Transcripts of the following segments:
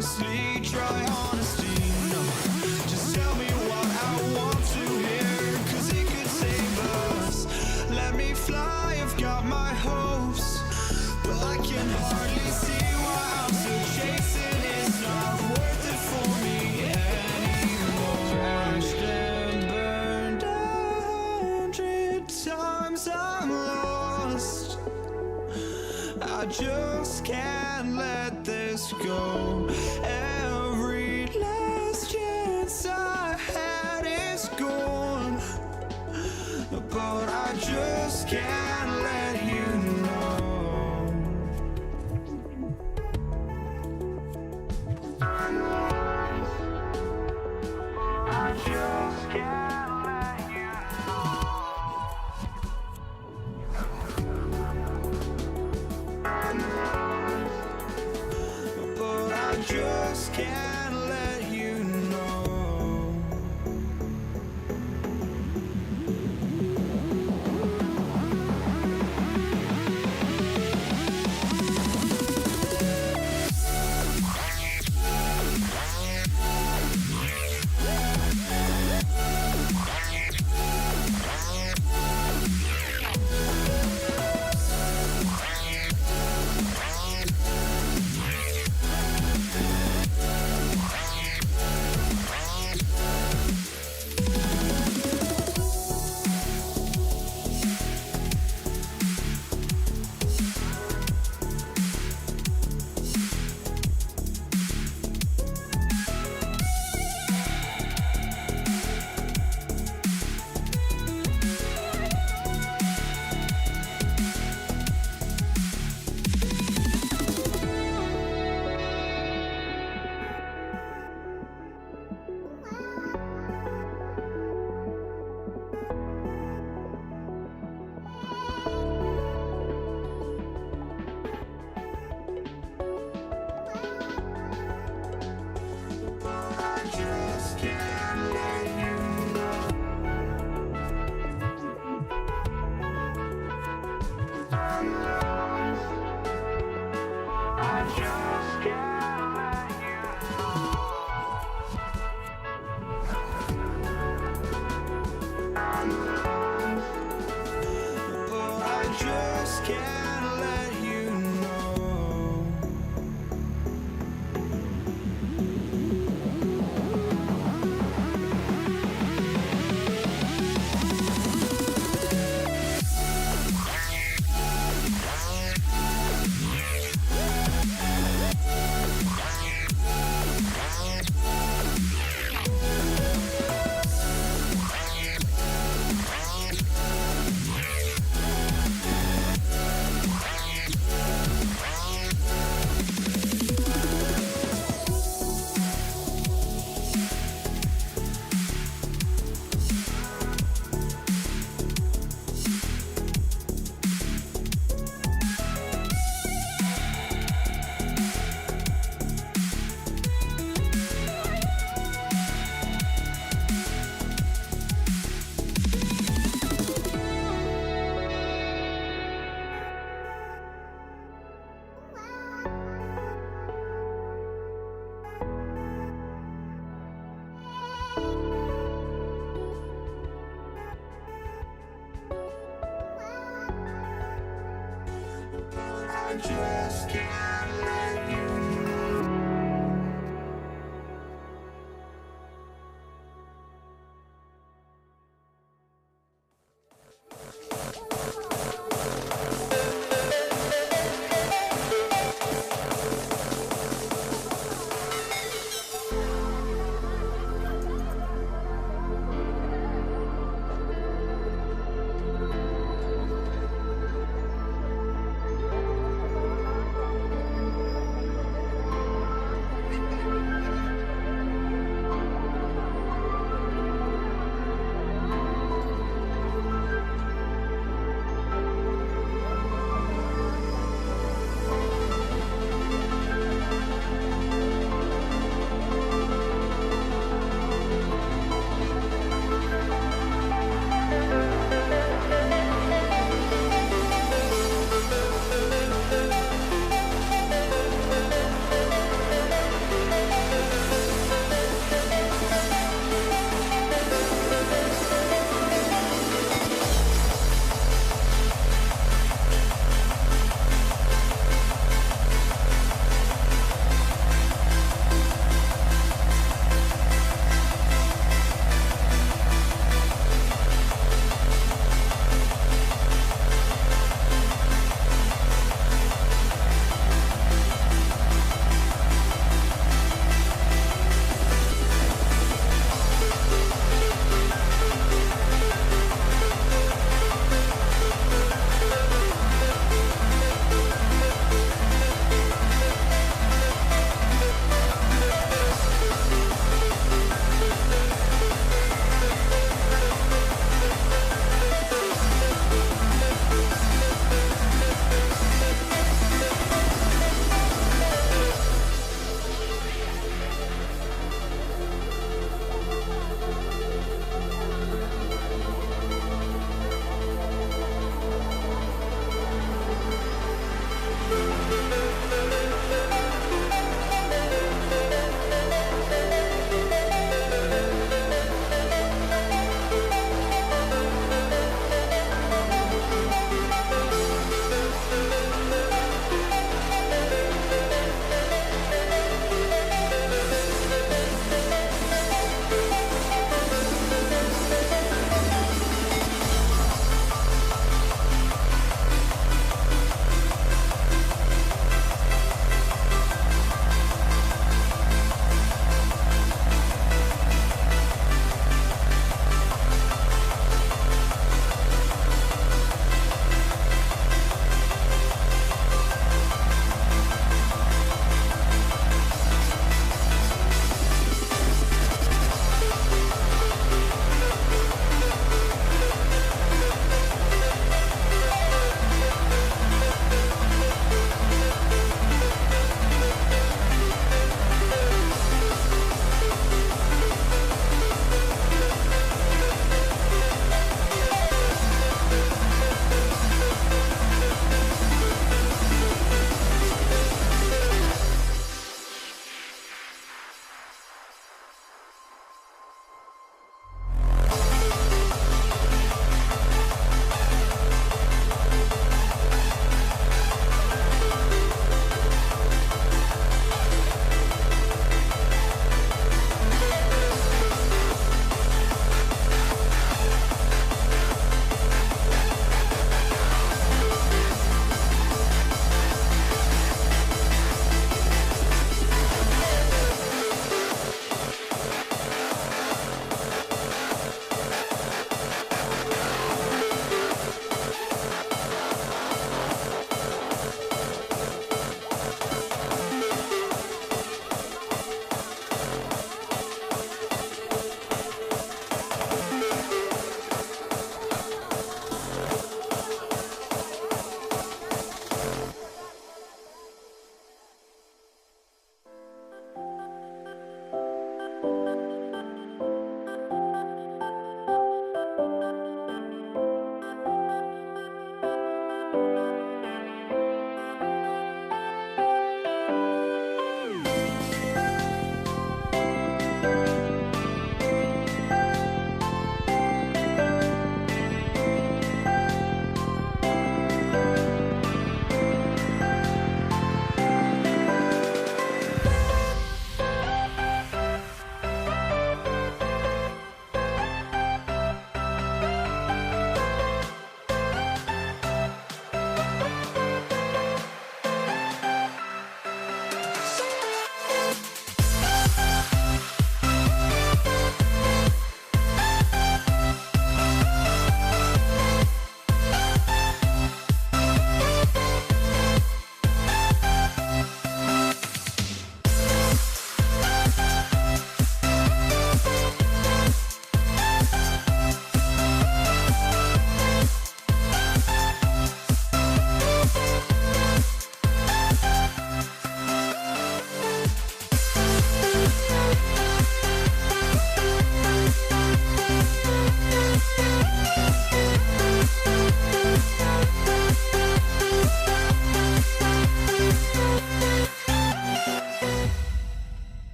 honestly try honesty. No, just tell me what I want to hear, 'cause it could save us. Let me fly, I've got my hopes, but I can hardly see why I'm still chasing. It's not worth it for me anymore. Crashed and burned 100 times, I'm lost. I just can't let this go. Every last chance I had is gone, but I just can't let you know. I just can't let you know. But I just can't let you know. I just can't let you know.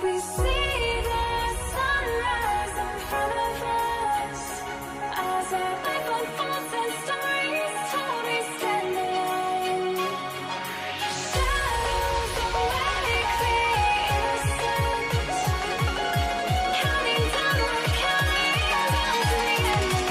We see the sunrise in front of us. As our life unfolds and stories told, we stand alone. Shadows already clear innocence. Counting down, we're counting down to the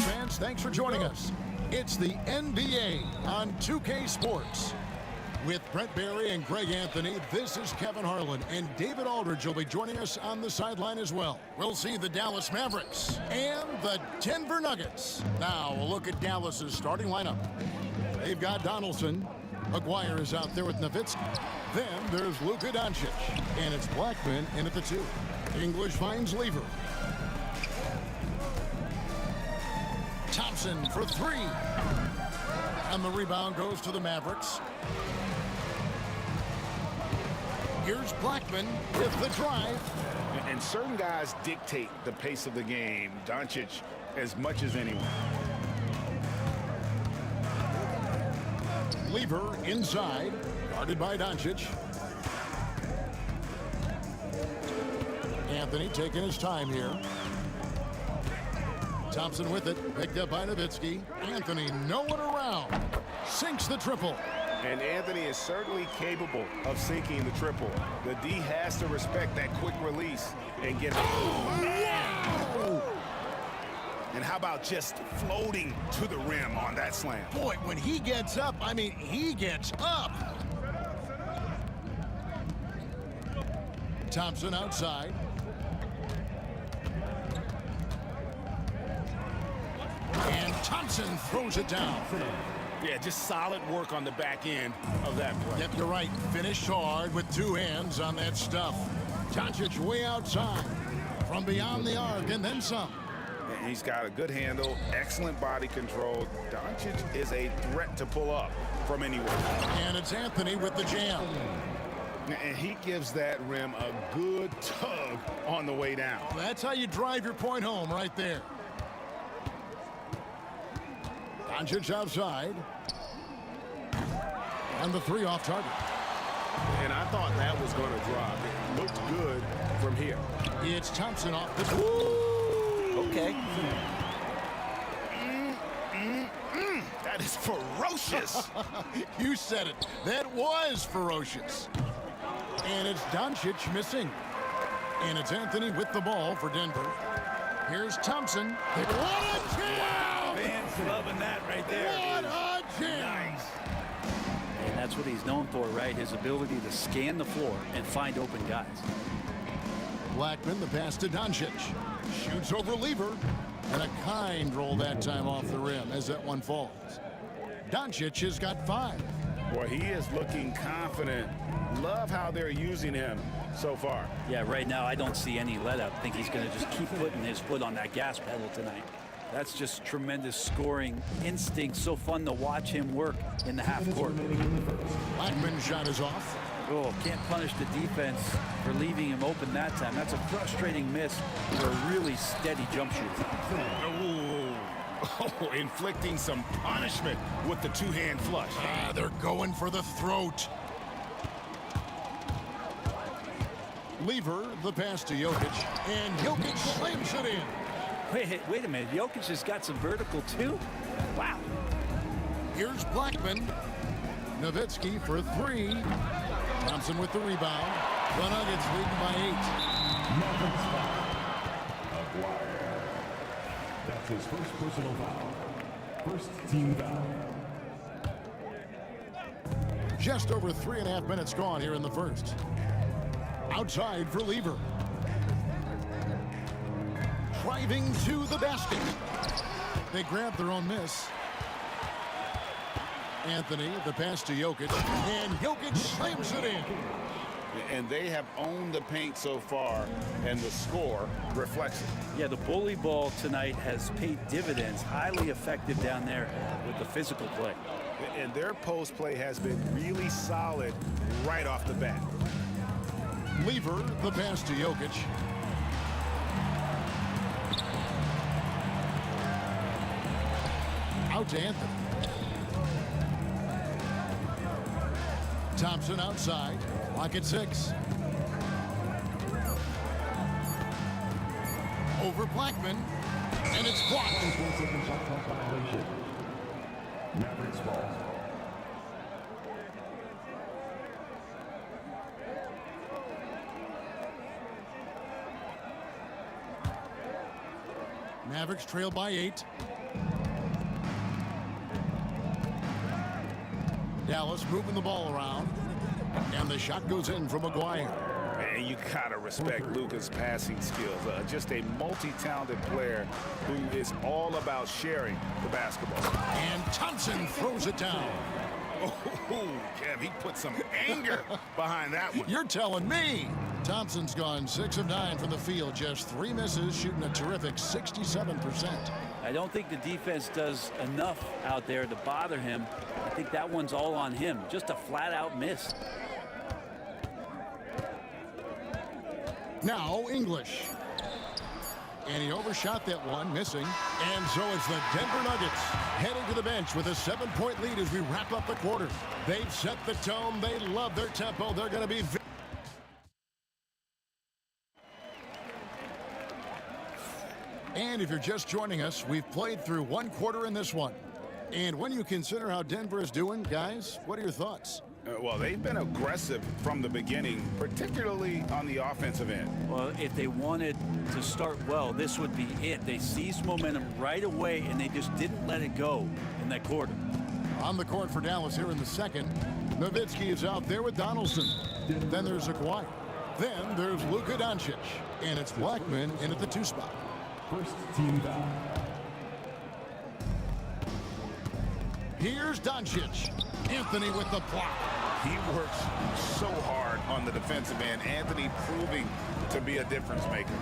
Fans, thanks for joining us. It's the NBA on 2K Sports. With Brent Barry and Greg Anthony, this is Kevin Harlan, and David Aldridge will be joining us on the sideline as well. We'll see the Dallas Mavericks and the Denver Nuggets. Now, a look at Dallas's starting lineup. They've got Donaldson. McGuire is out there with Nowitzki. Then there's Luka Doncic, and it's Blackman in at the 2. English finds Lever. Thompson for 3. And the rebound goes to the Mavericks. Here's Blackman with the drive. And certain guys dictate the pace of the game. Doncic as much as anyone. Lever inside, guarded by Doncic. Anthony taking his time here. Thompson with it, picked up by Nowitzki. Anthony, no one around, sinks the triple. And Anthony is certainly capable of sinking the triple. The D has to respect that quick release and get. Wow! And how about just floating to the rim on that slam? Boy, when he gets up, I mean, he gets up. Thompson outside. And Thompson throws it down. Yeah, just solid work on the back end of that play. Yep, you're right. Finished hard with 2 hands on that stuff. Doncic way outside. From beyond the arc and then some. And he's got a good handle, excellent body control. Doncic is a threat to pull up from anywhere. And it's Anthony with the jam. And he gives that rim a good tug on the way down. That's how you drive your point home right there. Doncic outside. And the 3 off target. And I thought that was going to drop. It looked good from here. It's Thompson off the... Ooh! Okay. That is ferocious. You said it. That was ferocious. And it's Doncic missing. And it's Anthony with the ball for Denver. Here's Thompson. What a jam! Fans loving that right there. What a jam! Nice. And that's what he's known for, right? His ability to scan the floor and find open guys. Blackman, the pass to Doncic. Shoots over Lever. And a kind roll that time off the rim as that one falls. Doncic has got 5. Boy, he is looking confident. Love how they're using him so far. Yeah, right now I don't see any let up. I think he's going to just keep putting his foot on that gas pedal tonight. That's just tremendous scoring instinct. So fun to watch him work in the half court. Blackman's shot is off. Oh, can't punish the defense for leaving him open that time. That's a frustrating miss for a really steady jump shooter. Oh, inflicting some punishment with the 2-hand flush. They're going for the throat. Lever, the pass to Jokic, and Jokic slams it in. Wait a minute. Jokic has got some vertical too? Wow. Here's Blackman. Nowitzki for 3. Thompson with the rebound. The Nuggets leading by 8. That's his first personal foul. First team foul. Just over 3.5 minutes gone here in the first. Outside for Lever. Driving to the basket. They grab their own miss. Anthony, the pass to Jokic, and Jokic slams it in. And they have owned the paint so far, and the score reflects it. Yeah, the bully ball tonight has paid dividends. Highly effective down there with the physical play. And their post play has been really solid right off the bat. Lever, the pass to Jokic. Out to Anthony. Thompson outside. Lock at 6. Over Blackman. And it's blocked. 4-second shot clock violation. Mavericks ball. Mavericks trail by 8. Dallas moving the ball around. And the shot goes in from McGuire. And you gotta respect Luka's passing skills. Just a multi-talented player who is all about sharing the basketball. And Thompson throws it down. Oh, Kev, he put some anger behind that one. You're telling me. Thompson's gone 6 of 9 from the field. Just 3 misses, shooting a terrific 67%. I don't think the defense does enough out there to bother him. I think that one's all on him. Just a flat-out miss. Now English. And he overshot that one, missing. And so it's the Denver Nuggets heading to the bench with a 7-point lead as we wrap up the quarter. They've set the tone. They love their tempo. They're going to be... And if you're just joining us, we've played through 1 quarter in this one. And when you consider how Denver is doing, guys, what are your thoughts? Well, they've been aggressive from the beginning, particularly on the offensive end. Well, if they wanted to start well, this would be it. They seized momentum right away, and they just didn't let it go in that quarter. On the court for Dallas here in the second. Nowitzki is out there with Donaldson. Then there's Aguirre. Then there's Luka Doncic. And it's Blackman in at the 2 spot. First team foul. Here's Doncic. Anthony with the block. He works so hard on the defensive end. Anthony proving to be a difference maker.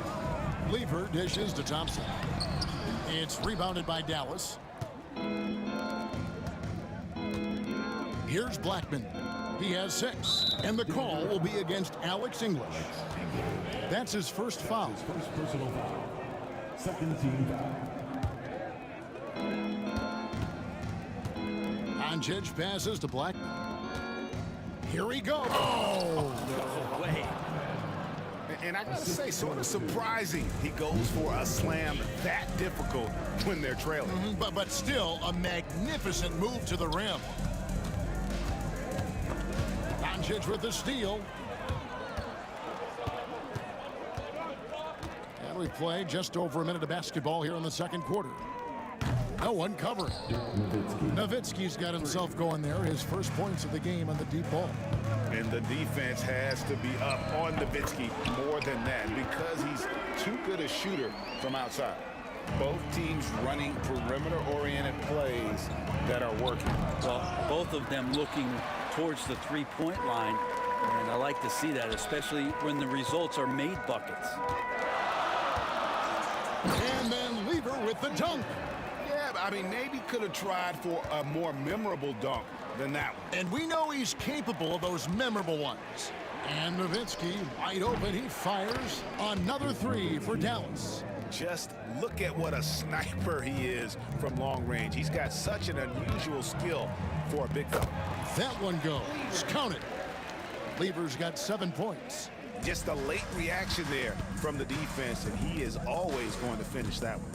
Lever dishes to Thompson. It's rebounded by Dallas. Here's Blackman. He has 6. And the call will be against Alex English. That's his first foul. His first personal foul. Second team foul. Doncic passes to Blackman. Here he goes. Oh! No way. And I gotta say, sort of surprising he goes for a slam that difficult when they're trailing. But still a magnificent move to the rim. Doncic with the steal. And we play just over a minute of basketball here in the second quarter. No one covering. Nowitzki's got himself going there. His first points of the game on the deep ball. And the defense has to be up on Nowitzki more than that because he's too good a shooter from outside. Both teams running perimeter-oriented plays that are working. Well, both of them looking towards the three-point line, and I like to see that, especially when the results are made buckets. And then Lever with the dunk. Yeah, I mean, maybe could have tried for a more memorable dunk than that one. And we know he's capable of those memorable ones. And Nowitzki, wide open, he fires another 3 for Dallas. Just look at what a sniper he is from long range. He's got such an unusual skill for a big fella. That one goes. Count it. Lever's got 7 points. Just a late reaction there from the defense, and he is always going to finish that one.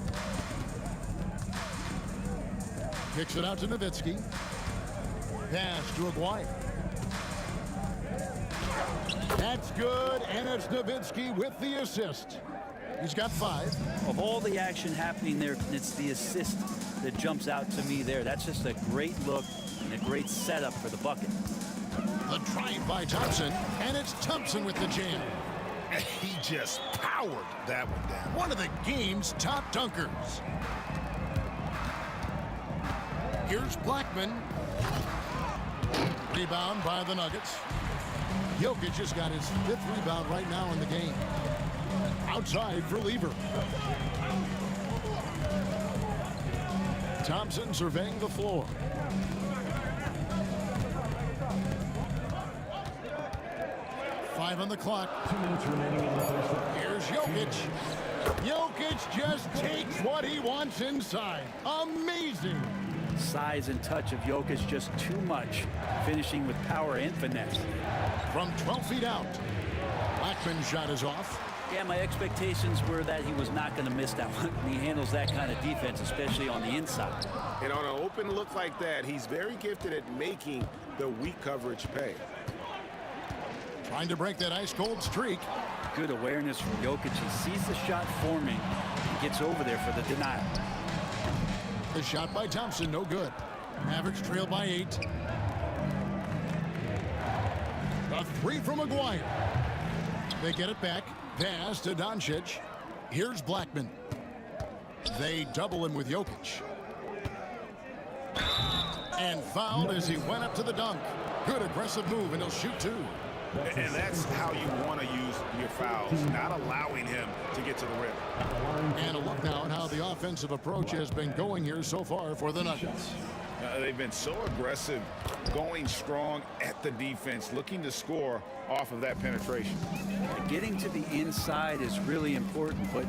Kicks it out to Nowitzki. Pass to Aguirre. That's good, and it's Nowitzki with the assist. He's got 5. Of all the action happening there, it's the assist that jumps out to me there. That's just a great look and a great setup for the bucket. The drive by Thompson, and it's Thompson with the jam. He just powered that one down. One of the game's top dunkers. Here's Blackman. Rebound by the Nuggets. Jokic has got his 5th rebound right now in the game. Outside for Lever. Thompson surveying the floor. Five on the clock. 2 minutes remaining in the first half. Here's Jokic. Jokic just takes what he wants inside. Amazing. Size and touch of Jokic just too much, finishing with power and finesse. From 12 feet out. Blackman's shot is off. Yeah, my expectations were that he was not going to miss that one. He handles that kind of defense, especially on the inside. And on an open look like that, he's very gifted at making the weak coverage pay. Trying to break that ice-cold streak. Good awareness from Jokic. He sees the shot forming and gets over there for the denial. The shot by Thompson, no good. Mavericks trail by 8. A 3 from Maguire. They get it back. Pass to Doncic. Here's Blackman. They double him with Jokic. And fouled as he went up to the dunk. Good aggressive move, and he'll shoot 2. And that's how you want to use your fouls, not allowing him to get to the rim. And a look now at how the offensive approach has been going here so far for the Nuggets. They've been so aggressive, going strong at the defense, looking to score off of that penetration. Getting to the inside is really important, but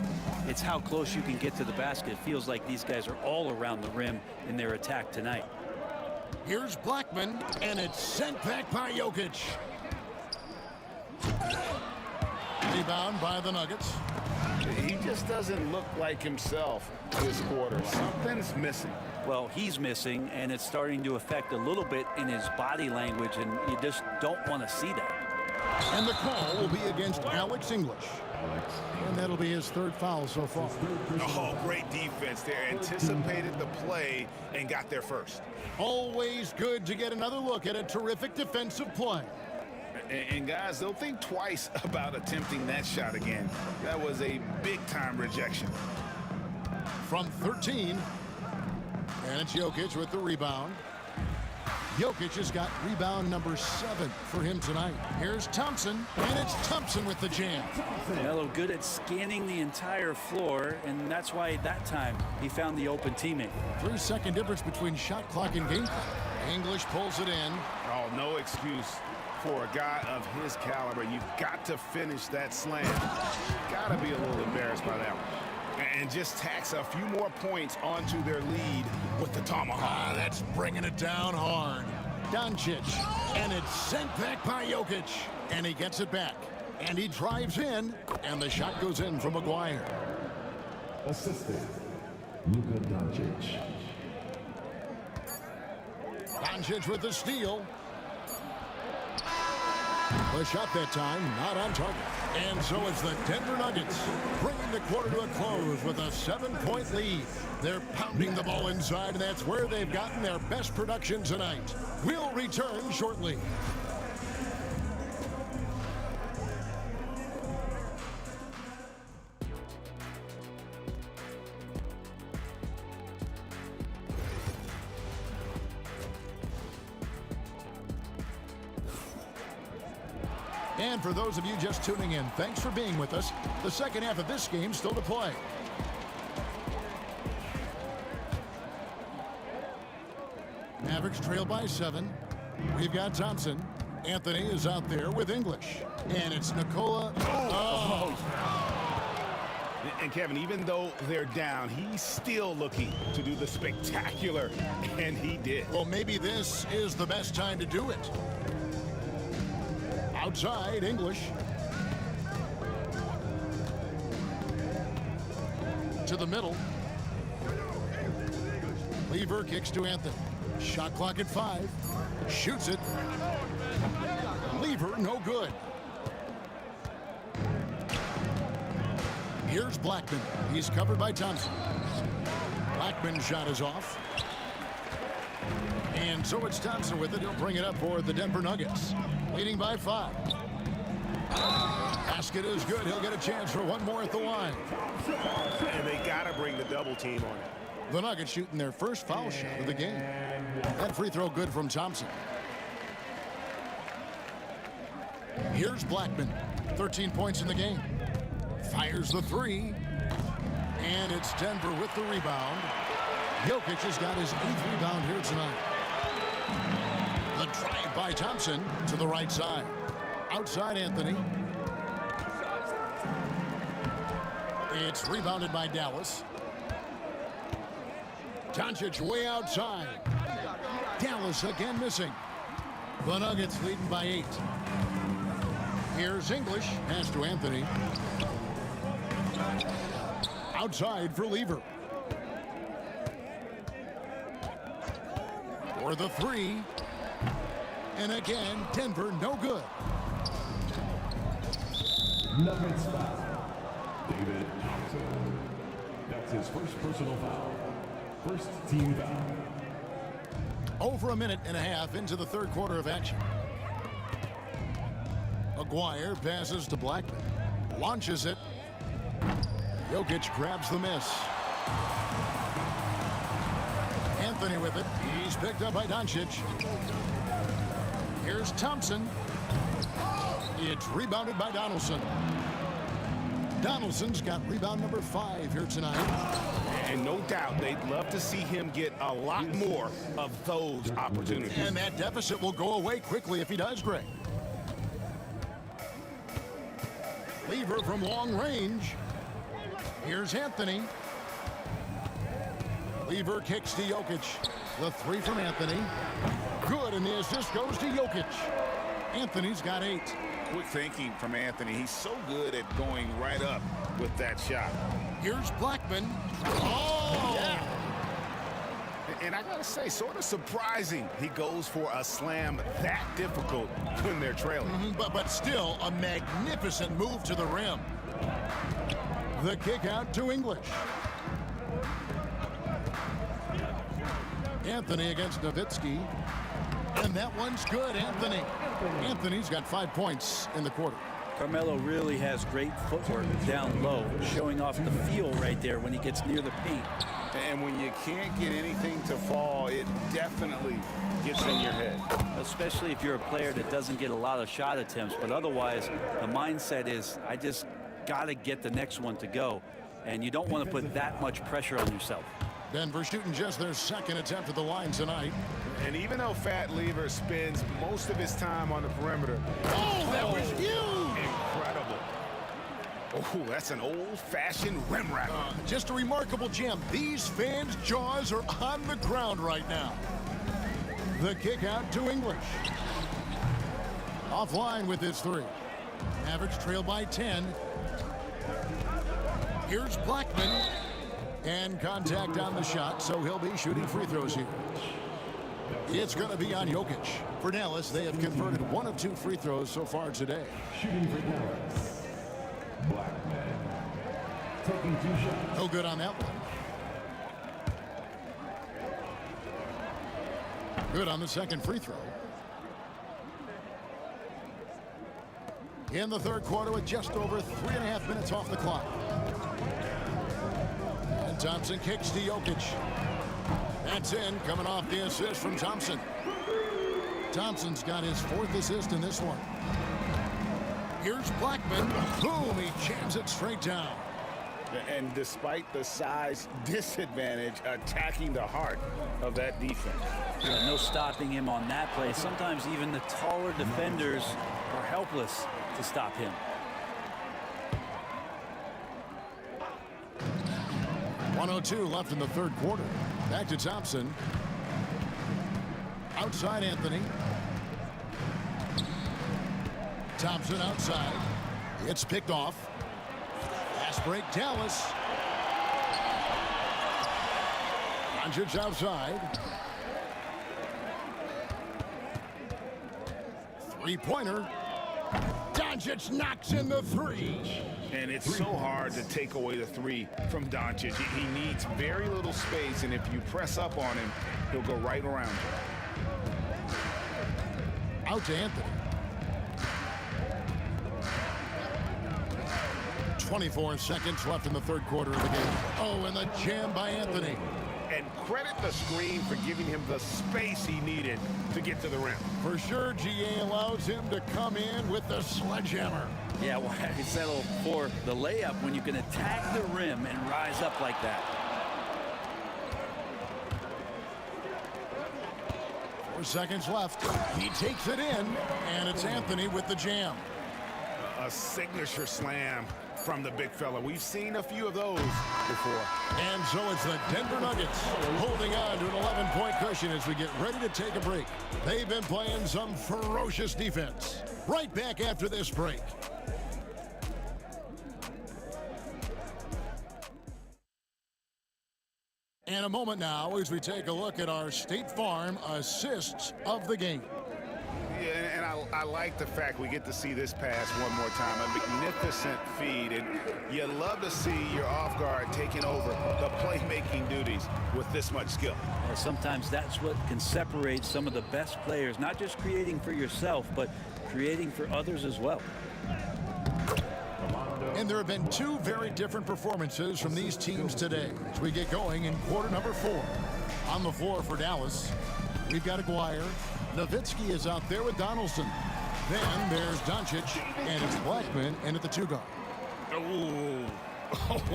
it's how close you can get to the basket. It feels like these guys are all around the rim in their attack tonight. Here's Blackman, and it's sent back by Jokic. Rebound by the Nuggets. He just doesn't look like himself this quarter. Something's missing. Well, he's missing, and it's starting to affect a little bit in his body language, and you just don't want to see that. And the call will be against Alex English. And that'll be his 3rd foul so far. Oh, great defense there. Anticipated the play and got there first. Always good to get another look at a terrific defensive play. And guys, they'll think twice about attempting that shot again. That was a big-time rejection. From 13. And it's Jokic with the rebound. Jokic has got rebound number 7 for him tonight. Here's Thompson, and it's Thompson with the jam. Melo good at scanning the entire floor, and that's why that time he found the open teammate. 3-second difference between shot clock and game clock. English pulls it in. Oh, no excuse for a guy of his caliber. You've got to finish that slam. Got to be a little embarrassed by that one. And just tacks a few more points onto their lead with the tomahawk. That's bringing it down hard. Doncic, and it's sent back by Jokic. And he gets it back. And he drives in, and the shot goes in from Maguire. Assistant, Luka Doncic. Doncic with the steal. The shot that time, not on target. And so it's the Denver Nuggets bringing the quarter to a close with a 7-point lead. They're pounding the ball inside, and that's where they've gotten their best production tonight. We'll return shortly. And for those of you just tuning in, thanks for being with us. The second half of this game still to play. Mavericks trail by 7. We've got Thompson. Anthony is out there with English. And it's Nikola. Oh. And Kevin, even though they're down, he's still looking to do the spectacular, and he did. Well, maybe this is the best time to do it. Outside, English. To the middle. Lever kicks to Anthony. Shot clock at 5. Shoots it. Lever, no good. Here's Blackman. He's covered by Thompson. Blackman's shot is off. And so it's Thompson with it. He'll bring it up for the Denver Nuggets. Leading by 5. Basket is good. He'll get a chance for one more at the line. And they got to bring the double team on it. The Nuggets shooting their first foul shot of the game. That free throw good from Thompson. Here's Blackman. 13 points in the game. Fires the three. And it's Denver with the rebound. Jokic has got his 8th rebound here tonight. The drive by Thompson to the right side. Outside Anthony. It's rebounded by Dallas. Doncic way outside. Dallas again missing. The Nuggets leading by 8. Here's English. Pass to Anthony. Outside for Lever. For the three. And again, Denver no good. Nuggets foul. David Thompson. That's his first personal foul. First team foul. Over a minute and a half into the third quarter of action. Aguirre passes to Blackman. Launches it. Jokic grabs the miss. Anthony with it. He's picked up by Doncic. Here's Thompson. It's rebounded by Donaldson. Donaldson's got rebound number 5 here tonight. And no doubt they'd love to see him get a lot more of those opportunities. And that deficit will go away quickly if he does, Greg. Lever from long range. Here's Anthony. Lever kicks to Jokic. The three from Anthony. Good, and the assist goes to Jokic. Anthony's got 8. Quick thinking from Anthony. He's so good at going right up with that shot. Here's Blackman. Oh! Yeah. And I gotta say, sort of surprising he goes for a slam that difficult when they're trailing. But still a magnificent move to the rim. The kick out to English. Anthony against Nowitzki. And that one's good, Anthony. Anthony's got 5 points in the quarter. Carmelo really has great footwork down low, showing off the feel right there when he gets near the paint. And when you can't get anything to fall, it definitely gets in your head. Especially if you're a player that doesn't get a lot of shot attempts, but otherwise the mindset is, I just got to get the next one to go. And you don't want to put that much pressure on yourself. Denver shooting just their second attempt at the line tonight. And even though Fat Lever spends most of his time on the perimeter. Oh, that was huge! Incredible. Oh, that's an old-fashioned rim rack. Just a remarkable gem. These fans' jaws are on the ground right now. The kick out to English. Offline with his 3. Mavericks trail by 10. Here's Blackman. And contact on the shot, so he'll be shooting free throws here. It's going to be on Jokic. For Dallas, they have converted 1 of 2 free throws so far today. Shooting for Dallas. Blackman. Taking 2 shots. No good on that one. Good on the second free throw. In the third quarter with just over 3.5 minutes off the clock. And Thompson kicks to Jokic. That's in, coming off the assist from Thompson. Thompson's got his 4th assist in this one. Here's Blackman. Boom, he jams it straight down. And despite the size disadvantage, attacking the heart of that defense. No stopping him on that play. Sometimes even the taller defenders are helpless to stop him. .102 left in the third quarter. Back to Thompson. Outside Anthony. Thompson outside. It's picked off. Fast break Dallas. Doncic outside. Three-pointer. Doncic knocks in the 3. And it's so hard to take away the 3 from Doncic. He needs very little space, and if you press up on him, he'll go right around you. Out to Anthony. 24 seconds left in the third quarter of the game. Oh, and the jam by Anthony. and credit the screen for giving him the space he needed to get to the rim. For sure, GA allows him to come in with the sledgehammer. Yeah, why settle for the layup when you can attack the rim and rise up like that? 4 seconds left. He takes it in, and it's Anthony with the jam. A signature slam from the big fella. We've seen a few of those before. And so it's the Denver Nuggets holding on to an 11-point cushion as we get ready to take a break. They've been playing some ferocious defense. Right back after this break. And a moment now as we take a look at our State Farm assists of the game. Yeah, and I like the fact we get to see this pass one more time. A magnificent feed, and you love to see your off guard taking over the playmaking duties with this much skill. Well, sometimes that's what can separate some of the best players, not just creating for yourself, but creating for others as well. And there have been 2 very different performances from these teams today as we get going in quarter number 4. On the floor for Dallas, we've got Aguirre. Nowitzki is out there with Donaldson. Then there's Doncic, and it's Blackman in at the 2 guard. Oh,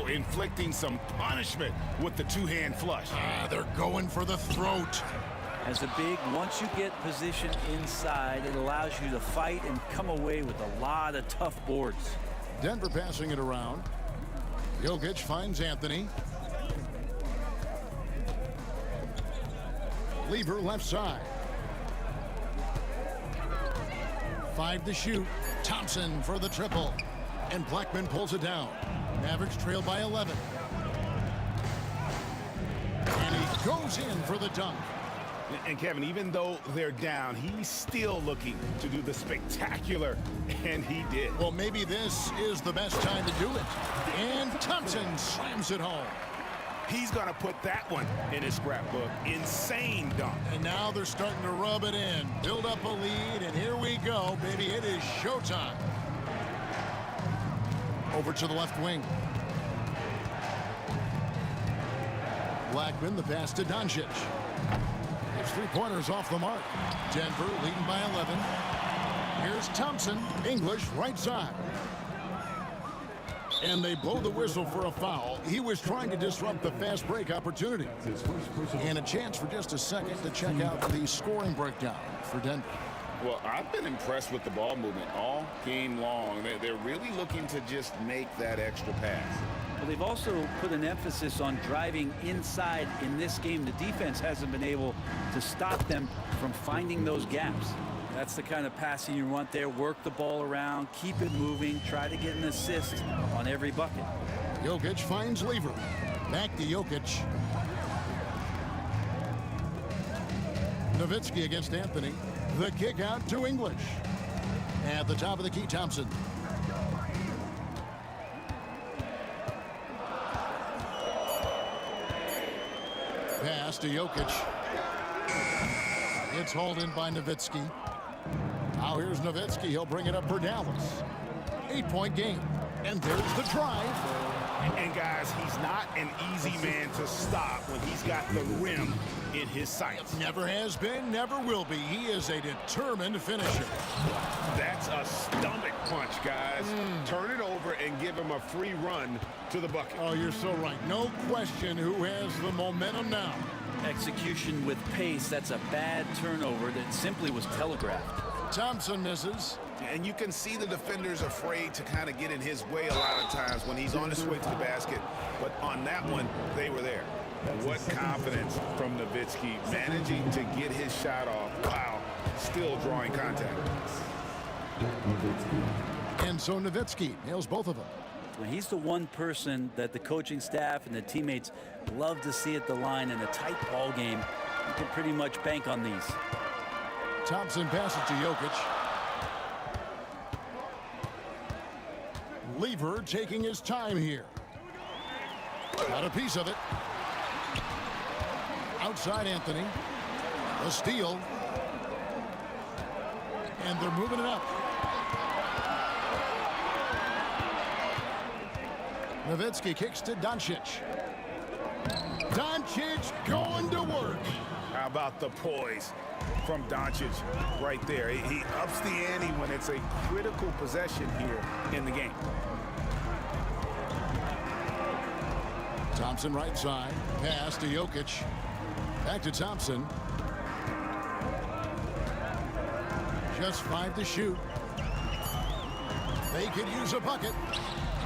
inflicting some punishment with the 2-hand flush. They're going for the throat. As a big, once you get positioned inside, it allows you to fight and come away with a lot of tough boards. Denver passing it around. Jokic finds Anthony. Lever left side. 5 to shoot. Thompson for the triple. And Blackman pulls it down. Mavericks trail by 11. And he goes in for the dunk. And Kevin, even though they're down, he's still looking to do the spectacular, and he did. Well, maybe this is the best time to do it. And Thompson slams it home. He's going to put that one in his scrapbook. Insane dunk. And now they're starting to rub it in. Build up a lead, and here we go, baby. It is showtime. Over to the left wing. Blackman, the pass to Doncic. His 3-pointers off the mark. Denver leading by 11. Here's Thompson. English right side. And they blow the whistle for a foul. He was trying to disrupt the fast break opportunity. And a chance for just a second to check out the scoring breakdown for Denver. Well, I've been impressed with the ball movement all game long. They're really looking to just make that extra pass. Well, they've also put an emphasis on driving inside in this game. The defense hasn't been able to stop them from finding those gaps. That's the kind of passing you want there. Work the ball around, keep it moving, try to get an assist on every bucket. Jokic finds Lever. Back to Jokic. Nowitzki against Anthony. The kick out to English. At the top of the key, Thompson. Pass to Jokic. It's hauled in by Nowitzki. Now here's Nowitzki. He'll bring it up for Dallas. 8-point game. And there's the drive. And guys, he's not an easy man to stop when he's got the rim in his sights. Never has been, never will be. He is a determined finisher. That's a stomach punch, guys. Turn it over and give him a free run to the bucket. Oh, you're so right. No question who has the momentum now. Execution with pace, that's a bad turnover that simply was telegraphed. Thompson misses. And you can see the defenders afraid to kind of get in his way a lot of times when he's on his way to the basket. But on that one, they were there. What confidence from Nowitzki, managing to get his shot off while still drawing contact. And so Nowitzki nails both of them. When he's the one person that the coaching staff and the teammates love to see at the line in a tight ball game, you can pretty much bank on these. Thompson passes to Jokic. Lever taking his time here. Got a piece of it. Outside Anthony. A steal. And they're moving it up. Nowitzki kicks to Doncic. Doncic going to work. How about the poise from Doncic right there? He ups the ante when it's a critical possession here in the game. Thompson right side. Pass to Jokic. Back to Thompson. Just 5 to shoot. They could use a bucket.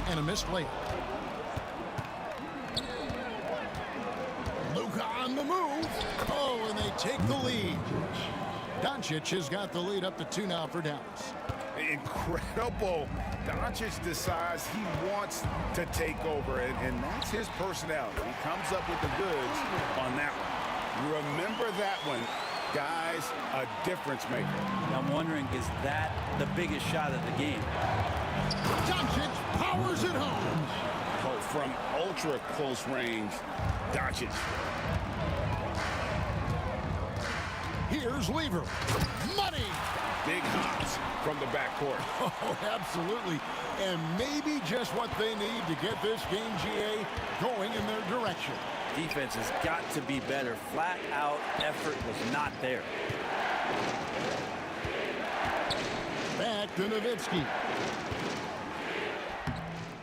And a missed layup. Luka on the move. Oh, and they take the lead. Doncic has got the lead up to 2 now for Dallas. Incredible. Doncic decides he wants to take over, and that's his personality. He comes up with the goods on that one. Remember that one. Guys, a difference maker. I'm wondering, is that the biggest shot of the game? Doncic powers it home. Oh, from ultra close range, Doncic. Here's Lever. Money. Big hops from the backcourt. Oh, absolutely. And maybe just what they need to get this game, GA, going in their direction. Defense has got to be better. Flat out effort was not there. Back to Nowitzki.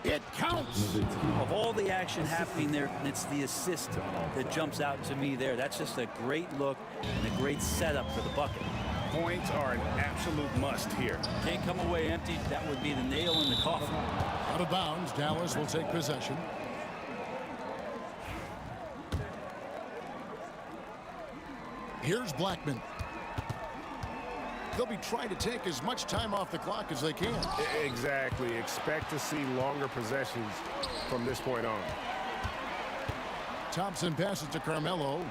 It counts. Of all the action happening there, it's the assist that jumps out to me there. That's just a great look and a great setup for the bucket. Points are an absolute must here. Can't come away empty. That would be the nail in the coffin. Out of bounds. Dallas will take possession. Here's Blackman. They'll be trying to take as much time off the clock as they can. Exactly. Expect to see longer possessions from this point on. Thompson passes to Carmelo.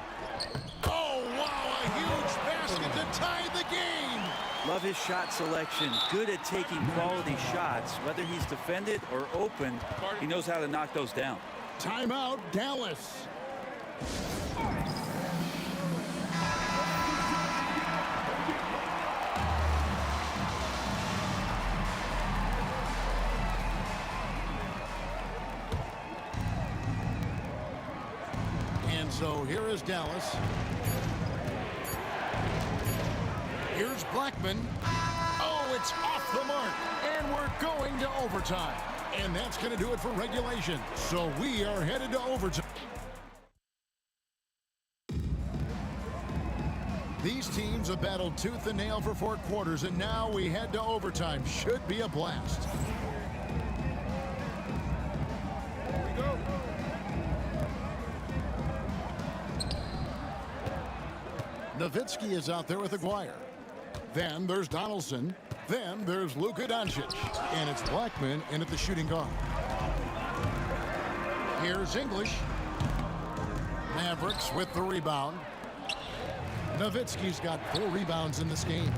Oh, wow, a huge basket to tie the game. Love his shot selection. Good at taking quality shots. Whether he's defended or open, he knows how to knock those down. Timeout, Dallas. And so here is Dallas. Here's Blackman. Oh, it's off the mark. And we're going to overtime. And that's going to do it for regulation. So we are headed to overtime. These teams have battled tooth and nail for 4 quarters, and now we head to overtime. Should be a blast. Here we go. Nowitzki is out there with Aguirre. Then there's Donaldson. Then there's Luka Doncic. And it's Blackman in at the shooting guard. Here's English. Mavericks with the rebound. Nowitzki's got 4 rebounds in this game.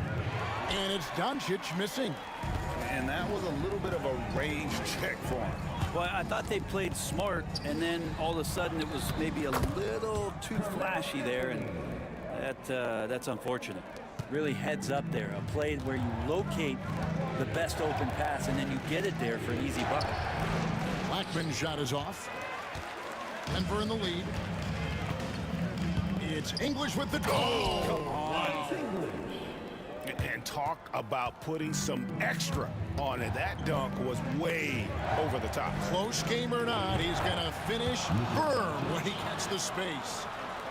And it's Doncic missing. And that was a little bit of a range check for him. Well, I thought they played smart, and then all of a sudden it was maybe a little too flashy there, and that's unfortunate. Really heads up there. A play where you locate the best open pass, and then you get it there for an easy bucket. Blackman's shot is off. Denver in the lead. It's English with the goal. Come on. And talk about putting some extra on it. That dunk was way over the top. Close game or not, he's going to finish firm when he gets the space.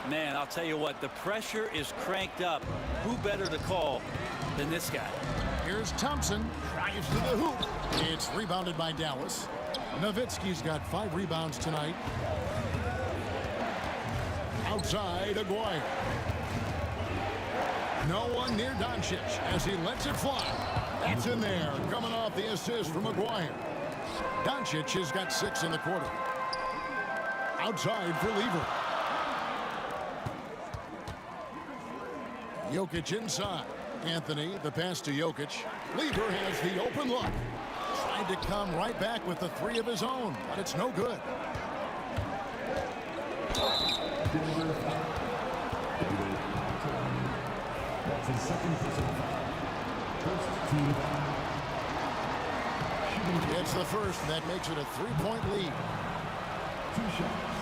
Man, I'll tell you what, the pressure is cranked up. Who better to call than this guy? Here's Thompson. Drives to the hoop. It's rebounded by Dallas. Nowitzki's got 5 rebounds tonight. Outside, Aguirre. No one near Doncic as he lets it fly. That's in there, coming off the assist from Aguirre. Doncic has got 6 in the quarter. Outside for Lever. Jokic inside. Anthony, the pass to Jokic. Lever has the open look. Tried to come right back with the 3 of his own, but it's no good. That's his second personal foul. First team foul. It's the first, and that makes it a 3-point lead. 2 shots.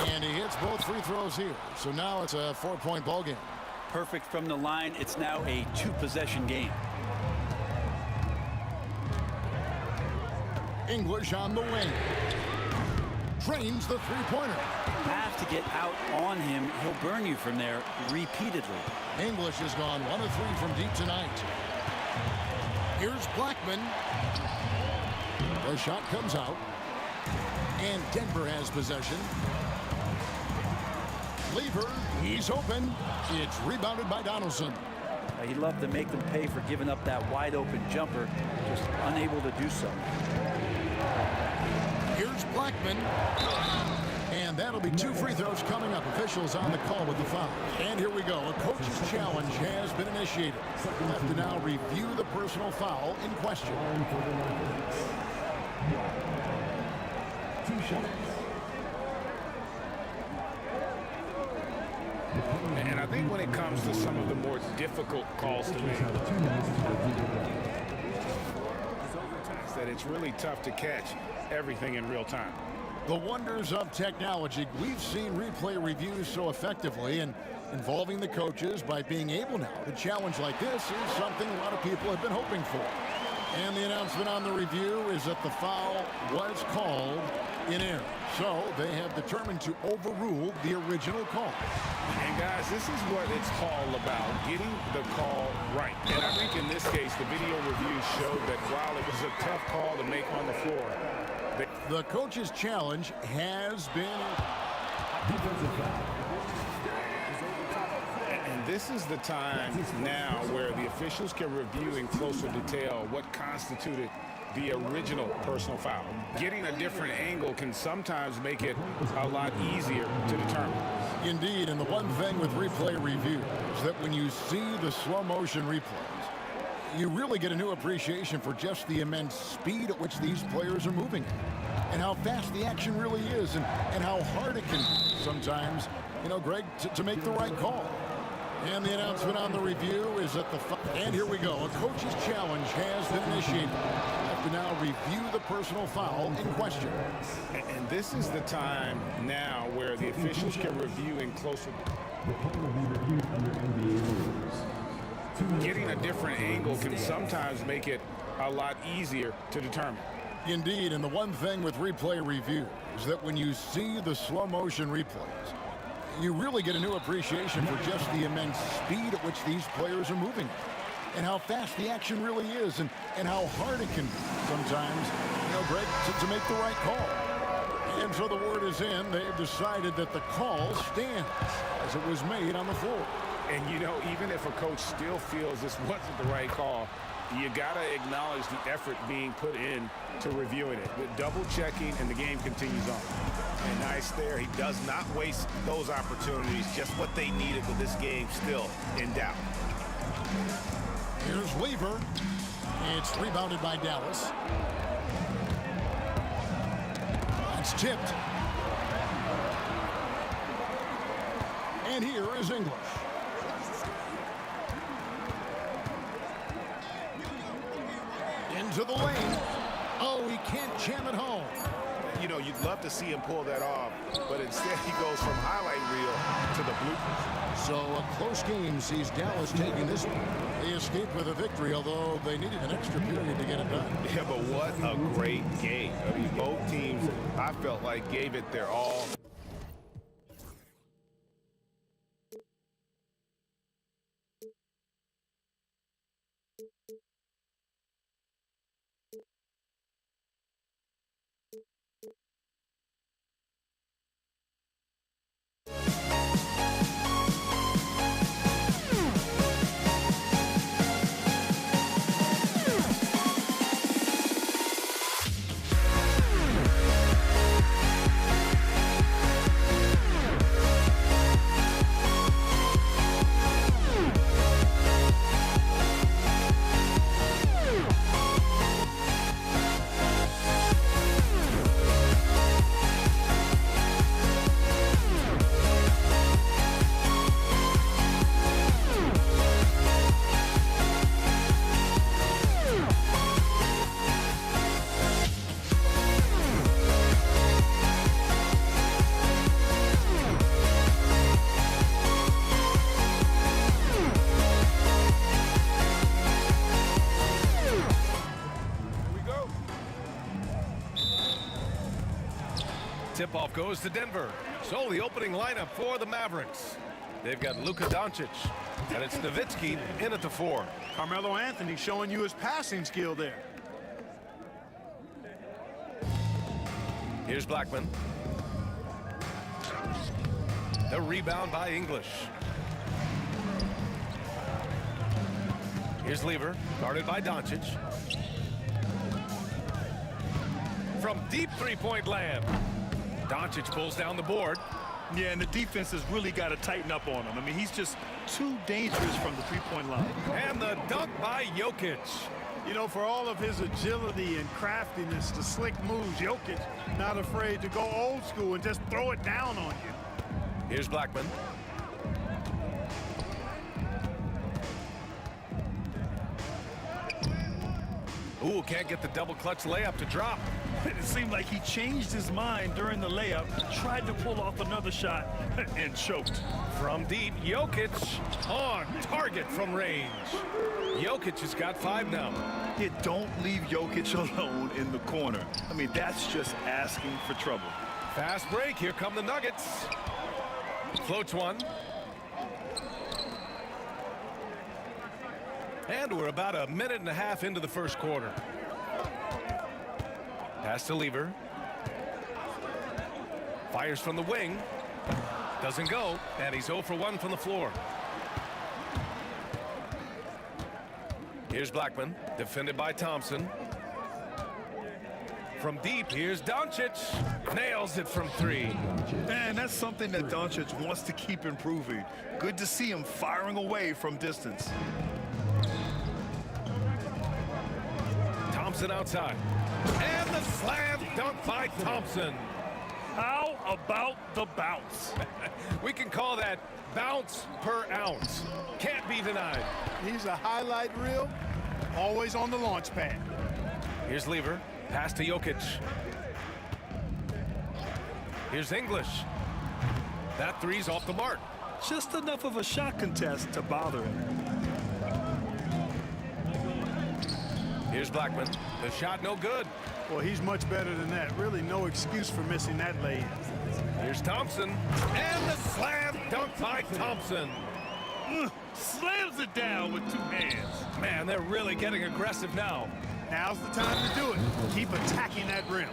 And he hits both free throws here. So now it's a 4-point ball game. Perfect from the line. It's now a 2-possession game. English on the wing. Trains the three-pointer. Have to get out on him. He'll burn you from there repeatedly. English has gone 1 of 3 from deep tonight. Here's Blackman. The shot comes out. And Denver has possession. Lever, he's open. It's rebounded by Donaldson. He loved to make them pay for giving up that wide open jumper, just unable to do so. Here's Blackman. And that'll be 2 free throws coming up. Officials on the call with the foul. And here we go. A coach's challenge has been initiated. Have to now review the personal foul in question. 2 shots. And I think when it comes to some of the more difficult calls to make, that it's really tough to catch everything in real time. The wonders of technology. We've seen replay reviews so effectively, and involving the coaches by being able now to challenge like this is something a lot of people have been hoping for. And the announcement on the review is that the foul was called in error. So they have determined to overrule the original call. And guys, this is what it's all about, getting the call right. And I think in this case, the video review showed that while it was a tough call to make on the floor, the coach's challenge has been... And this is the time now where the officials can review in closer detail what constituted the original personal foul. Getting a different angle can sometimes make it a lot easier to determine. Indeed, and the one thing with replay review is that when you see the slow motion replays, you really get a new appreciation for just the immense speed at which these players are moving and how fast the action really is and how hard it can be sometimes, you know, Greg, to make the right call. And the announcement on the review is that and here we go. A coach's challenge has been initiated. Have to now review the personal foul in question. And this is the time now where the officials can review in closer. Getting a different angle can sometimes make it a lot easier to determine. Indeed, and the one thing with replay review is that when you see the slow motion replays, you really get a new appreciation for just the immense speed at which these players are moving and how fast the action really is and how hard it can be sometimes, you know, Greg, to make the right call. And so the word is in. They've decided that the call stands as it was made on the floor. And, you know, even if a coach still feels this wasn't the right call, you got to acknowledge the effort being put in to reviewing it. With double checking, and the game continues on. And nice there. He does not waste those opportunities. Just what they needed with this game still in doubt. Here's Weaver. It's rebounded by Dallas. It's tipped. And here is English. Into the lane. Oh, he can't jam it home. You know, you'd love to see him pull that off, but instead he goes from highlight reel to the bloopers. So a close game sees Dallas taking this one. They escaped with a victory, although they needed an extra period to get it done. Yeah, but what a great game. I mean, both teams, I felt like, gave it their all. tip-off goes to Denver. So the opening lineup for the Mavericks. They've got Luka Doncic, and it's Nowitzki in at the 4. Carmelo Anthony showing you his passing skill there. Here's Blackman. The rebound by English. Here's Lever, guarded by Doncic. From deep three-point land. Doncic pulls down the board. Yeah, and the defense has really got to tighten up on him. I mean, he's just too dangerous from the three-point line. And the dunk by Jokic. You know, for all of his agility and craftiness, the slick moves, Jokic not afraid to go old school and just throw it down on you. Here's Blackman. Ooh, can't get the double clutch layup to drop. It seemed like he changed his mind during the layup, tried to pull off another shot, and choked. From deep, Jokic on target from range. Jokic has got 5 now. Yeah, don't leave Jokic alone in the corner. I mean, that's just asking for trouble. Fast break, here come the Nuggets. Floats one. And we're about a minute and a half into the first quarter. Pass to Lever. Fires from the wing. Doesn't go, and he's 0 for 1 from the floor. Here's Blackman, defended by Thompson. From deep, here's Doncic. Nails it from 3. And that's something that Doncic wants to keep improving. Good to see him firing away from distance. Thompson outside. And the slam dunk by Thompson. How about the bounce? We can call that bounce per ounce. Can't be denied. He's a highlight reel, always on the launch pad. Here's Lever. Pass to Jokic. Here's English. That 3's off the mark. Just enough of a shot contest to bother him. Here's Blackman. The shot no good. Well, he's much better than that. Really no excuse for missing that lay-in. Here's Thompson. And the slam dunk by Thompson. Slams it down with 2 hands. Man, they're really getting aggressive now. Now's the time to do it. Keep attacking that rim.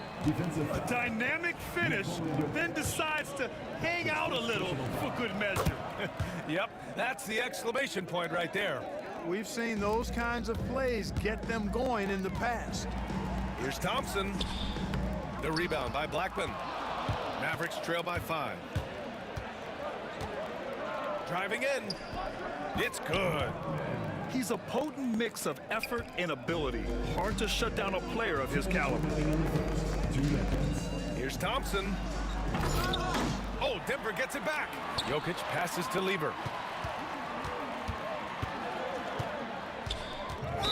A dynamic finish, then decides to hang out a little for good measure. Yep, that's the exclamation point right there. We've seen those kinds of plays get them going in the past. Here's Thompson. The rebound by Blackman. Mavericks trail by 5. Driving in. It's good. He's a potent mix of effort and ability. Hard to shut down a player of his caliber. Here's Thompson. Oh, Denver gets it back. Jokic passes to Lever.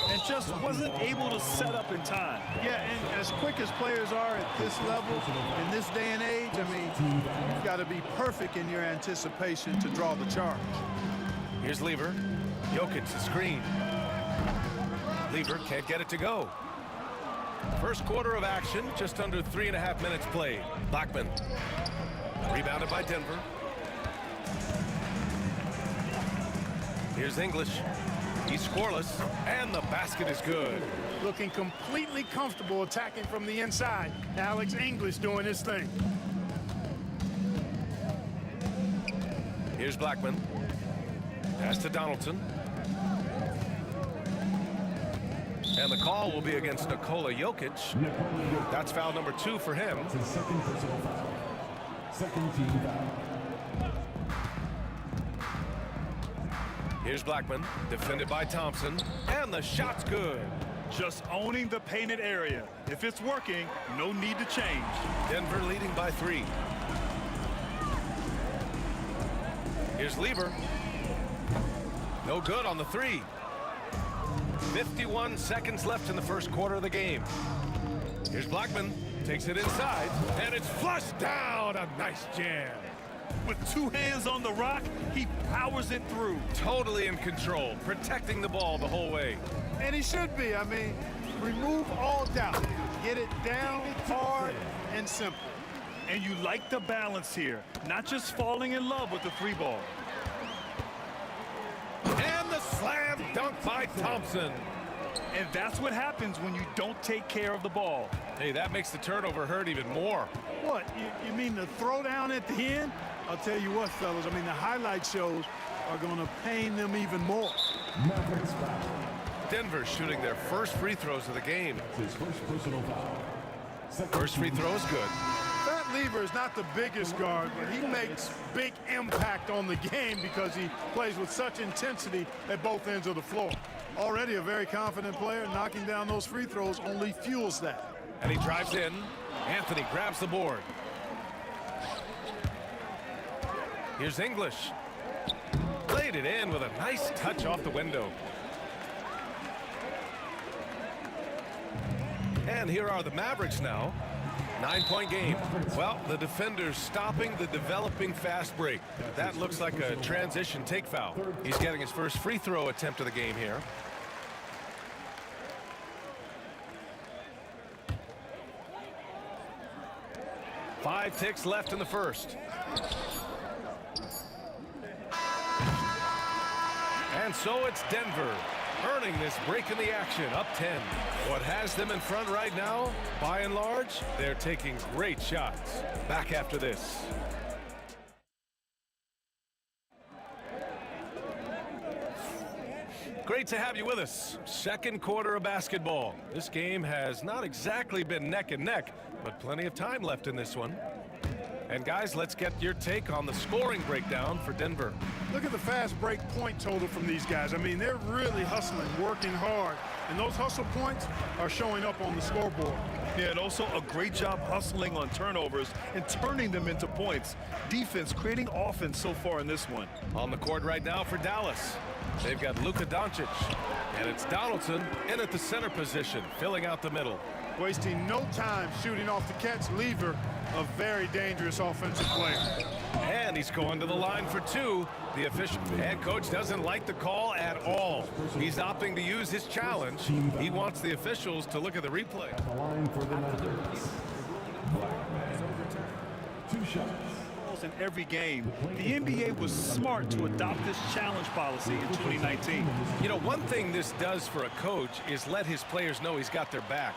And just wasn't able to set up in time. Yeah, and as quick as players are at this level, in this day and age, I mean, you've got to be perfect in your anticipation to draw the charge. Here's Lever. Jokic the screen. Lever can't get it to go. First quarter of action, just under 3.5 minutes played. Blackman. Rebounded by Denver. Here's English. He's scoreless, and the basket is good. Looking completely comfortable attacking from the inside. Alex English doing his thing. Here's Blackman. Pass to Donaldson. And the call will be against Nikola Jokic. That's foul number 2 for him. It's his second personal foul. Second team foul. Here's Blackman, defended by Thompson, and the shot's good. Just owning the painted area. If it's working, no need to change. Denver leading by 3. Here's Lever. No good on the 3. 51 seconds left in the first quarter of the game. Here's Blackman, takes it inside, and it's flushed down. A nice jam. With 2 hands on the rock, he powers it through. Totally in control, protecting the ball the whole way. And he should be. I mean, remove all doubt. Get it down, hard, and simple. And you like the balance here, not just falling in love with the three ball. And the slam dunk by Thompson. And that's what happens when you don't take care of the ball. Hey, that makes the turnover hurt even more. What, you mean the throwdown at the end? I'll tell you what, fellas, I mean, the highlight shows are going to pain them even more. Denver shooting their first free throws of the game. His first personal foul. First free throw is good. That Lever is not the biggest guard, but he makes big impact on the game because he plays with such intensity at both ends of the floor. Already a very confident player, knocking down those free throws only fuels that. And he drives in. Anthony grabs the board. Here's English. Played it in with a nice touch off the window. And here are the Mavericks now. 9-point game. Well, the defender's stopping the developing fast break. That looks like a transition take foul. He's getting his first free throw attempt of the game here. Five ticks left in the first. And so it's Denver earning this break in the action, up 10. What has them in front right now, by and large, they're taking great shots. Back after this. Great to have you with us. Second quarter of basketball. This game has not exactly been neck and neck, but plenty of time left in this one. And guys, let's get your take on the scoring breakdown for Denver. Look at the fast break point total from these guys. I mean, they're really hustling, working hard, and those hustle points are showing up on the scoreboard. Yeah, and also a great job hustling on turnovers and turning them into points. Defense creating offense so far in this one. On the court right now for Dallas, they've got Luka Doncic, and it's Donaldson in at the center position, filling out the middle. Wasting no time shooting off the catch. Lever, a very dangerous offensive player. And he's going to the line for two. The official head coach doesn't like the call at all. He's opting to use his challenge. He wants the officials to look at the replay. At the line for the Mavericks. Two shots. In every game, the NBA was smart to adopt this challenge policy in 2019. You know, one thing this does for a coach is let his players know he's got their back.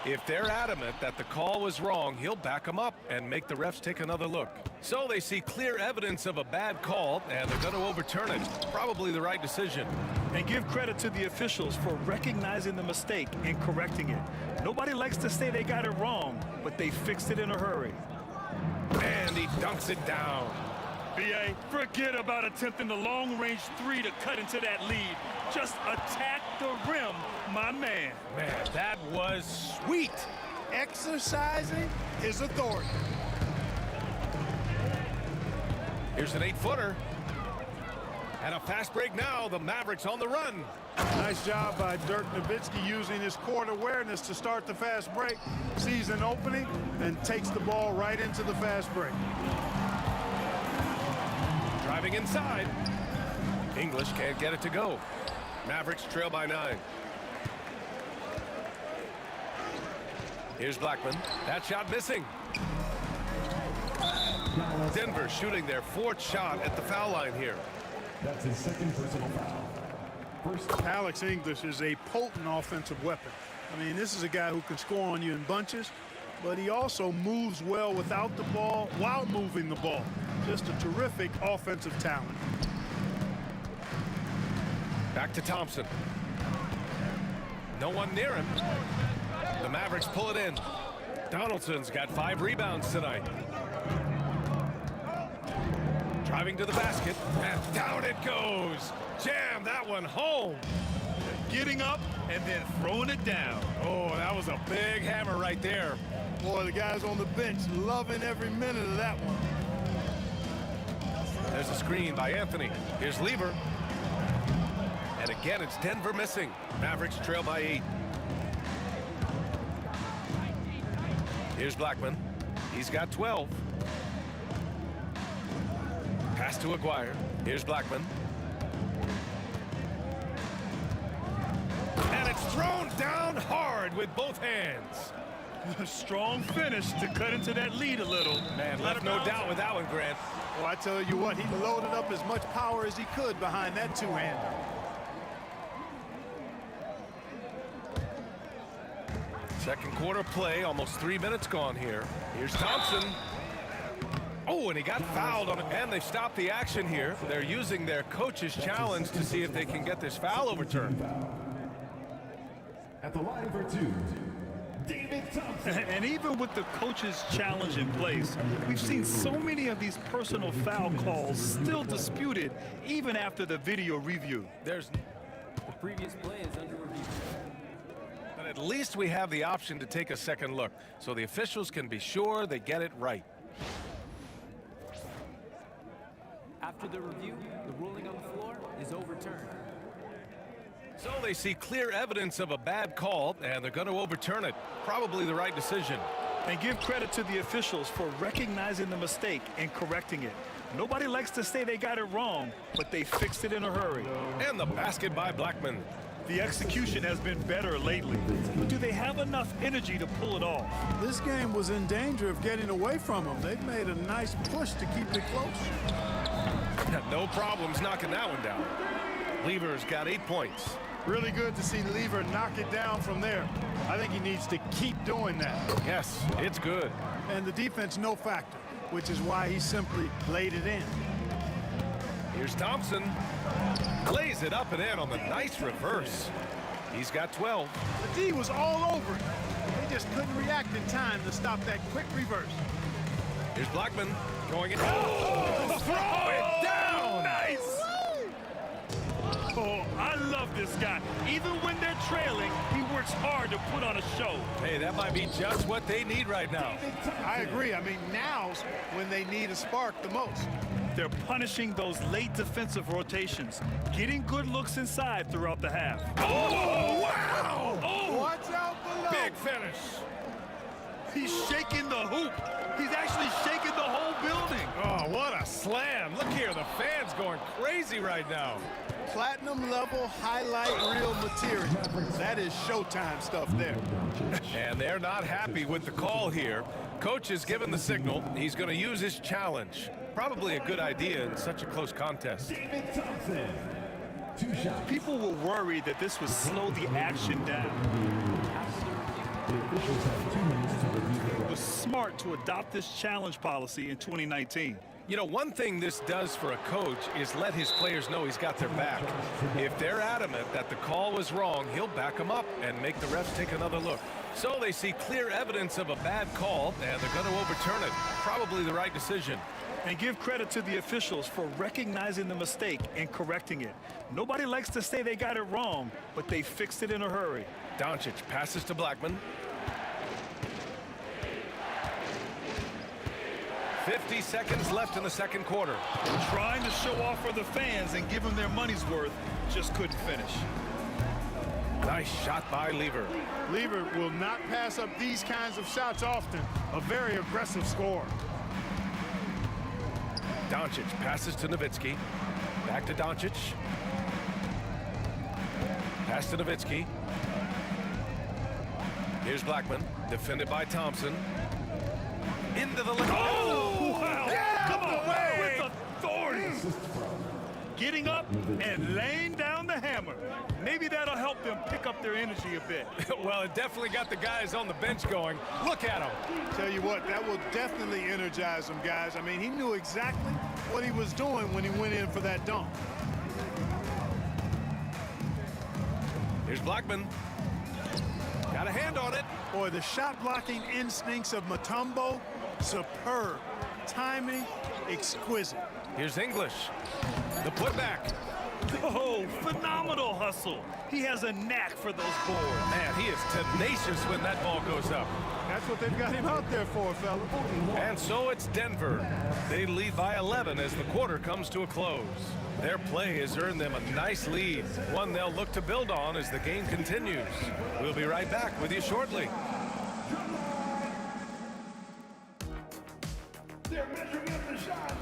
If they're adamant that the call was wrong, he'll back them up and make the refs take another look. So they see clear evidence of a bad call, and they're going to overturn it. Probably the right decision. And give credit to the officials for recognizing the mistake and correcting it. Nobody likes to say they got it wrong, but they fixed it in a hurry. And he dunks it down. BA, forget about attempting the long-range three to cut into that lead. Just attack the rim, my man. Man, that was sweet. Exercising his authority. Here's an 8-footer. And a fast break now. The Mavericks on the run. Nice job by Dirk Nowitzki using his court awareness to start the fast break. Sees an opening and takes the ball right into the fast break. Driving inside. English can't get it to go. Mavericks trail by 9. Here's Blackman. That shot missing. Denver shooting their 4th shot at the foul line here. That's his second personal foul. First, Alex English is a potent offensive weapon. I mean, this is a guy who can score on you in bunches, but he also moves well without the ball while moving the ball. Just a terrific offensive talent. Back to Thompson. No one near him. The Mavericks pull it in. Donaldson's got 5 rebounds tonight. Driving to the basket, and down it goes. Jam that one home. Getting up and then throwing it down. Oh, that was a big hammer right there. Boy, the guys on the bench loving every minute of that one. There's a screen by Anthony. Here's Lever. And again, it's Denver missing. Mavericks trail by 8. Here's Blackman. He's got 12. Pass to Aguirre. Here's Blackman. And it's thrown down hard with both hands. Strong finish to cut into that lead a little. Man, left no doubt with that one, Grant. Well, I tell you what, he loaded up as much power as he could behind that two-hander. Second quarter play, almost 3 minutes gone here. Here's Thompson. Oh, and he got fouled on it, and they stopped the action here. They're using their coach's challenge to see if they can get this foul overturned. At the line for two, David Thompson. And even with the coach's challenge in place, we've seen so many of these personal foul calls still disputed even after the video review. The previous play is under review. But at least we have the option to take a second look, so the officials can be sure they get it right. After the review, the ruling on the floor is overturned. So they see clear evidence of a bad call, and they're going to overturn it. Probably the right decision. And give credit to the officials for recognizing the mistake and correcting it. Nobody likes to say they got it wrong, but they fixed it in a hurry. And the basket by Blackman. The execution has been better lately. But do they have enough energy to pull it off? This game was in danger of getting away from him. They've made a nice push to keep it close. No problems knocking that one down. Lever's got 8 points. Really good to see Lever knock it down from there. I think he needs to keep doing that. Yes, it's good. And the defense, no factor, which is why he simply laid it in. Here's Thompson. Lays it up and in on the nice reverse. He's got 12. The D was all over it. They just couldn't react in time to stop that quick reverse. Here's Blackman going in. Oh, throw it down! Nice! Oh, I love this guy. Even when they're trailing, he works hard to put on a show. Hey, that might be just what they need right now. I agree. I mean, now's when they need a spark the most. They're punishing those late defensive rotations, getting good looks inside throughout the half. Oh, wow! Oh! Watch out below. Big finish. He's shaking the hoop. He's actually shaking the whole building. Oh, what a slam. Look here, the fans going crazy right now. Platinum level highlight reel material. That is Showtime stuff there. And they're not happy with the call here. Coach has given the signal. He's going to use his challenge. Probably a good idea in such a close contest. David Thompson. 2 shots. People were worried that this would slow the action down. The officials have 2 minutes to review the It was smart to adopt this challenge policy in 2019. You know, one thing this does for a coach is let his players know he's got their back. If they're adamant that the call was wrong, he'll back them up and make the refs take another look. So they see clear evidence of a bad call, and they're going to overturn it. Probably the right decision. And give credit to the officials for recognizing the mistake and correcting it. Nobody likes to say they got it wrong, but they fixed it in a hurry. Doncic passes to Blackman. 50 seconds left in the second quarter. Trying to show off for the fans and give them their money's worth, just couldn't finish. Nice shot by Lever. Lever will not pass up these kinds of shots often. A very aggressive scorer. Doncic passes to Nowitzki. Back to Doncic. Pass to Nowitzki. Here's Blackman, defended by Thompson. Into the lane. Oh, wow! Come on, away. with authority. Getting up and laying down the hammer. Maybe that'll help them pick up their energy a bit. Well, it definitely got the guys on the bench going. Look at him. Tell you what, that will definitely energize them, guys. I mean, he knew exactly what he was doing when he went in for that dunk. Here's Blackman. Got a hand on it. Boy, the shot blocking instincts of Mutombo, superb. Timing, exquisite. Here's English. The putback. Oh, phenomenal hustle. He has a knack for those boards. Man, he is tenacious when that ball goes up. That's what they've got him out there for, fella. And so it's Denver. They lead by 11 as the quarter comes to a close. Their play has earned them a nice lead, one they'll look to build on as the game continues. We'll be right back with you shortly. They're measuring up the shot.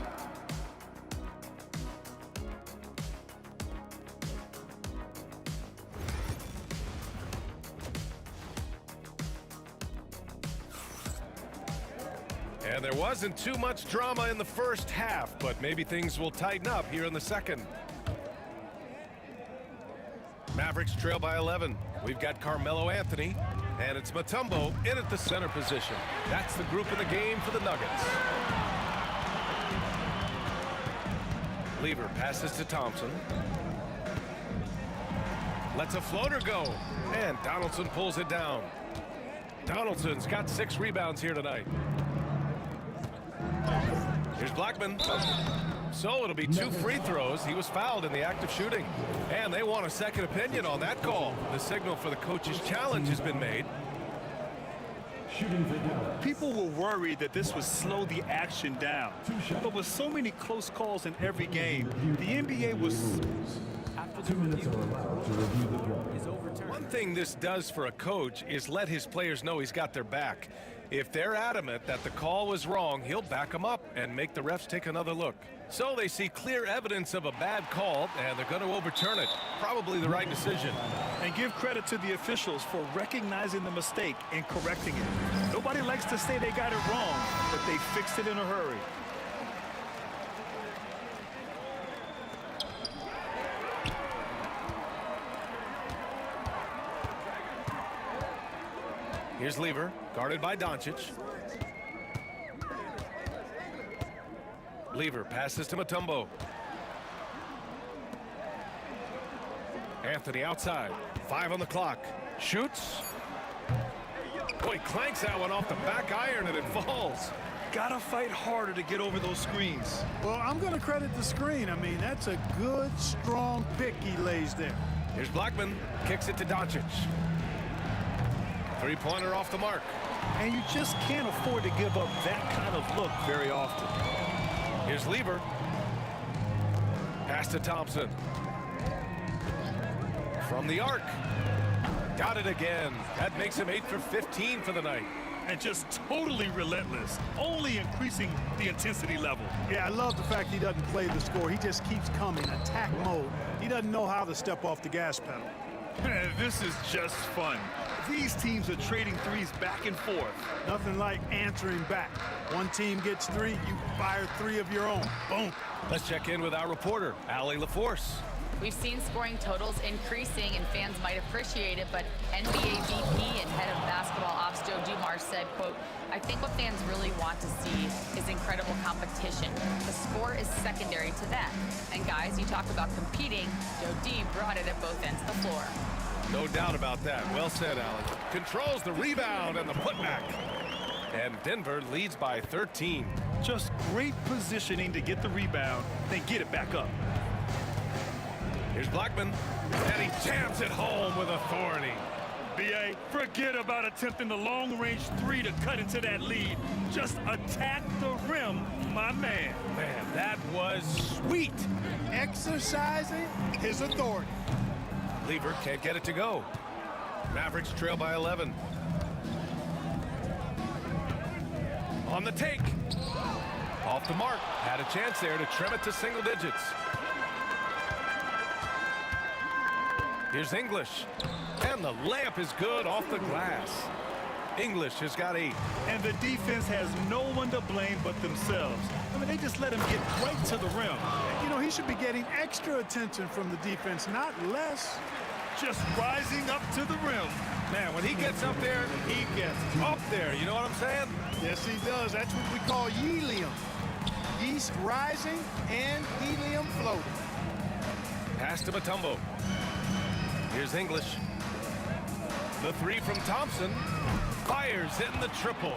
And there wasn't too much drama in the first half, but maybe things will tighten up here in the second. Mavericks trail by 11. We've got Carmelo Anthony, and it's Mutombo in at the center position. That's the group in the game for the Nuggets. Lever passes to Thompson. Lets a floater go, and Donaldson pulls it down. Donaldson's got 6 rebounds here tonight. Here's Blackman. So it'll be 2 free throws. He was fouled in the act of shooting. And they want a second opinion on that call. The signal for the coach's challenge has been made. People were worried that this would slow the action down. But with so many close calls in every game, the NBA was... After the review, is overturned. One thing this does for a coach is let his players know he's got their back. If they're adamant that the call was wrong, he'll back them up and make the refs take another look. So they see clear evidence of a bad call, and they're going to overturn it. Probably the right decision. And give credit to the officials for recognizing the mistake and correcting it. Nobody likes to say they got it wrong, but they fixed it in a hurry. Here's Lever, guarded by Doncic. Lever passes to Mutombo. Anthony outside. 5 on the clock. Shoots. Boy, clanks that one off the back iron and it falls. Gotta fight harder to get over those screens. Well, I'm going to credit the screen. I mean, that's a good, strong pick he lays there. Here's Blackman. Kicks it to Doncic. 3-pointer off the mark. And you just can't afford to give up that kind of look very often. Here's Lever. Pass to Thompson. From the arc. Got it again. That makes him 8 for 15 for the night. And just totally relentless, only increasing the intensity level. Yeah, I love the fact he doesn't play the score. He just keeps coming, attack mode. He doesn't know how to step off the gas pedal. This is just fun. These teams are trading threes back and forth. Nothing like answering back. One team gets 3, you fire 3 of your own. Boom. Let's check in with our reporter, Allie LaForce. We've seen scoring totals increasing, and fans might appreciate it, but NBA VP and head of basketball ops Joe Dumars said, quote, "I think what fans really want to see is incredible competition. The score is secondary to that. And guys, you talk about competing, Joe D brought it at both ends of the floor." No doubt about that. Well said, Allen. Controls the rebound and the putback. And Denver leads by 13. Just great positioning to get the rebound, then get it back up. Here's Blackman, and he jams it home with authority. B.A., forget about attempting the long-range 3 to cut into that lead. Just attack the rim, my man. Man, that was sweet. Exercising his authority. Lever can't get it to go. Mavericks trail by 11. On the take. Off the mark. Had a chance there to trim it to single digits. Here's English. And the layup is good off the glass. English has got 8. And the defense has no one to blame but themselves. I mean, they just let him get right to the rim. You know, he should be getting extra attention from the defense, not less. Just rising up to the rim. Man, when he gets up there, he gets up there. You know what I'm saying? Yes, he does. That's what we call helium. Yeast rising and helium floating. Pass to Mutombo. Here's English. The 3 from Thompson. Fires hitting the triple.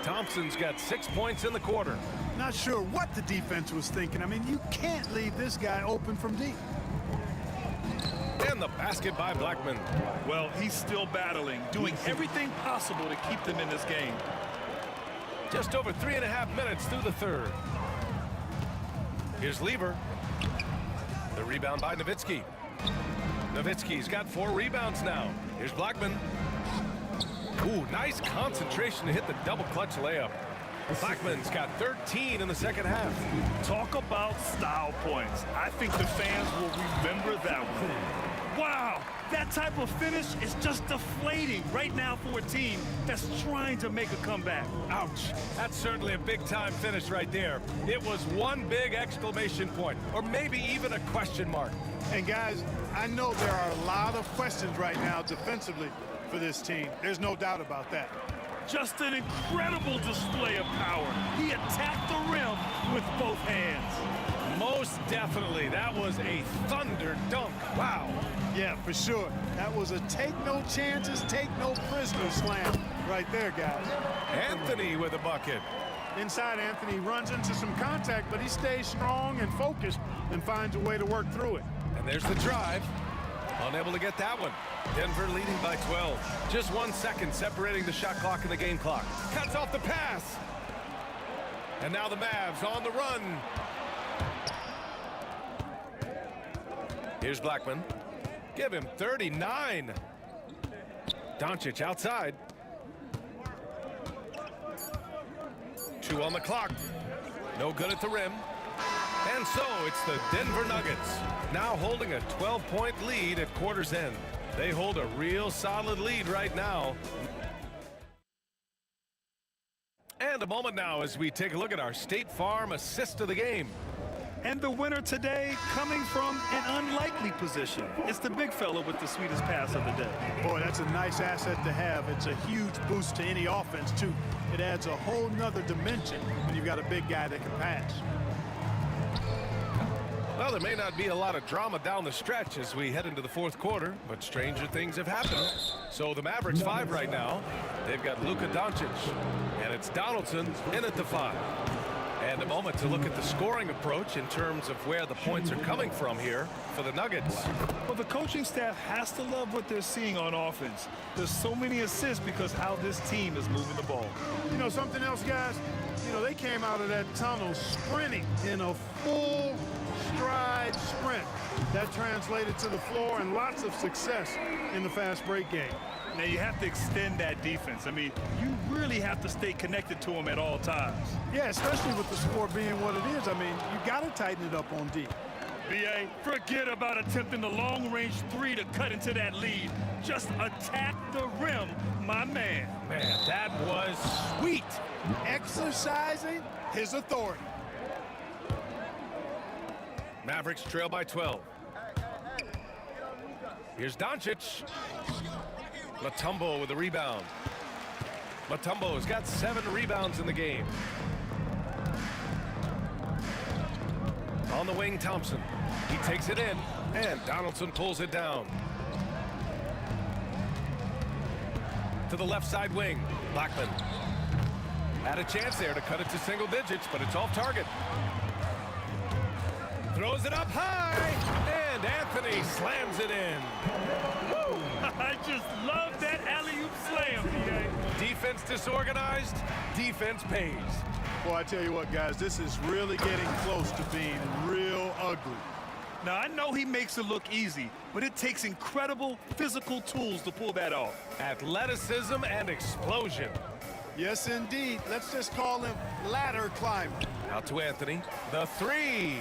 Thompson's got 6 points in the quarter. Not sure what the defense was thinking. I mean, you can't leave this guy open from deep. And the basket by Blackman. Well, he's still battling, doing everything possible to keep them in this game. Just over 3.5 minutes through the third. Here's Lever. The rebound by Nowitzki. Nowitzki's got 4 rebounds now. Here's Blackman. Ooh, nice concentration to hit the double clutch layup. Blackman's got 13 in the second half. Talk about style points. I think the fans will remember that one. Wow, That type of finish is just deflating right now for a team that's trying to make a comeback. Ouch. That's certainly a big-time finish right there. It was one big exclamation point, or maybe even a question mark. And guys, I know there are a lot of questions right now defensively for this team. There's no doubt about that. Just an incredible display of power. He attacked the rim with both hands. Most definitely. That was a thunder dunk. Wow. Yeah, for sure. That was a take no chances, take no prisoners slam right there, guys. Anthony with a bucket. Inside, Anthony runs into some contact, but he stays strong and focused and finds a way to work through it. And there's the drive. Unable to get that one. Denver leading by 12. Just 1 second separating the shot clock and the game clock. Cuts off the pass. And now the Mavs on the run. Here's Blackman. Give him 39. Doncic outside. 2 on the clock. No good at the rim. And so it's the Denver Nuggets now holding a 12-point lead at quarter's end. They hold a real solid lead right now. And a moment now as we take a look at our State Farm assist of the game. And the winner today coming from an unlikely position. It's the big fella with the sweetest pass of the day. Boy, that's a nice asset to have. It's a huge boost to any offense, too. It adds a whole nother dimension when you've got a big guy that can pass. Well, there may not be a lot of drama down the stretch as we head into the fourth quarter, but stranger things have happened. So the Mavericks 5 right now. They've got Luka Doncic, and it's Donaldson in at the 5. And a moment to look at the scoring approach in terms of where the points are coming from here for the Nuggets. Well, the coaching staff has to love what they're seeing on offense. There's so many assists because how this team is moving the ball. You know something else, guys? You know, they came out of that tunnel sprinting in a full stride sprint. That translated to the floor and lots of success in the fast break game. Now you have to extend that defense. I mean, you really have to stay connected to them at all times. Yeah, especially with the score being what it is. I mean, you got to tighten it up on D. B.A., forget about attempting the long-range 3 to cut into that lead. Just attack the rim, my man. Man, that was sweet. Exercising his authority. Mavericks trail by 12. Here's Doncic. Mutombo with a rebound. Mutombo's got 7 rebounds in the game. On the wing, Thompson. He takes it in, and Donaldson pulls it down. To the left side wing, Blackman. Had a chance there to cut it to single digits, but it's off target. Throws it up high, and Anthony slams it in. Woo! I just love that alley-oop slam, B.A. Defense disorganized, defense pays. Boy, I tell you what, guys, this is really getting close to being real ugly. Now, I know he makes it look easy, but it takes incredible physical tools to pull that off. Athleticism and explosion. Yes, indeed. Let's just call him ladder climber. Out to Anthony. The 3.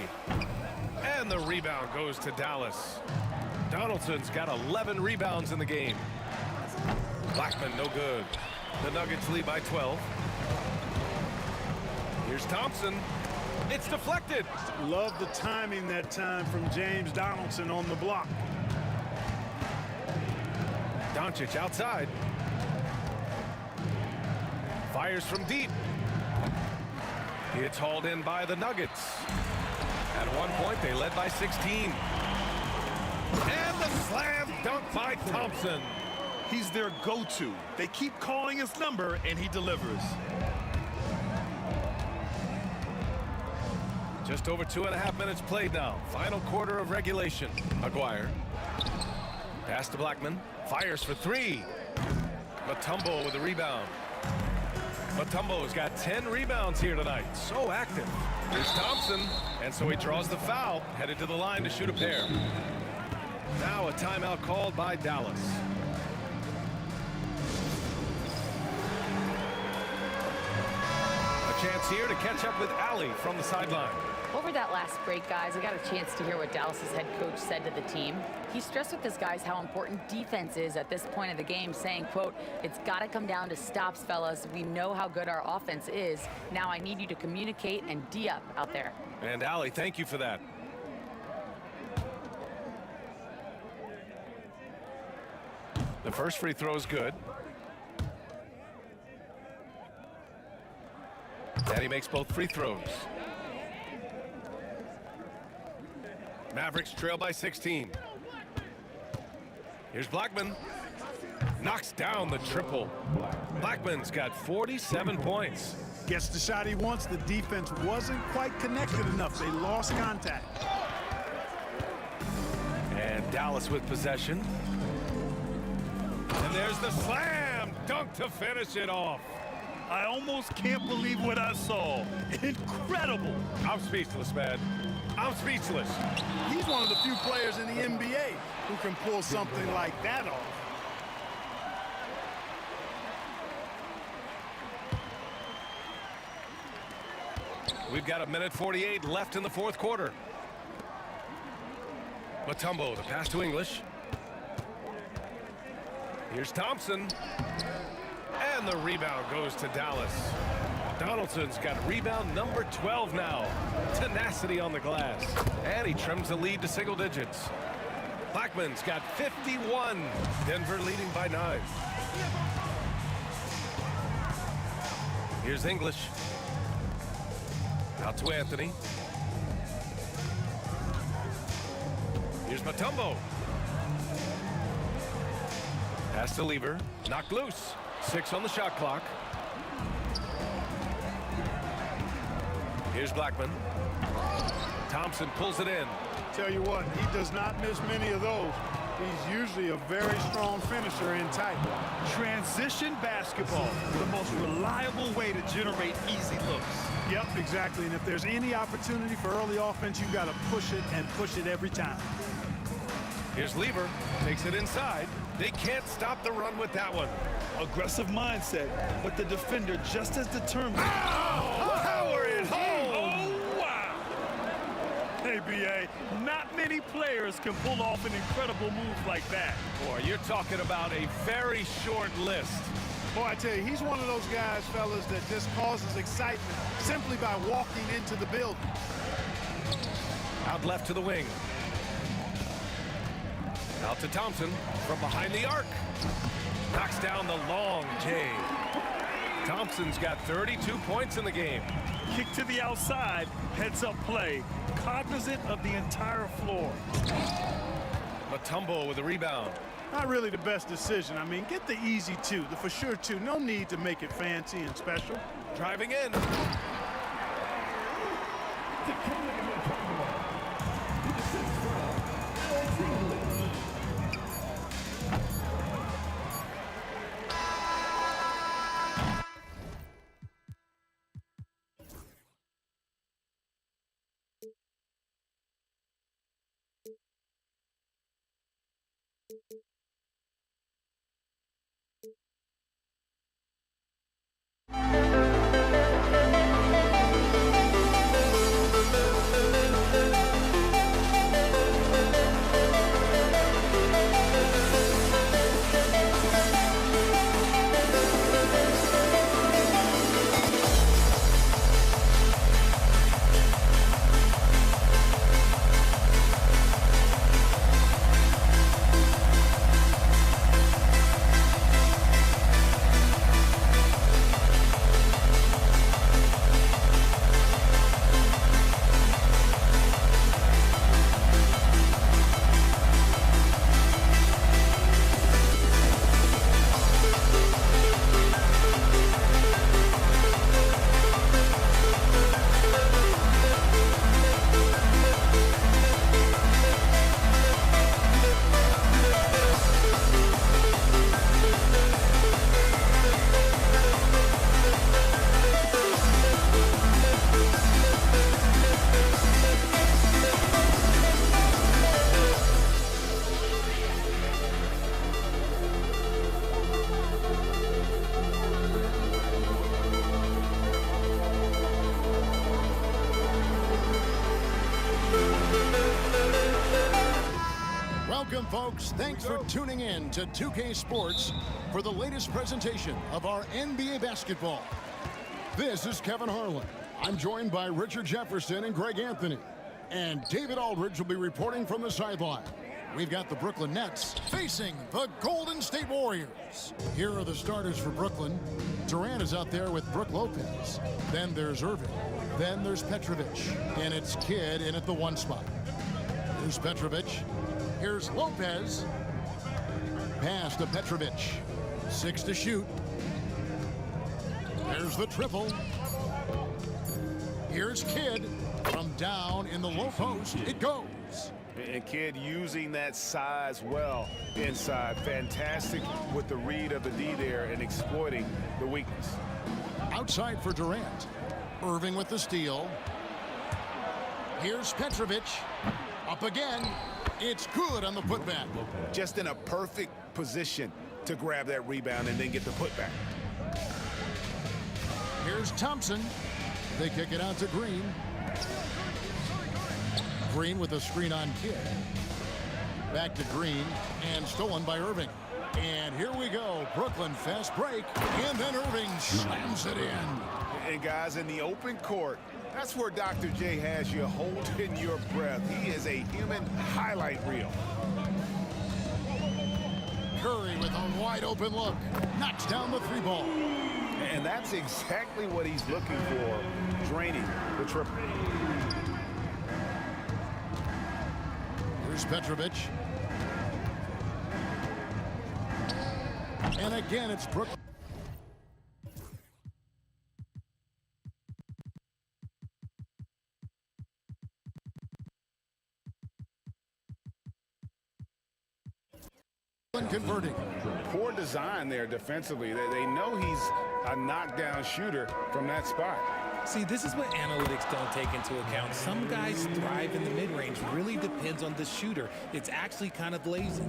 And the rebound goes to Dallas. Donaldson's got 11 rebounds in the game. Blackman, no good. The Nuggets lead by 12. Here's Thompson. It's deflected. Love the timing that time from James Donaldson on the block. Doncic outside. Fires from deep. It's hauled in by the Nuggets. At one point, they led by 16. And the slam dunk by Thompson. He's their go-to. They keep calling his number, and he delivers. Just over 2.5 minutes played now. Final quarter of regulation. Maguire. Pass to Blackman. Fires for 3. Mutombo with a rebound. Mutombo's got 10 rebounds here tonight. So active. Here's Thompson. And so he draws the foul. Headed to the line to shoot a pair. Now a timeout called by Dallas. A Chance here to catch up with Allie from the sideline. Over that last break, guys, I got a chance to hear what Dallas's head coach said to the team. He stressed with his guys how important defense is at this point of the game, saying, quote, "It's got to come down to stops, fellas. We know how good our offense is. Now I need you to communicate and D-up out there." And Allie, thank you for that. The first free throw is good. And he makes both free throws. Mavericks trail by 16. Here's Blackman. Knocks down the triple. Blackman's got 47 points. Gets the shot he wants. The defense wasn't quite connected enough. They lost contact. And Dallas with possession. And there's the slam dunk to finish it off. I almost can't believe what I saw. Incredible. I'm speechless, man. I'm speechless. He's one of the few players in the NBA who can pull something like that off. We've got 1:48 left in the fourth quarter. Mutombo, the pass to English. Here's Thompson. And the rebound goes to Dallas. Donaldson's got rebound number 12 now. Tenacity on the glass. And he trims the lead to single digits. Blackman's got 51. Denver leading by 9. Here's English. Out to Anthony. Here's Mutombo. Pass to Lever. Knocked loose. 6 on the shot clock. Here's Blackman. Thompson pulls it in. Tell you what, he does not miss many of those. He's usually a very strong finisher in tight. Transition basketball, the most reliable way to generate easy looks. Yep, exactly. And if there's any opportunity for early offense, you've got to push it and push it every time. Here's Lever. Takes it inside. They can't stop the run with that one. Aggressive mindset, but the defender just as determined. Oh! Power it home! Oh, wow! Hey, B.A., not many players can pull off an incredible move like that. Boy, you're talking about a very short list. Boy, I tell you, he's one of those guys, fellas, that just causes excitement simply by walking into the building. Out left to the wing. Out to Thompson from behind the arc. Knocks down the long J. Thompson's got 32 points in the game. Kick to the outside, heads up play, cognizant of the entire floor. Mutombo with a rebound. Not really the best decision. I mean, get the easy two, the for sure two. No need to make it fancy and special. Driving in. folks. Thanks for tuning in to 2K Sports for the latest presentation of our NBA basketball. This is Kevin Harlan. I'm joined by Richard Jefferson and Greg Anthony. And David Aldridge will be reporting from the sideline. We've got the Brooklyn Nets facing the Golden State Warriors. Here are the starters for Brooklyn. Durant is out there with Brook Lopez. Then there's Irving. Then there's Petrovic. And it's Kidd in at the 1 spot. Here's Petrovic. Here's Lopez. Pass to Petrovic. 6 to shoot. There's the triple. Here's Kidd. From down in the low post, it goes. And Kidd using that size well inside. Fantastic with the read of the D there and exploiting the weakness. Outside for Durant. Irving with the steal. Here's Petrovic. Up again. It's good on the putback. Just in a perfect position to grab that rebound and then get the putback. Here's Thompson. They kick it out to Green. Green with a screen on Kidd. Back to Green and stolen by Irving. And here we go. Brooklyn fast break. And then Irving slams it in. And guys, in the open court, that's where Dr. J has you holding your breath. He is a human highlight reel. Curry with a wide open look. Knocks down the 3 ball. And that's exactly what he's looking for, draining the triple. Here's Petrovic. And again, it's Brooklyn. Converting. Poor design there defensively. They know he's a knockdown shooter from that spot. See, this is what analytics don't take into account. Some guys thrive in the mid-range. Really depends on the shooter. It's actually kind of lazy.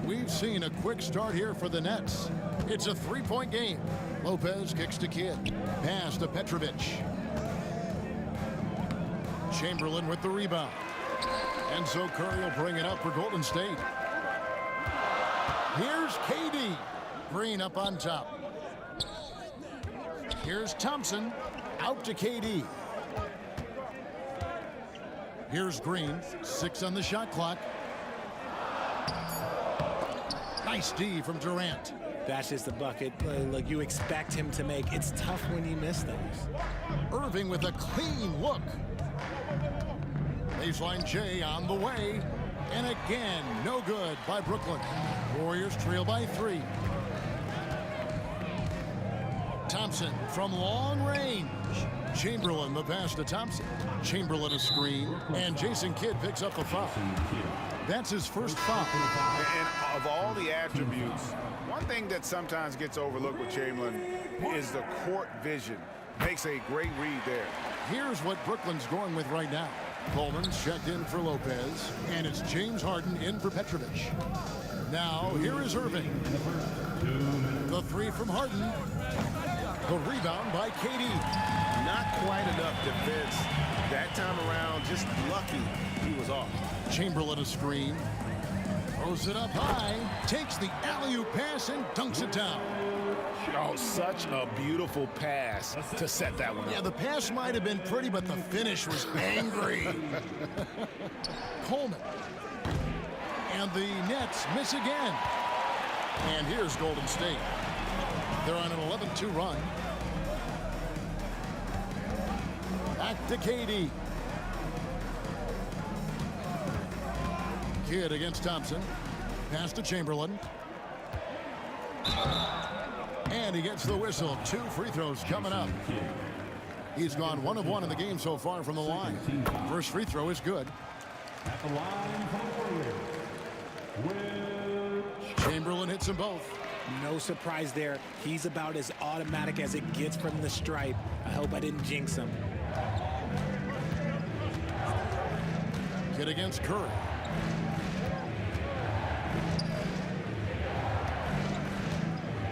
We've seen a quick start here for the Nets. It's a 3-point game. Lopez kicks to Kidd. Pass to Petrovic. Chamberlain with the rebound. And so Curry will bring it up for Golden State. Here's KD. Green up on top. Here's Thompson. Out to KD. Here's Green. 6 on the shot clock. Nice D from Durant. That's just the bucket like you expect him to make. It's tough when you miss those. Irving with a clean look. Baseline J on the way. And again, no good by Brooklyn. Warriors trail by 3. Thompson from long range. Chamberlain the pass to Thompson. Chamberlain a screen. And Jason Kidd picks up a foul. That's his first foul. And of all the attributes, one thing that sometimes gets overlooked with Chamberlain is the court vision. Makes a great read there. Here's what Brooklyn's going with right now. Coleman's checked in for Lopez, and it's James Harden in for Petrovic. Now, here is Irving. The 3 from Harden. The rebound by KD. Not quite enough defense that time around. Just lucky he was off. Chamberlain a screen. Throws it up high. Takes the alley-oop pass and dunks it down. Oh, such a beautiful pass to set that one up. Yeah, the pass might have been pretty, but the finish was angry. Coleman. And the Nets miss again. And here's Golden State. They're on an 11-2 run. Back to KD. Kidd against Thompson. Pass to Chamberlain. And he gets the whistle. 2 free throws coming up. He's gone 1 of 1 in the game so far from the line. First free throw is good. At the line for the Warriors, Chamberlain hits them both. No surprise there. He's about as automatic as it gets from the stripe. I hope I didn't jinx him. Kidd against Curry.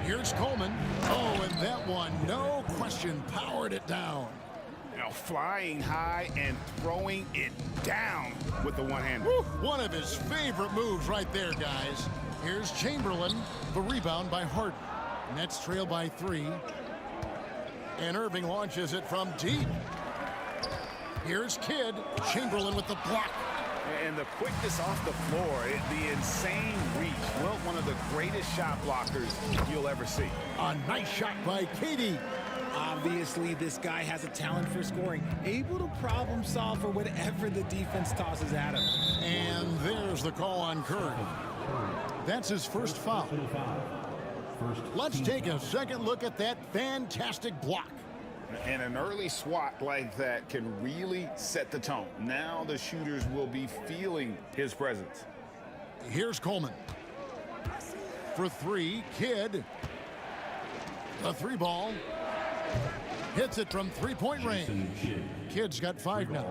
Here's Coleman. Oh, and that one, no question, powered it down. Now flying high and throwing it down with the one-hander. One of his favorite moves right there, guys. Here's Chamberlain, the rebound by Harden. Nets trail by 3. And Irving launches it from deep. Here's Kidd. Chamberlain with the block. And the quickness off the floor, the insane reach. Well, one of the greatest shot blockers you'll ever see. A nice shot by KD. Obviously, this guy has a talent for scoring, able to problem solve for whatever the defense tosses at him. And there's the call on Curry. That's his first foul. Let's take a second look at that fantastic block. And an early swat like that can really set the tone. Now the shooters will be feeling his presence. Here's Coleman. For 3, Kidd. The 3 ball. Hits it from 3-point range. Kidd's got 5 now.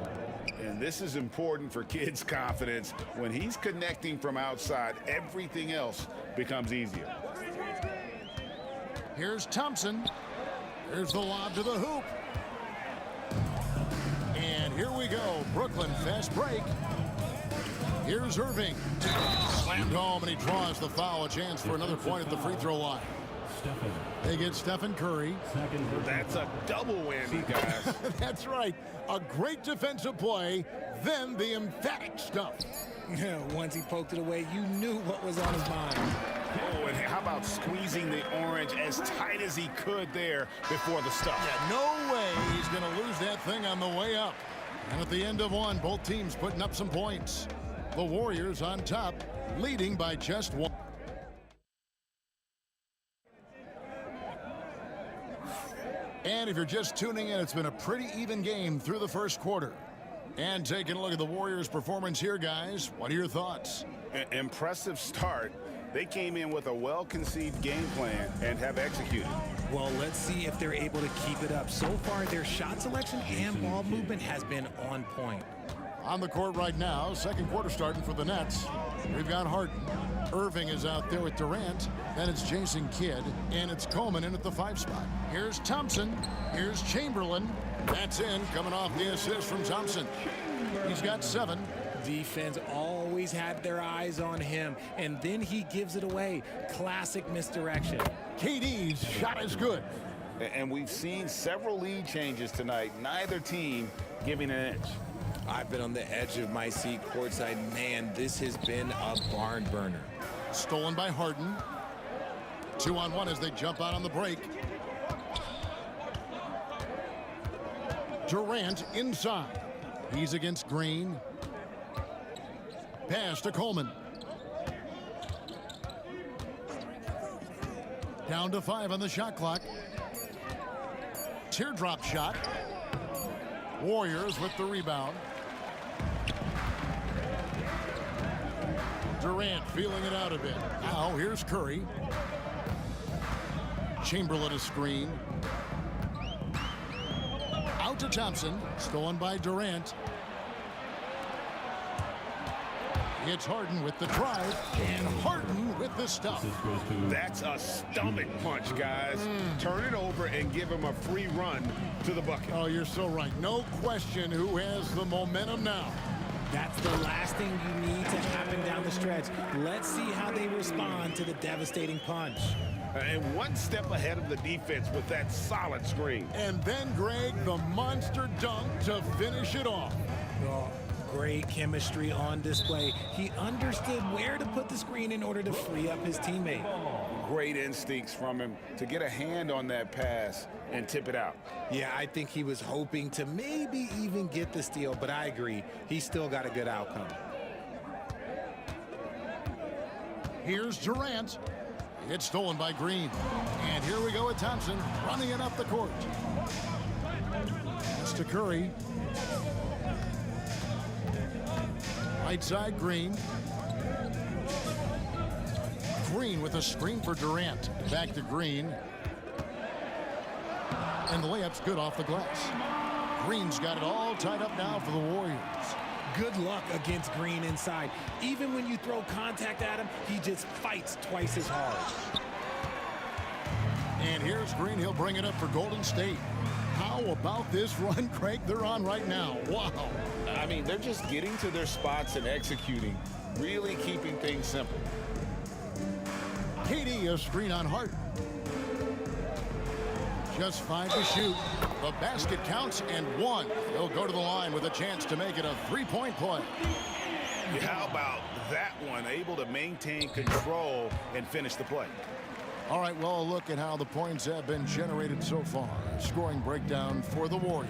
And this is important for Kidd's confidence. When he's connecting from outside, everything else becomes easier. Here's Thompson. Here's the lob to the hoop. And here we go. Brooklyn fast break. Here's Irving. Slammed home, and he draws the foul. A chance for another point at the free throw line. They get Stephen Curry. That's a double whammy, guys. That's right. A great defensive play, then the emphatic stuff. Once he poked it away, you knew what was on his mind. Oh, and how about squeezing the orange as tight as he could there before the stuff? Yeah, no way he's going to lose that thing on the way up. And at the end of one, both teams putting up some points. The Warriors on top, leading by just 1. And if you're just tuning in, it's been a pretty even game through the first quarter. And taking a look at the Warriors' performance here, guys, what are your thoughts? Impressive start. They came in with a well-conceived game plan and have executed. Well, let's see if they're able to keep it up. So far, their shot selection and ball movement has been on point. On the court right now, second quarter starting for the Nets. We've got Harden. Irving is out there with Durant. Then it's Jason Kidd. And it's Coleman in at the 5 spot. Here's Thompson. Here's Chamberlain. That's in, coming off the assist from Thompson. He's got 7. Defense always had their eyes on him, and then he gives it away. Classic misdirection. KD's shot is good. And we've seen several lead changes tonight. Neither team giving an inch. I've been on the edge of my seat courtside. Man, this has been a barn burner. Stolen by Harden. 2-on-1 as they jump out on the break. Durant inside. He's against Green. Pass to Coleman. Down to 5 on the shot clock. Teardrop shot. Warriors with the rebound. Durant feeling it out a bit. Now here's Curry. Chamberlain a screen. Out to Thompson. Stolen by Durant. It's Harden with the drive, and Harden with the stuff. That's a stomach punch, guys. Turn it over and give him a free run to the bucket. Oh, you're so right. No question who has the momentum now. That's the last thing you need to happen down the stretch. Let's see how they respond to the devastating punch. And one step ahead of the defense with that solid screen. And then, Greg, the monster dunk to finish it off. Oh, great chemistry on display. He understood where to put the screen in order to free up his teammate. Great instincts from him to get a hand on that pass and tip it out. Yeah, I think he was hoping to maybe even get the steal, but I agree. He still got a good outcome. Here's Durant. It's stolen by Green. And here we go with Thompson running it up the court. That's to Curry. Right side, Green. Green with a screen for Durant. Back to Green. And the layup's good off the glass. Green's got it all tied up now for the Warriors. Good luck against Green inside. Even when you throw contact at him, he just fights twice as hard. And here's Green. He'll bring it up for Golden State. How about this run, Craig, they're on right now? Wow. I mean, they're just getting to their spots and executing, really keeping things simple. KD, a screen on Hart. Just 5 to shoot. The basket counts and 1. He'll go to the line with a chance to make it a 3-point play. How about that one? Able to maintain control and finish the play. All right, well, a look at how the points have been generated so far. Scoring breakdown for the Warriors.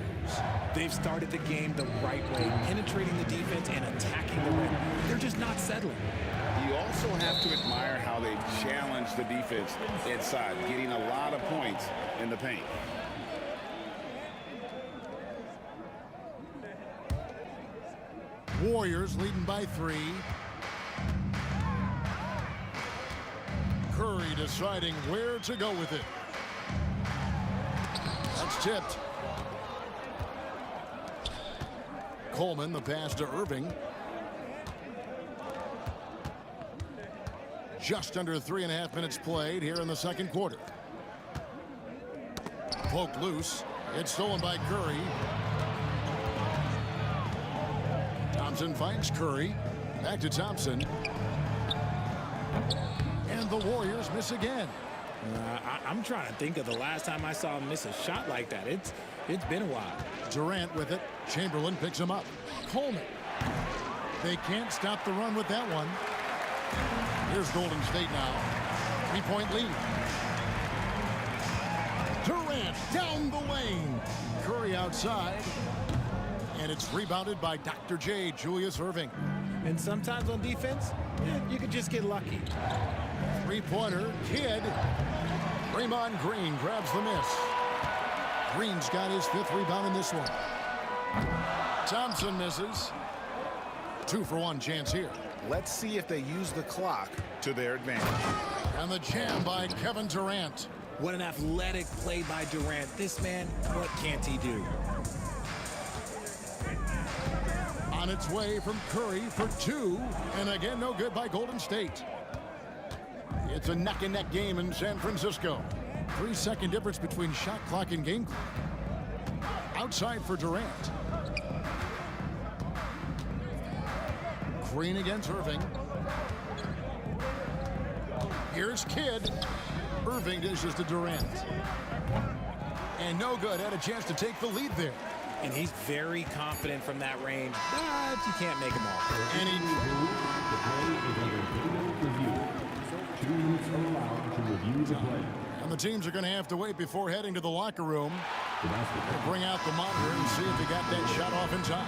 They've started the game the right way, penetrating the defense and attacking the rim. They're just not settling. You also have to admire how they've challenged the defense inside, getting a lot of points in the paint. Warriors leading by 3. Curry deciding where to go with it. That's tipped. Coleman, the pass to Irving. Just under 3.5 minutes played here in the second quarter. Poked loose. It's stolen by Curry. Thompson finds Curry. Back to Thompson. And the Warriors miss again. I'm trying to think of the last time I saw him miss a shot like that. It's been a while. Durant with it. Chamberlain picks him up. Coleman. They can't stop the run with that one. Here's Golden State now. 3-point lead. Durant down the lane. Curry outside. And it's rebounded by Dr. J, Julius Irving. And sometimes on defense, you could just get lucky. 3-pointer, Kidd. Draymond Green grabs the miss. Green's got his 5th rebound in this one. Thompson misses. 2-for-1 chance here. Let's see if they use the clock to their advantage. And the jam by Kevin Durant. What an athletic play by Durant. This man, what can't he do? On its way from Curry for 2. And again, no good by Golden State. It's a neck-and-neck game in San Francisco. 3-second difference between shot clock and game clock. Outside for Durant. Green against Irving. Here's Kidd. Irving dishes to Durant. And no good. Had a chance to take the lead there. And he's very confident from that range, but you can't make him all. And he... And the teams are going to have to wait before heading to the locker room to bring out the monitor and see if he got that shot off in time.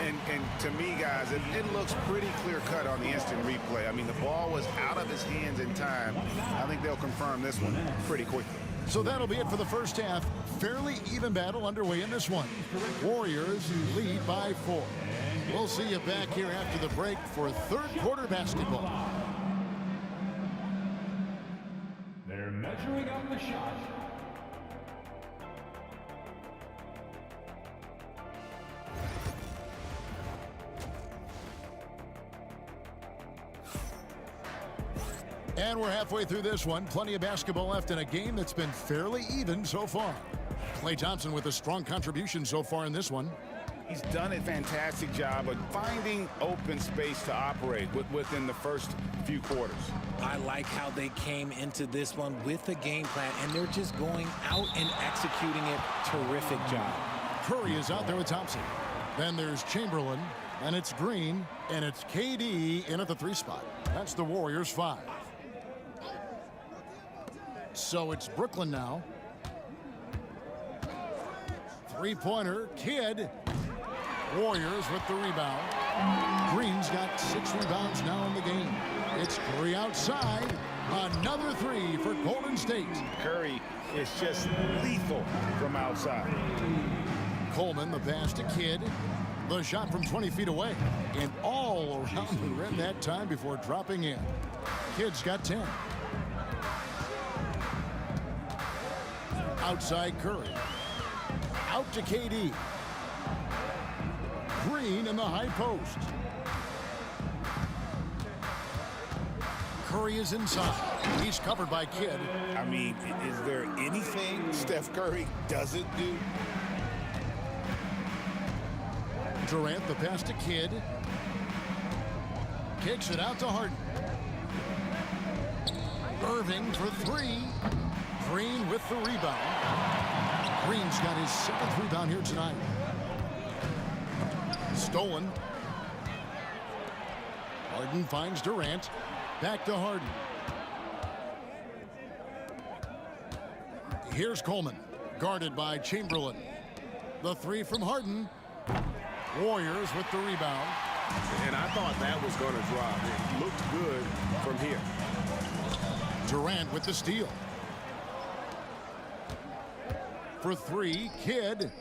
And to me, guys, it looks pretty clear-cut on the instant replay. I mean, the ball was out of his hands in time. I think they'll confirm this one pretty quickly. So that'll be it for the first half. Fairly even battle underway in this one. Warriors lead by 4. We'll see you back here after the break for third quarter basketball. They're measuring up the shot. And we're halfway through this one. Plenty of basketball left in a game that's been fairly even so far. Klay Thompson with a strong contribution so far in this one. He's done a fantastic job of finding open space to operate within the first few quarters. I like how they came into this one with a game plan, and they're just going out and executing it. Terrific job. Curry is out there with Thompson. Then there's Chamberlain, and it's Green, and it's KD in at the 3 spot. That's the Warriors 5. So it's Brooklyn now. 3-pointer, Kidd. Warriors with the rebound. Green's got 6 rebounds now in the game. It's Curry outside. Another 3 for Golden State. Curry is just lethal from outside. Coleman, the pass to Kidd. The shot from 20 feet away. And all around the rim that time before dropping in. Kidd's got 10. Outside Curry. Out to KD. Green in the high post. Curry is inside. He's covered by Kidd. I mean, is there any thing Steph Curry doesn't do. Durant, the pass to Kidd. Kicks it out to Harden. Irving for three. Green with the rebound. Green's got his 7th rebound here tonight. Stolen. Harden finds Durant. Back to Harden. Here's Coleman, guarded by Chamberlain. The three from Harden. Warriors with the rebound. And I thought that was going to drop. It looked good from here. Durant with the steal. For three, Kidd.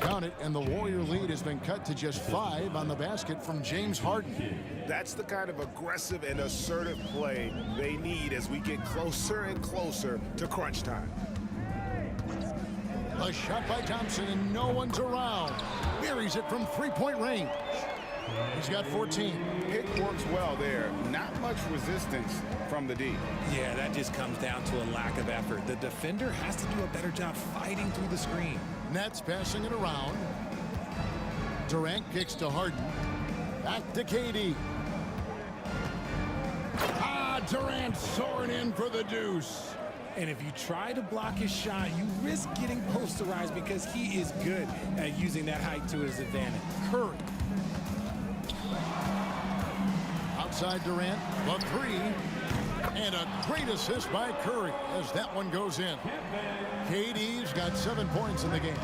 Count it, and the Warrior lead has been cut to just 5 on the basket from James Harden. That's the kind of aggressive and assertive play they need as we get closer and closer to crunch time. A shot by Thompson, and no one's around. Buries it from 3-point range. He's got 14. Pick works well there. Not much resistance from the D. Yeah, that just comes down to a lack of effort. The defender has to do a better job fighting through the screen. Nets passing it around. Durant kicks to Harden. Back to KD. Durant soaring in for the deuce. And if you try to block his shot, you risk getting posterized because he is good at using that height to his advantage. Curry. Outside Durant, the three. And a great assist by Curry as that one goes in. KD's got 7 points in the game.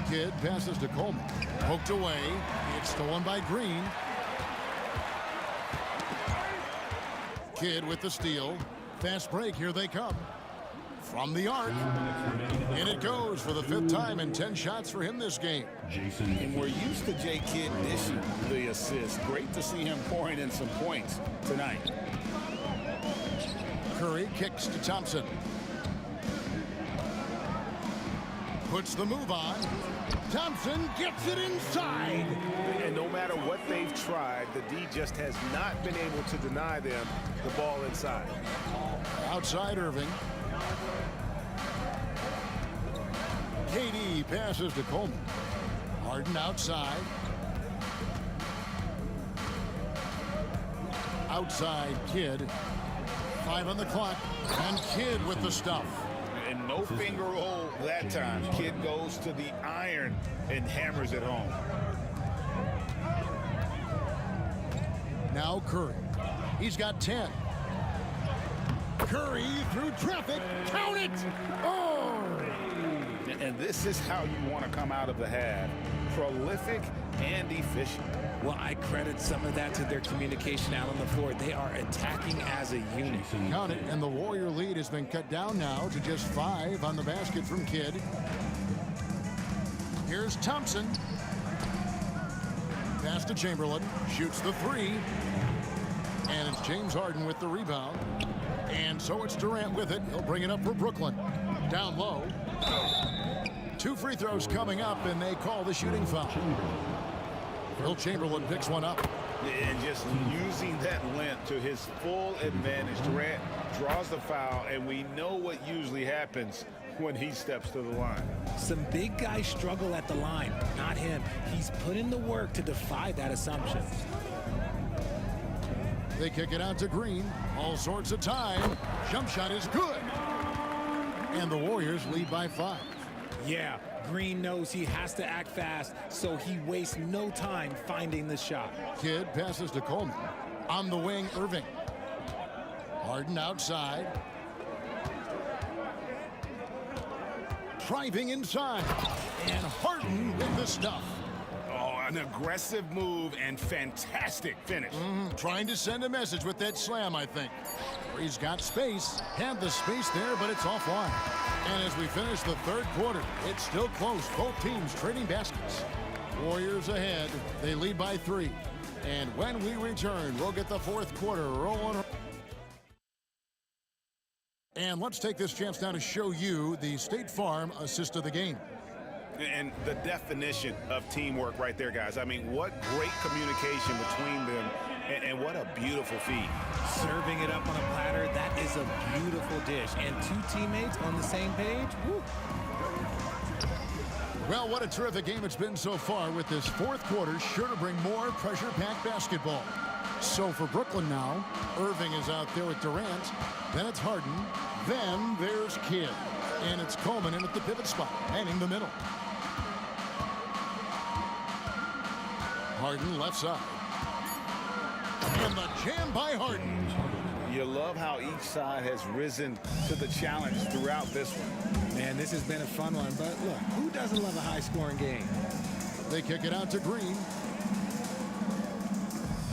Kidd passes to Coleman. Poked away. It's stolen by Green. Kidd with the steal. Fast break. Here they come. From the arc. And it goes for the 5th time in 10 shots for him this game. And we're used to J. Kidd dishing the assist. Great to see him pouring in some points tonight. Curry kicks to Thompson. Puts the move on. Thompson gets it inside. And no matter what they've tried, the D just has not been able to deny them the ball inside. Outside Irving. KD passes to Coleman. Harden outside. Outside Kidd. 5 on the clock. And Kidd with the stuff. And no finger roll that time. Kidd goes to the iron and hammers it home. Now Curry. He's got 10. Curry through traffic. Count it! Oh! And this is how you want to come out of the half. Prolific and efficient. Well, I credit some of that to their communication out on the floor. They are attacking as a unit. Count it, and the Warrior lead has been cut down now to just 5 on the basket from Kidd. Here's Thompson. Pass to Chamberlain. Shoots the 3. And it's James Harden with the rebound. And so it's Durant with it. He'll bring it up for Brooklyn. Down low. 2 free throws coming up, and they call the shooting foul. Will Chamberlain picks one up. And just using that length to his full advantage. Durant draws the foul, and we know what usually happens when he steps to the line. Some big guys struggle at the line, not him. He's put in the work to defy that assumption. They kick it out to Green. All sorts of time. Jump shot is good. And the Warriors lead by 5. Yeah, Green knows he has to act fast, so he wastes no time finding the shot. Kidd passes to Coleman. On the wing, Irving. Harden outside. Driving inside. And Harden with the stuff. Oh, an aggressive move and fantastic finish. Trying to send a message with that slam, I think. He's got space. Had the space there, but it's offline. And as we finish the 3rd quarter, it's still close. Both teams trading baskets. Warriors ahead. They lead by 3. And when we return, we'll get the 4th quarter rolling. And let's take this chance now to show you the State Farm assist of the game. And the definition of teamwork right there, guys. I mean, what great communication between them And what a beautiful feed. Serving it up on a platter, that is a beautiful dish. And two teammates on the same page. Woo. Well, what a terrific game it's been so far, with this fourth quarter sure to bring more pressure-packed basketball. So for Brooklyn now, Irving is out there with Durant. Then it's Harden. Then there's Kidd. And it's Coleman in at the pivot spot, manning the middle. Harden left side. And the jam by Harden. You love how each side has risen to the challenge throughout this one. Man, this has been a fun one, but look, who doesn't love a high-scoring game? They kick it out to Green.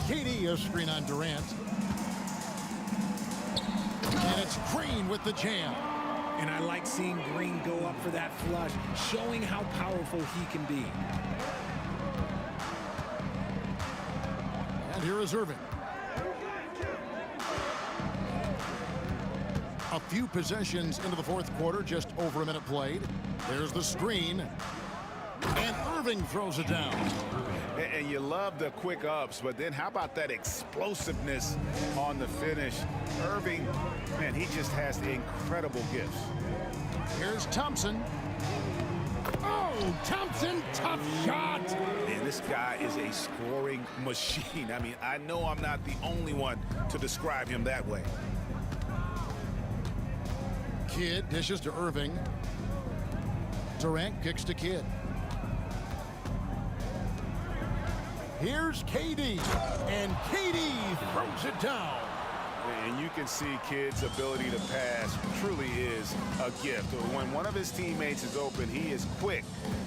KD a screen on Durant. And it's Green with the jam. And I like seeing Green go up for that flush, showing how powerful he can be. And here is Irving. A few possessions into the fourth quarter, just over a minute played. There's the screen. And Irving throws it down. And you love the quick ups, but then how about that explosiveness on the finish? Irving, man, he just has incredible gifts. Here's Thompson. Oh, Thompson, tough shot. Man, this guy is a scoring machine. I mean, I know I'm not the only one to describe him that way. Kidd dishes to Irving. Durant kicks to Kidd. Here's KD, and KD throws it down. And you can see Kidd's ability to pass truly is a gift. When one of his teammates is open, he is quick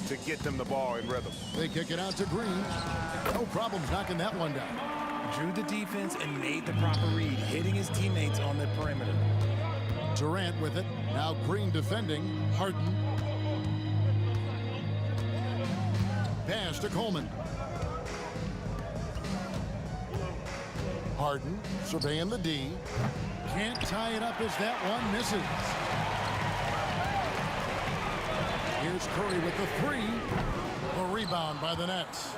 to get them the ball in rhythm. They kick it out to Green. No problems knocking that one down. Drew the defense and made the proper read, hitting his teammates on the perimeter. Durant with it. Now Green defending. Harden. Pass to Coleman. Harden surveying the D. Can't tie it up as that one misses. Here's Curry with the three. A rebound by the Nets.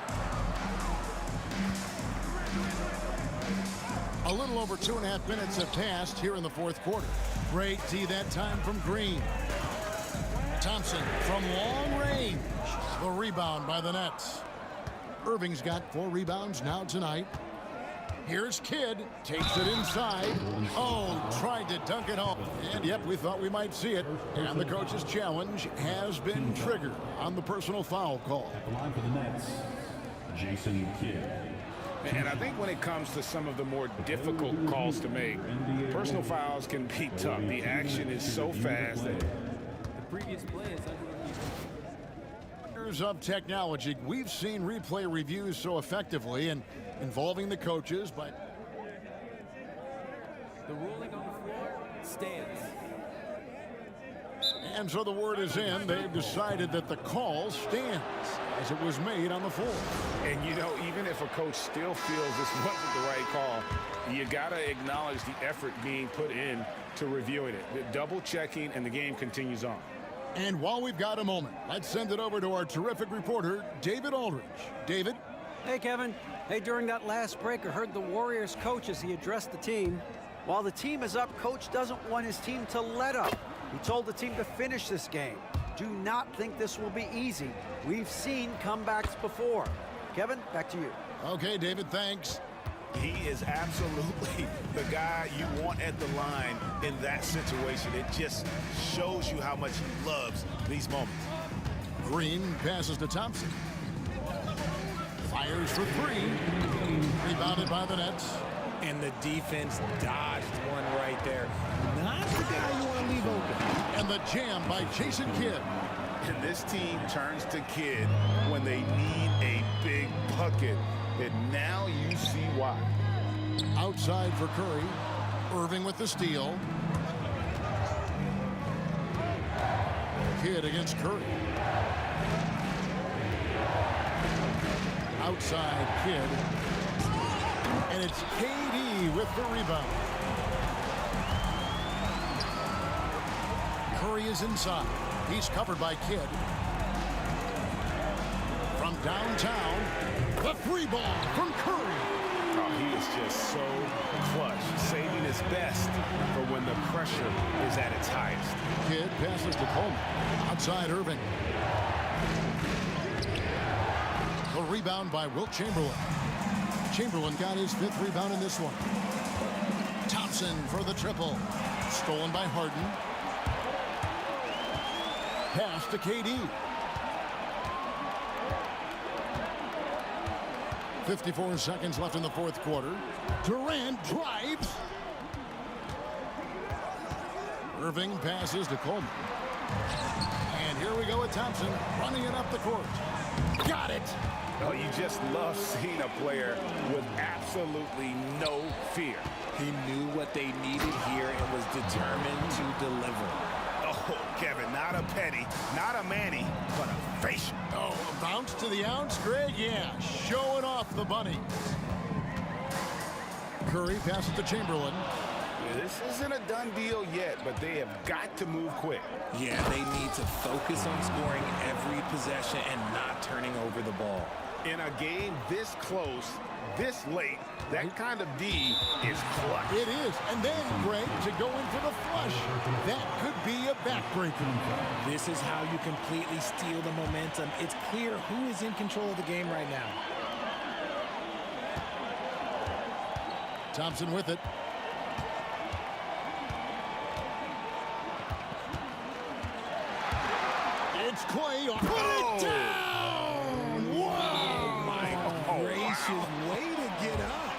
A little over 2.5 minutes have passed here in the fourth quarter. Great D that time from Green. Thompson from long range. The rebound by the Nets. Irving's got 4 rebounds now tonight. Here's Kidd. Takes it inside. Oh, tried to dunk it home. And yep, we thought we might see it. And the coach's challenge has been triggered on the personal foul call. At the line for the Nets, Jason Kidd. And I think when it comes to some of the more difficult calls to make, personal fouls can be tough. The action is so fast that The previous play is under review. Years of technology, we've seen replay reviews so effectively and involving the coaches, but The ruling on the floor stands. and so the word is in. They've decided that the call stands as it was made on the floor. And you know, even if a coach still feels this wasn't the right call, you got to acknowledge the effort being put in to reviewing it. The double checking, and the game continues on. And while we've got a moment, let's send it over to our terrific reporter, David Aldridge. David? Hey, Kevin. Hey, during that last break, I heard the Warriors coach as he addressed the team. While the team is up, coach doesn't want his team to let up. He told the team to finish this game. Do not think this will be easy. We've seen comebacks before. Kevin, back to you. Okay, David, thanks. He is absolutely the guy you want at the line in that situation. It just shows you how much he loves these moments. Green passes to Thompson. Fires for 3. Rebounded by the Nets. And the defense dodged one right there. Not the guy you want to leave open. And the jam by Jason Kidd. And this team turns to Kidd when they need a big bucket. And now you see why. Outside for Curry. Irving with the steal. Kidd against Curry. Outside Kidd. And it's KD with the rebound. Curry is inside. He's covered by Kidd. From downtown, the 3 ball from Curry. Oh, he is just so clutch, saving his best for when the pressure is at its highest. Kidd passes to Coleman. Outside Irving. The rebound by Wilt Chamberlain. Chamberlain got his 5th rebound in this one. Thompson for the triple. Stolen by Harden. Pass to KD. 54 seconds left in the 4th quarter. Durant drives. Irving passes to Coleman. And here we go with Thompson running it up the court. Got it. Oh, you just love seeing a player with absolutely no fear. He knew what they needed here and was determined to deliver. Oh, Kevin, not a petty, not a Manny, but a facial. Oh, a bounce to the ounce, Greg? Yeah, showing off the bunny. Curry passes to Chamberlain. This isn't a done deal yet, but they have got to move quick. Yeah, they need to focus on scoring every possession and not turning over the ball. In a game this close, this late, that kind of D is clutch. It is. And then, Greg, to go in for the flush. That could be a backbreaker. This is how you completely steal the momentum. It's clear who is in control of the game right now. Thompson with it. It's Clay. Put it down! Wow! My gracious, way to get up.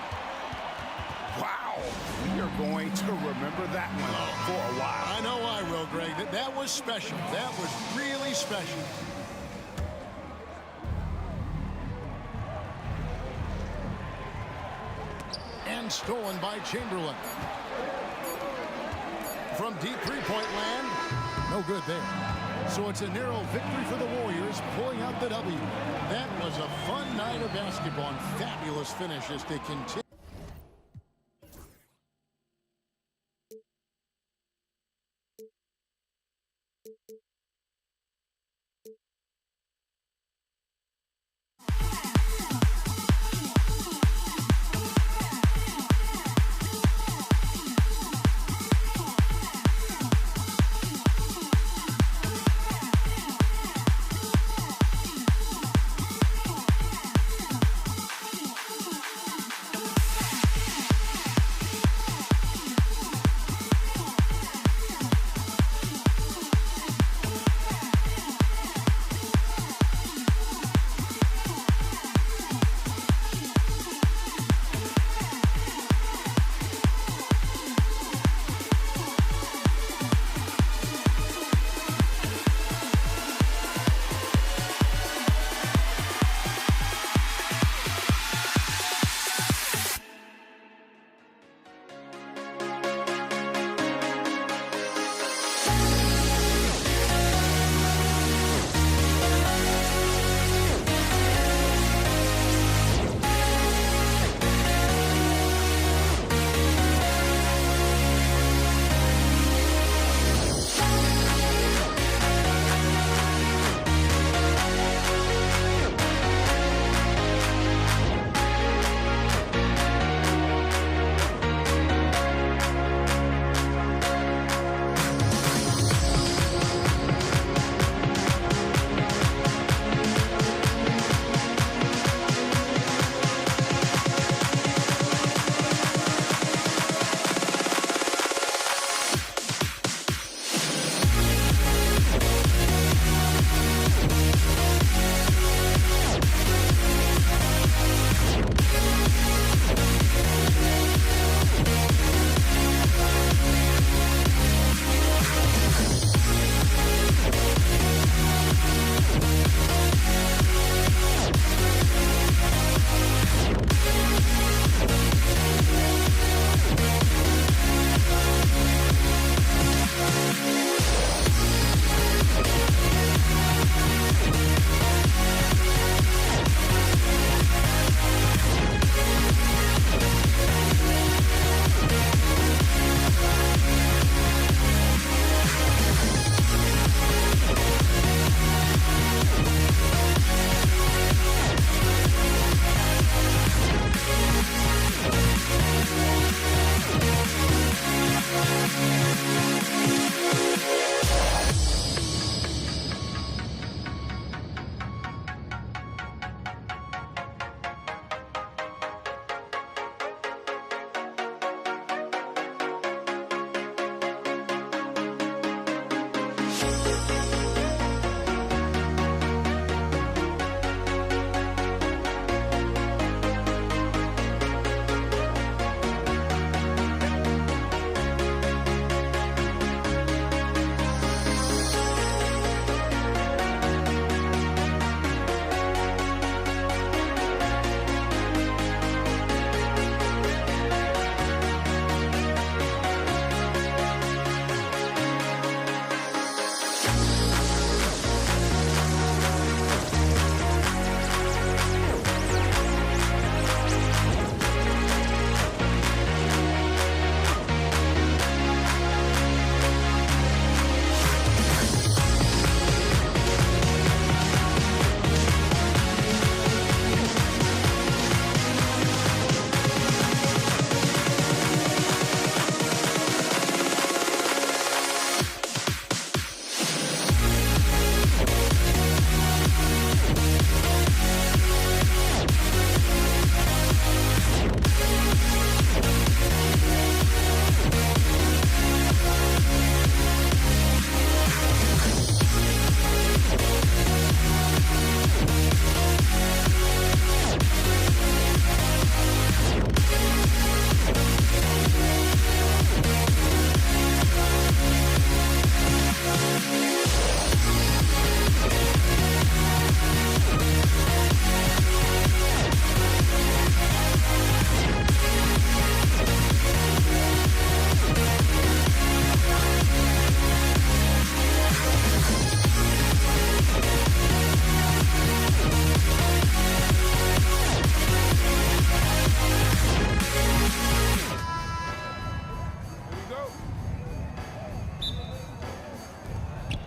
Wow. We are going to remember that one for a while. I know I will, Greg. That was special. That was really special. And stolen by Chamberlain. From deep three-point land, no good there. So it's a narrow victory for the Warriors, pulling out the W. That was a fun night of basketball and fabulous finish as they continue.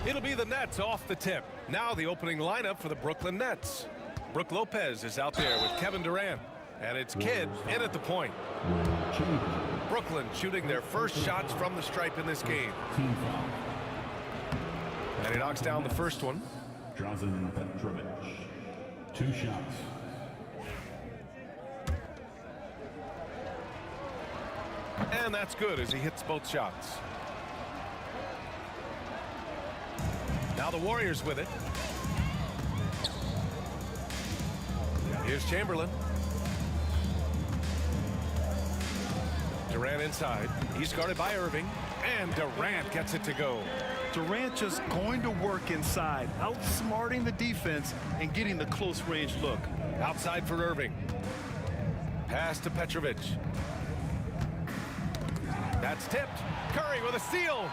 It'll be the Nets off the tip. Now the opening lineup for the Brooklyn Nets. Brooke Lopez is out there with Kevin Durant. And it's Kidd in at the point. Brooklyn shooting their first shots from the stripe in this game. And he knocks down the first one. Drazen Petrovic. 2 shots. And that's good as he hits both shots. Now the Warriors with it. Here's Chamberlain. Durant inside. He's guarded by Irving. And Durant gets it to go. Durant just going to work inside, outsmarting the defense and getting the close range look. Outside for Irving. Pass to Petrovic. That's tipped. Curry with a steal.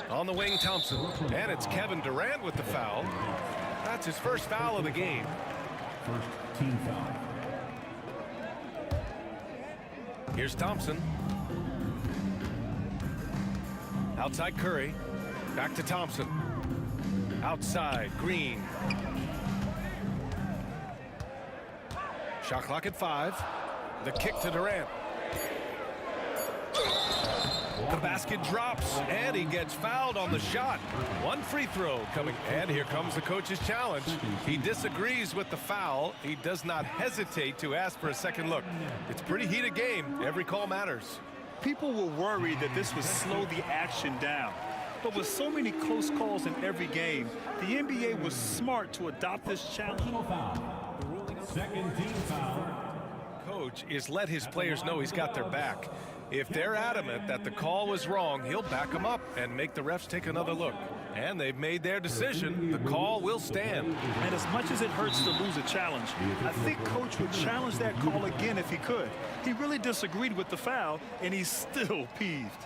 On the wing, Thompson. And it's Kevin Durant with the foul. That's his first foul of the game. First team foul. Here's Thompson. Outside Curry. Back to Thompson. Outside Green. Shot clock at 5. The kick to Durant. The basket drops, and he gets fouled on the shot. One free throw coming, and here comes the coach's challenge. He disagrees with the foul. He does not hesitate to ask for a second look. It's a pretty heated game. Every call matters. People were worried that this would slow the action down. But with so many close calls in every game, the NBA was smart to adopt this challenge. Second team foul. Coach is let his players know he's got their back. If they're adamant that the call was wrong, he'll back them up and make the refs take another look. And they've made their decision. The call will stand. And as much as it hurts to lose a challenge, I think Coach would challenge that call again if he could. He really disagreed with the foul, and he's still peeved.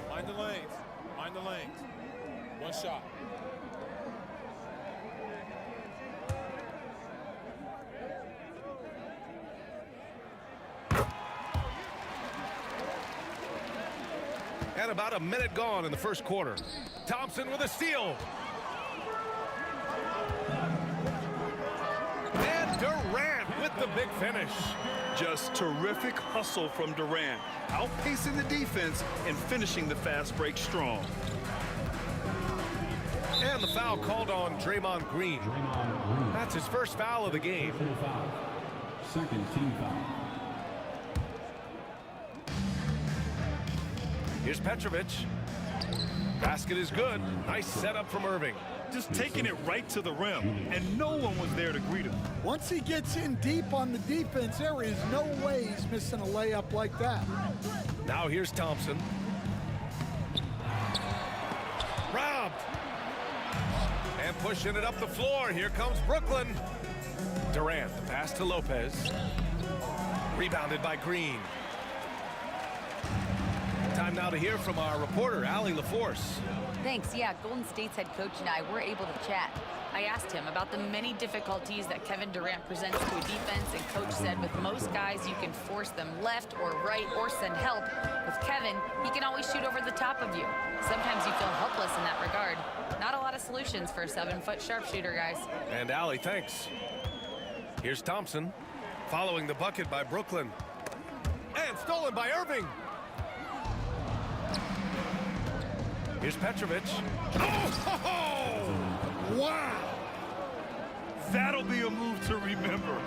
Mind the lanes. Mind the lanes. One shot. And about a minute gone in the first quarter. Thompson with a steal. And Durant with the big finish. Just terrific hustle from Durant, outpacing the defense and finishing the fast break strong. And the foul called on Draymond Green. That's his first foul of the game. Second team foul. Here's Petrovic. Basket is good. Nice setup from Irving. Just taking it right to the rim, and no one was there to greet him. Once he gets in deep on the defense, there is no way he's missing a layup like that. Now here's Thompson. Robbed. And pushing it up the floor. Here comes Brooklyn. Durant, the pass to Lopez. Rebounded by Green. Time now to hear from our reporter, Allie LaForce. Thanks. Yeah, Golden State's head coach and I were able to chat. I asked him about the many difficulties that Kevin Durant presents to a defense, and Coach said with most guys, you can force them left or right or send help. With Kevin, he can always shoot over the top of you. Sometimes you feel helpless in that regard. Not a lot of solutions for a 7-foot sharpshooter, guys. And Allie, thanks. Here's Thompson, following the bucket by Brooklyn. And stolen by Irving. Here's Petrovic. Oh! Wow! That'll be a move to remember.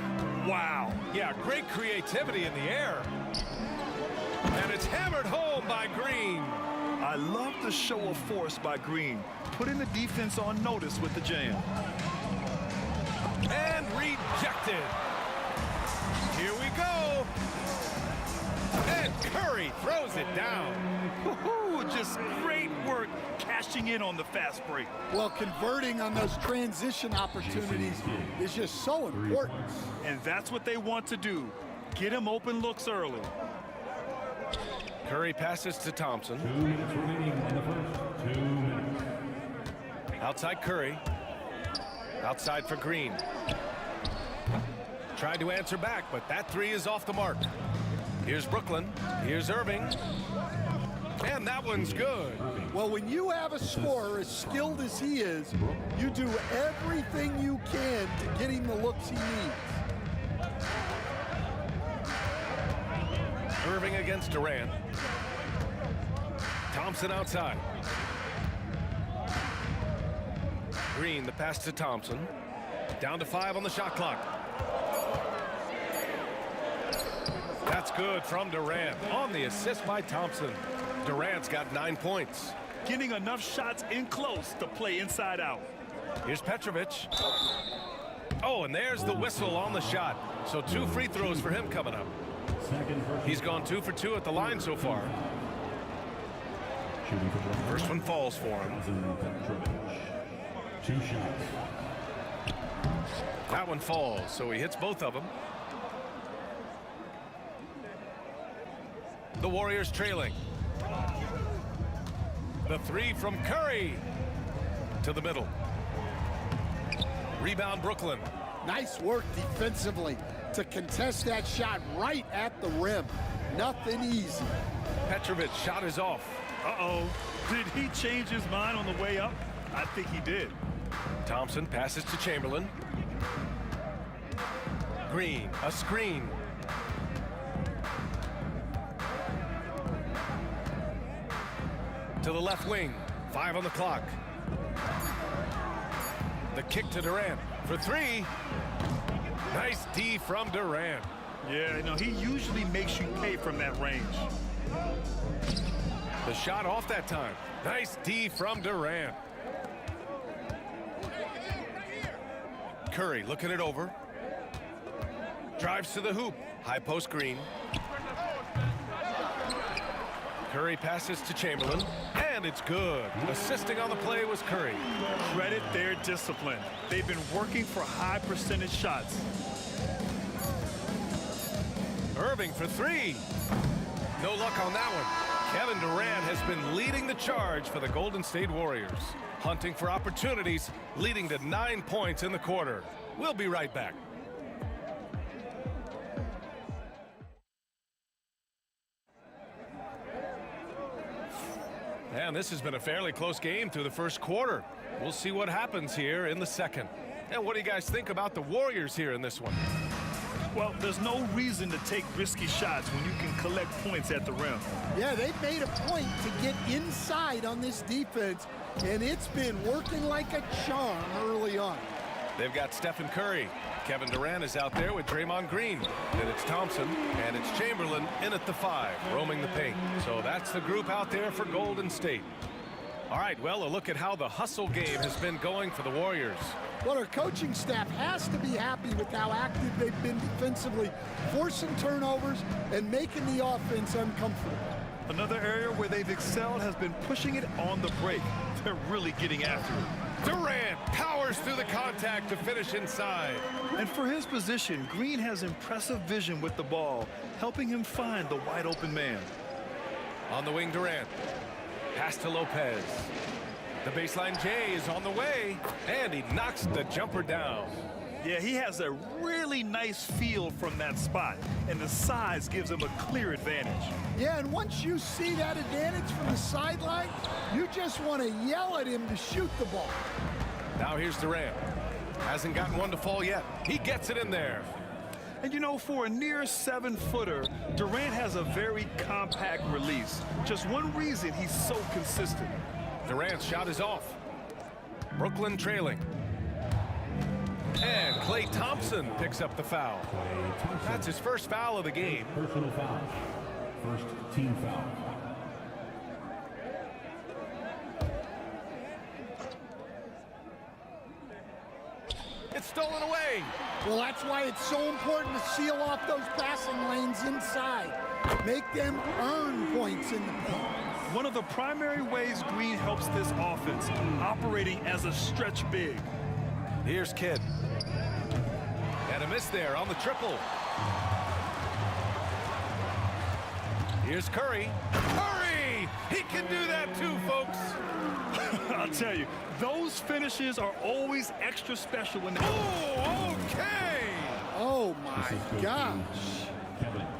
Wow. Yeah, great creativity in the air. And it's hammered home by Green. I love the show of force by Green, putting the defense on notice with the jam. And rejected. Here we go. And Curry throws it down. Woohoo! Just great work cashing cashing in on the fast break. Well, converting on those transition opportunities is just so important. And that's what they want to do. Get him open looks early. Curry passes to Thompson. 2 minutes remaining in the first. 2 minutes. Outside Curry. Outside for Green. Tried to answer back, but that three is off the mark. Here's Brooklyn. Here's Irving. And that one's good. Well, when you have a scorer as skilled as he is, you do everything you can to get him the looks he needs. Irving against Durant. Thompson outside. Green, the pass to Thompson. Down to 5 on the shot clock. That's good from Durant on the assist by Thompson. Durant's got 9 points. Getting enough shots in close to play inside out. Here's Petrovic. Oh, and there's the whistle on the shot. So 2 free throws for him coming up. He's gone 2 for 2 at the line so far. First one falls for him. 2 shots. That one falls, so he hits both of them. The Warriors trailing. The 3 from Curry to the middle. Rebound Brooklyn. Nice work defensively to contest that shot right at the rim. Nothing easy. Petrovic shot is off. Uh-oh. Did he change his mind on the way up? I think he did. Thompson passes to Chamberlain. Green, a screen. To the left wing. 5 on the clock. The kick to Durant for 3. Nice D from Durant. Yeah, no, he usually makes you pay from that range. The shot off that time. Nice D from Durant. Curry looking it over. Drives to the hoop. High post Green. Curry passes to Chamberlain. And it's good. Assisting on the play was Curry. Credit their discipline. They've been working for high percentage shots. Irving for 3. No luck on that one. Kevin Durant has been leading the charge for the Golden State Warriors. Hunting for opportunities, leading to 9 points in the quarter. We'll be right back. And this has been a fairly close game through the first quarter. We'll see what happens here in the second. And what do you guys think about the Warriors here in this one? Well, there's no reason to take risky shots when you can collect points at the rim. Yeah, they've made a point to get inside on this defense, and it's been working like a charm early on. They've got Stephen Curry. Kevin Durant is out there with Draymond Green. Then it's Thompson, and it's Chamberlain in at the 5, roaming the paint. So that's the group out there for Golden State. All right, well, a look at how the hustle game has been going for the Warriors. Well, our coaching staff has to be happy with how active they've been defensively, forcing turnovers and making the offense uncomfortable. Another area where they've excelled has been pushing it on the break. They're really getting after it. Durant powers through the contact to finish inside. And for his position, Green has impressive vision with the ball, helping him find the wide open man. On the wing, Durant. Pass to Lopez. The baseline J is on the way, and he knocks the jumper down. Yeah, he has a really nice feel from that spot, and the size gives him a clear advantage. Yeah, and once you see that advantage from the sideline, you just want to yell at him to shoot the ball. Now here's Durant. Hasn't gotten one to fall yet. He gets it in there. And you know, for a near 7-footer, Durant has a very compact release. Just one reason he's so consistent. Durant's shot is off. Brooklyn trailing. And Klay Thompson picks up the foul. That's his first foul of the game. Personal foul. First team foul. It's stolen away. Well, that's why it's so important to seal off those passing lanes inside. Make them earn points in the paint. one of the primary ways Green helps this offense, operating as a stretch big. Here's Kidd. And a miss there on the triple. Here's Curry. Curry! He can do that too, folks. I'll tell you, those finishes are always extra special when they... Oh, okay! Oh, my gosh.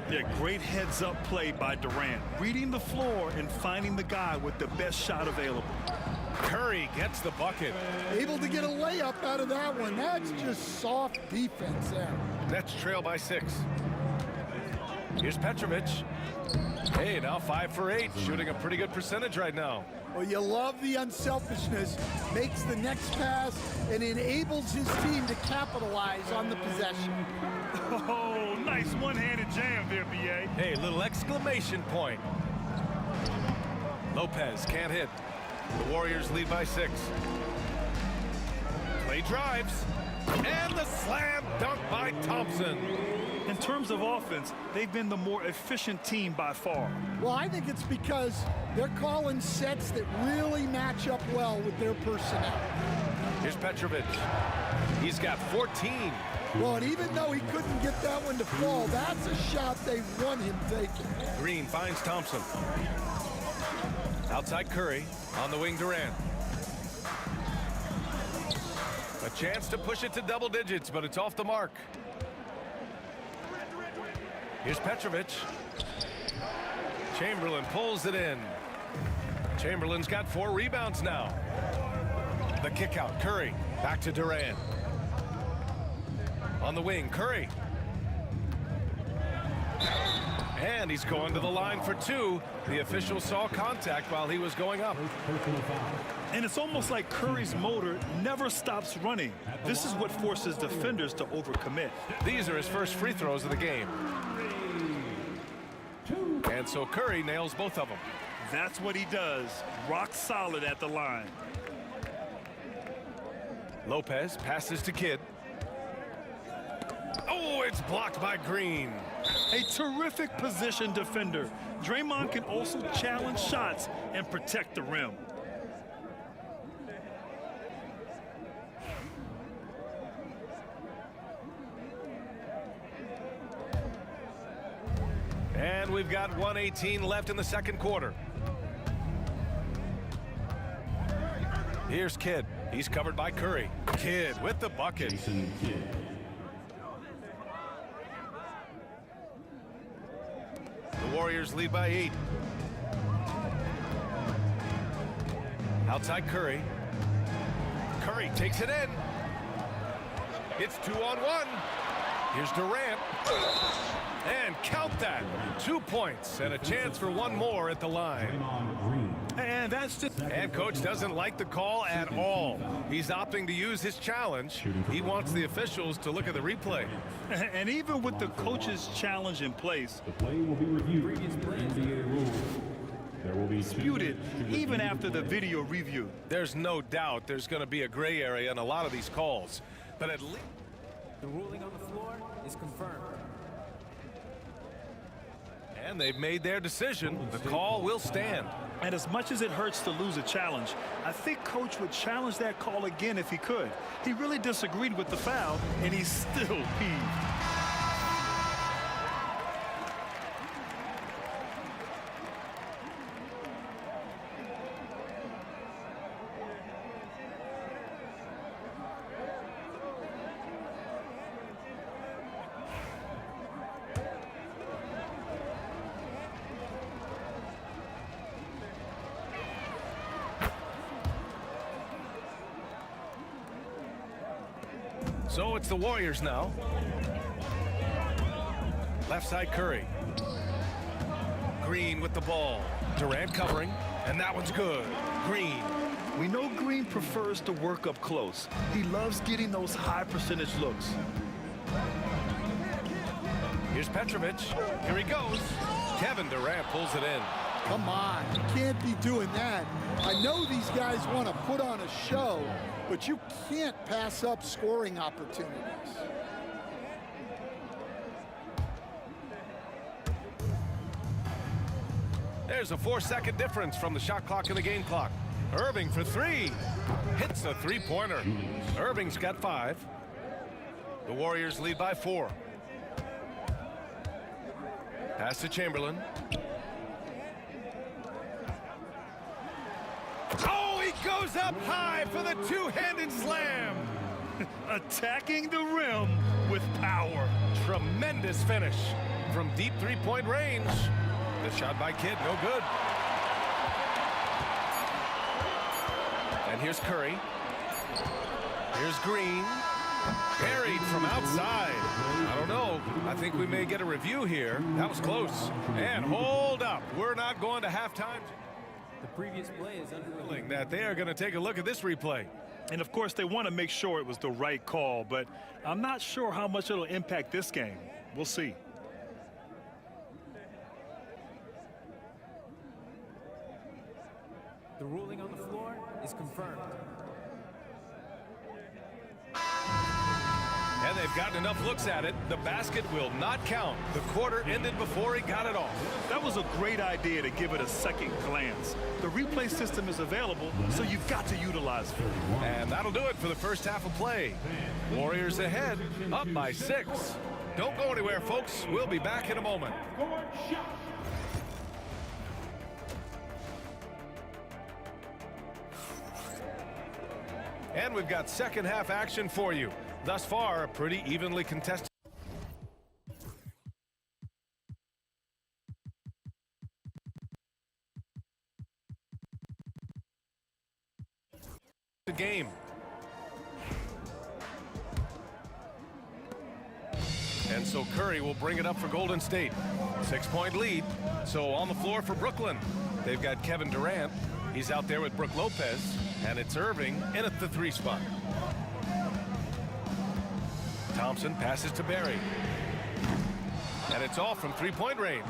Yeah, great heads-up play by Durant, reading the floor and finding the guy with the best shot available. Curry gets the bucket. Able to get a layup out of that one. That's just soft defense there. Nets trail by 6. Here's Petrovic. Hey, now 5 for 8, shooting a pretty good percentage right now. Well, you love the unselfishness. Makes the next pass and enables his team to capitalize on the possession. Oh, nice one-handed jam there, B.A. Hey, little exclamation point. Lopez can't hit. The Warriors lead by 6. Clay drives. And the slam dunk by Thompson. In terms of offense, they've been the more efficient team by far. Well, I think it's because they're calling sets that really match up well with their personnel. Here's Petrovic. He's got 14. Well, and even though he couldn't get that one to fall, that's a shot they want him taking. Green finds Thompson. Outside Curry. On the wing, Durant. A chance to push it to double digits, but it's off the mark. Here's Petrovic. Chamberlain pulls it in. Chamberlain's got 4 rebounds now. The kick out, Curry. Back to Durant. On the wing, Curry. And he's going to the line for 2. The official saw contact while he was going up. And it's almost like Curry's motor never stops running. This is what forces defenders to overcommit. These are his first free throws of the game. And so Curry nails both of them. That's what he does. Rock solid at the line. Lopez passes to Kidd. Oh, it's blocked by Green. A terrific position defender. Draymond can also challenge shots and protect the rim. And we've got 1:18 left in the second quarter. Here's Kidd. He's covered by Curry. Kidd with the bucket. The Warriors lead by 8. Outside Curry. Curry takes it in. It's 2-on-1. Here's Durant. And count that. 2 points and a chance for one more at the line. And that's just... And coach doesn't like the call at all. He's opting to use his challenge. He wants the officials to look at the replay. And even with the coach's challenge in place, The play will be reviewed. NBA rules. There will be disputed even after the video review. There's no doubt there's going to be a gray area in a lot of these calls. But at least... The ruling on the floor is confirmed. And they've made their decision. The call will stand. And as much as it hurts to lose a challenge, I think coach would challenge that call again if he could. He really disagreed with the foul, and he's still peeved. So it's the Warriors now. Left side Curry. Green with the ball. Durant covering, and that one's good. Green. We know Green prefers to work up close. He loves getting those high percentage looks. Here's Petrovic. Here he goes. Kevin Durant pulls it in. Come on, you can't be doing that. I know these guys want to put on a show, but you can't pass up scoring opportunities. There's a 4-second difference from the shot clock and the game clock. Irving for three. Hits a three-pointer. Irving's got 5. The Warriors lead by 4. Pass to Chamberlain. Oh, he goes up high for the two-handed slam. Attacking the rim with power. Tremendous finish from deep three-point range. The shot by Kidd, no good. And here's Curry. Here's Green. Buried from outside. I don't know. I think we may get a review here. That was close. And hold up. We're not going to halftime. The previous play is under that they are going to take a look at this replay. And of course, they want to make sure it was the right call, but I'm not sure how much it'll impact this game. We'll see. The ruling on the floor is confirmed. And they've gotten enough looks at it. The basket will not count. The quarter ended before he got it off. That was a great idea to give it a second glance. The replay system is available, so you've got to utilize it. And that'll do it for the first half of play. Warriors ahead, up by 6. Don't go anywhere, folks. We'll be back in a moment. And we've got second half action for you. Thus far, a pretty evenly contested. The game. And so Curry will bring it up for Golden State. 6-point lead. So on the floor for Brooklyn. They've got Kevin Durant. He's out there with Brook Lopez. And it's Irving in at the 3 spot. Thompson passes to Barry. And it's all from 3-point range.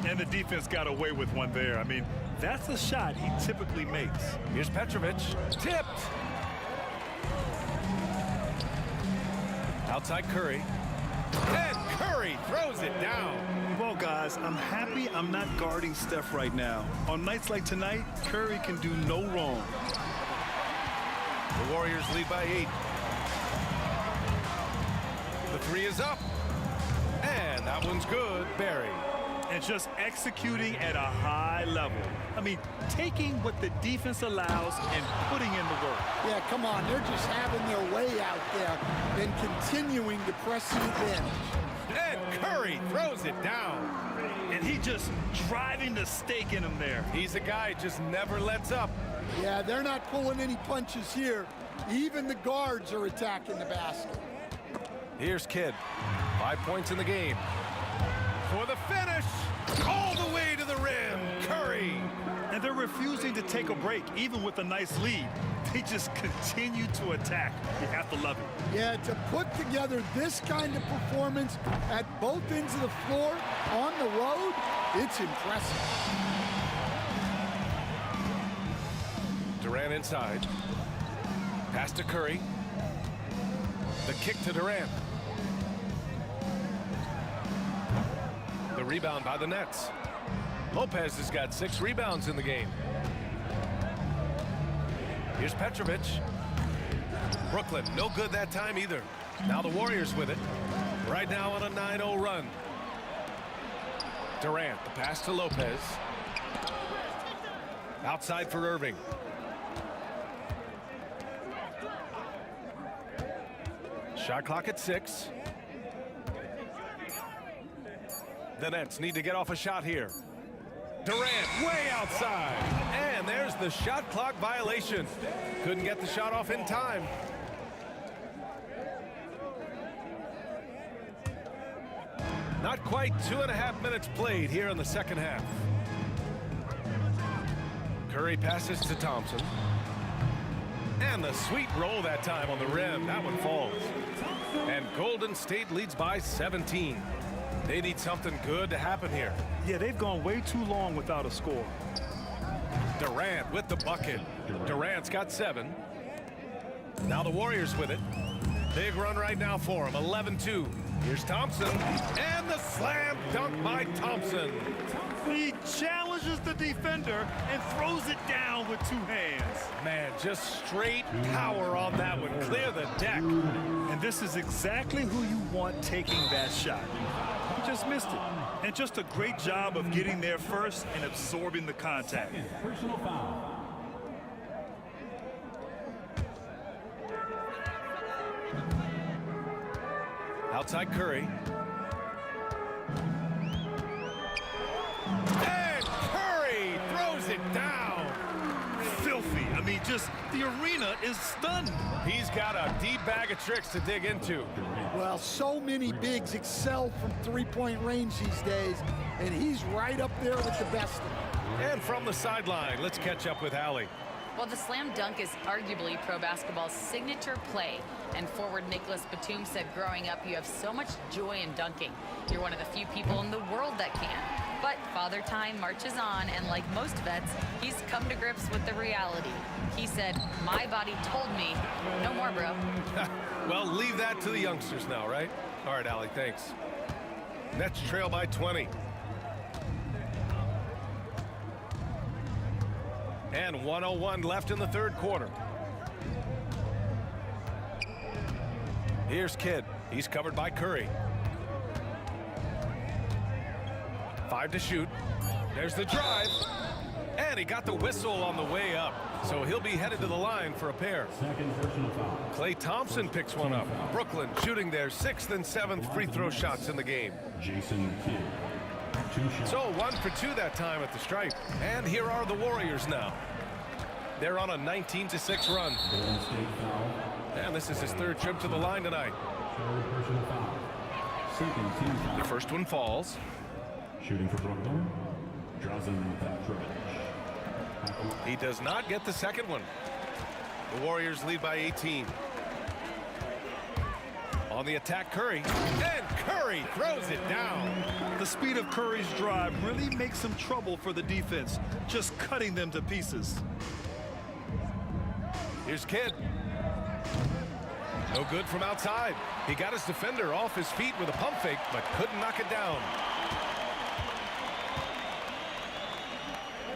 And the defense got away with one there. I mean, that's a shot he typically makes. Here's Petrovic. Tipped. Outside Curry. And Curry throws it down. Well, guys, I'm happy I'm not guarding Steph right now. On nights like tonight, Curry can do no wrong. The Warriors lead by 8. The 3 is up. And that one's good. Barry. And just executing at a high level. I mean, taking what the defense allows and putting in the work. Yeah, come on. They're just having their way out there and continuing to press the advantage. And Curry throws it down. And he just driving the stake in him there. He's a guy who just never lets up. Yeah, they're not pulling any punches here. Even the guards are attacking the basket. Here's Kidd. 5 points in the game. For the finish. All the way to the rim. Curry. And they're refusing to take a break, even with a nice lead. They just continue to attack. You have to love it. Yeah, to put together this kind of performance at both ends of the floor on the road, it's impressive. Durant inside. Pass to Curry. The kick to Durant. The rebound by the Nets. Lopez has got 6 rebounds in the game. Here's Petrovic. Brooklyn, no good that time either. Now the Warriors with it. Right now on a 9-0 run. Durant, the pass to Lopez. Outside for Irving. Shot clock at 6. The Nets need to get off a shot here. Durant way outside. And there's the shot clock violation. Couldn't get the shot off in time. Not quite 2.5 minutes played here in the second half. Curry passes to Thompson. And the sweet roll that time on the rim. That one falls. And Golden State leads by 17. They need something good to happen here. Yeah, they've gone way too long without a score. Durant with the bucket. Durant's got 7. Now the Warriors with it. Big run right now for him. 11-2. Here's Thompson. And the slam dunk by Thompson. He challenged dodges the defender and throws it down with 2 hands. Man, just straight power on that one. Clear the deck. And this is exactly who you want taking that shot. He just missed it. And just a great job of getting there first and absorbing the contact. Personal foul. Outside Curry. And Curry throws it down. Filthy. I mean, just the arena is stunned. He's got a deep bag of tricks to dig into. Well, so many bigs excel from three-point range these days, and he's right up there with the best of them. And from the sideline, let's catch up with Allie. Well, the slam dunk is arguably pro basketball's signature play. And forward Nicholas Batum said growing up, you have so much joy in dunking. You're one of the few people in the world that can. But Father Time marches on, and like most vets, he's come to grips with the reality. He said, my body told me, no more, bro. Well, leave that to the youngsters now, right? All right, Allie, thanks. Nets trail by 20. And 1:01 left in the third quarter. Here's Kidd. He's covered by Curry. 5 to shoot. There's the drive. And he got the whistle on the way up. So he'll be headed to the line for a pair. Second personal foul. Klay Thompson picks one up. Brooklyn shooting their 6th and 7th free throw shots in the game. Jason Kidd. 2 shots. So 1 for 2 that time at the stripe. And here are the Warriors now. They're on a 19-6 run. Golden State foul. And this is his 3rd trip to the line tonight. Third personal foul. Second team foul. The first one falls. Shooting for Brooklyn. Drazen Petrovic. He does not get the second one. The Warriors lead by 18. On the attack, Curry. And Curry throws it down. The speed of Curry's drive really makes him trouble for the defense, just cutting them to pieces. Here's Kidd. No good from outside. He got his defender off his feet with a pump fake, but couldn't knock it down.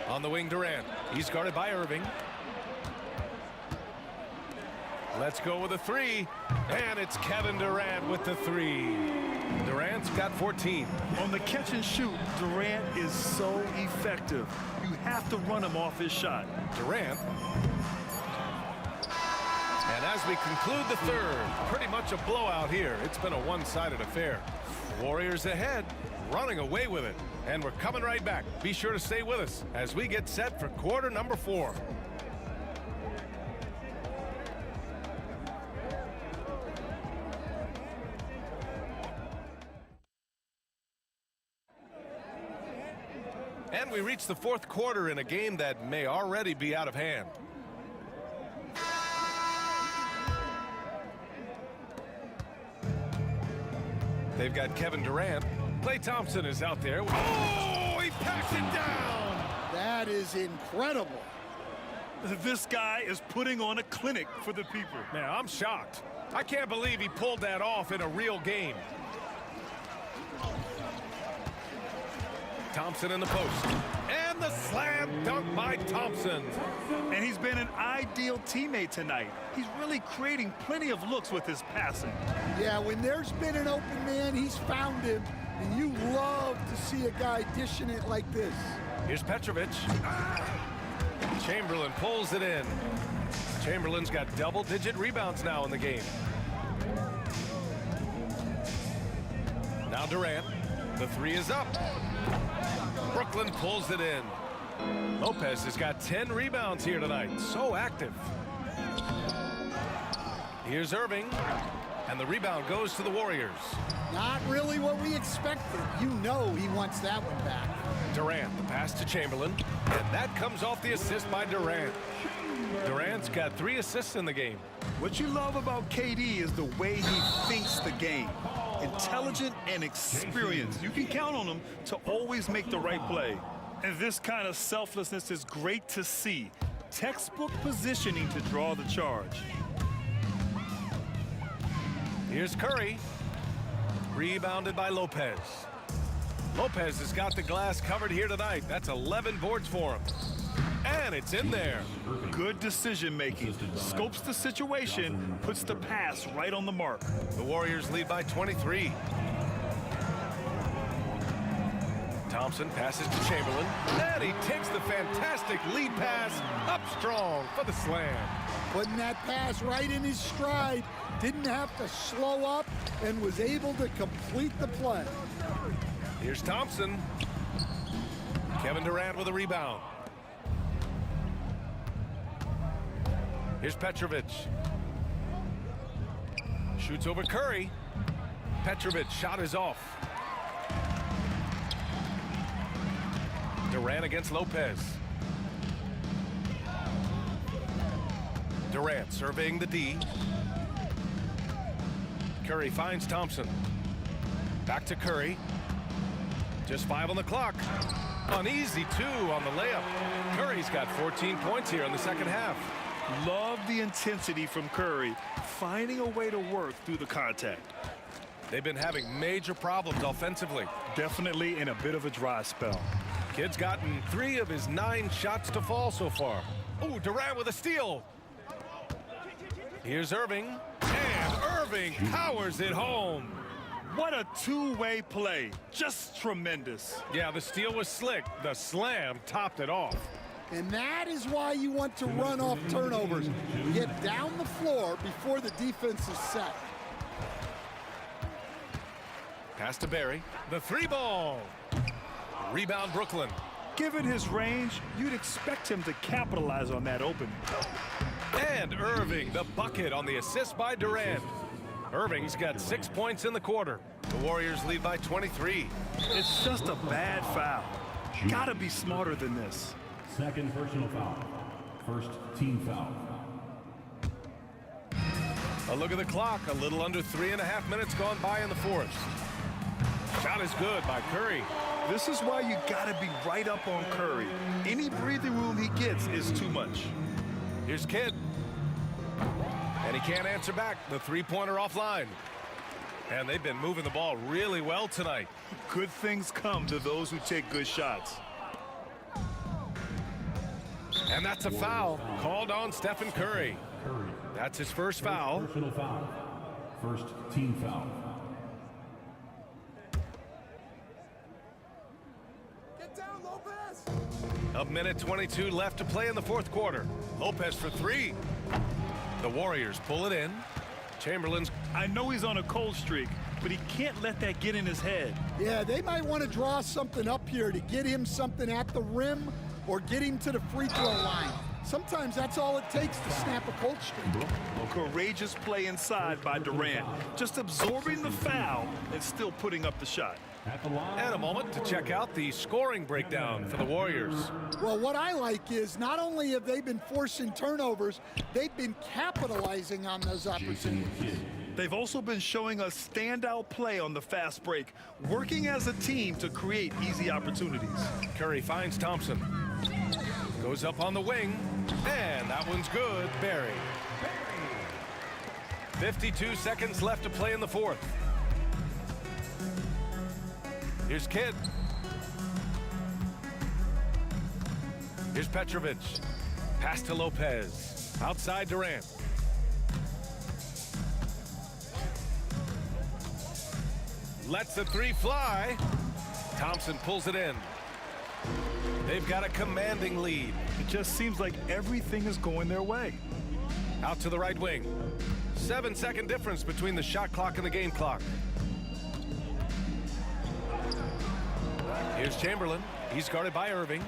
On the wing, Durant. He's guarded by Irving. Let's go with a 3. And it's Kevin Durant with the 3. Durant's got 14. On the catch and shoot, Durant is so effective. You have to run him off his shot. Durant. And as we conclude the third, pretty much a blowout here. It's been a one-sided affair. Warriors ahead, running away with it. And we're coming right back. Be sure to stay with us as we get set for quarter number 4. And we reach the 4th quarter in a game that may already be out of hand. They've got Kevin Durant. Klay Thompson is out there. Oh, he packs it down. That is incredible. This guy is putting on a clinic for the people. Man, I'm shocked. I can't believe he pulled that off in a real game. Thompson in the post. And the slam dunk by Thompson. And he's been an ideal teammate tonight. He's really creating plenty of looks with his passing. Yeah, when there's been an open man, he's found him. And you love to see a guy dishing it like this. Here's Petrovic. Chamberlain pulls it in. Chamberlain's got double-digit rebounds now in the game. Now Durant. The 3 is up. Brooklyn pulls it in. Lopez has got 10 rebounds here tonight. So active. Here's Irving. And the rebound goes to the Warriors. Not really what we expected. You know he wants that one back. Durant, the pass to Chamberlain. And that comes off the assist by Durant. Durant's got 3 assists in the game. What you love about KD is the way he thinks the game. Intelligent and experienced. You can count on him to always make the right play. And this kind of selflessness is great to see. Textbook positioning to draw the charge. Here's Curry. Rebounded by Lopez. Lopez has got the glass covered here tonight. That's 11 boards for him. And it's in there. Good decision making. Scopes the situation, puts the pass right on the mark. The Warriors lead by 23. Thompson passes to Chamberlain. And he takes the fantastic lead pass up strong for the slam. Putting that pass right in his stride. Didn't have to slow up and was able to complete the play. Here's Thompson. Kevin Durant with a rebound. Here's Petrovic. Shoots over Curry. Petrovic shot is off. Durant against Lopez. Durant surveying the D. Curry finds Thompson. Back to Curry. Just 5 on the clock. An easy 2 on the layup. Curry's got 14 points here in the second half. Love the intensity from Curry, finding a way to work through the contact. They've been having major problems offensively. Definitely in a bit of a dry spell. Kid's gotten 3 of his 9 shots to fall so far. Oh, Durant with a steal. Here's Irving. And Irving powers it home. What a two-way play. Just tremendous. Yeah, the steal was slick. The slam topped it off. And that is why you want to run off turnovers. Get down the floor before the defense is set. Pass to Barry. The 3 ball. Rebound Brooklyn. Given his range, you'd expect him to capitalize on that opening. And Irving, the bucket on the assist by Durant. Irving's got 6 points in the quarter. The Warriors lead by 23. It's just a bad foul. Gotta be smarter than this. Second personal foul. First team foul. A look at the clock. A little under 3.5 minutes gone by in the fourth. Shot is good by Curry. This is why you gotta be right up on Curry. Any breathing room he gets is too much. Here's Kidd. And he can't answer back. The three-pointer offline. And they've been moving the ball really well tonight. Good things come to those who take good shots. And that's a foul called on Stephen Curry. That's his first foul. Personal foul. First team foul. Get down, Lopez! A minute 22 left to play in the fourth quarter. Lopez for 3. The Warriors pull it in. Chamberlain's. I know he's on a cold streak, but he can't let that get in his head. Yeah, they might want to draw something up here to get him something at the rim or get him to the free throw line. Sometimes that's all it takes to snap a cold streak. Courageous play inside by Durant. Just absorbing the foul and still putting up the shot. And a moment to check out the scoring breakdown for the Warriors. Well, what I like is not only have they been forcing turnovers, they've been capitalizing on those opportunities. They've also been showing us standout play on the fast break, working as a team to create easy opportunities. Curry finds Thompson. Goes up on the wing. And that one's good. Barry. 52 seconds left to play in the fourth. Here's Kidd. Here's Petrovic. Pass to Lopez. Outside Durant. Lets the 3 fly. Thompson pulls it in. They've got a commanding lead. It just seems like everything is going their way. Out to the right wing. 7-second difference between the shot clock and the game clock. Here's Chamberlain. He's guarded by Irving.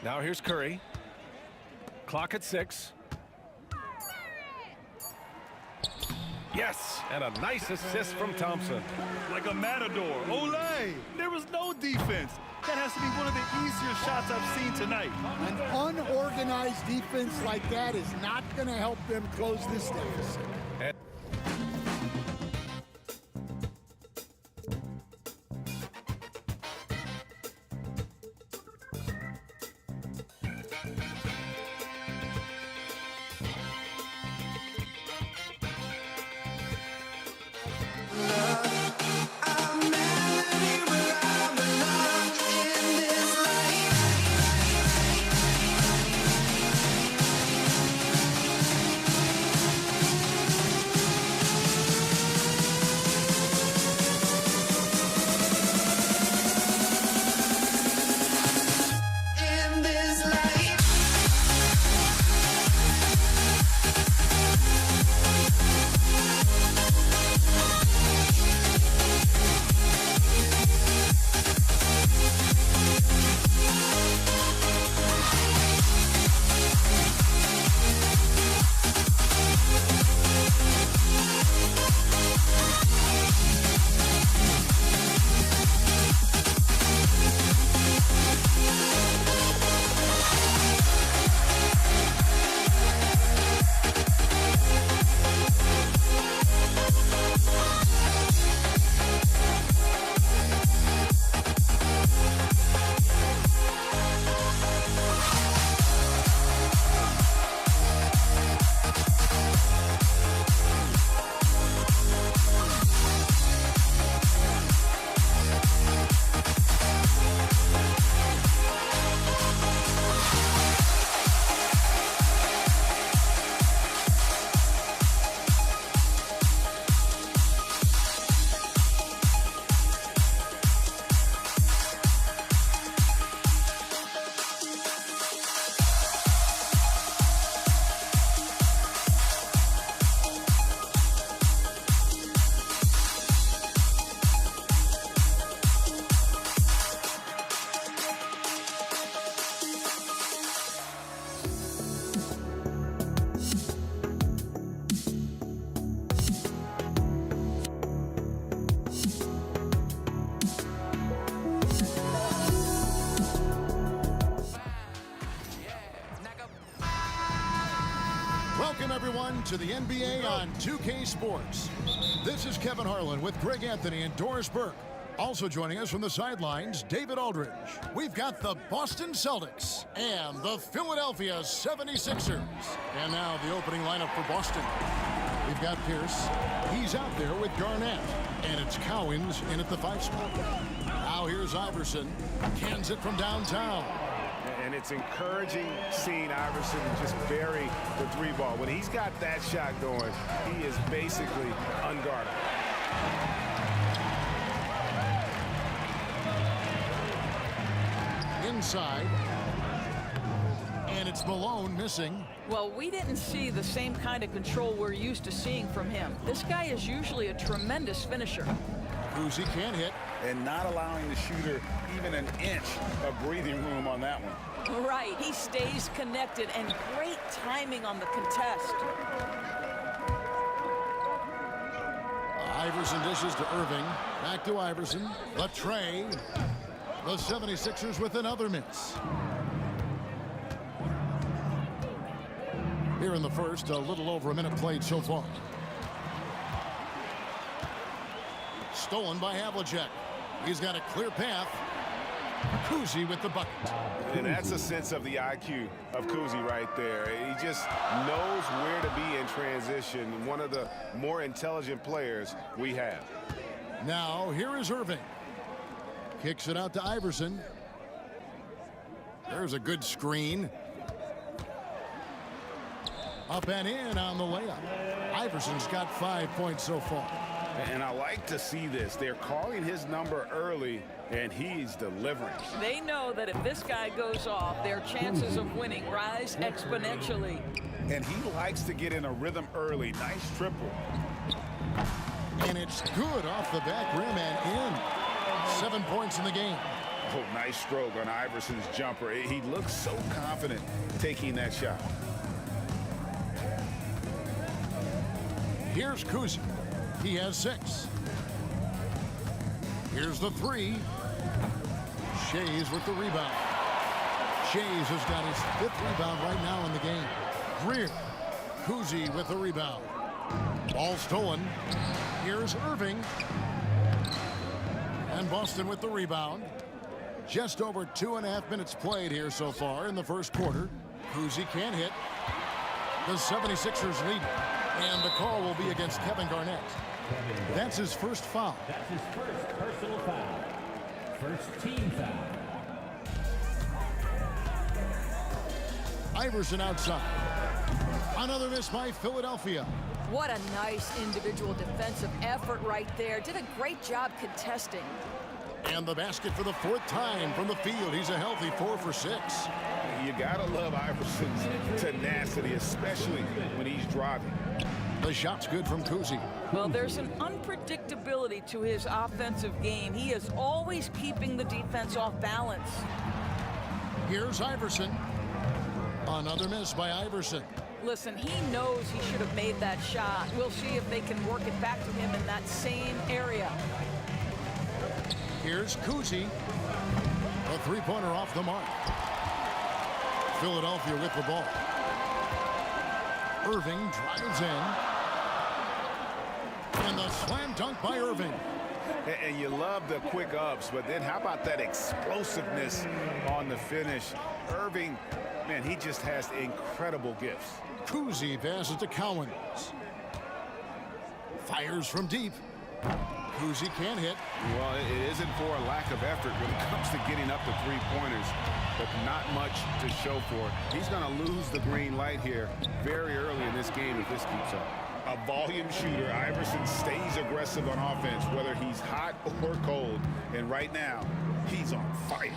Now here's Curry. Clock at 6. Yes, and a nice assist from Thompson. Like a matador. Olé! There was no defense. That has to be one of the easier shots I've seen tonight. An unorganized defense like that is not going to help them close this deficit. Love to the NBA on 2K Sports. This is Kevin Harlan with Greg Anthony and Doris Burke. Also joining us from the sidelines, David Aldridge. We've got the Boston Celtics and the Philadelphia 76ers. And now the opening lineup for Boston. We've got Pierce. He's out there with Garnett. And it's Cowens in at the 5 spot. Now here's Iverson. Cans it from downtown. And it's encouraging seeing Iverson just bury the 3-ball. When he's got that shot going, he is basically unguardable. Inside. And it's Malone missing. Well, we didn't see the same kind of control we're used to seeing from him. This guy is usually a tremendous finisher. Kuzi can't hit. And not allowing the shooter even an inch of breathing room on that one. Right, he stays connected, and great timing on the contest. Iverson dishes to Irving. Back to Iverson. The tray. The 76ers with another miss. Here in the first, a little over a minute played so far. Stolen by Havlicek. He's got a clear path. Kuzi with the bucket. And that's a sense of the IQ of Kuzi right there. He just knows where to be in transition. One of the more intelligent players we have. Now, here is Irving. Kicks it out to Iverson. There's a good screen. Up and in on the layup. Iverson's got 5 points so far. And I like to see this. They're calling his number early, and he's delivering. They know that if this guy goes off, their chances of winning rise exponentially. And he likes to get in a rhythm early. Nice triple. And it's good off the back rim and in. 7 points in the game. Oh, nice stroke on Iverson's jumper. He looks so confident taking that shot. Here's Kuzi. He has 6. Here's the 3. Shays with the rebound. Shays has got his 5th rebound right now in the game. Greer. Kuzi with the rebound. Ball stolen. Here's Irving. And Boston with the rebound. Just over 2.5 minutes played here so far in the first quarter. Kuzi can't hit. The 76ers lead. And the call will be against Kevin Garnett. That's his first foul. That's his first personal foul. First team foul. Iverson outside. Another miss by Philadelphia. What a nice individual defensive effort right there. Did a great job contesting. And the basket for the 4th time from the field. He's a healthy 4 for 6. You gotta love Iverson's tenacity, especially when he's driving. The shot's good from Kuzi. Well, there's an unpredictability to his offensive game. He is always keeping the defense off balance. Here's Iverson. Another miss by Iverson. Listen, he knows he should have made that shot. We'll see if they can work it back to him in that same area. Here's Kuzi. A 3-pointer off the mark. Philadelphia with the ball. Irving drives in. And the slam dunk by Irving. And you love the quick ups, but then how about that explosiveness on the finish? Irving, man, he just has incredible gifts. Kuzi passes to Cowens. Fires from deep. Kuzi can't hit. Well, it isn't for a lack of effort when it comes to getting up to 3-pointers, but not much to show for it. He's going to lose the green light here very early in this game if this keeps up. A volume shooter, Iverson stays aggressive on offense, whether he's hot or cold. And right now, he's on fire.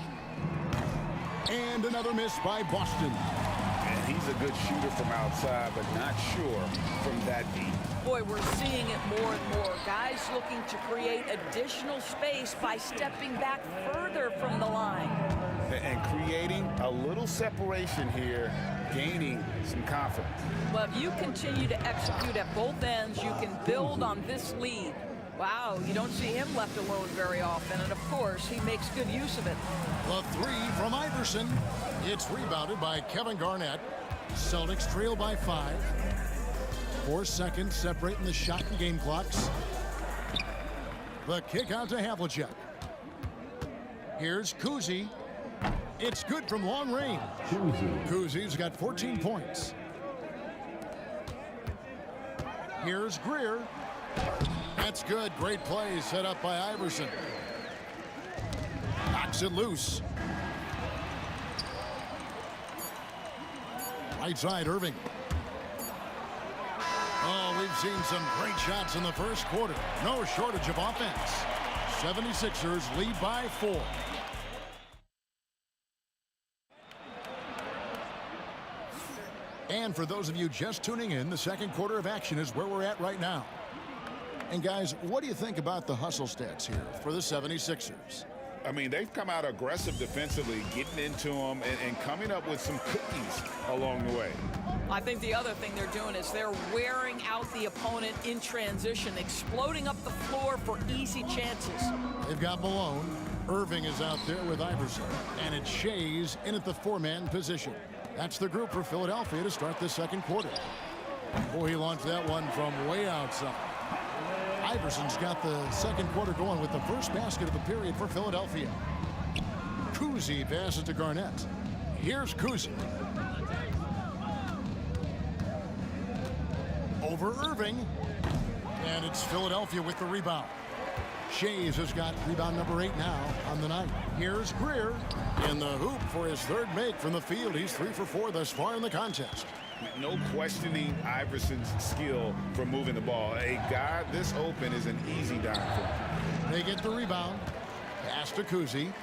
And another miss by Boston. And he's a good shooter from outside, but not sure from that deep. Boy, we're seeing it more and more. Guys looking to create additional space by stepping back further from the line. And creating a little separation here, gaining some confidence. Well, if you continue to execute at both ends, you can build on this lead. Wow, you don't see him left alone very often, and of course, he makes good use of it. The 3 from Iverson. It's rebounded by Kevin Garnett. Celtics trail by 5. 4 seconds separating the shot and game clocks. The kick out to Havlicek. Here's Kuzi. It's good from long range. Kuzi's got 14 points. Here's Greer. That's good. Great play set up by Iverson. Knocks it loose. Right side, Irving. Oh, we've seen some great shots in the first quarter. No shortage of offense. 76ers lead by 4. And for those of you just tuning in, the second quarter of action is where we're at right now. And guys, what do you think about the hustle stats here for the 76ers? I mean, they've come out aggressive defensively, getting into them and coming up with some cookies along the way. I think the other thing they're doing is they're wearing out the opponent in transition, exploding up the floor for easy chances. They've got Malone. Irving is out there with Iverson. And it's Shays in at the 4-man position. That's the group for Philadelphia to start the second quarter. Boy, he launched that one from way outside. Iverson's got the second quarter going with the first basket of the period for Philadelphia. Kuzi passes to Garnett. Here's Kuzi. Over Irving. And it's Philadelphia with the rebound. Shays has got rebound number 8 now on the night. Here's Greer in the hoop for his third make from the field. He's 3 for 4 thus far in the contest. No questioning Iverson's skill for moving the ball. A guy this open is an easy dime for him. They get the rebound. Pass to Kuzi.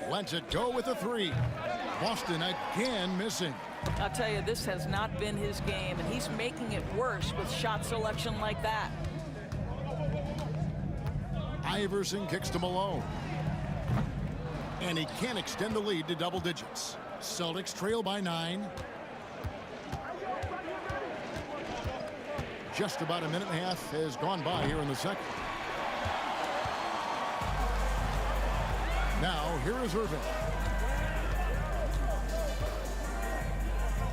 Lets it go with a 3. Boston again missing. I'll tell you, this has not been his game, and he's making it worse with shot selection like that. Iverson kicks to Malone. And he can't extend the lead to double digits. Celtics trail by 9. Just about a minute and a half has gone by here in the second. Now, here is Irving.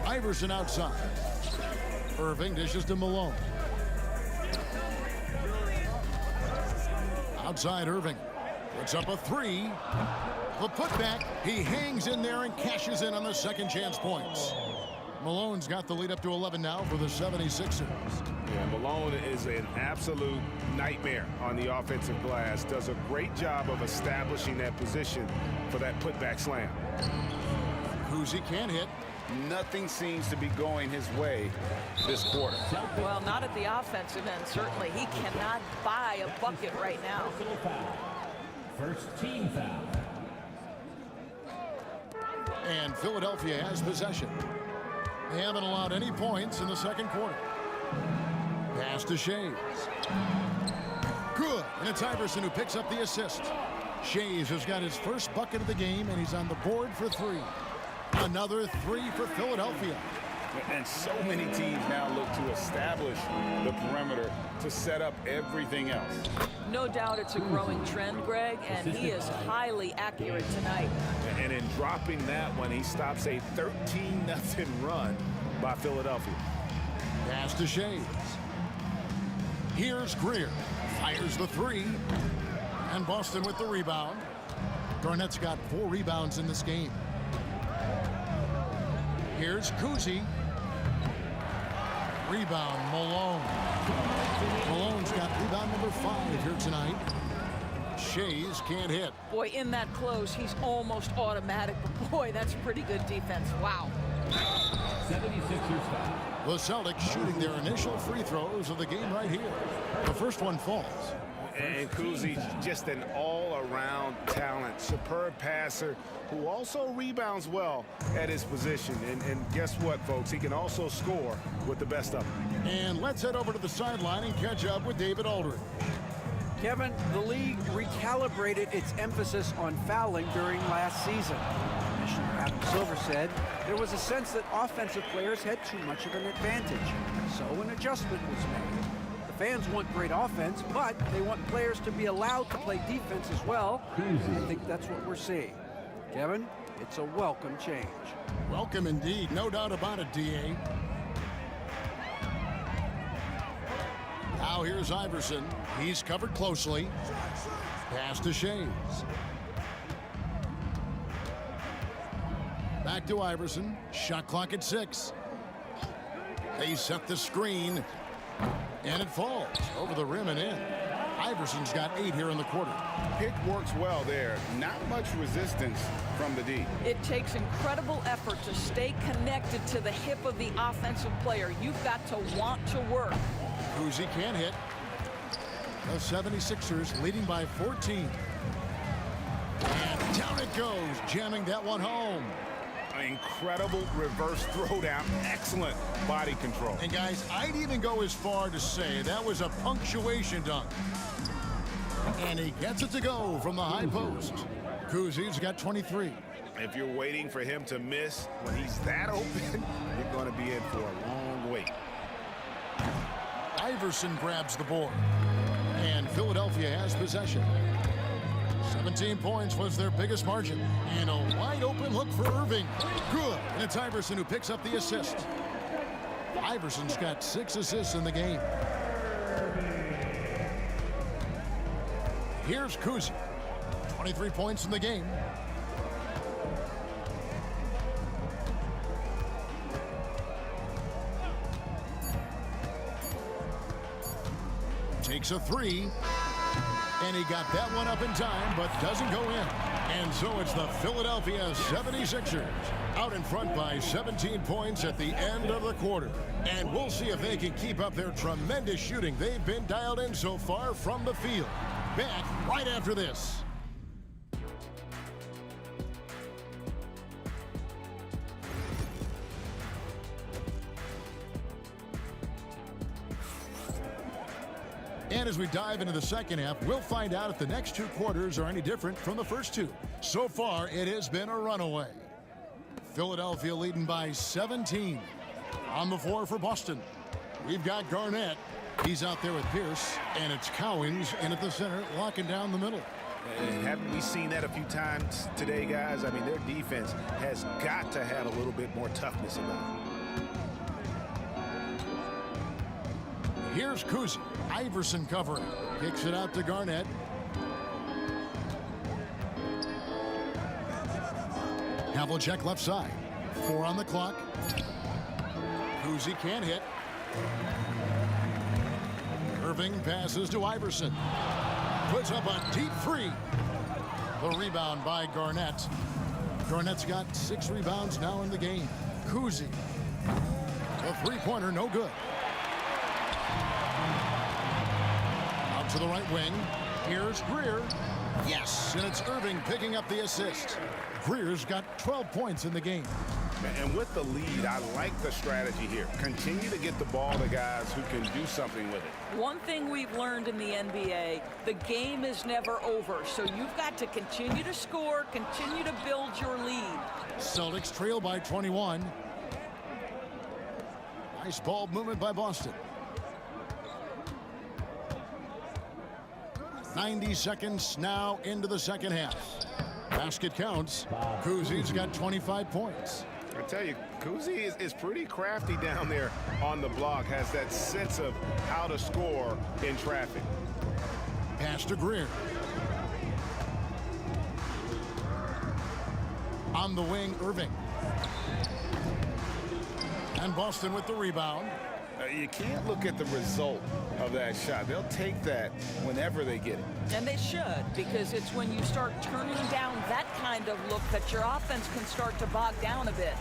Iverson outside. Irving dishes to Malone. Outside Irving. Puts up a 3. The putback. He hangs in there and cashes in on the second chance points. Malone's got the lead up to 11 now for the 76ers. Yeah, Malone is an absolute nightmare on the offensive glass. Does a great job of establishing that position for that putback slam. Kuzi can't hit. Nothing seems to be going his way this quarter. Well, not at the offensive end, certainly. He cannot buy a bucket right now. First team foul. And Philadelphia has possession. They haven't allowed any points in the second quarter. Pass to Shays. Good. And it's Iverson who picks up the assist. Shays has got his first bucket of the game, and he's on the board for 3. Another 3 for Philadelphia. And so many teams now look to establish the perimeter to set up everything else. No doubt it's a growing trend, Greg, and he is highly accurate tonight. And in dropping that one, he stops a 13-0 run by Philadelphia. Pass to Shays. Here's Greer. Fires the 3. And Boston with the rebound. Garnett's got 4 rebounds in this game. Here's Kuzi. Rebound, Malone. Malone's got rebound number 5 here tonight. Shays can't hit. Boy, in that close, he's almost automatic. But boy, that's pretty good defense. Wow. 76ers foul. The Celtics shooting their initial free throws of the game right here. The first one falls. And Kuzi, just an all-around talent, superb passer who also rebounds well at his position. And guess what, folks? He can also score with the best of them. And let's head over to the sideline and catch up with David Aldridge. Kevin, the league recalibrated its emphasis on fouling during last season. Commissioner Adam Silver said there was a sense that offensive players had too much of an advantage. So an adjustment was made. The fans want great offense, but they want players to be allowed to play defense as well. I think that's what we're seeing. Kevin, it's a welcome change. Welcome indeed, no doubt about it, D.A. Now here's Iverson. He's covered closely. Pass to Shays. Back to Iverson. Shot clock at 6. They set the screen. And it falls over the rim and in. Iverson's got 8 here in the quarter. Pick works well there. Not much resistance from the D. It takes incredible effort to stay connected to the hip of the offensive player. You've got to want to work. Kuzi can't hit. The 76ers leading by 14. And down it goes, jamming that one home. Incredible reverse throwdown. Excellent body control. And guys, I'd even go as far to say that was a punctuation dunk. And he gets it to go from the high post. Kuzi's got 23. If you're waiting for him to miss when he's that open, you're going to be in for a long wait. Iverson grabs the board. And Philadelphia has possession. 17 points was their biggest margin. And a wide open look for Irving. Good. And it's Iverson who picks up the assist. Iverson's got 6 assists in the game. Here's Kuzi. 23 points in the game. Takes a 3. And he got that one up in time, but doesn't go in. And so it's the Philadelphia 76ers out in front by 17 points at the end of the quarter. And we'll see if they can keep up their tremendous shooting they've been dialed in so far from the field. Back right after this. And as we dive into the second half, we'll find out if the next 2 quarters are any different from the first 2. So far, it has been a runaway. Philadelphia leading by 17. On the floor for Boston, we've got Garnett. He's out there with Pierce, and it's Cowens in at the center, locking down the middle. And haven't we seen that a few times today, guys? I mean, their defense has got to have a little bit more toughness about it. Here's Kuzi. Iverson covering. Kicks it out to Garnett. Havlicek left side. 4 on the clock. Kuzi can't hit. Irving passes to Iverson. Puts up a deep 3. The rebound by Garnett. Garnett's got 6 rebounds now in the game. Kuzi. The three-pointer, no good. Out to the right wing. Here's Greer. Yes, and it's Irving picking up the assist. Greer's got 12 points in the game. And with the lead, I like the strategy here. Continue to get the ball to guys who can do something with it. One thing we've learned in the NBA, the game is never over. So you've got to continue to score, continue to build your lead. Celtics trail by 21. Nice ball movement by Boston. 90 seconds now into the second half. Basket counts. Kuzi's got 25 points. I tell you, Kuzi is pretty crafty down there on the block. Has that sense of how to score in traffic. Pass to Greer. On the wing, Irving. And Boston with the rebound. You can't look at the result of that shot. They'll take that whenever they get it. And they should, because it's when you start turning down that kind of look that your offense can start to bog down a bit.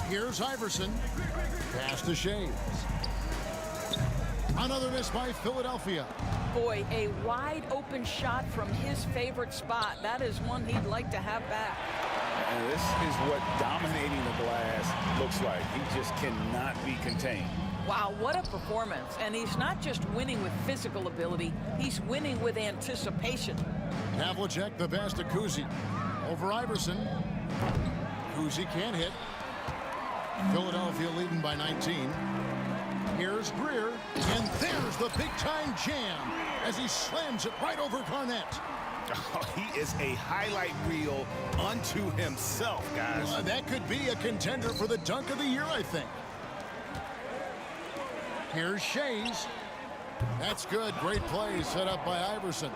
Here's Iverson. Pass to Shays. Another miss by Philadelphia. Boy, a wide open shot from his favorite spot. That is one he'd like to have back. And this is what dominating the glass looks like. He just cannot be contained. Wow, what a performance. And he's not just winning with physical ability, he's winning with anticipation. Havlicek the pass to Kuzi. Over Iverson. Kuzi can't hit. Philadelphia leading by 19. Here's Greer. And there's the big-time jam as he slams it right over Garnett. Oh, he is a highlight reel unto himself, guys. That could be a contender for the dunk of the year, I think. Here's Shays. That's good. Great play set up by Iverson.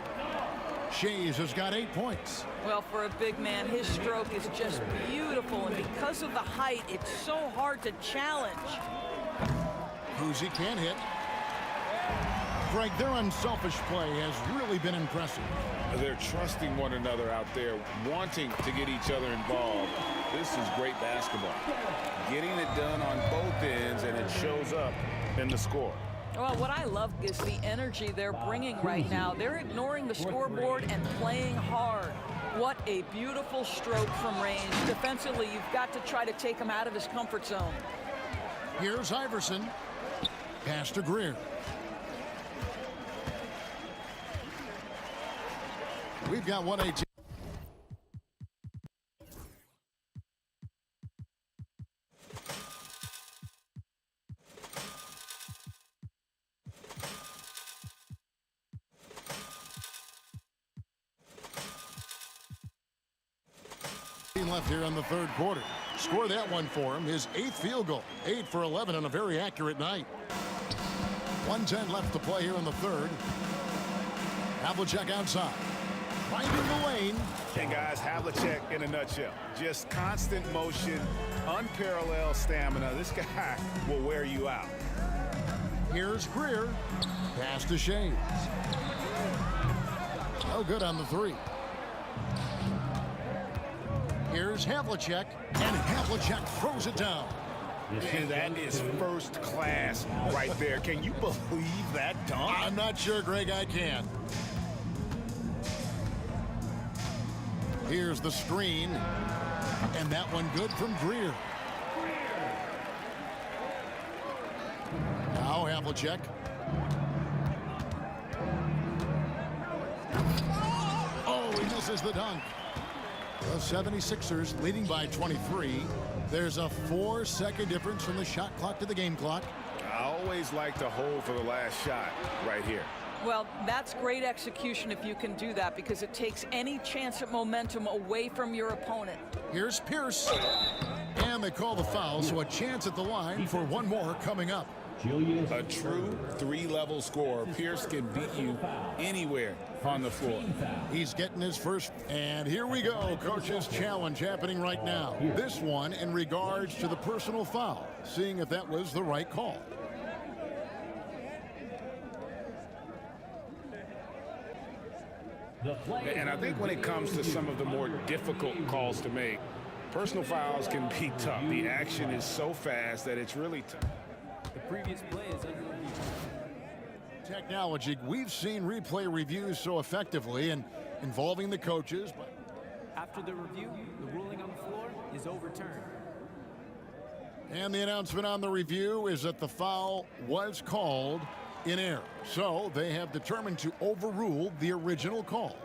Shays has got 8 points. Well, for a big man, his stroke is just beautiful, and because of the height, it's so hard to challenge. Kuzi can't hit. Greg, their unselfish play has really been impressive. They're trusting one another out there, wanting to get each other involved. This is great basketball. Getting it done on both ends, and it shows up in the score. Well, what I love is the energy they're bringing right now. They're ignoring the scoreboard and playing hard. What a beautiful stroke from range. Defensively, you've got to try to take him out of his comfort zone. Here's Iverson. Pass to Greer. We've got 118. Left here in the third quarter. Score that one for him. His 8th field goal. 8 for 11 on a very accurate night. 1:10 left to play here in the third. Havlicek outside. Finding the lane. And guys, Havlicek in a nutshell. Just constant motion, unparalleled stamina. This guy will wear you out. Here's Greer. Pass to Shays. No good on the 3. Here's Havlicek, and Havlicek throws it down. And that is first class right there. Can you believe that dunk? I'm not sure, Greg, I can. Here's the screen, and that one good from Greer. Now Havlicek. Oh, he misses the dunk. The 76ers leading by 23. There's a 4-second difference from the shot clock to the game clock. I always like to hold for the last shot right here. Well, that's great execution if you can do that, because it takes any chance at momentum away from your opponent. Here's Pierce. And they call the foul, so a chance at the line for one more coming up. A true 3-level scorer. Pierce can beat you anywhere on the floor. He's getting his first, and here we go. Coach's challenge happening right now. This one in regards to the personal foul, seeing if that was the right call. And I think when it comes to some of the more difficult calls to make, personal fouls can be tough. The action is so fast that it's really tough. The previous play is under review. Technology, we've seen replay reviews so effectively and involving the coaches. But after the review, the ruling on the floor is overturned. And the announcement on the review is that the foul was called in error. So they have determined to overrule the original call.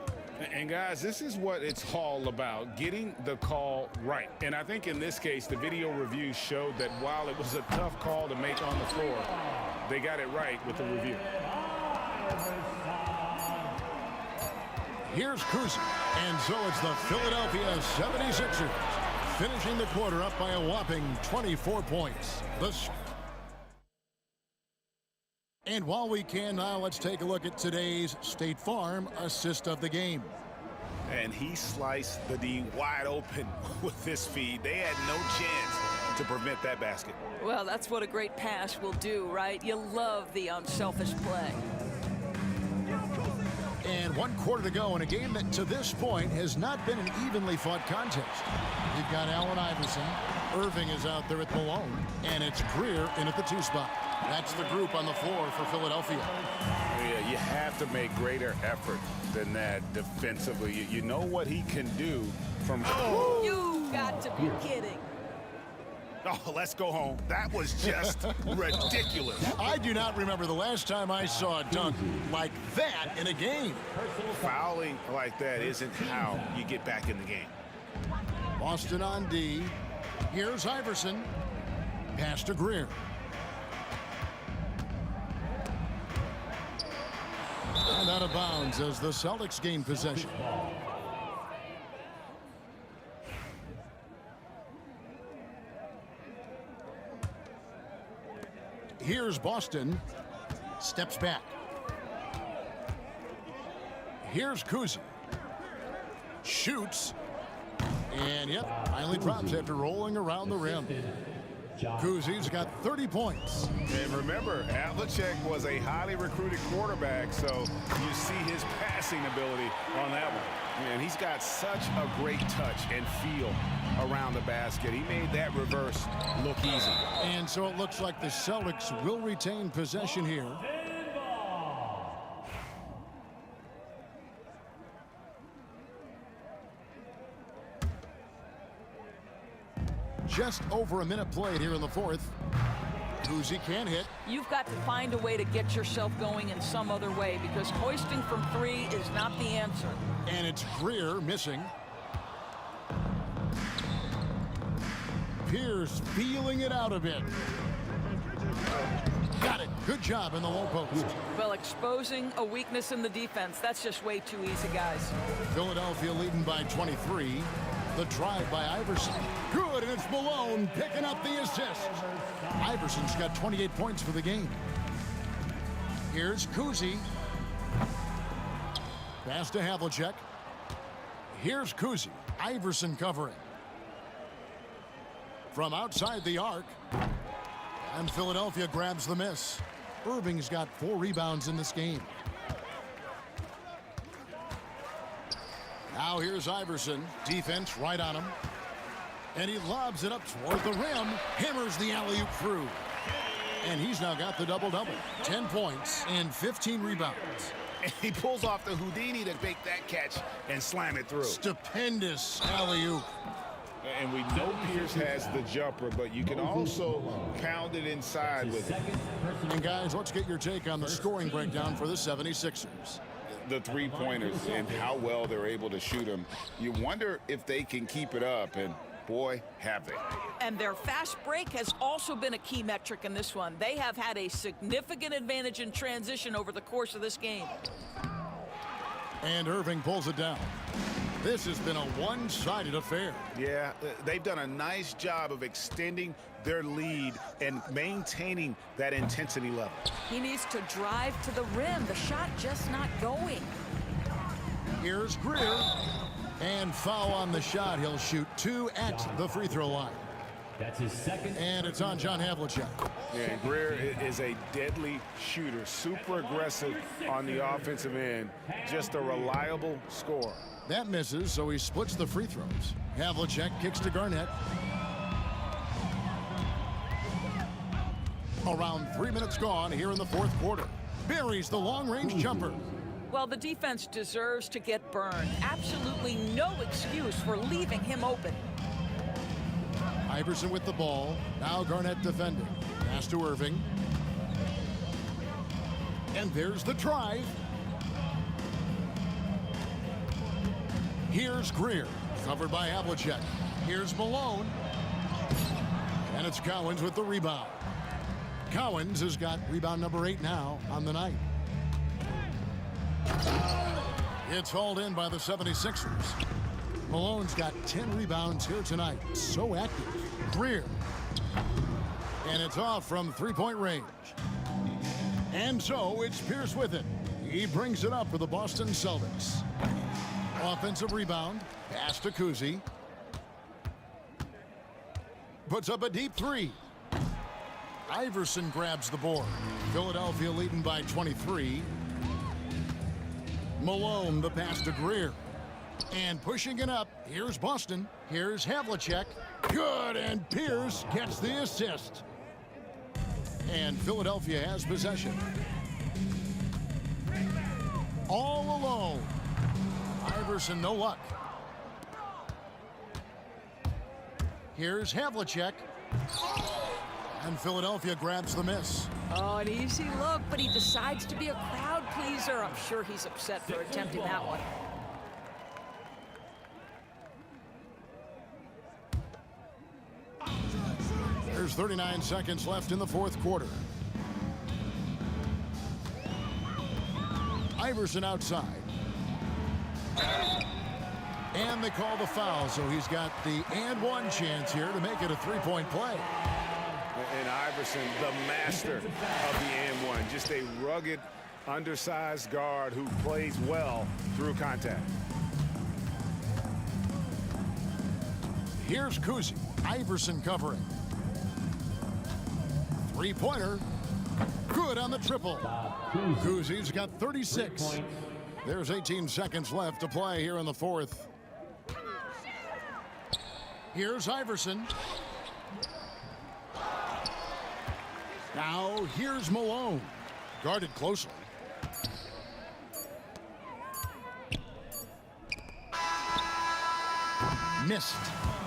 And guys, this is what it's all about, getting the call right. And I think in this case, the video review showed that while it was a tough call to make on the floor, they got it right with the review. Here's Kuzi. And so it's the Philadelphia 76ers finishing the quarter up by a whopping 24 points. And while we can now, let's take a look at today's State Farm assist of the game. And he sliced the D wide open with this feed. They had no chance to prevent that basket. Well, that's what a great pass will do, right? You love the unselfish play. And 1 quarter to go in a game that to this point has not been an evenly fought contest. You've got Allen Iverson. Irving is out there at Malone. And it's Greer in at the 2 spot. That's the group on the floor for Philadelphia. Yeah, you have to make greater effort than that defensively. You know what he can do from... Oh, you got to be kidding. Oh, let's go home. That was just ridiculous. I do not remember the last time I saw a dunk like that in a game. Fouling like that isn't how you get back in the game. Boston on D. Here's Iverson. Pass to Greer. And out of bounds as the Celtics gain possession. Here's Boston. Steps back. Here's Kuzi. Shoots. And yep, finally drops after rolling around the rim. Kuzi's got 30 points. And remember, Havlicek was a highly recruited quarterback, so you see his passing ability on that one. And he's got such a great touch and feel around the basket. He made that reverse look easy. And so it looks like the Celtics will retain possession here. Just over a minute played here in the fourth. Kuzi can hit. You've got to find a way to get yourself going in some other way because hoisting from three is not the answer. And it's Greer missing. Pierce feeling it out a bit. Got it. Good job in the low post. Well, exposing a weakness in the defense, that's just way too easy, guys. Philadelphia leading by 23. The drive by Iverson. Good, and it's Malone picking up the assist. Iverson's got 28 points for the game. Here's Kuzi. Pass to Havlicek. Here's Kuzi. Iverson covering. From outside the arc. And Philadelphia grabs the miss. Irving's got 4 rebounds in this game. Now here's Iverson. Defense right on him. And he lobs it up toward the rim. Hammers the alley-oop through. And he's now got the double-double. 10 points and 15 rebounds. And he pulls off the Houdini to make that catch and slam it through. Stupendous alley-oop. And we know Pierce has the jumper, but you can also pound it inside with it. And guys, let's get your take on the scoring breakdown for the 76ers. The three-pointers and how well they're able to shoot them. You wonder if they can keep it up, and boy, have they. And their fast break has also been a key metric in this one. They have had a significant advantage in transition over the course of this game. And Irving pulls it down. This has been a one-sided affair. Yeah, they've done a nice job of extending their lead and maintaining that intensity level. He needs to drive to the rim. The shot just not going. Here's Greer. And foul on the shot. He'll shoot 2 at the free throw line. That's his second. And it's on John Havlicek. Yeah, Greer is a deadly shooter. Super aggressive on the offensive end. Just a reliable scorer. That misses, so he splits the free throws. Havlicek kicks to Garnett. Around 3 minutes gone here in the fourth quarter. Buries the long-range jumper. Well, the defense deserves to get burned. Absolutely no excuse for leaving him open. Iverson with the ball. Now Garnett defending. Pass to Irving. And there's the drive. Here's Greer. Covered by Havlicek. Here's Malone. And it's Cowens with the rebound. Cowens has got rebound number 8 now on the night. It's hauled in by the 76ers. Malone's got 10 rebounds here tonight. So active. Greer. And it's off from three-point range. And so it's Pierce with it. He brings it up for the Boston Celtics. Offensive rebound. Pass to Kuzi. Puts up a deep 3. Iverson grabs the board. Philadelphia leading by 23. Malone, the pass to Greer. And pushing it up, here's Boston. Here's Havlicek. Good, and Pierce gets the assist. And Philadelphia has possession. All alone. Iverson, no luck. Here's Havlicek. And Philadelphia grabs the miss. Oh, an easy look, but he decides to be a crowd pleaser. I'm sure he's upset for attempting that one. There's 39 seconds left in the fourth quarter. Iverson outside. And they call the foul, so he's got the and one chance here to make it a three-point play. in Iverson, the master of the and one. Just a rugged, undersized guard who plays well through contact. Here's Kuzi. Iverson covering. Three-pointer. Good on the triple. Kuzi's got 36. There's 18 seconds left to play here in the fourth. Here's Iverson. Now here's Malone. Guarded closely. Missed.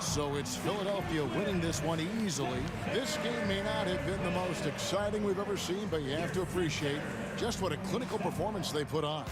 So it's Philadelphia winning this one easily. This game may not have been the most exciting we've ever seen, but you have to appreciate just what a clinical performance they put on.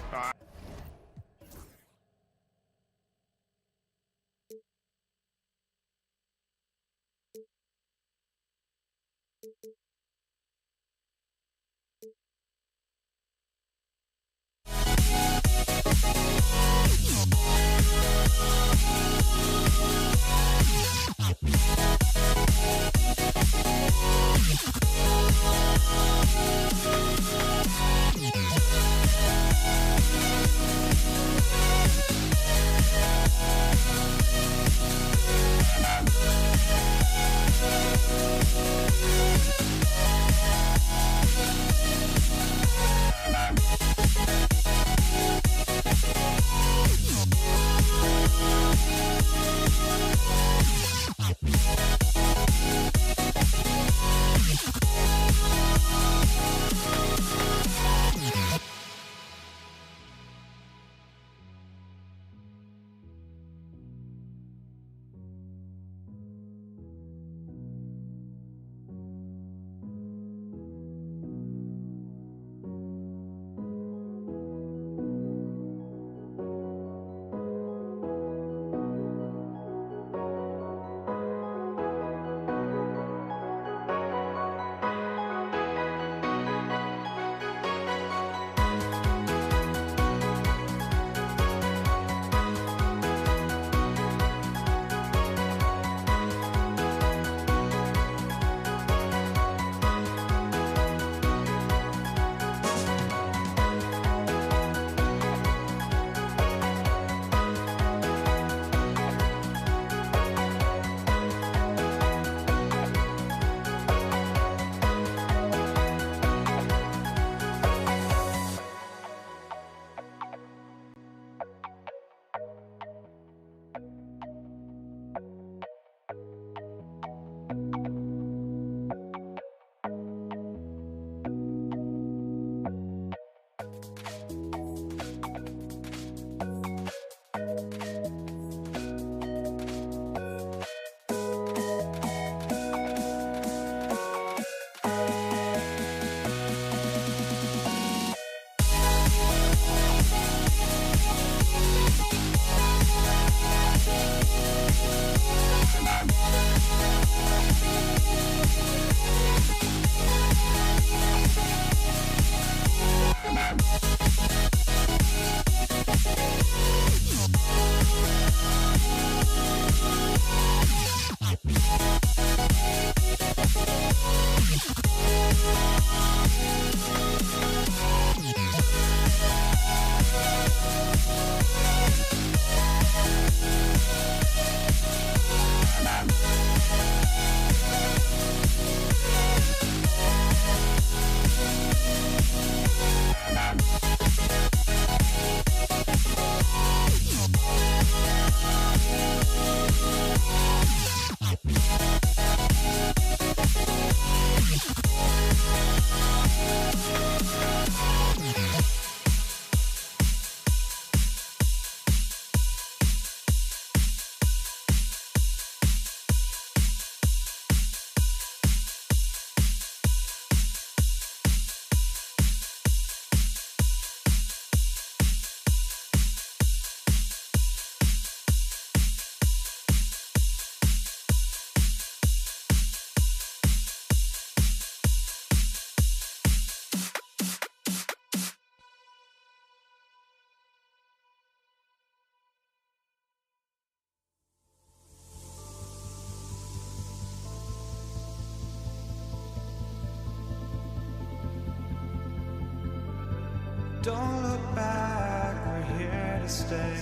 Don't look back, we're here to stay.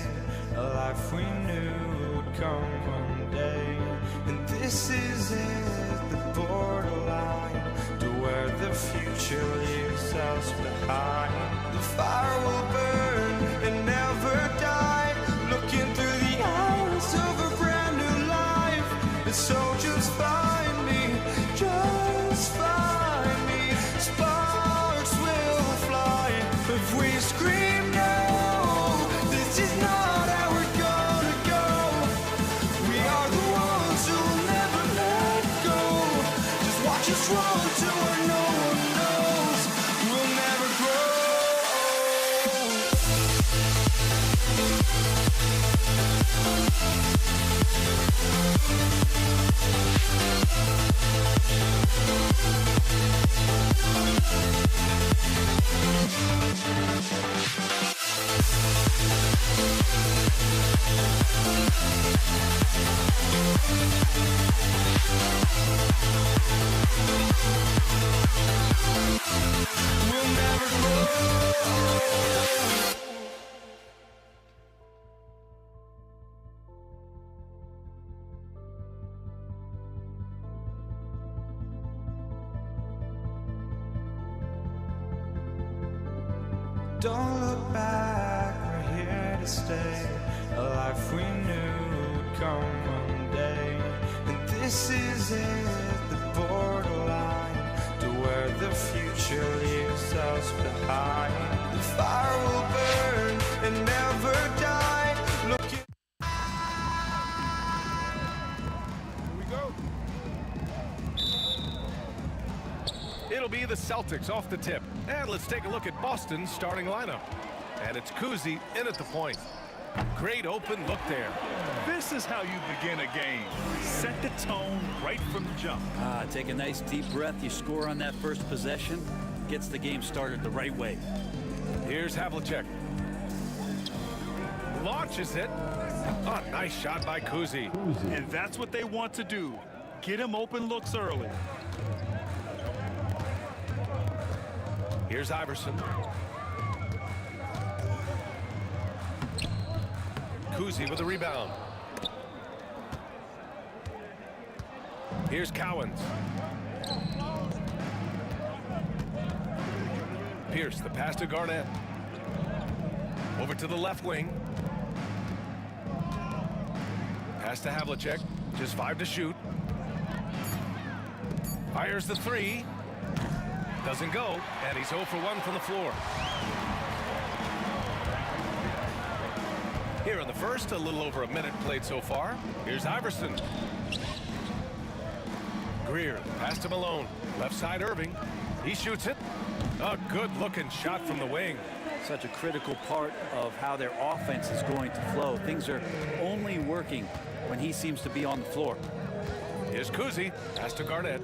A life we knew would come one day. And this is it, the borderline to where the future leaves us behind. The fire will burn and never die, looking through the eyes of a brand new life. And so just find me, just find me. Sparks will fly if we scream no. This is not how we're gonna go. We are the ones who will never let go. Just watch us run to where no one knows. We'll never grow. We'll never grow. Don't look back, we're here to stay. A life we knew would come one day. And this is it, the borderline to where the future leaves us behind. The fire will burn and never die. Looking. Here we go. It'll be the Celtics off the tip. And let's take a look at Boston's starting lineup. And it's Kuzi in at the point. Great open look there. This is how you begin a game. Set the tone right from the jump. Take a nice deep breath. You score on that first possession. Gets the game started the right way. Here's Havlicek. Launches it. Oh, nice shot by Kuzi. And that's what they want to do. Get him open looks early. Here's Iverson. Kuzi with a rebound. Here's Cowens. Pierce, the pass to Garnett. Over to the left wing. Pass to Havlicek. Just 5 to shoot. Fires the 3. Doesn't go, and he's 0 for 1 from the floor. Here in the first, a little over a minute played so far. Here's Iverson. Greer, pass to Malone. Left side, Irving. He shoots it. A good-looking shot from the wing. Such a critical part of how their offense is going to flow. Things are only working when he seems to be on the floor. Here's Kuzi. Pass to Garnett.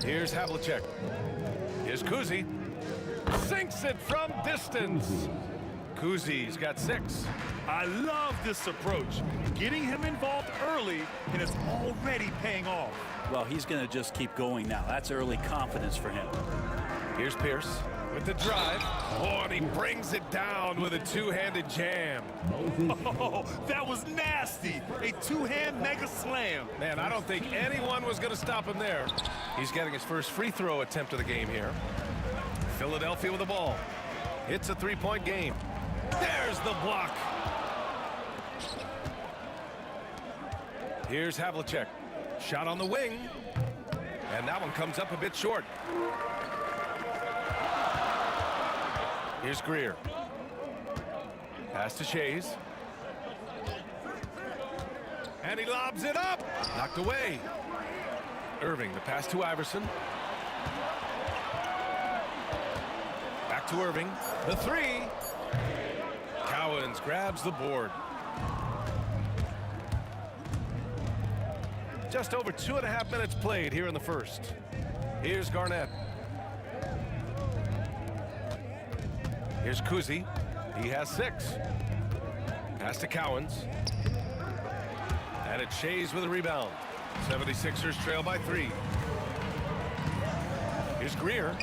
Here's Havlicek. Here's Kuzi. Sinks it from distance. Kuzi's got 6. I love this approach. Getting him involved early, and it's already paying off. Well, he's going to just keep going now. That's early confidence for him. Here's Pierce with the drive. Oh, and he brings it down with a two-handed jam. Oh, that was nasty. A two-hand mega slam. Man, I don't think anyone was going to stop him there. He's getting his first free throw attempt of the game here. Philadelphia with the ball. It's a 3-point game. There's the block. Here's Havlicek. Shot on the wing. And that one comes up a bit short. Here's Greer. Pass to Shays. And he lobs it up. Knocked away. Irving, the pass to Iverson. Back to Irving. The 3. Cowens grabs the board. Just over 2.5 minutes played here in the first. Here's Garnett. Here's Kuzi. He has 6. Pass to Cowens. And it's Shays with a rebound. 76ers trail by 3. Here's Greer.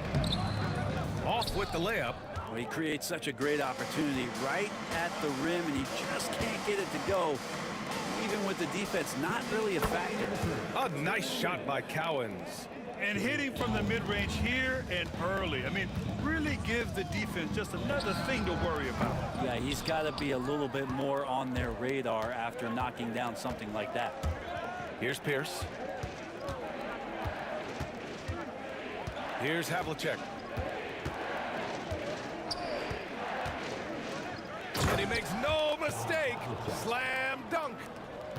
Off with the layup. Well, he creates such a great opportunity right at the rim, and he just can't get it to go. Even with the defense not really a factor. A nice shot by Cowens. And hitting from the mid-range here and early. I mean, really gives the defense just another thing to worry about. Yeah, he's got to be a little bit more on their radar after knocking down something like that. Here's Pierce. Here's Havlicek. And he makes no mistake. Slam dunk.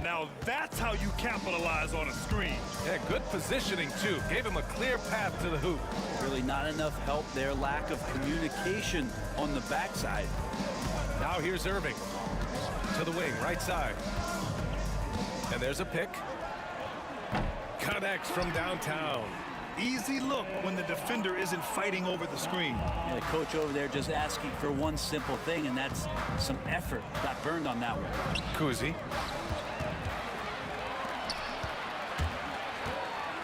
Now that's how you capitalize on a screen. Yeah, good positioning, too. Gave him a clear path to the hoop. Really not enough help there. Lack of communication on the backside. Now here's Irving. To the wing, right side. And there's a pick. Connects from downtown. Easy look when the defender isn't fighting over the screen. And the coach over there just asking for one simple thing, and that's some effort. Got burned on that one. Kuzi.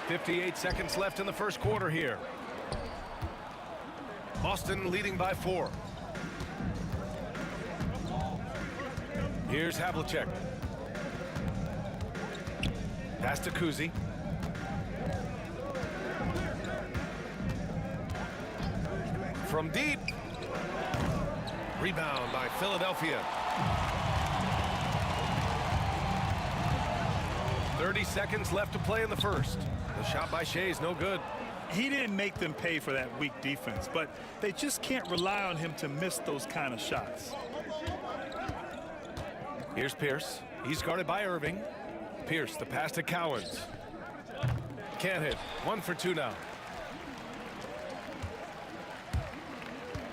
58 seconds left in the first quarter here. Boston leading by 4. Here's Havlicek. Pass to Kuzi. From deep. Rebound by Philadelphia. 30 seconds left to play in the first. The shot by Shea is no good. He didn't make them pay for that weak defense, but they just can't rely on him to miss those kind of shots. Here's Pierce. He's guarded by Irving. Pierce, the pass to Cowens. Can't hit. 1 for 2 now.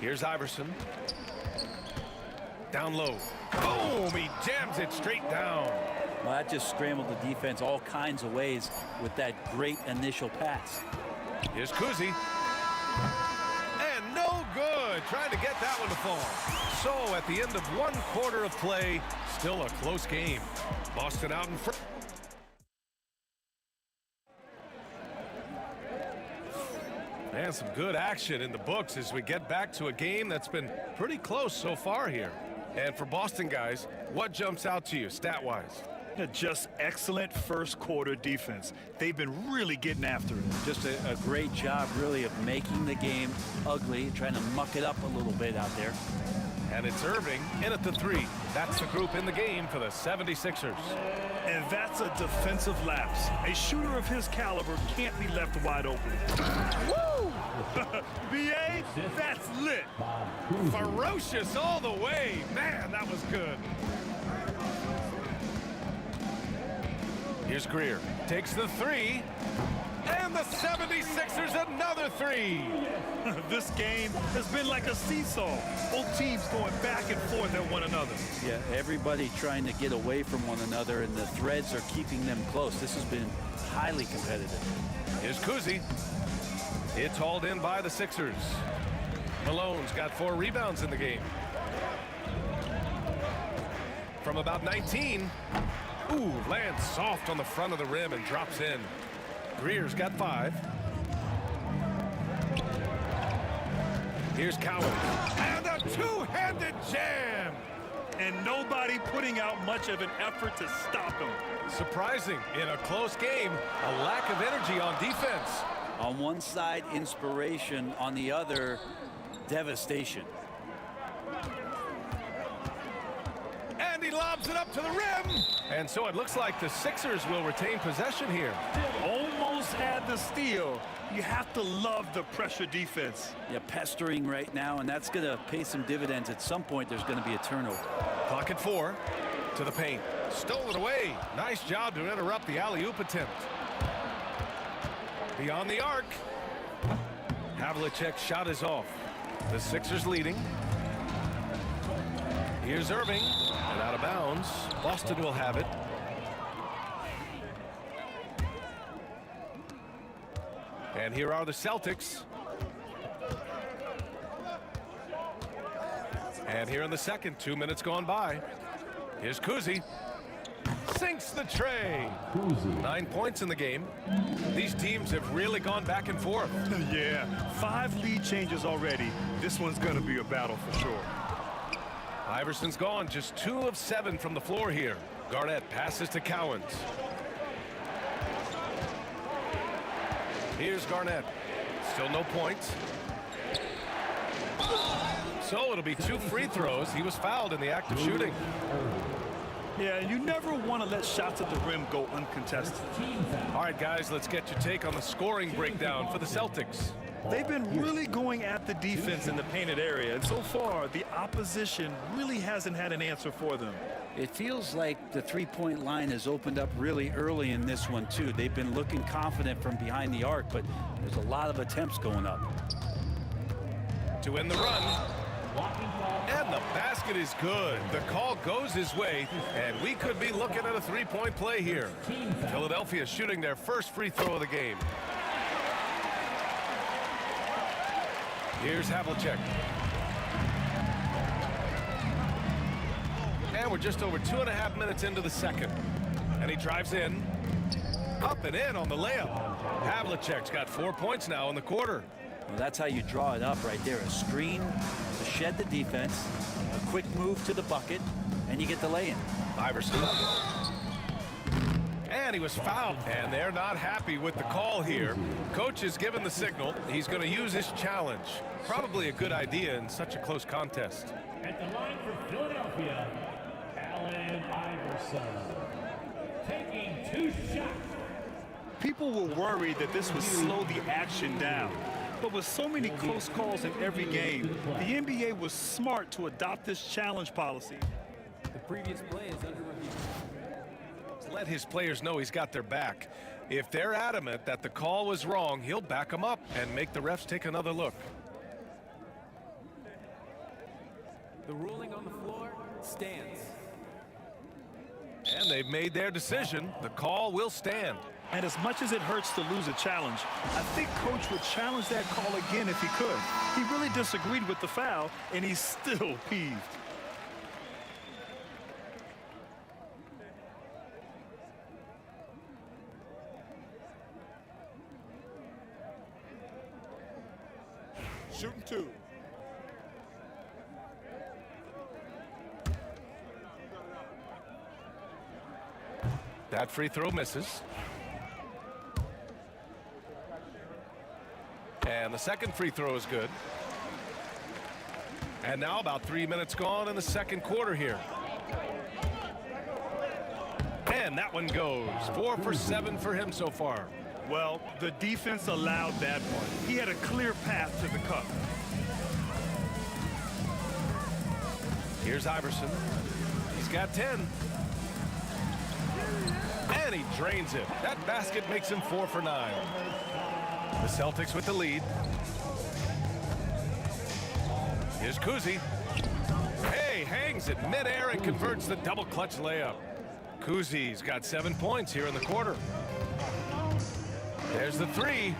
Here's Iverson. Down low. Boom! He jams it straight down. Well, that just scrambled the defense all kinds of ways with that great initial pass. Here's Kuzi. And no good. Trying to get that one to fall. So at the end of 1 quarter of play, still a close game. Boston out in front. And some good action in the books as we get back to a game that's been pretty close so far here. And for Boston guys, what jumps out to you stat-wise? Just excellent first quarter defense. They've been really getting after it. Just a great job, really, of making the game ugly, trying to muck it up a little bit out there. And it's Irving in at the 3. That's the group in the game for the 76ers. And that's a defensive lapse. A shooter of his caliber can't be left wide open. Woo! BA, that's lit. Ferocious all the way. Man, that was good. Here's Greer. Takes the 3. And the 76ers another 3. This game has been like a seesaw. Both teams going back and forth at one another. Yeah, everybody trying to get away from one another, and the threads are keeping them close. This has been highly competitive. Here's Kuzi. It's hauled in by the Sixers. Malone's got 4 rebounds in the game. From about 19. Ooh, lands soft on the front of the rim and drops in. Greer's got 5. Here's Cowens. And a two-handed jam. And nobody putting out much of an effort to stop him. Surprising in a close game, a lack of energy on defense. On one side, inspiration. On the other, devastation. And he lobs it up to the rim. And so it looks like the Sixers will retain possession here. Almost had the steal. You have to love the pressure defense. Yeah, pestering right now, and that's going to pay some dividends. At some point, there's going to be a turnover. Clock at 4. To the paint. Stole it away. Nice job to interrupt the alley-oop attempt. Beyond the arc. Havlicek's shot is off. The Sixers leading. Here's Irving. And out of bounds. Boston will have it. And here are the Celtics. And here in the second, 2 minutes gone by. Here's Kuzi. Sinks the tray. 9 points in the game. These teams have really gone back and forth. Yeah, 5 lead changes already. This one's going to be a battle for sure. Iverson's gone, just 2 of 7 from the floor here. Garnett passes to Cowens. Here's Garnett. Still no points. So it'll be 2 free throws. He was fouled in the act of shooting. Yeah, and you never want to let shots at the rim go uncontested. All right, guys, let's get your take on the scoring breakdown for the Celtics. They've been really going at the defense in the painted area, and so far, the opposition really hasn't had an answer for them. It feels like the three-point line has opened up really early in this one, too. They've been looking confident from behind the arc, but there's a lot of attempts going up. To end the run. And the basket is good. The call goes his way, and we could be looking at a three-point play here. Philadelphia shooting their first free throw of the game. Here's Havlicek. And we're just over 2.5 minutes into the second. And he drives in. Up and in on the layup. Havlicek's got 4 points now in the quarter. Well, that's how you draw it up right there. A screen to shed the defense, a quick move to the bucket, and you get the lay-in. Iverson. And he was fouled. And they're not happy with the call here. Coach has given the signal. He's going to use his challenge. Probably a good idea in such a close contest. At the line for Philadelphia, Allen Iverson. Taking 2 shots. People were worried that this would slow the action down. But with so many close calls in every game, the NBA was smart to adopt this challenge policy. The previous play is under review. Let his players know he's got their back. If they're adamant that the call was wrong, he'll back them up and make the refs take another look. The ruling on the floor stands. And they've made their decision. The call will stand. And as much as it hurts to lose a challenge, I think Coach would challenge that call again if he could. He really disagreed with the foul, and he's still peeved. Shooting 2. That free throw misses. And the second free throw is good. And now about 3 minutes gone in the second quarter here. And that one goes. 4 for 7 for him so far. Well, the defense allowed that one. He had a clear path to the cup. Here's Iverson. He's got 10. And he drains it. That basket makes him 4 for 9. The Celtics with the lead. Here's Kuzi. Hey, hangs it midair and converts the double clutch layup. Kuzi's got 7 points here in the quarter. There's the 3.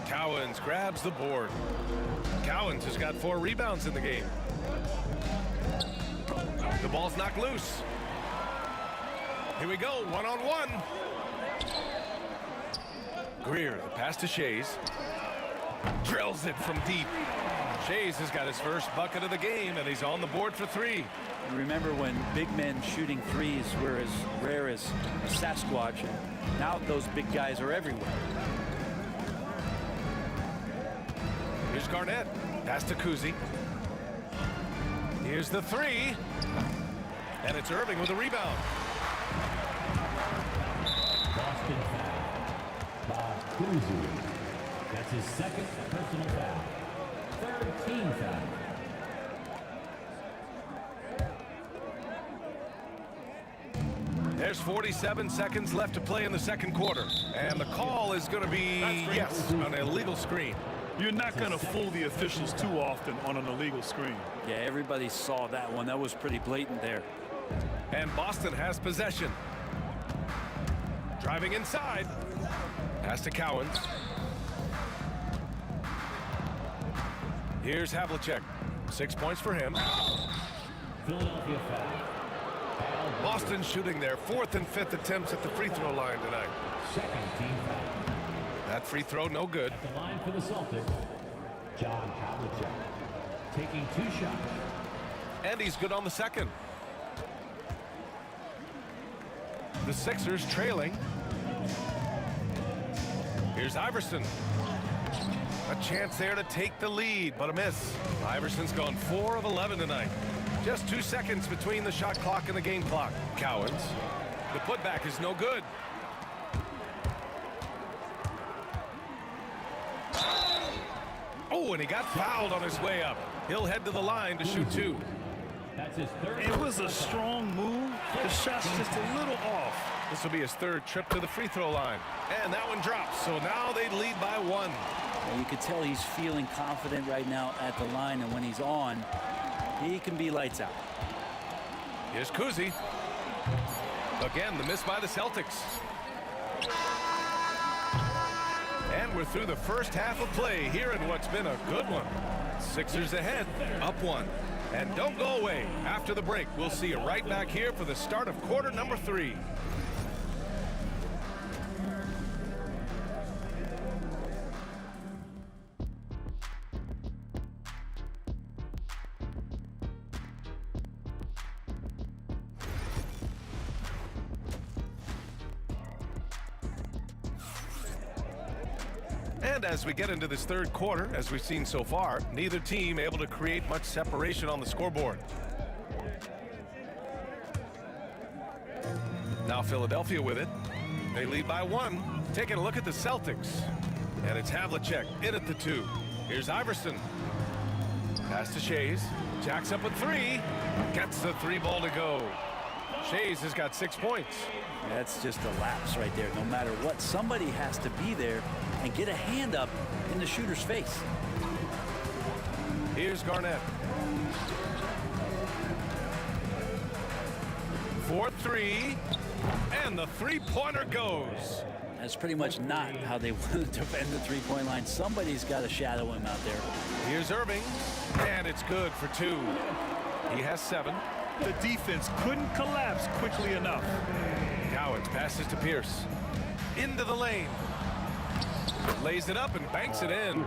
Cowens grabs the board. Cowens has got 4 rebounds in the game. The ball's knocked loose. Here we go, 1-on-1. Greer, the pass to Shays. Drills it from deep. Shays has got his first bucket of the game, and he's on the board for 3. Remember when big men shooting threes were as rare as Sasquatch, and now those big guys are everywhere. Here's Garnett. Pass to Kuzi. Here's the 3. And it's Irving with a rebound. Boston foul by Kuzi. That's his second personal foul. Third team foul. There's 47 seconds left to play in the second quarter. And the call is going to be, yes, an illegal screen. You're not going to fool the officials too often on an illegal screen. Yeah, everybody saw that one. That was pretty blatant there. And Boston has possession. Driving inside. Pass to Cowens. Here's Havlicek. 6 points for him. Philadelphia foul. Boston shooting their 4th and 5th attempts at the free throw line tonight. Second team foul. That free throw no good. At the line for the Celtics, John Havlicek, taking 2 shots. And he's good on the second. The Sixers trailing. Here's Iverson. A chance there to take the lead, but a miss. Iverson's gone 4 of 11 tonight. Just 2 seconds between the shot clock and the game clock. Cowens. The putback is no good. Oh, and he got fouled on his way up. He'll head to the line to shoot 2. That's his third. It was a strong move. The shot's just a little off. This will be his 3rd trip to the free throw line. And that one drops, so now they lead by 1. Well, you can tell he's feeling confident right now at the line, and when he's on, he can be lights out. Here's Kuzi. Again, the miss by the Celtics. And we're through the first half of play here in what's been a good one. Sixers ahead, up 1. And don't go away. After the break, we'll see you right back here for the start of quarter number 3. And as we get into this 3rd quarter, as we've seen so far, neither team able to create much separation on the scoreboard. Now Philadelphia with it. They lead by 1. Taking a look at the Celtics. And it's Havlicek in at the 2. Here's Iverson. Pass to Shays. Jacks up a 3. Gets the 3 ball to go. Shays has got 6 points. That's just a lapse right there. No matter what, somebody has to be there and get a hand up in the shooter's face. Here's Garnett. 4-3, and the 3-pointer goes. That's pretty much not how they want to defend the 3-point line. Somebody's got to shadow him out there. Here's Irving, and it's good for 2. He has 7. The defense couldn't collapse quickly enough. Cowens passes to Pierce. Into the lane. Lays it up and banks it in.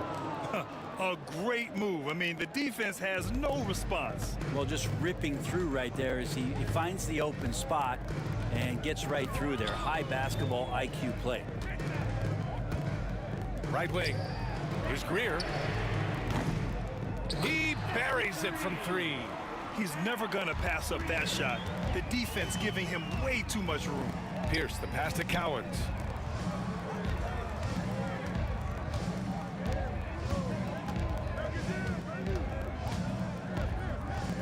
A great move. I mean, the defense has no response. Well, just ripping through right there as he finds the open spot and gets right through there. High basketball IQ play. Right wing. Here's Greer. He buries it from 3. He's never going to pass up that shot. The defense giving him way too much room. Pierce, the pass to Cowens.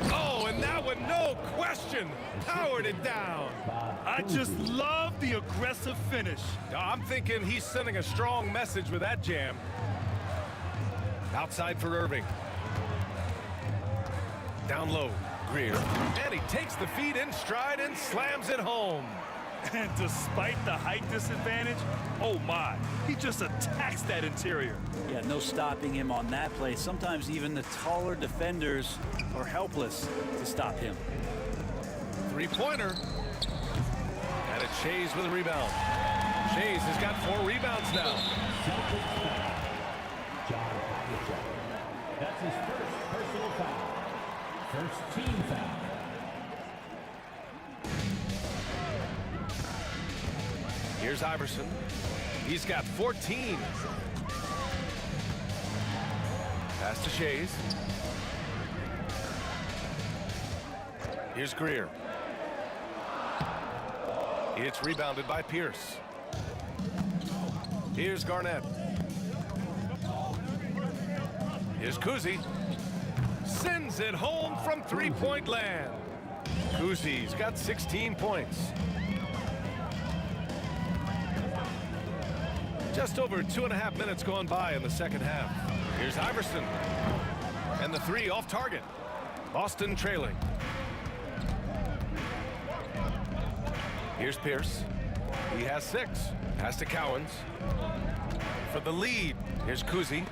Oh, and that one, no question, powered it down. I just love the aggressive finish. I'm thinking he's sending a strong message with that jam. Outside for Irving. Down low, Greer. And he takes the feed in stride and slams it home. And despite the height disadvantage, oh my, he just attacks that interior. Yeah, no stopping him on that play. Sometimes even the taller defenders are helpless to stop him. 3-pointer. And it's Shays with a rebound. Shays has got 4 rebounds now. John Havlicek. That's his first personal foul. First team foul. Here's Iverson. He's got 14. Pass to Shays. Here's Greer. It's rebounded by Pierce. Here's Garnett. Here's Kuzi. Sends it home from 3-point land. Kuzi's got 16 points. Just over 2.5 minutes gone by in the second half. Here's Iverson. And the 3 off target. Boston trailing. Here's Pierce. He has 6. Pass to Cowens. For the lead, here's Kuzi.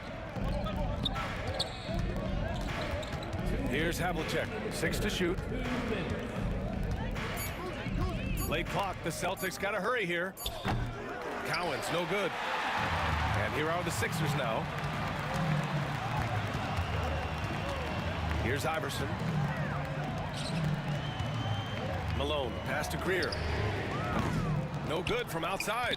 Here's Havlicek. 6 to shoot. Play clock. The Celtics got to hurry here. Cowens, no good. And here are the Sixers now. Here's Iverson. Malone, pass to Greer. No good from outside.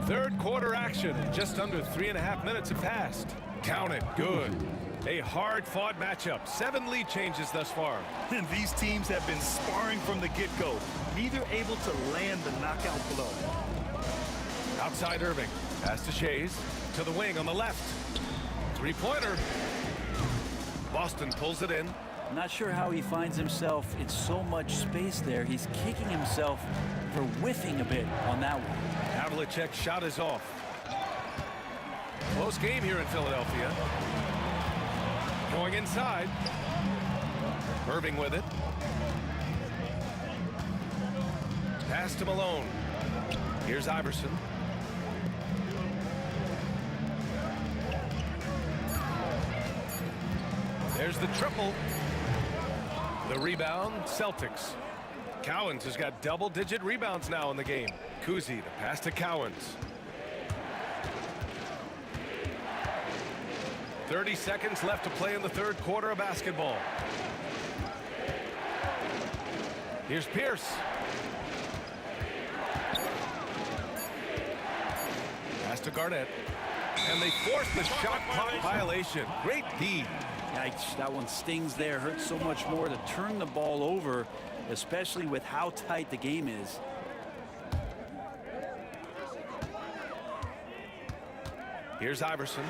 Third quarter action. Just under 3.5 minutes have passed. Count it. Good. A hard-fought matchup. 7 lead changes thus far. And these teams have been sparring from the get-go. Neither able to land the knockout blow. Outside Irving. Pass to Shays. To the wing on the left. Three-pointer. Boston pulls it in. I'm not sure how he finds himself in so much space there. He's kicking himself for whiffing a bit on that one. Havlicek's shot is off. Close game here in Philadelphia. Going inside. Irving with it. Pass to Malone. Here's Iverson. There's the triple. The rebound, Celtics. Cowens has got double-digit rebounds now in the game. Kuzi, the pass to Cowens. 30 seconds left to play in the third quarter of basketball. Here's Pierce. Pass to Garnett. And they force the shot clock violation. Great D. Yikes, that one stings there. Hurts so much more to turn the ball over, especially with how tight the game is. Here's Iverson.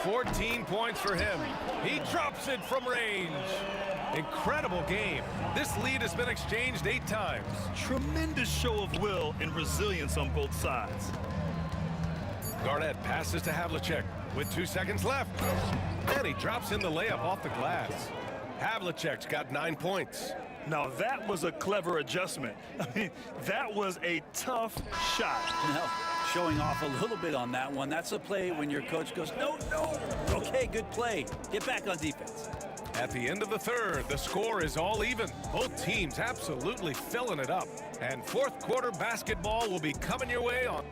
14 points for him. He drops it from range. Incredible game. This lead has been exchanged 8 times. Tremendous show of will and resilience on both sides. Garnett passes to Havlicek with 2 seconds left. And he drops in the layup off the glass. Havlicek's got 9 points. Now that was a clever adjustment. I mean, that was a tough shot. Now, showing off a little bit on that one. That's a play when your coach goes, no, no. Okay, good play. Get back on defense. At the end of the third, the score is all even. Both teams absolutely filling it up. And fourth quarter basketball will be coming your way on.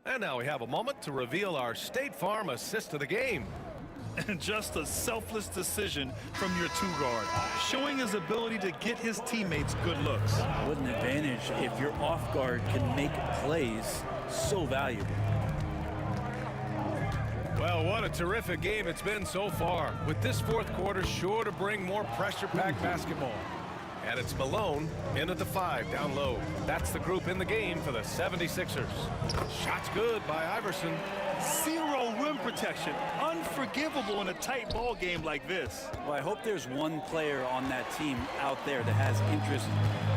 And now we have a moment to reveal our State Farm assist of the game. And just a selfless decision from your 2-guard, showing his ability to get his teammates good looks. What an advantage if your off guard can make plays. So valuable. Well, what a terrific game it's been so far, with this fourth quarter sure to bring more pressure-packed basketball. And it's Malone in at the 5 down low. That's the group in the game for the 76ers. Shot's good by Iverson. 0 rim protection. Unforgivable in a tight ball game like this. Well, I hope there's one player on that team out there that has interest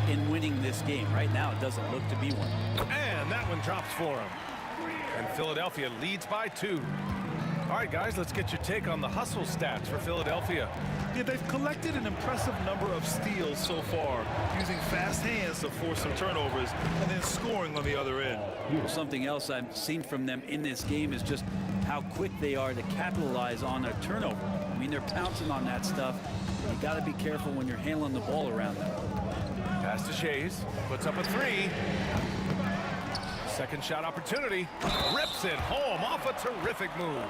in winning this game. Right now, it doesn't look to be one. And that one drops for him. And Philadelphia leads by 2. All right, guys, let's get your take on the hustle stats for Philadelphia. Yeah, they've collected an impressive number of steals so far, using fast hands to force some turnovers and then scoring on the other end. Something else I've seen from them in this game is just how quick they are to capitalize on a turnover. I mean, they're pouncing on that stuff. You got to be careful when you're handling the ball around them. Pass to Shays, puts up a 3. Second shot opportunity, rips it home off a terrific move.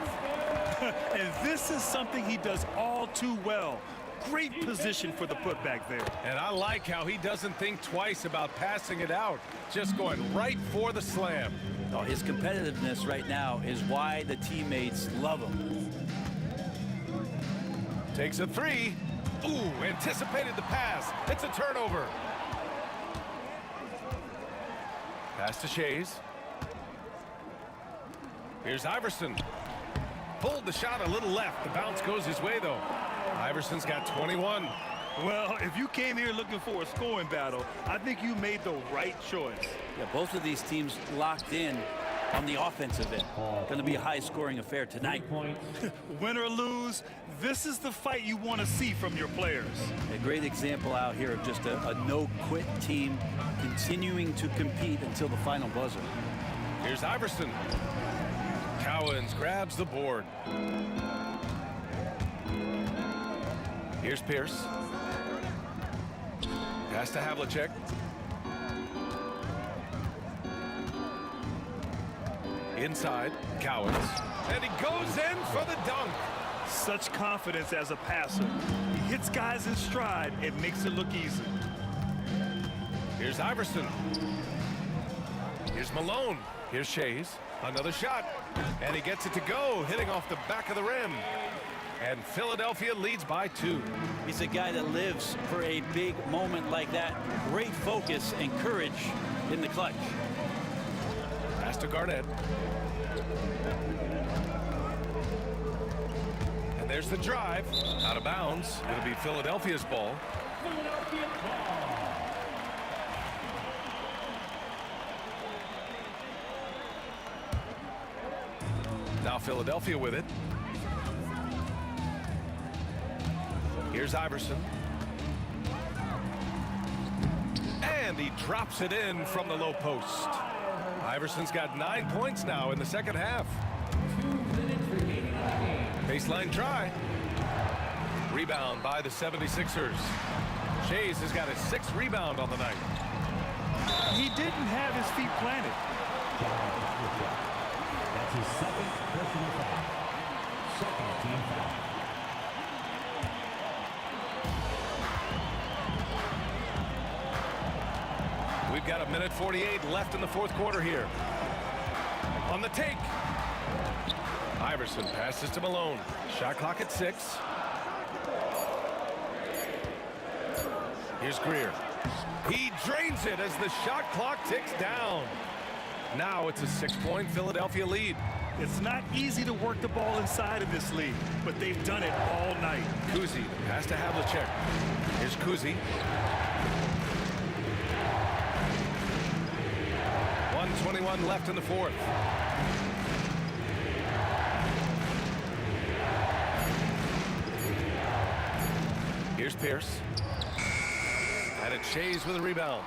And this is something he does all too well. Great position for the putback there. And I like how he doesn't think twice about passing it out, just going right for the slam. Oh, his competitiveness right now is why the teammates love him. Takes a 3. Ooh, anticipated the pass. It's a turnover. Pass to Shays. Here's Iverson. Pulled the shot a little left. The bounce goes his way, though. Iverson's got 21. Well, if you came here looking for a scoring battle, I think you made the right choice. Yeah, both of these teams locked in on the offensive end. Going to be a high-scoring affair tonight. Win or lose, this is the fight you want to see from your players. A great example out here of just a no-quit team continuing to compete until the final buzzer. Here's Iverson. Cowens grabs the board. Here's Pierce. Pass to Havlicek. Inside, Cowens. And he goes in for the dunk. Such confidence as a passer. He hits guys in stride. It makes it look easy. Here's Iverson. Here's Malone. Here's Shays. Another shot. And he gets it to go, hitting off the back of the rim. And Philadelphia leads by 2. He's a guy that lives for a big moment like that. Great focus and courage in the clutch. Pass to Garnett. And there's the drive. Out of bounds. It'll be Philadelphia's ball. Philadelphia ball. Now Philadelphia with it. Here's Iverson. And he drops it in from the low post. Iverson's got 9 points now in the second half. Baseline try. Rebound by the 76ers. Shays has got his 6th rebound on the night. He didn't have his feet planted. That's his second personal foul. Second team foul. We've got 1:48 left in the fourth quarter here. On the take. Iverson passes to Malone. Shot clock at 6. Here's Greer. He drains it as the shot clock ticks down. Now it's a 6-point Philadelphia lead. It's not easy to work the ball inside of this league, but they've done it all night. Kuzi has to Havlicek. Here's Kuzi. 1:21 left in the fourth. Here's Pierce. And it's Shays with a rebound.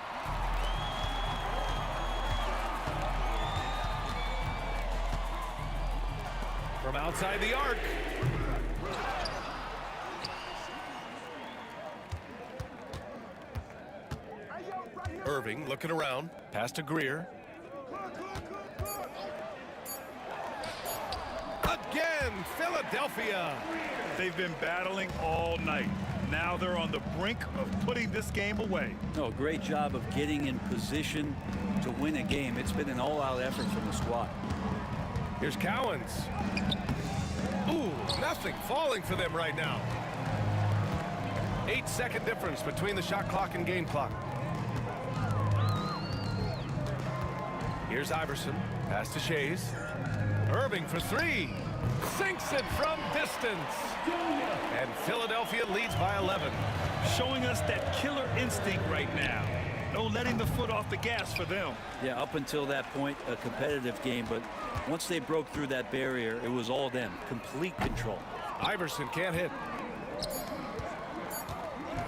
From outside the arc. Irving looking around. Pass to Greer. Again, Philadelphia. They've been battling all night. Now they're on the brink of putting this game away. No, great job of getting in position to win a game. It's been an all-out effort from the squad. Here's Cowens. Ooh, nothing falling for them right now. 8-second difference between the shot clock and game clock. Here's Iverson. Pass to Shays. Irving for 3. Sinks it from distance. And Philadelphia leads by 11. Showing us that killer instinct right now. No letting the foot off the gas for them. Yeah, up until that point, a competitive game, but once they broke through that barrier, it was all them. Complete control. Iverson can't hit.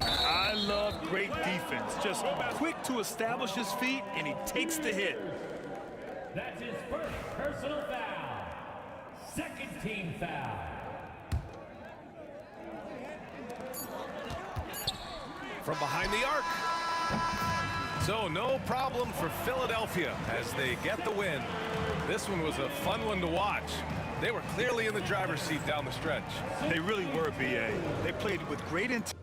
I love great defense. Just quick to establish his feet, and he takes the hit. That's his first personal foul. Second team foul. From behind the arc. So no problem for Philadelphia as they get the win. This one was a fun one to watch. They were clearly in the driver's seat down the stretch. They really were, B.A. They played with great intent.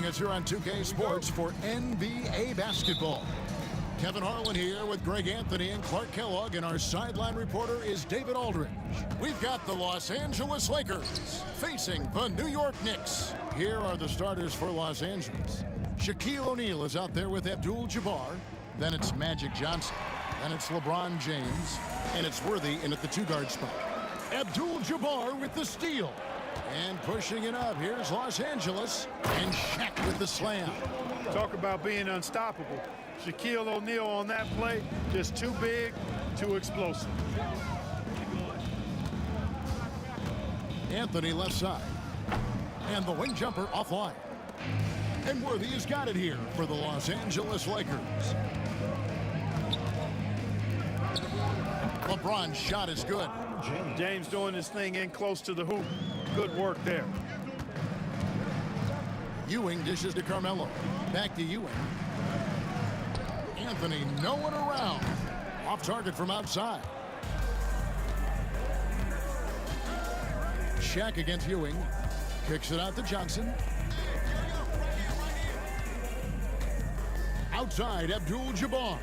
joining us here on 2K Sports for NBA basketball. Kevin Harlan here with Greg Anthony and Clark Kellogg, and our sideline reporter is David Aldridge. We've got the Los Angeles Lakers facing the New York Knicks. Here are the starters for Los Angeles. Shaquille O'Neal is out there with Abdul-Jabbar. Then it's Magic Johnson. Then it's LeBron James. And it's Worthy in at the two-guard spot. Abdul-Jabbar with the steal. And pushing it up, here's Los Angeles. And Shaq with the slam. Talk about being unstoppable. Shaquille O'Neal on that play, just too big, too explosive. Anthony left side. And the wing jumper offline. And Worthy has got it here for the Los Angeles Lakers. LeBron's shot is good. James doing his thing in close to the hoop. Good work there. Ewing dishes to Carmelo. Back to Ewing. Anthony no one around. Off target from outside. Shaq against Ewing. Kicks it out to Johnson. Outside, Abdul-Jabbar.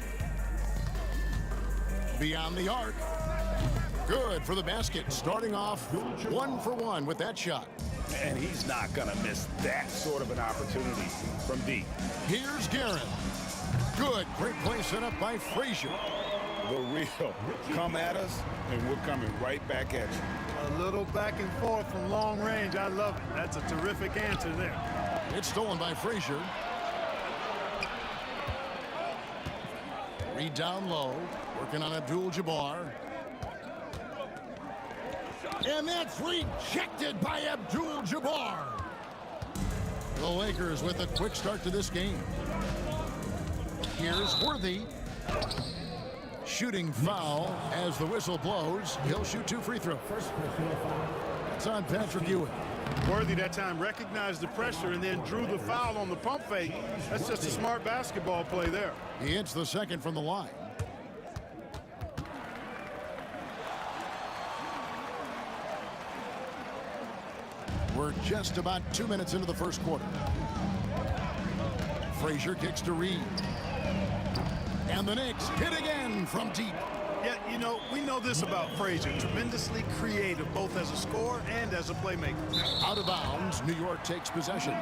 Beyond the arc. Good for the basket. Starting off 1-for-1 with that shot. And he's not going to miss that sort of an opportunity from deep. Here's Guerin. Good. Great play set up by Frazier. The real. Come at us, and we're coming right back at you. A little back and forth from long range. I love it. That's a terrific answer there. It's stolen by Frazier. Reed down low. Working on Abdul-Jabbar. And that's rejected by Abdul-Jabbar. The Lakers with a quick start to this game. Here's Worthy. Shooting foul as the whistle blows. He'll shoot 2 free throws. It's on Patrick Ewing. Worthy that time recognized the pressure and then drew the foul on the pump fake. That's just a smart basketball play there. He hits the second from the line. We're just about 2 minutes into the first quarter. Frazier kicks to Reed. And the Knicks hit again from deep. Yeah, you know, we know this about Frazier. Tremendously creative, both as a scorer and as a playmaker. Out of bounds, New York takes possession.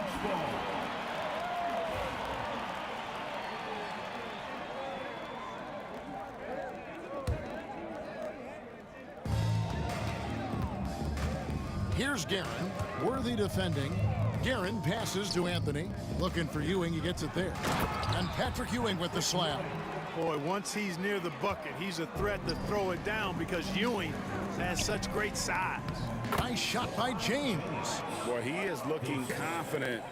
Here's Guerin. Worthy defending. Guerin passes to Anthony. Looking for Ewing. He gets it there. And Patrick Ewing with the slam. Boy, once he's near the bucket, he's a threat to throw it down because Ewing has such great size. Nice shot by James. Boy, he is looking confident.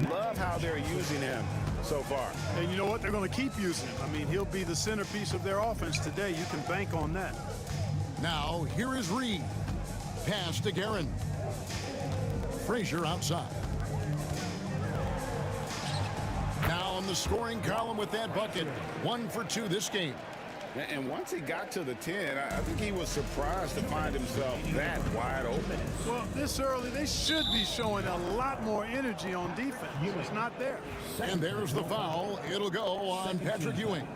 Love how they're using him so far. And you know what? They're going to keep using him. I mean, he'll be the centerpiece of their offense today. You can bank on that. Now, here is Reed. Pass to Guerin. Frazier outside. Now in the scoring column with that bucket. 1 for 2 this game. And once he got to the 10, I think he was surprised to find himself that wide open. Well, this early, they should be showing a lot more energy on defense. It's not there. And there's the foul. It'll go on Patrick Ewing.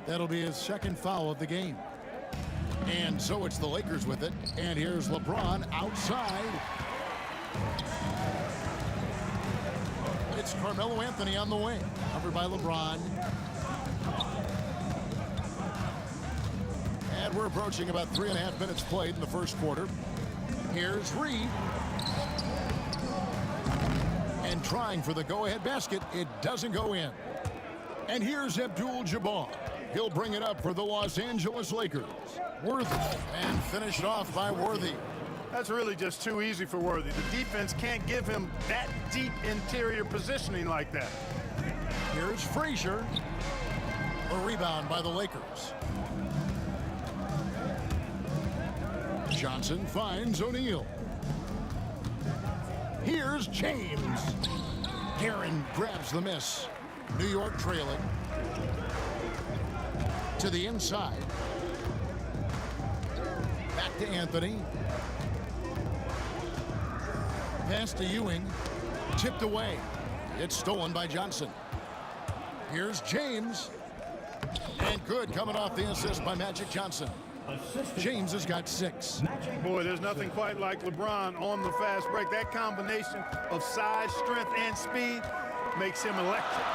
That'll be his second foul of the game. And so it's the Lakers with it. And here's LeBron outside. It's Carmelo Anthony on the wing. Covered by LeBron. And we're approaching about 3.5 minutes played in the first quarter. Here's Reed. And trying for the go-ahead basket. It doesn't go in. And here's Abdul-Jabbar. He'll bring it up for the Los Angeles Lakers. Worthy. And finished off by Worthy. That's really just too easy for Worthy. The defense can't give him that deep interior positioning like that. Here's Frazier. A rebound by the Lakers. Johnson finds O'Neal. Here's James. Guerin grabs the miss. New York trailing. To the inside. Back to Anthony. Pass to Ewing. Tipped away. It's stolen by Johnson. Here's James. And good coming off the assist by Magic Johnson. James has got 6. Boy, there's nothing quite like LeBron on the fast break. That combination of size, strength, and speed makes him electric.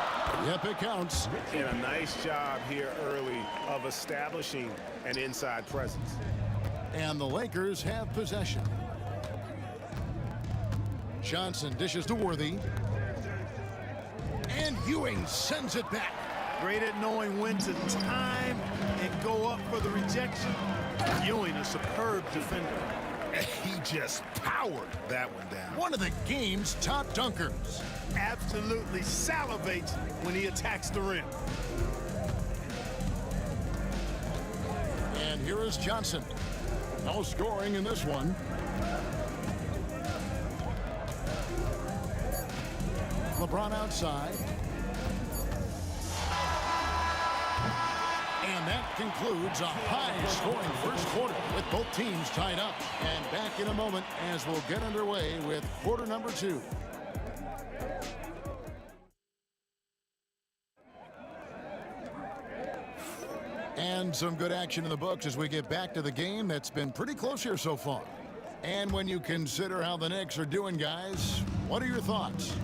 Yep, it counts. And a nice job here early of establishing an inside presence. And the Lakers have possession. Johnson dishes to Worthy. And Ewing sends it back. Great at knowing when to time and go up for the rejection. Ewing, a superb defender. He just powered that one down. One of the game's top dunkers. Absolutely salivates when he attacks the rim. And here is Johnson. No scoring in this one. LeBron outside. And that concludes a high-scoring first quarter with both teams tied up. And back in a moment as we'll get underway with quarter number 2. And some good action in the books as we get back to the game that's been pretty close here so far. And when you consider how the Knicks are doing, guys, what are your thoughts?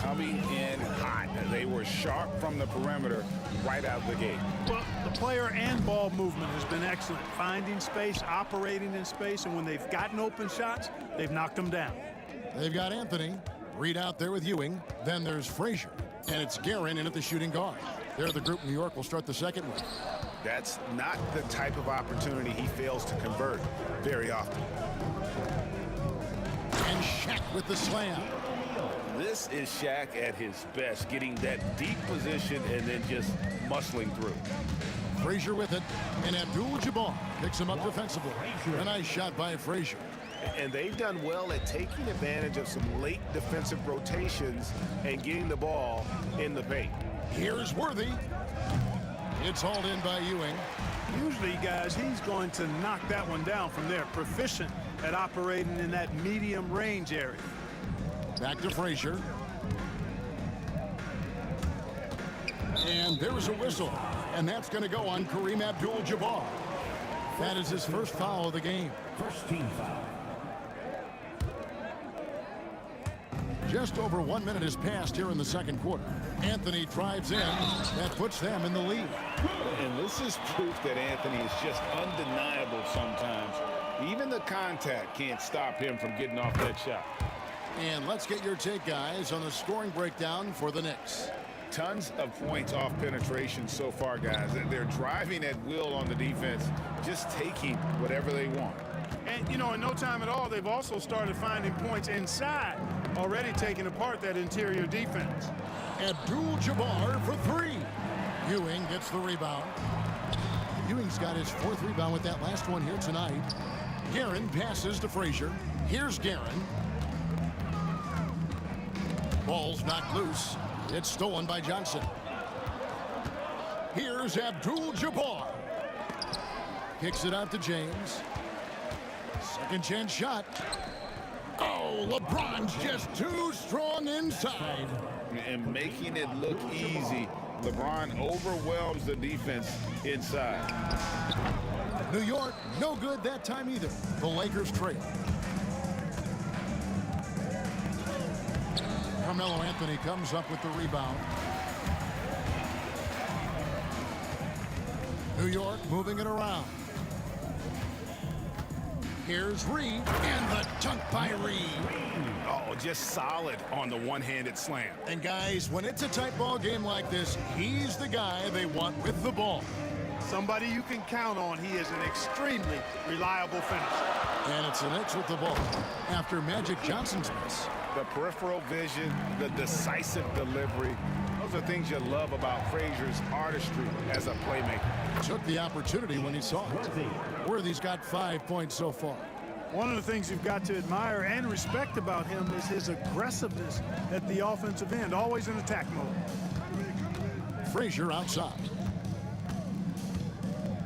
Coming in hot. They were sharp from the perimeter right out the gate. Well, the player and ball movement has been excellent. Finding space, operating in space, and when they've gotten open shots, they've knocked them down. They've got Anthony. Reed out there with Ewing. Then there's Frazier. And it's Guerin in at the shooting guard. They're the group New York will start the second with. That's not the type of opportunity he fails to convert very often. And Shaq with the slam. This is Shaq at his best, getting that deep position and then just muscling through. Frazier with it, and Abdul-Jabbar picks him up defensively. A nice shot by Frazier. And they've done well at taking advantage of some late defensive rotations and getting the ball in the paint. Here's Worthy. It's hauled in by Ewing. Usually, guys, he's going to knock that one down from there. Proficient at operating in that medium range area. Back to Frazier. And there's a whistle. And that's going to go on Kareem Abdul-Jabbar. That is his first foul of the game. First team foul. Just over 1 minute has passed here in the second quarter. Anthony drives in. That puts them in the lead. And this is proof that Anthony is just undeniable sometimes. Even the contact can't stop him from getting off that shot. And let's get your take, guys, on the scoring breakdown for the Knicks. Tons of points off penetration so far, guys. They're driving at will on the defense, just taking whatever they want. And, you know, in no time at all, they've also started finding points inside, already taking apart that interior defense. Abdul-Jabbar for 3. Ewing gets the rebound. Ewing's got his 4th rebound with that last one here tonight. Guerin passes to Frazier. Here's Guerin. Ball's knocked loose. It's stolen by Johnson. Here's Abdul-Jabbar. Kicks it out to James. Second chance shot. Oh, LeBron's just too strong inside. And making it look easy, LeBron overwhelms the defense inside. New York, no good that time either. The Lakers trail. Carmelo Anthony comes up with the rebound. New York moving it around. Here's Reed, and the dunk by Reed. Oh, just solid on the one-handed slam. And guys, when it's a tight ball game like this, he's the guy they want with the ball. Somebody you can count on. He is an extremely reliable finisher. And it's the Knicks with the ball after Magic Johnson's miss. The peripheral vision, the decisive delivery. Those are things you love about Frazier's artistry as a playmaker. Took the opportunity when he saw it. Worthy's got 5 points so far. One of the things you've got to admire and respect about him is his aggressiveness at the offensive end, always in attack mode. Frazier outside.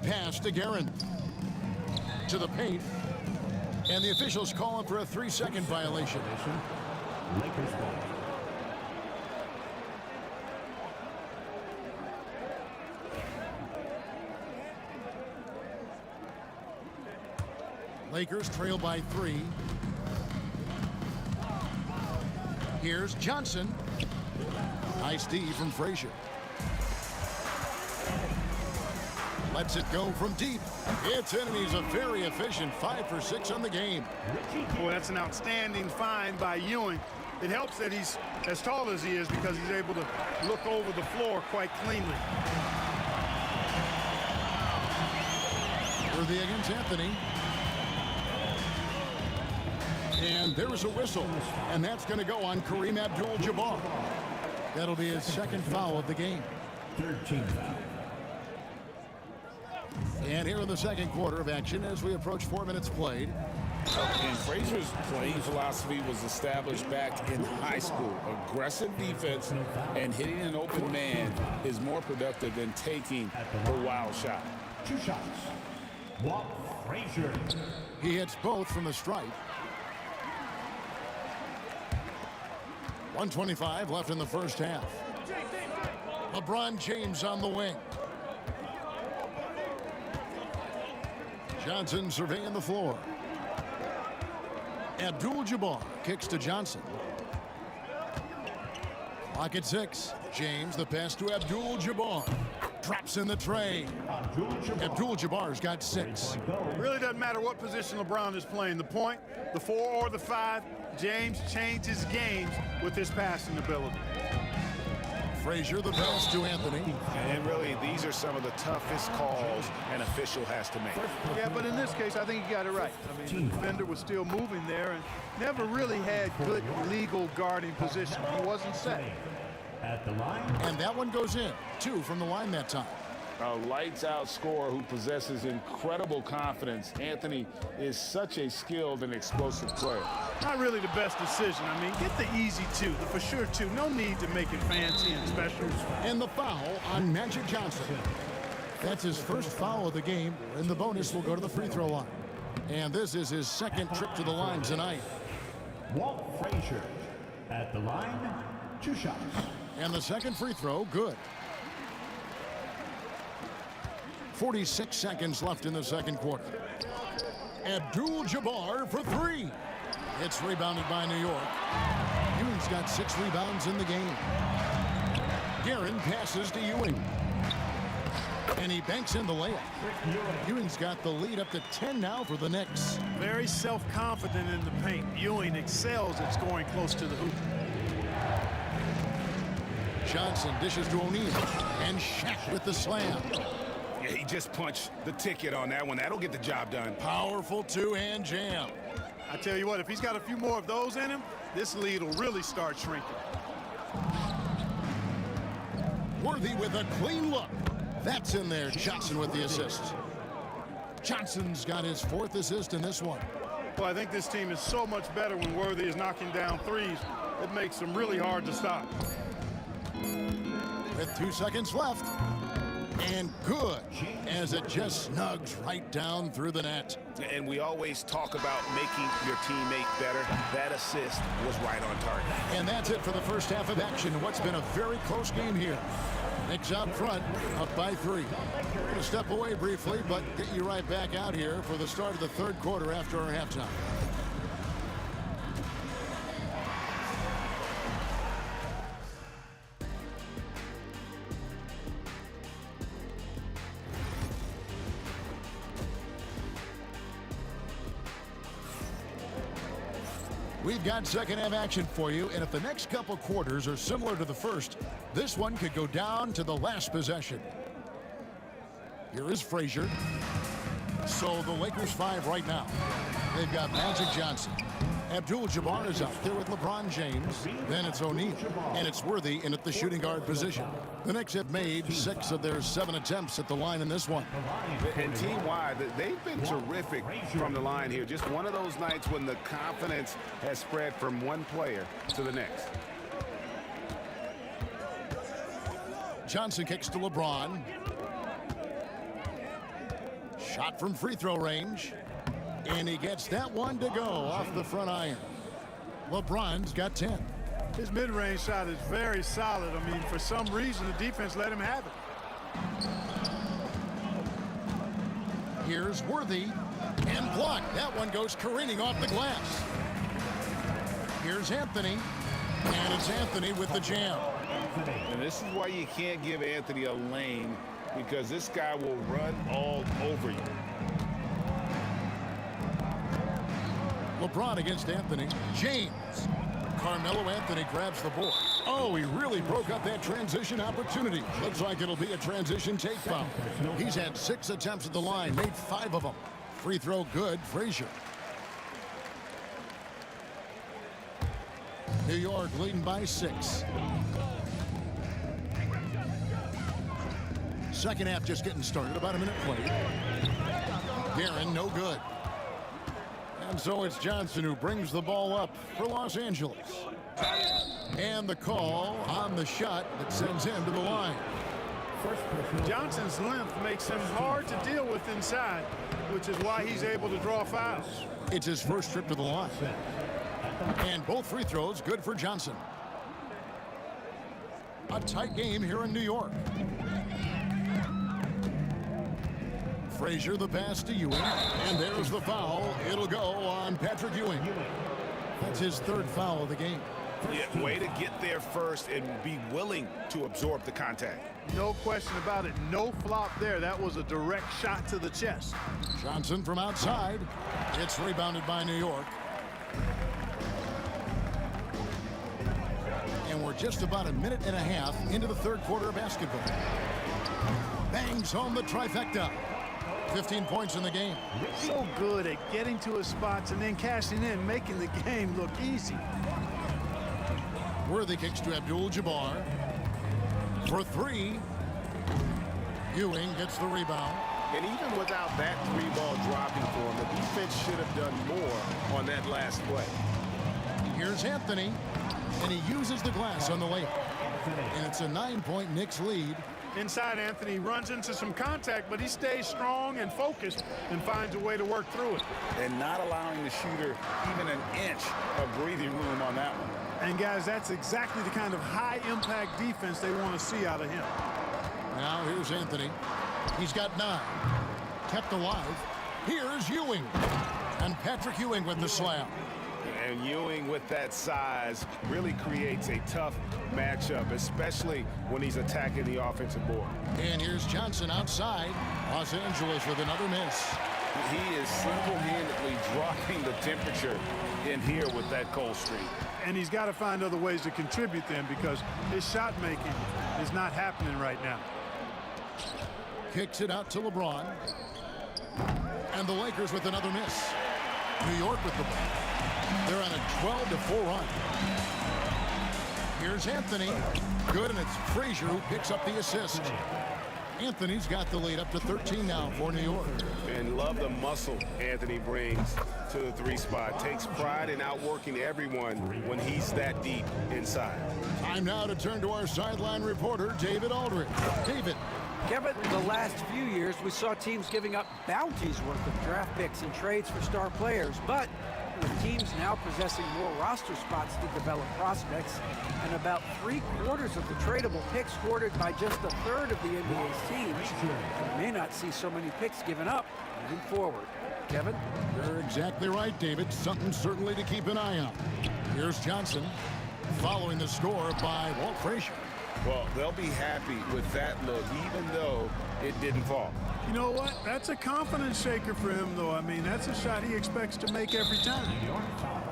Pass to Guerin. To the paint. And the officials calling for a 3-second violation. Lakers ball. Lakers trail by 3. Here's Johnson. Nice D from Frazier. Lets it go from deep. It's in, and he's a very efficient 5 for 6 on the game. Boy, that's an outstanding find by Ewing. It helps that he's as tall as he is because he's able to look over the floor quite cleanly. Worthy against Anthony. And there's a whistle, and that's going to go on Kareem Abdul-Jabbar. That'll be his second foul of the game. 13 foul. And here in the second quarter of action as we approach 4 minutes played. And Frazier's playing philosophy was established back in high school. Aggressive defense and hitting an open man is more productive than taking the wild shot. 2 shots. Walt Frazier. He hits both from the stripe. 1:25 left in the first half. LeBron James on the wing. Johnson surveying the floor. Abdul-Jabbar kicks to Johnson. Clock at 6. James, the pass to Abdul-Jabbar. Drops in the tray. Abdul-Jabbar's got 6. It really doesn't matter what position LeBron is playing, the point, the 4 or the 5. James changes games with his passing ability. Frazier the pass to Anthony. And really, these are some of the toughest calls an official has to make. Yeah, but in this case, I think he got it right. I mean, the defender was still moving there and never really had good legal guarding position. He wasn't set. At the line. And that one goes in. 2 from the line that time. A lights-out scorer who possesses incredible confidence. Anthony is such a skilled and explosive player. Not really the best decision. I mean, get the easy 2, the for sure 2. No need to make it fancy and special. And the foul on Magic Johnson. That's his first foul of the game, and the bonus will go to the free throw line. And this is his second trip to the line tonight. Walt Frazier. At the line, 2 shots. And the second free throw, good. 46 seconds left in the second quarter. Abdul-Jabbar for 3. It's rebounded by New York. Ewing's got 6 rebounds in the game. Guerin passes to Ewing. And he banks in the layup. Ewing's got the lead up to 10 now for the Knicks. Very self-confident in the paint. Ewing excels at scoring close to the hoop. Johnson dishes to O'Neal. And Shaq with the slam. Yeah, he just punched the ticket on that one. That'll get the job done. Powerful two-hand jam. I tell you what, if he's got a few more of those in him, this lead will really start shrinking. Worthy with a clean look. That's in there. Johnson with the assist. Johnson's got his 4th assist in this one. Well, I think this team is so much better when Worthy is knocking down threes. It makes them really hard to stop. With 2 seconds left. And good, as it just snugs right down through the net. And we always talk about making your teammate better. That assist was right on target. And that's it for the first half of action. What's been a very close game here. Knicks out front, up by 3. We're going to step away briefly, but get you right back out here for the start of the third quarter after our halftime. We've got second half action for you, and if the next couple quarters are similar to the first, this one could go down to the last possession. Here is Frazier. So the Lakers 5 right now. They've got Magic Johnson. Abdul-Jabbar is out there with LeBron James. Then it's O'Neal, and it's Worthy in at the shooting guard position. The Knicks have made 6 of their 7 attempts at the line in this one. And team-wide, they've been terrific from the line here. Just one of those nights when the confidence has spread from one player to the next. Johnson kicks to LeBron. Shot from free throw range. And he gets that one to go off the front iron. LeBron's got 10. His mid-range shot is very solid. I mean, for some reason, the defense let him have it. Here's Worthy, and blocked. That one goes careening off the glass. Here's Anthony, and it's Anthony with the jam. And this is why you can't give Anthony a lane, because this guy will run all over you. LeBron against Anthony. James. Carmelo Anthony grabs the board. Oh, he really broke up that transition opportunity. Looks like it'll be a transition take foul. He's had 6 attempts at the line, made 5 of them. Free throw good, Frazier. New York leading by 6. Second half just getting started, about a minute played. Guerin, no good. And so it's Johnson who brings the ball up for Los Angeles. And the call on the shot that sends him to the line. Johnson's length makes him hard to deal with inside, which is why he's able to draw fouls. It's his first trip to the line. And both free throws good for Johnson. A tight game here in New York. Frazier the pass to Ewing, and there's the foul. It'll go on Patrick Ewing. That's his 3rd foul of the game. Yeah, way to get there first and be willing to absorb the contact. No question about it. No flop there. That was a direct shot to the chest. Johnson from outside. It's rebounded by New York. And we're just about a minute and a half into the 3rd quarter of basketball. Bangs home the trifecta. 15 points in the game. So good at getting to his spots and then cashing in, making the game look easy. Worthy kicks to Abdul-Jabbar. For 3. Ewing gets the rebound. And even without that 3-ball dropping for him, the defense should have done more on that last play. Here's Anthony, and he uses the glass on the layup. And it's a 9-point Knicks lead. Inside, Anthony runs into some contact, but he stays strong and focused and finds a way to work through it. And not allowing the shooter even an inch of breathing room on that one. And guys, that's exactly the kind of high-impact defense they want to see out of him. Now here's Anthony. He's got 9. Kept alive. Here's Ewing. And Patrick Ewing with the slam. And Ewing with that size really creates a tough matchup, especially when he's attacking the offensive board. And here's Johnson outside. Los Angeles with another miss. He is single-handedly dropping the temperature in here with that cold streak. And he's got to find other ways to contribute then, because his shot making is not happening right now. Kicks it out to LeBron. And the Lakers with another miss. New York with the ball. They're on a 12-4 run. Here's Anthony. Good, and it's Frazier who picks up the assist. Anthony's got the lead up to 13 now for New York. And love the muscle Anthony brings to the 3 spot. Takes pride in outworking everyone when he's that deep inside. Time now to turn to our sideline reporter, David Aldridge. David. Kevin, the last few years we saw teams giving up bounties worth of draft picks and trades for star players, but with teams now possessing more roster spots to develop prospects and about 3/4 of the tradable picks hoarded by just 1/3 of the NBA's teams, we may not see so many picks given up moving forward. Kevin? You're exactly right, David. Something certainly to keep an eye on. Here's Johnson following the score by Walt Frazier. Well, they'll be happy with that look, even though it didn't fall. You know what? That's a confidence shaker for him, though. I mean, that's a shot he expects to make every time. New York foul.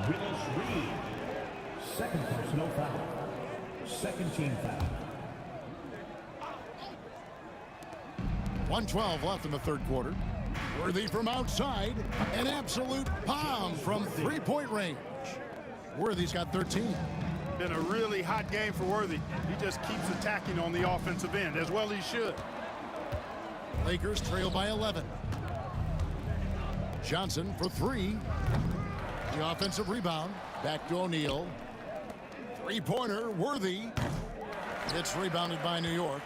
Willis Reed. 2nd personal foul. 2nd team foul. 1:12 left in the 3rd quarter. Worthy from outside. An absolute bomb from 3-point range. Worthy's got 13. Been a really hot game for Worthy. He just keeps attacking on the offensive end, as well he should. Lakers trail by 11. Johnson for 3. The offensive rebound. Back to O'Neal. 3-pointer, Worthy. It's rebounded by New York.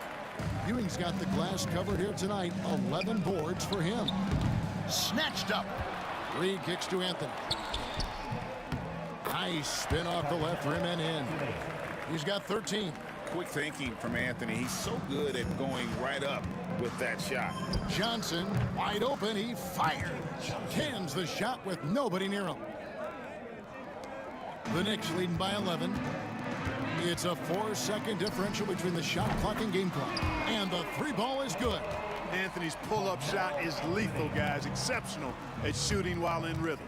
Ewing's got the glass covered here tonight. 11 boards for him. Snatched up. Reed kicks to Anthony. Nice spin off the left rim and in. He's got 13. quick thinking from Anthony. He's so good at going right up with that shot. Johnson, wide open, he fires. Cans the shot with nobody near him. The Knicks leading by 11. It's a 4-second differential between the shot clock and game clock. And the three ball is good. Anthony's pull-up shot is lethal, guys. Exceptional at shooting while in rhythm.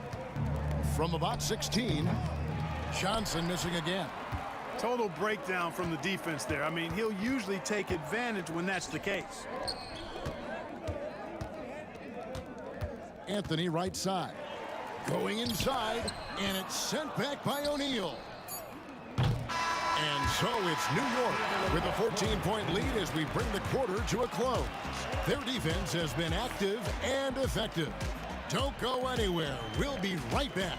From about 16, Johnson missing again. Total breakdown from the defense there. I mean, he'll usually take advantage when that's the case. Anthony right side. Going inside, and it's sent back by O'Neal. And so it's New York with a 14-point lead as we bring the quarter to a close. Their defense has been active and effective. Don't go anywhere. We'll be right back.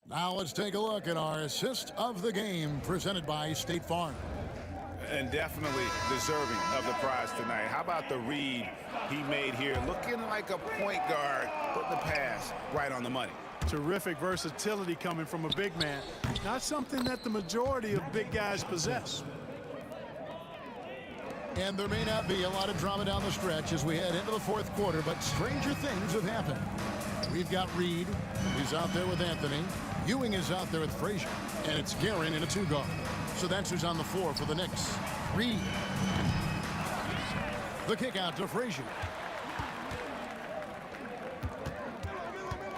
Now let's take a look at our assist of the game presented by State Farm. And definitely deserving of the prize tonight. How about the read he made here? Looking like a point guard, putting the pass right on the money. Terrific versatility coming from a big man. Not something that the majority of big guys possess. And there may not be a lot of drama down the stretch as we head into the fourth quarter, but stranger things have happened. We've got Reed, he's out there with Anthony. Ewing is out there with Frazier, and it's Guerin in a two-guard. So that's who's on the floor for the Knicks. Reed. The kick out to Frazier.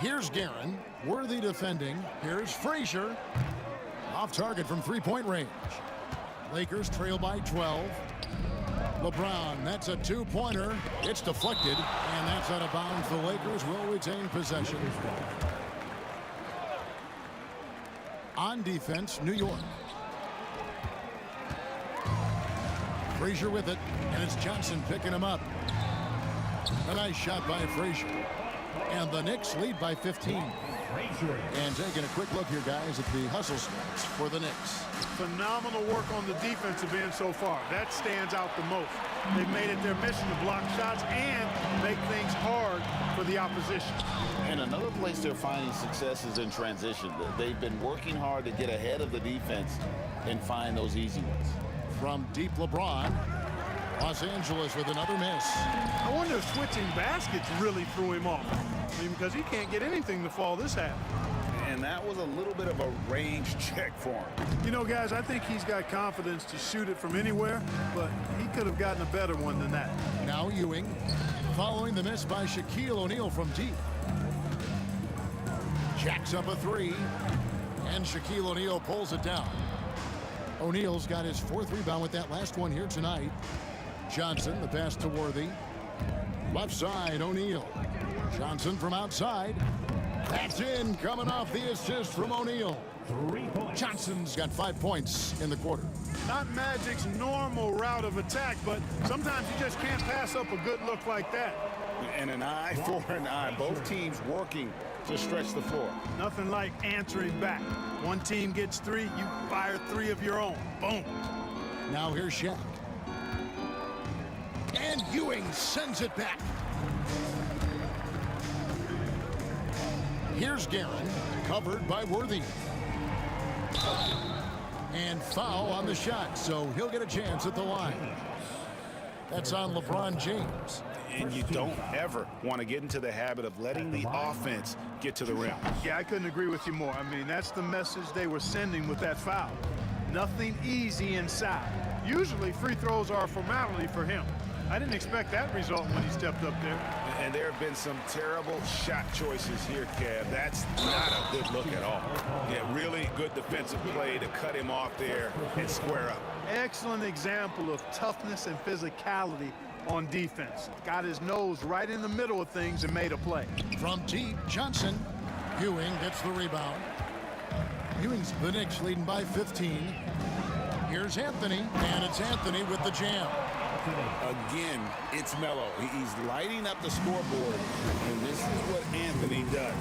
Here's Guerin. Worthy defending. Here's Frazier. Off target from three-point range. Lakers trail by 12. LeBron, that's a two-pointer. It's deflected, and that's out of bounds. The Lakers will retain possession. On defense, New York. Frazier with it, and it's Johnson picking him up. A nice shot by Frazier. And the Knicks lead by 15. And taking a quick look here, guys, at the hustle stats for the Knicks. Phenomenal work on the defensive end so far. That stands out the most. They've made it their mission to block shots and make things hard for the opposition. And another place they're finding success is in transition. They've been working hard to get ahead of the defense and find those easy ones. From deep LeBron, Los Angeles with another miss. I wonder if switching baskets really threw him off. I mean, because he can't get anything to fall this half. And that was a little bit of a range check for him. You know, guys, I think he's got confidence to shoot it from anywhere, but he could have gotten a better one than that. Now Ewing, following the miss by Shaquille O'Neal from deep. Jacks up a three, and Shaquille O'Neal pulls it down. O'Neal's got his fourth rebound with that last one here tonight. Johnson, the pass to Worthy. Left side, O'Neal. Johnson from outside. That's in, coming off the assist from O'Neal. Johnson's got 5 points in the quarter. Not Magic's normal route of attack, but sometimes you just can't pass up a good look like that. And an eye for an eye. Both teams working to stretch the floor. Nothing like answering back. One team gets three, you fire three of your own. Boom. Now here's Shaq. And Ewing sends it back. Here's Guerin, covered by Worthy. And foul on the shot, so he'll get a chance at the line. That's on LeBron James. And you don't ever want to get into the habit of letting the offense get to the rim. Yeah, I couldn't agree with you more. I mean, that's the message they were sending with that foul. Nothing easy inside. Usually free throws are a formality for him. I didn't expect that result when he stepped up there. And there have been some terrible shot choices here, Kev. That's not a good look at all. Yeah, really good defensive play to cut him off there and square up. Excellent example of toughness and physicality on defense. Got his nose right in the middle of things and made a play. From deep, Johnson. Ewing gets the rebound. Ewing's the Knicks leading by 15. Here's Anthony, and it's Anthony with the jam. Again, it's Melo. He's lighting up the scoreboard, and this is what Anthony does.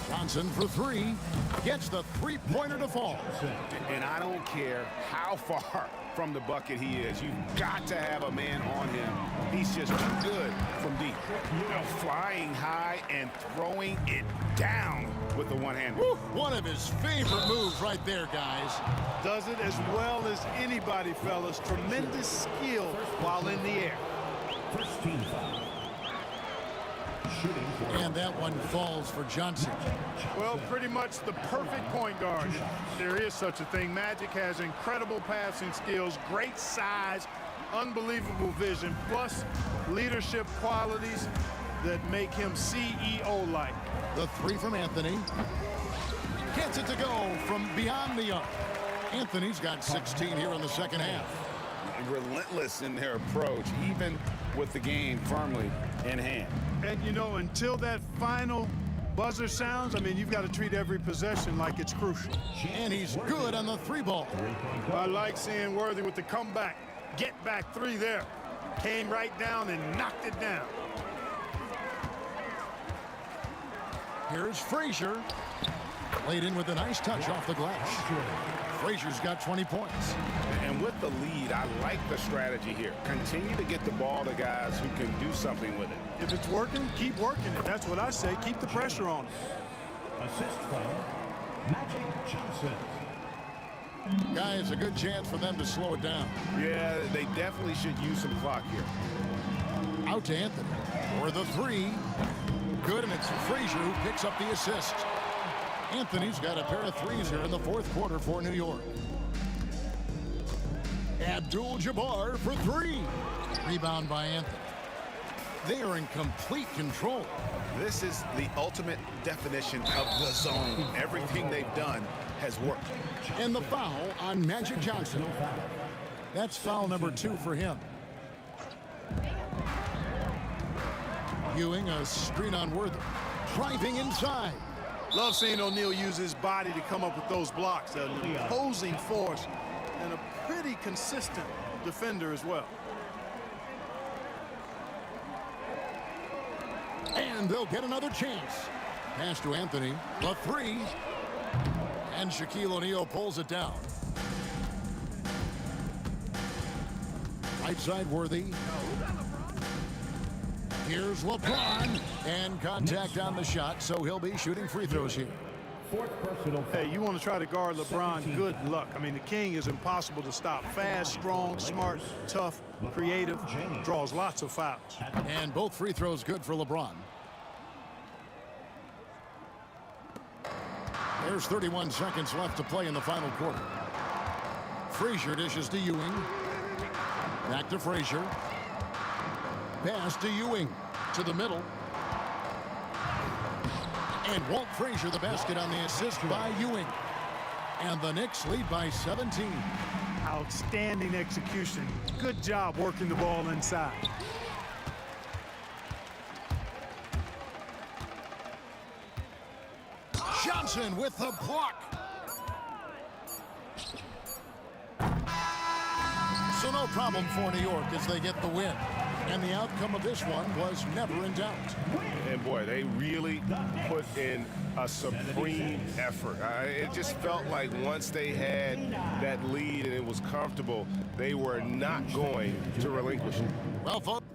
Johnson for three. Gets the three-pointer to fall. And I don't care how far from the bucket he is. You've got to have a man on him. He's just too good from deep. Flying high and throwing it down with the one-hand. One of his favorite moves right there, guys. Does it as well as anybody, fellas. Tremendous skill while in the air. First team foul. Shooting for And that one falls for Johnson. Well, pretty much the perfect point guard. There is such a thing. Magic has incredible passing skills, great size, unbelievable vision, plus leadership qualities that make him CEO-like. The three from Anthony. Gets it to go from beyond the arc. Anthony's got 16 here in the second half. Relentless in their approach, even with the game firmly in hand. And, you know, until that final buzzer sounds, I mean, you've got to treat every possession like it's crucial. And he's good on the three ball. I like seeing Worthy with the comeback. Get back three there. Came right down and knocked it down. Here's Frazier. Laid in with a nice touch off the glass. Frazier's got 20 points. And with the lead, I like the strategy here. Continue to get the ball to guys who can do something with it. If it's working, keep working it. That's what I say. Keep the pressure on him. assist from Magic Johnson. Guys, a good chance for them to slow it down. Yeah, they definitely should use some clock here. Out to Anthony for the three. Good, and it's Frazier who picks up the assist. Anthony's got a pair of threes here in the fourth quarter for New York. Abdul-Jabbar for three. Rebound by Anthony. They are in complete control. This is the ultimate definition of the zone. Everything they've done has worked. And the foul on Magic Johnson. That's foul number 2 for him. Ewing, a screen on Worthy. Driving inside. Love seeing O'Neal use his body to come up with those blocks. An opposing force and a pretty consistent defender as well. And they'll get another chance. Pass to Anthony. The three. And Shaquille O'Neal pulls it down. Right side Worthy. Here's LeBron. And contact on the shot, so he'll be shooting free throws here. Hey, you want to try to guard LeBron, good luck. I mean, the king is impossible to stop. Fast, strong, smart, tough, creative, draws lots of fouls. And both free throws good for LeBron. There's 31 seconds left to play in the final quarter. Frazier dishes to Ewing. Back to Frazier. Pass to Ewing. To the middle. And Walt Frazier the basket on the assist by Ewing. And the Knicks lead by 17. Outstanding execution. Good job working the ball inside. Johnson with the block. So no problem for New York as they get the win. And the outcome of this one was never in doubt. And boy, they really put in a supreme effort. It just felt like once they had that lead and it was comfortable, they were not going to relinquish it. Well, folks.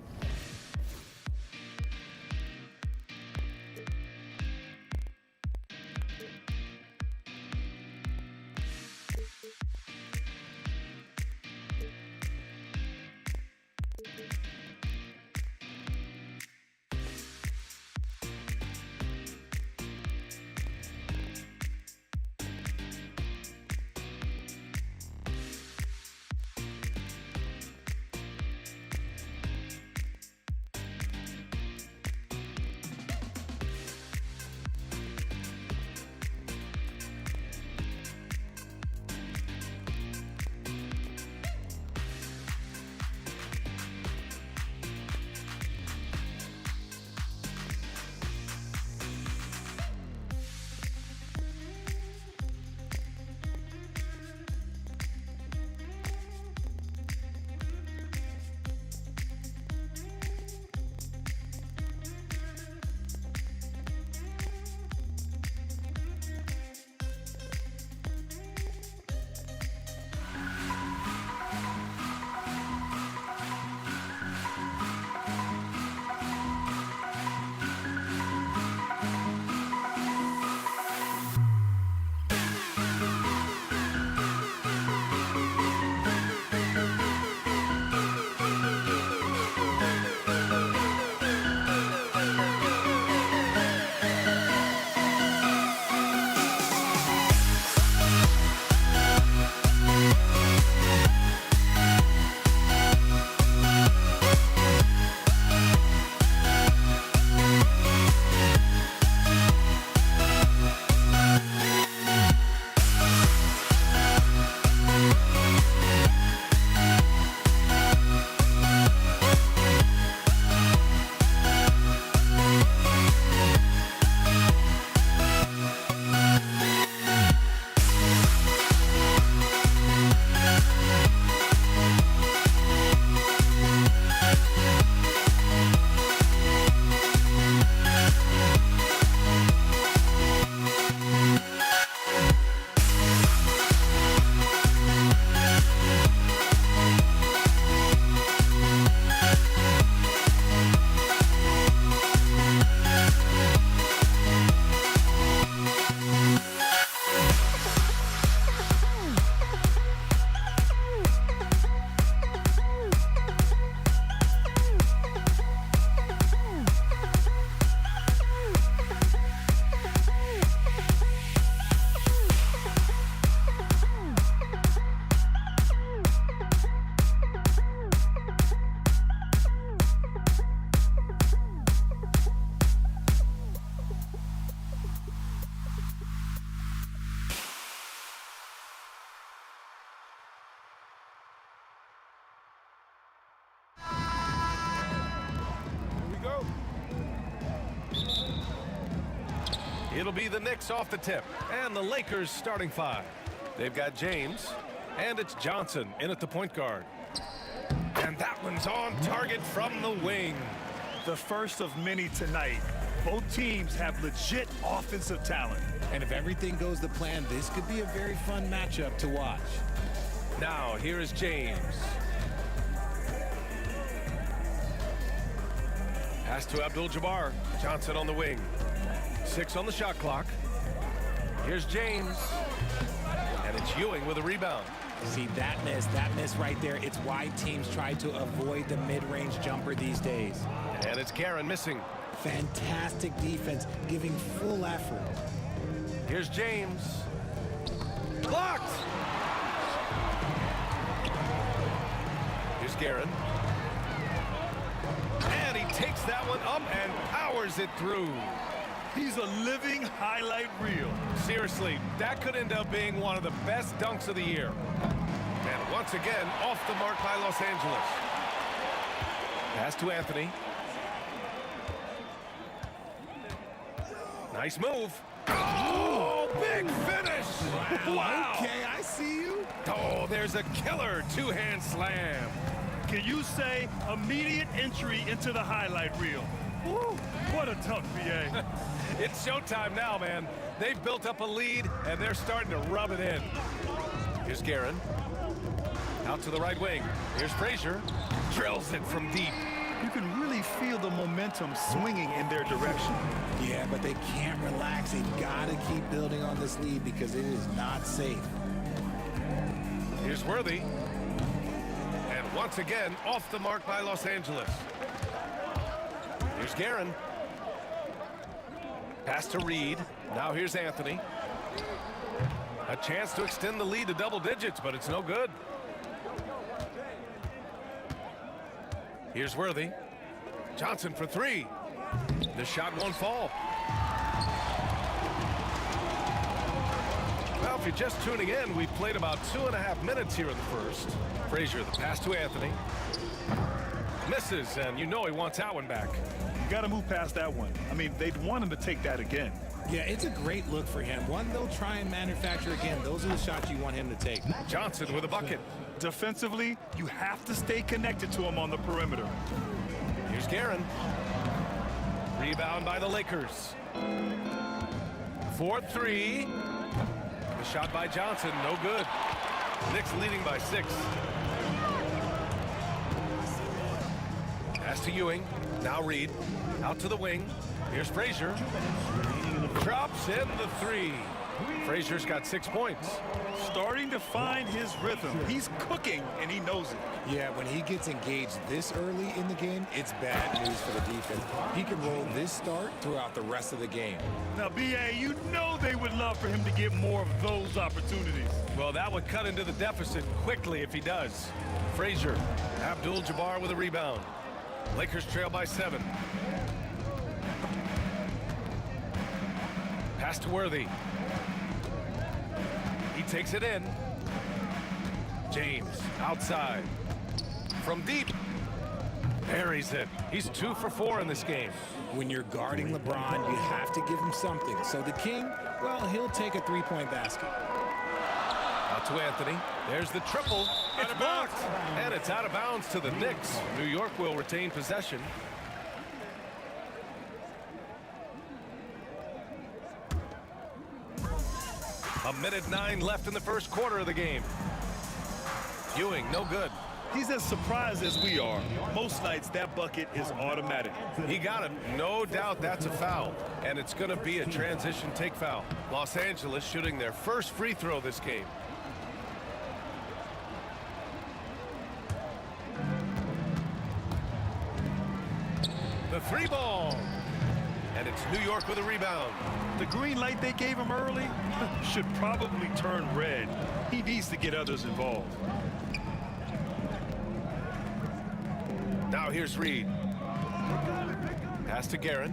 It'll be the Knicks off the tip, and the Lakers starting 5. They've got James, and it's Johnson in at the point guard. And that one's on target from the wing. The first of many tonight. Both teams have legit offensive talent. And if everything goes to plan, this could be a very fun matchup to watch. Now, here is James. Pass to Abdul-Jabbar. Johnson on the wing. 6 on the shot clock. Here's James. And it's Ewing with a rebound. See, that miss right there, it's why teams try to avoid the mid-range jumper these days. And it's Guerin missing. Fantastic defense, giving full effort. Here's James. Blocked! Here's Guerin. And he takes that one up and powers it through. He's a living highlight reel. Seriously, that could end up being one of the best dunks of the year. And once again, off the mark by Los Angeles. Pass to Anthony. Nice move. Oh, big finish! Wow! Okay, I see you. Oh, there's a killer two-hand slam. Can you say immediate entry into the highlight reel? Woo, what a tough BA. It's showtime now, man. They've built up a lead, and they're starting to rub it in. Here's Guerin. Out to the right wing. Here's Frazier. Drills it from deep. You can really feel the momentum swinging in their direction. Yeah, but they can't relax. They've got to keep building on this lead because it is not safe. Here's Worthy. And once again, off the mark by Los Angeles. Here's Guerin. Pass to Reed. Now here's Anthony. A chance to extend the lead to double digits, but it's no good. Here's Worthy. Johnson for 3. The shot won't fall. Well, if you're just tuning in, we've played about 2.5 minutes here in the first. Frazier, the pass to Anthony. Misses, and you know he wants that one back. You got to move past that one. I mean, they'd want him to take that again. Yeah, it's a great look for him. One they'll try and manufacture again. Those are the shots you want him to take. Johnson with a bucket. Defensively, you have to stay connected to him on the perimeter. Here's Guerin. Rebound by the Lakers. 4-3. The shot by Johnson, no good. Knicks leading by 6. Pass to Ewing. Now Reed. Out to the wing. Here's Frazier. Drops in the 3. Frazier's got 6 points. Starting to find his rhythm. He's cooking, and he knows it. Yeah, when he gets engaged this early in the game, it's bad news for the defense. He can roll this start throughout the rest of the game. Now, B.A., you know they would love for him to get more of those opportunities. Well, that would cut into the deficit quickly if he does. Frazier. Abdul-Jabbar with a rebound. Lakers trail by 7. Pass to Worthy. He takes it in. James outside. From deep. Buries it. He's 2 for 4 in this game. When you're guarding LeBron, you have to give him something. So the King, well, he'll take a 3-point basket. Out to Anthony. There's the triple. It's blocked. And it's out of bounds to the Knicks. New York will retain possession. A minute 9 left in the first quarter of the game. Ewing, no good. He's as surprised as we are. Most nights, that bucket is automatic. He got him. No doubt that's a foul. And it's going to be a transition take foul. Los Angeles shooting their first free throw this game. The 3 ball. And it's New York with a rebound. The green light they gave him early should probably turn red. He needs to get others involved. Now here's Reed. Pass to Guerin.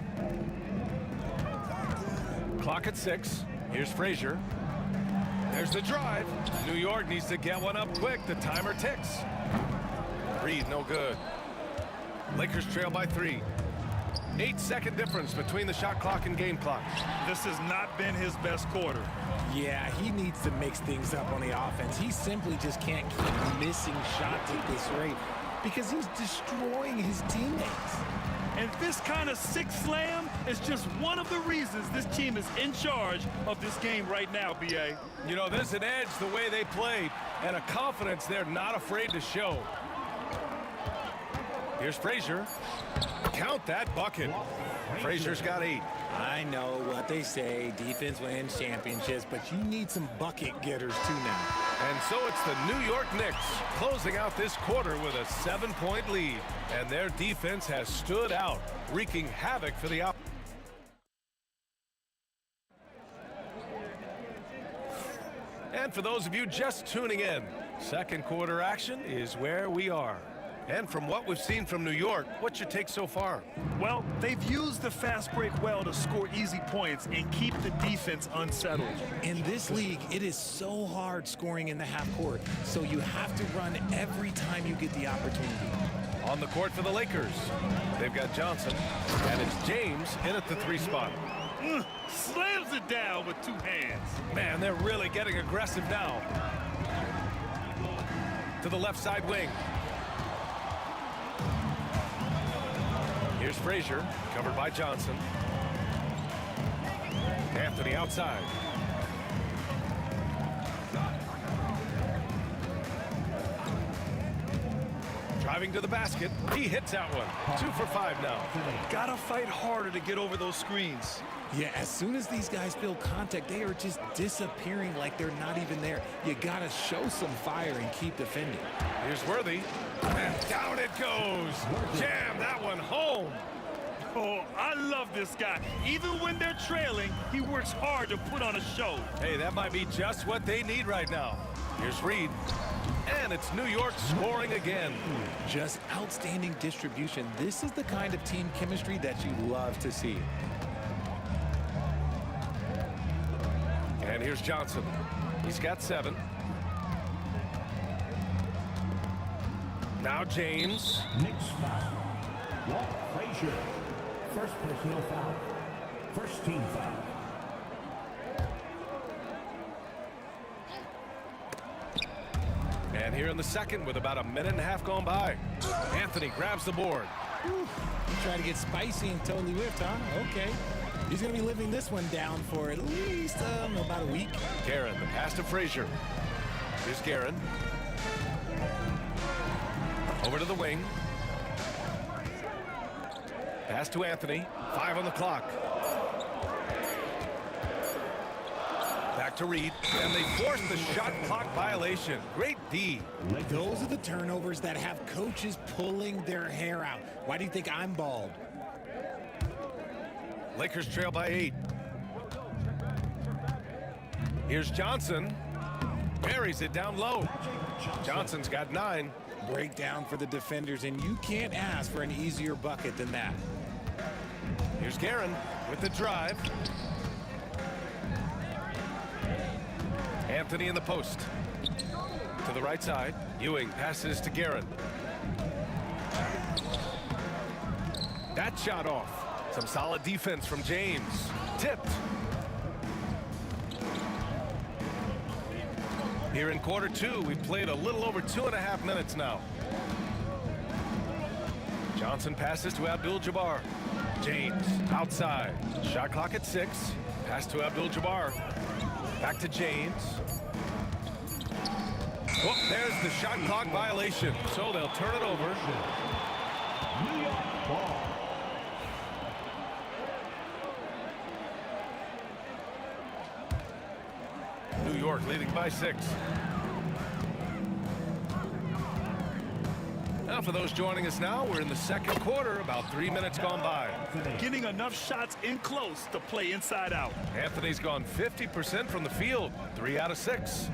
Clock at 6. Here's Frazier. There's the drive. New York needs to get one up quick. The timer ticks. Reed, no good. Lakers trail by 3. 8-second difference between the shot clock and game clock. This has not been his best quarter. Yeah, he needs to mix things up on the offense. He simply just can't keep missing shots at this rate because he's destroying his teammates. And this kind of sick slam is just one of the reasons this team is in charge of this game right now, B.A. You know, there's an edge the way they played and a confidence they're not afraid to show. Here's Frazier. Count that bucket. Frazier's got 8. I know what they say, defense wins championships, but you need some bucket getters too now. And so it's the New York Knicks closing out this quarter with a 7-point lead. And their defense has stood out, wreaking havoc for the opposition. And for those of you just tuning in, second quarter action is where we are. And from what we've seen from New York, what's your take so far? Well, they've used the fast break well to score easy points and keep the defense unsettled. In this league, it is so hard scoring in the half court, so you have to run every time you get the opportunity. On the court for the Lakers, they've got Johnson, and it's James in at the 3 spot. Slams it down with 2 hands. Man, they're really getting aggressive now. To the left side wing. Here's Frazier, covered by Johnson. Anthony outside. Driving to the basket, he hits that one. 2 for 5 now. Gotta fight harder to get over those screens. Yeah, as soon as these guys feel contact, they are just disappearing like they're not even there. You gotta show some fire and keep defending. Here's Worthy, and down it goes. Jam that one home. Oh, I love this guy. Even when they're trailing, he works hard to put on a show. Hey, that might be just what they need right now. Here's Reed, and it's New York scoring again. Just outstanding distribution. This is the kind of team chemistry that you love to see. And here's Johnson. He's got 7. Now James. Knicks foul. Walt Frazier. First personal foul. First team foul. And here in the second with about a minute and a half gone by. Anthony grabs the board. You try to get spicy and totally whipped, huh? Okay. He's going to be living this one down for at least about a week. Guerin, the pass to Frazier. Here's Guerin. Over to the wing. Pass to Anthony. 5 on the clock. Back to Reed, and they force the shot clock violation. Great D. Those are the turnovers that have coaches pulling their hair out. Why do you think I'm bald? Lakers trail by 8. Here's Johnson. Buries it down low. Johnson's got 9. Breakdown for the defenders, and you can't ask for an easier bucket than that. Here's Guerin with the drive. Anthony in the post. To the right side. Ewing passes to Guerin. That shot off. Some solid defense from James. Tipped. Here in quarter 2, we've played a little over 2.5 minutes now. Johnson passes to Abdul-Jabbar. James outside. Shot clock at 6. Pass to Abdul-Jabbar. Back to James. Oh, there's the shot clock violation. So they'll turn it over. New York ball. New York leading by 6. Now for those joining us now, we're in the second quarter, about 3 minutes gone by. Getting enough shots in close to play inside out. Anthony's gone 50% from the field, 3 out of 6.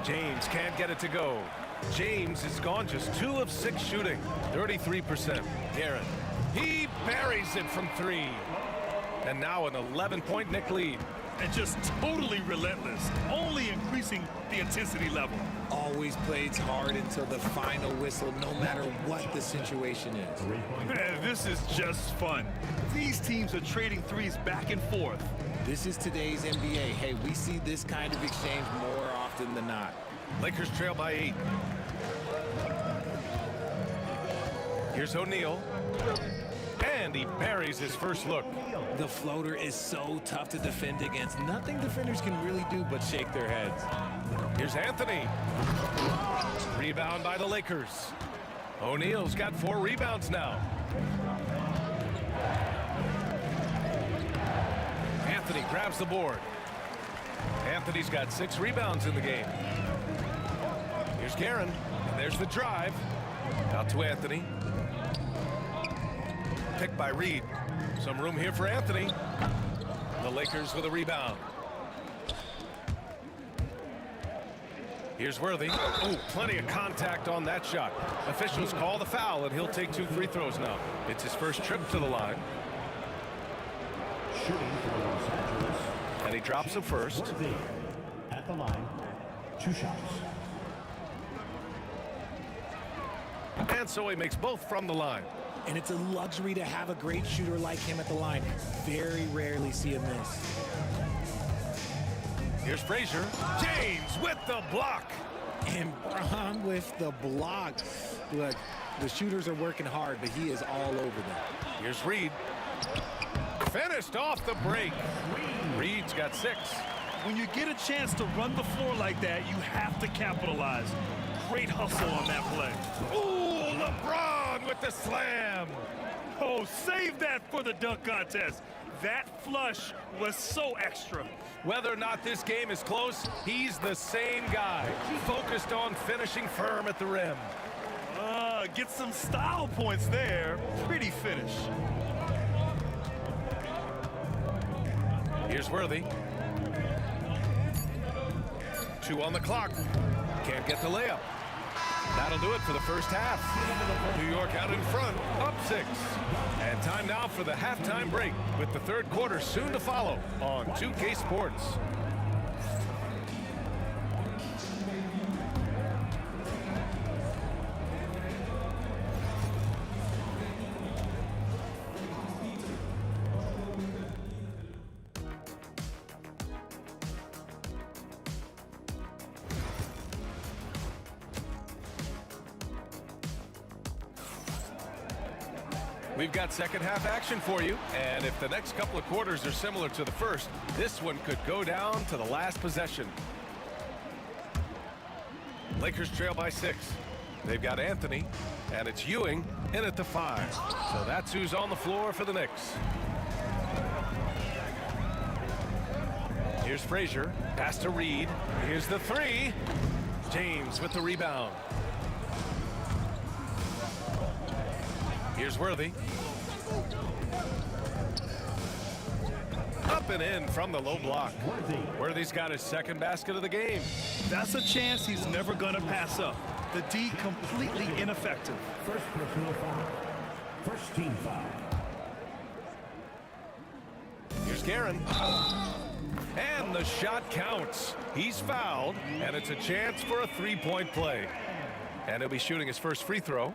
James can't get it to go. James is gone just 2 of 6 shooting, 33%. Guerin, he buries it from 3. And now an 11-point Knick lead. and just totally relentless, only increasing the intensity level. Always plays hard until the final whistle, no matter what the situation is. Man, this is just fun. These teams are trading threes back and forth. This is today's NBA. Hey, we see this kind of exchange more often than not. Lakers trail by 8. Here's O'Neal. And he buries his first look. The floater is so tough to defend against. Nothing defenders can really do but shake their heads. Here's Anthony. Rebound by the Lakers. O'Neal's got 4 rebounds now. Anthony grabs the board. Anthony's got 6 rebounds in the game. Here's Guerin. And there's the drive. Out to Anthony. Picked by Reed. Some room here for Anthony. The Lakers with a rebound. Here's Worthy. Oh, plenty of contact on that shot. Officials call the foul, and he'll take 2 free throws now. It's his first trip to the line. And he drops the first. At the line, 2 shots. And so he makes both from the line. And it's a luxury to have a great shooter like him at the line. Very rarely see a miss. Here's Frazier. James with the block. And Braun with the block. Look, the shooters are working hard, but he is all over them. Here's Reed. Finished off the break. Reed's got 6. When you get a chance to run the floor like that, you have to capitalize. Great hustle on that play. Ooh, LeBron with the slam. Oh, save that for the dunk contest. That flush was so extra. Whether or not this game is close, he's the same guy. Focused on finishing firm at the rim. Get some style points there. Pretty finish. Here's Worthy. 2 on the clock. Can't get the layup. That'll do it for the first half. New York out in front, up 6. And time now for the halftime break, with the third quarter soon to follow on 2K Sports. We've got second half action for you, and if the next couple of quarters are similar to the first, this one could go down to the last possession. Lakers trail by 6. They've got Anthony, and it's Ewing in at the 5. So that's who's on the floor for the Knicks. Here's Frazier, pass to Reed. Here's the 3. James with the rebound. Here's Worthy. Up and in from the low block. Worthy's got his second basket of the game. That's a chance he's never going to pass up. The D completely ineffective. First personal foul. First team foul. Here's Guerin. And the shot counts. He's fouled, and it's a chance for a 3-point play. And he'll be shooting his first free throw.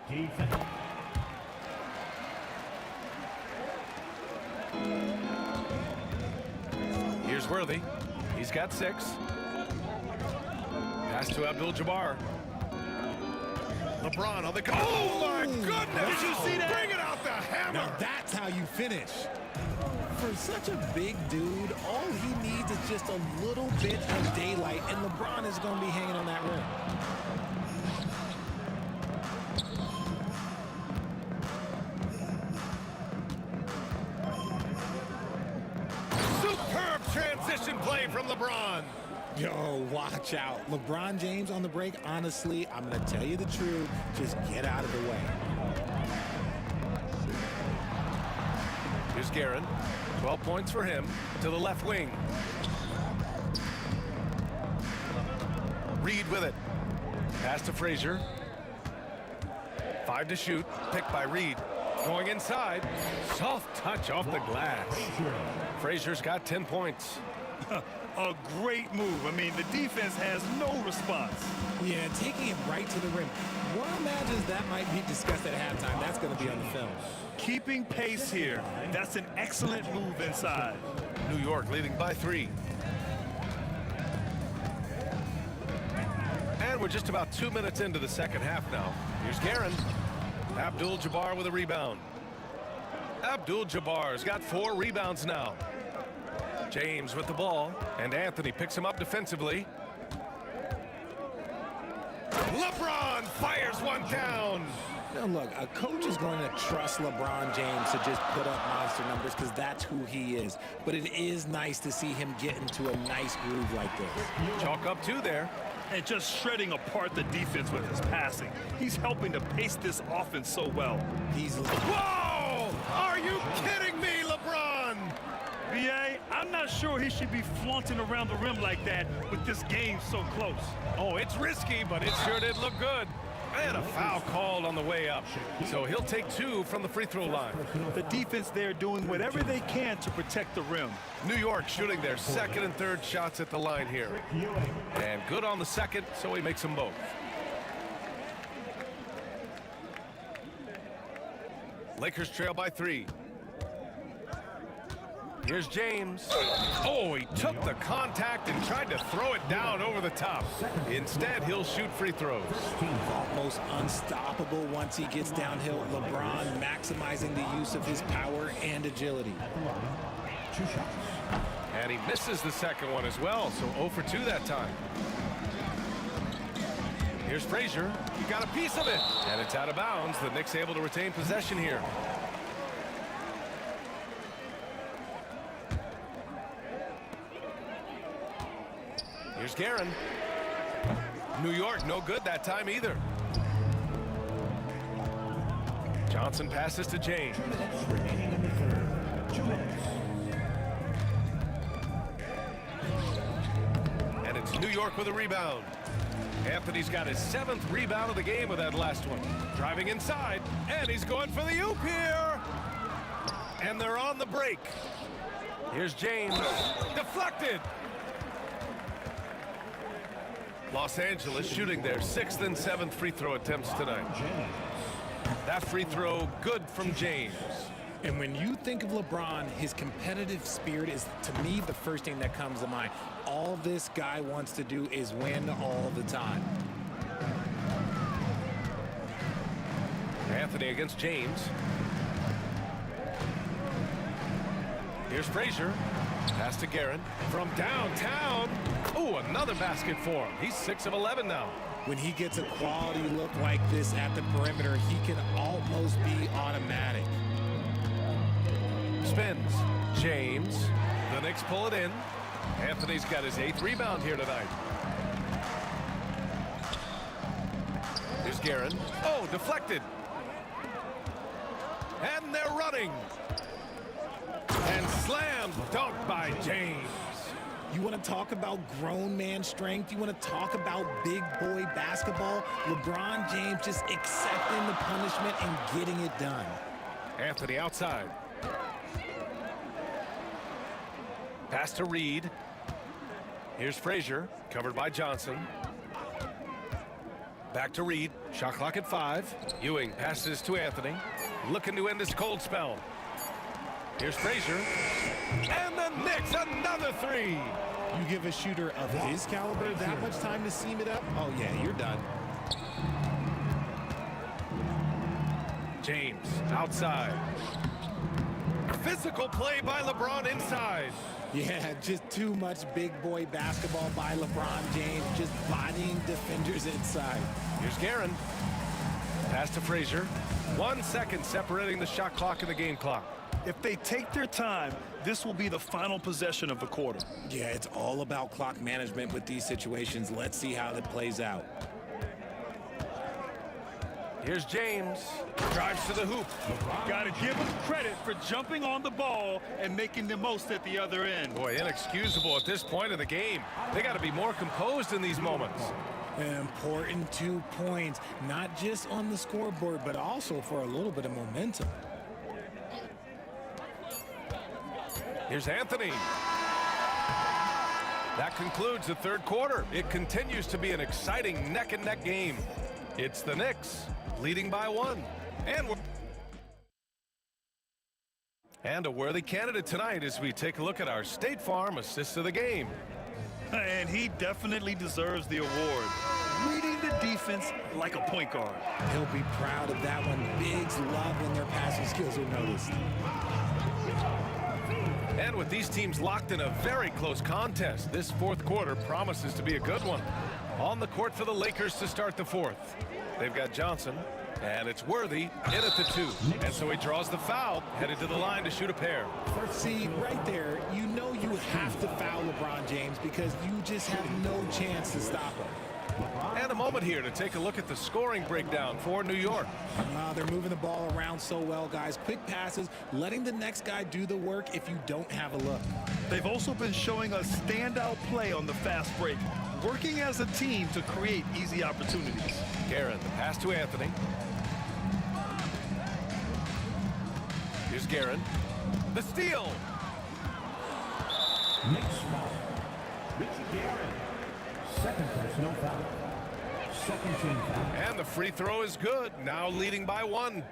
Here's Worthy. He's got 6. Pass to Abdul-Jabbar. LeBron on the go. Oh, my goodness. Did you see that? Bring it out the hammer. Now that's how you finish. For such a big dude, all he needs is just a little bit of daylight, and LeBron is going to be hanging on that rim. Superb transition play from LeBron. Yo, watch out. LeBron James on the break, honestly, I'm going to tell you the truth. Just get out of the way. Here's Guerin. 12 points for him to the left wing. Reed with it. Pass to Frazier. 5 to shoot. Picked by Reed. Going inside. Soft touch off the glass. Frazier's got 10 points. A great move. I mean, the defense has no response. Yeah, taking it right to the rim. One imagines that might be discussed at halftime. That's going to be on the film. Keeping pace here. That's an excellent move inside. New York leading by 3. And we're just about 2 minutes into the second half now. Here's Guerin. Abdul-Jabbar with a rebound. Abdul-Jabbar's got 4 rebounds now. James with the ball, and Anthony picks him up defensively. LeBron fires one down. Now look, a coach is going to trust LeBron James to just put up monster numbers because that's who he is. But it is nice to see him get into a nice groove like this. Chalk up 2 there. And just shredding apart the defense with his passing. He's helping to pace this offense so well. Whoa! Are you kidding me, LeBron? B.A., I'm not sure he should be flaunting around the rim like that with this game so close. Oh, it's risky, but it sure did look good. And a foul called on the way up. So he'll take 2 from the free throw line. The defense there doing whatever they can to protect the rim. New York shooting their second and third shots at the line here. And good on the second, so he makes them both. Lakers trail by 3. Here's James. Oh, he took the contact and tried to throw it down over the top. Instead, he'll shoot free throws. Almost unstoppable once he gets downhill. LeBron maximizing the use of his power and agility. And he misses the second one as well, so 0 for 2 that time. Here's Frazier. He got a piece of it, and it's out of bounds. The Knicks able to retain possession here. Here's Guerin. New York, no good that time either. Johnson passes to James. And it's New York with a rebound. Anthony's got his 7th rebound of the game with that last one. Driving inside, and he's going for the oop here. And they're on the break. Here's James. Deflected. Los Angeles shooting their 6th and 7th free throw attempts tonight. That free throw good from James. And when you think of LeBron, his competitive spirit is, to me, the first thing that comes to mind. All this guy wants to do is win all the time. Anthony against James. Here's Frazier. Pass to Guerin from downtown. Oh, another basket for him. He's 6 of 11 now. When he gets a quality look like this at the perimeter, he can almost be automatic. Spins. James. The Knicks pull it in. Anthony's got his 8th rebound here tonight. Here's Guerin. Oh, deflected. And they're running. And slam dunked by James. You want to talk about grown man strength? You want to talk about big boy basketball? LeBron James just accepting the punishment and getting it done. Anthony outside. Pass to Reed. Here's Frazier, covered by Johnson. Back to Reed. Shot clock at 5. Ewing passes to Anthony. Looking to end his cold spell. Here's Frazier. And the Knicks, another 3. You give a shooter of his caliber that much time to seam it up? Oh, yeah, you're done. James outside. Physical play by LeBron inside. Yeah, just too much big boy basketball by LeBron James, just bodying defenders inside. Here's Guerin. Pass to Frazier. 1 second separating the shot clock and the game clock. If they take their time, this will be the final possession of the quarter. Yeah, it's all about clock management with these situations. Let's see how that plays out. Here's James. Drives to the hoop. Got to give him credit for jumping on the ball and making the most at the other end. Boy, inexcusable at this point of the game. They got to be more composed in these moments. An important 2 points, not just on the scoreboard, but also for a little bit of momentum. Here's Anthony. That concludes the third quarter. It continues to be an exciting neck-and-neck game. It's the Knicks leading by 1. And a worthy candidate tonight as we take a look at our State Farm assist of the game. And he definitely deserves the award. Reading the defense like a point guard. He'll be proud of that one. Bigs love when their passing skills are noticed. And with these teams locked in a very close contest, this fourth quarter promises to be a good one. On the court for the Lakers to start the fourth. They've got Johnson, and it's Worthy in at the 2. And so he draws the foul, headed to the line to shoot a pair. See, right there, you know you have to foul LeBron James because you just have no chance to stop him. And a moment here to take a look at the scoring breakdown for New York. They're moving the ball around so well, guys. Quick passes, letting the next guy do the work if you don't have a look. They've also been showing a standout play on the fast break, working as a team to create easy opportunities. Guerin, the pass to Anthony. Here's Guerin. The steal. Next foul. Richie Guerin. Second personal foul. Second team foul. And the free throw is good. Now leading by 1.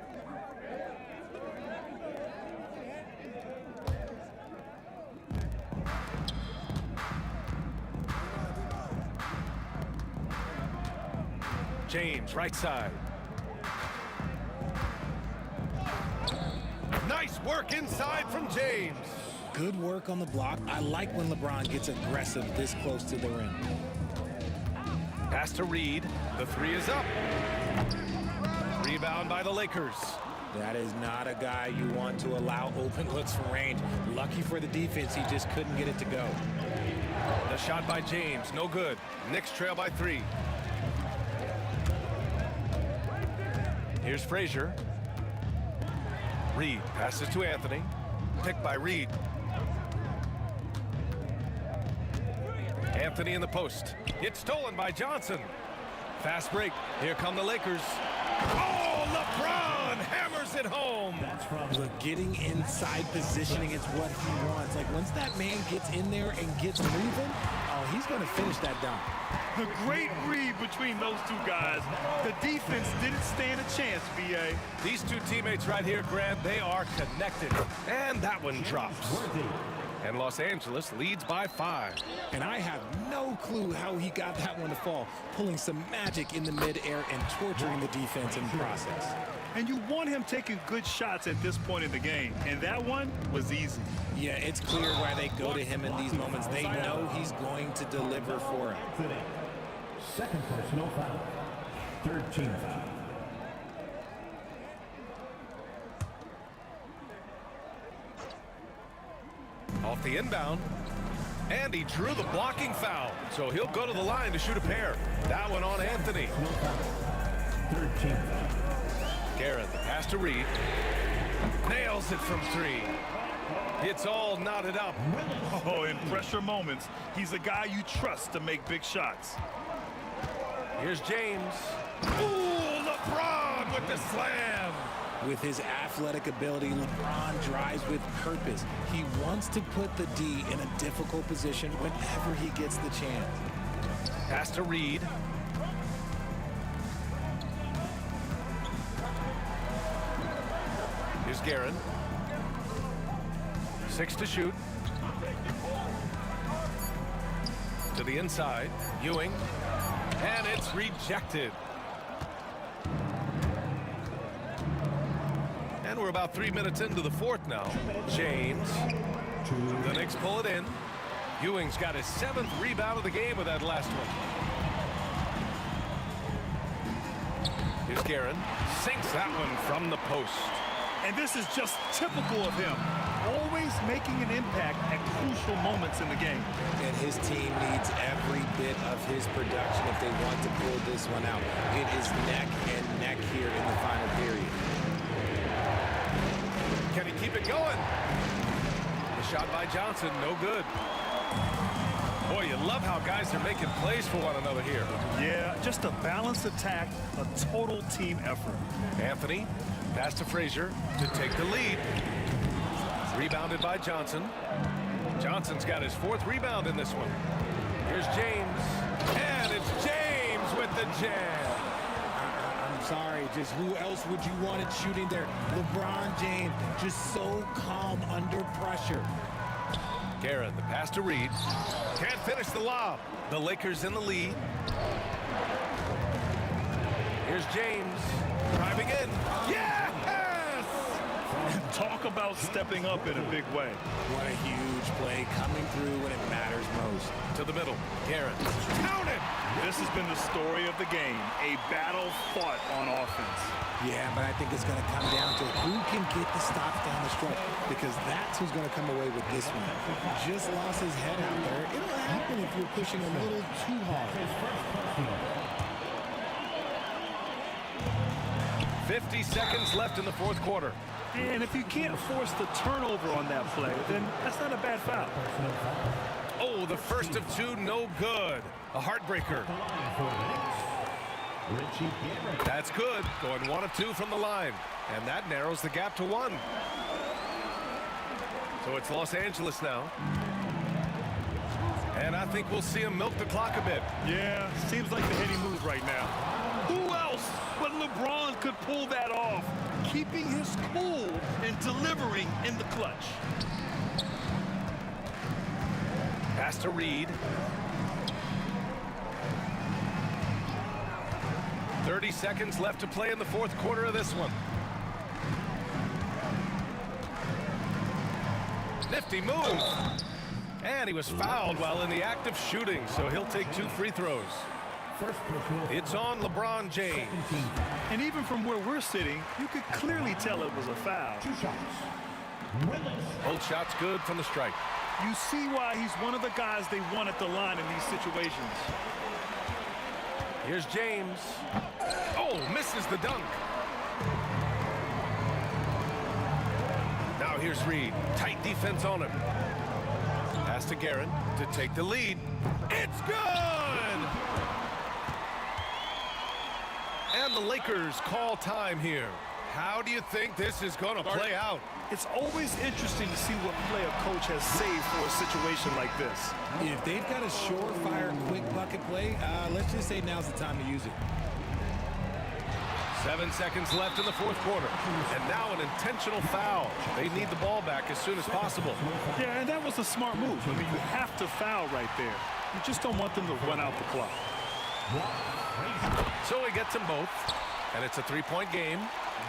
James, right side. Nice work inside from James. Good work on the block. I like when LeBron gets aggressive this close to the rim. Pass to Reed. The 3 is up. Rebound by the Lakers. That is not a guy you want to allow open looks from range. Lucky for the defense, he just couldn't get it to go. The shot by James, no good. Knicks trail by 3. Here's Frazier. Reed passes to Anthony. Picked by Reed. Anthony in the post. It's stolen by Johnson. Fast break. Here come the Lakers. Oh, LeBron hammers it home. That's from getting inside positioning. It's what he wants. Like once that man gets in there and gets moving, oh, he's going to finish that dunk. The great read between those two guys. The defense didn't stand a chance, B.A. These two teammates right here, Grant, they are connected. And that one drops. And Los Angeles leads by 5. And I have no clue how he got that one to fall, pulling some magic in the midair and torturing the defense in the process. And you want him taking good shots at this point in the game, and that one was easy. Yeah, it's clear why they go to him in these moments. They know he's going to deliver for him. Second personal foul. Third team foul. Off the inbound. And he drew the blocking foul. So he'll go to the line to shoot a pair. That one on Anthony. Third team foul. Guerin, the pass to Reed. Nails it from 3. It's all knotted up. Oh, in pressure moments, he's a guy you trust to make big shots. Here's James. Ooh, LeBron with the slam. With his athletic ability, LeBron drives with purpose. He wants to put the D in a difficult position whenever he gets the chance. Pass to Reed. Here's Guerin. 6 to shoot. To the inside. Ewing. And it's rejected. And we're about 3 minutes into the fourth now. James. The Knicks pull it in. Ewing's got his 7th rebound of the game with that last one. Here's Guerin. Sinks that one from the post. And this is just typical of him. Always making an impact at crucial moments in the game. And his team needs every bit of his production if they want to pull this one out. It is neck and neck here in the final period. Can he keep it going? The shot by Johnson, no good. Boy, you love how guys are making plays for one another here. Yeah, just a balanced attack, a total team effort. Anthony, pass to Frazier to take the lead. Rebounded by Johnson. Johnson's got his 4th rebound in this one. Here's James. And it's James with the jam. I'm sorry, just who else would you want it shooting there? LeBron James, just so calm under pressure. Garrett, the pass to Reed. Can't finish the lob. The Lakers in the lead. Here's James. Driving in. Yes! Talk about stepping up in a big way. What a huge play coming through when it matters most. To the middle. Garrett. Count it! This has been the story of the game. A battle fought on offense. Yeah, but I think it's going to come down to who can get the stops down the stretch, because that's who's going to come away with this one. Just lost his head out there. It'll happen if you're pushing a little too hard. 50 seconds left in the fourth quarter. And if you can't force the turnover on that play, then that's not a bad foul. Oh, the first of two, no good. A heartbreaker. That's good. Going 1 of 2 from the line. And that narrows the gap to 1. So it's Los Angeles now. And I think we'll see him milk the clock a bit. Yeah, seems like the heady move right now. Who else but LeBron could pull that off? Keeping his cool and delivering in the clutch. Pass to Reed. 30 seconds left to play in the fourth quarter of this one. Nifty move. And he was fouled while in the act of shooting, so he'll take 2 free throws. It's on LeBron James. And even from where we're sitting, you could clearly tell it was a foul. Both shots good from the stripe. You see why he's one of the guys they want at the line in these situations. Here's James. Oh, misses the dunk. Now here's Reed. Tight defense on him. Pass to Garrett to take the lead. It's good! And the Lakers call time here. How do you think this is going to play out? It's always interesting to see what play a coach has saved for a situation like this. If they've got a surefire, quick bucket play, let's just say now's the time to use it. 7 seconds left in the fourth quarter. And now an intentional foul. They need the ball back as soon as possible. Yeah, and that was a smart move. I mean, you have to foul right there. You just don't want them to run out the clock. So he gets them both. And it's a 3-point game.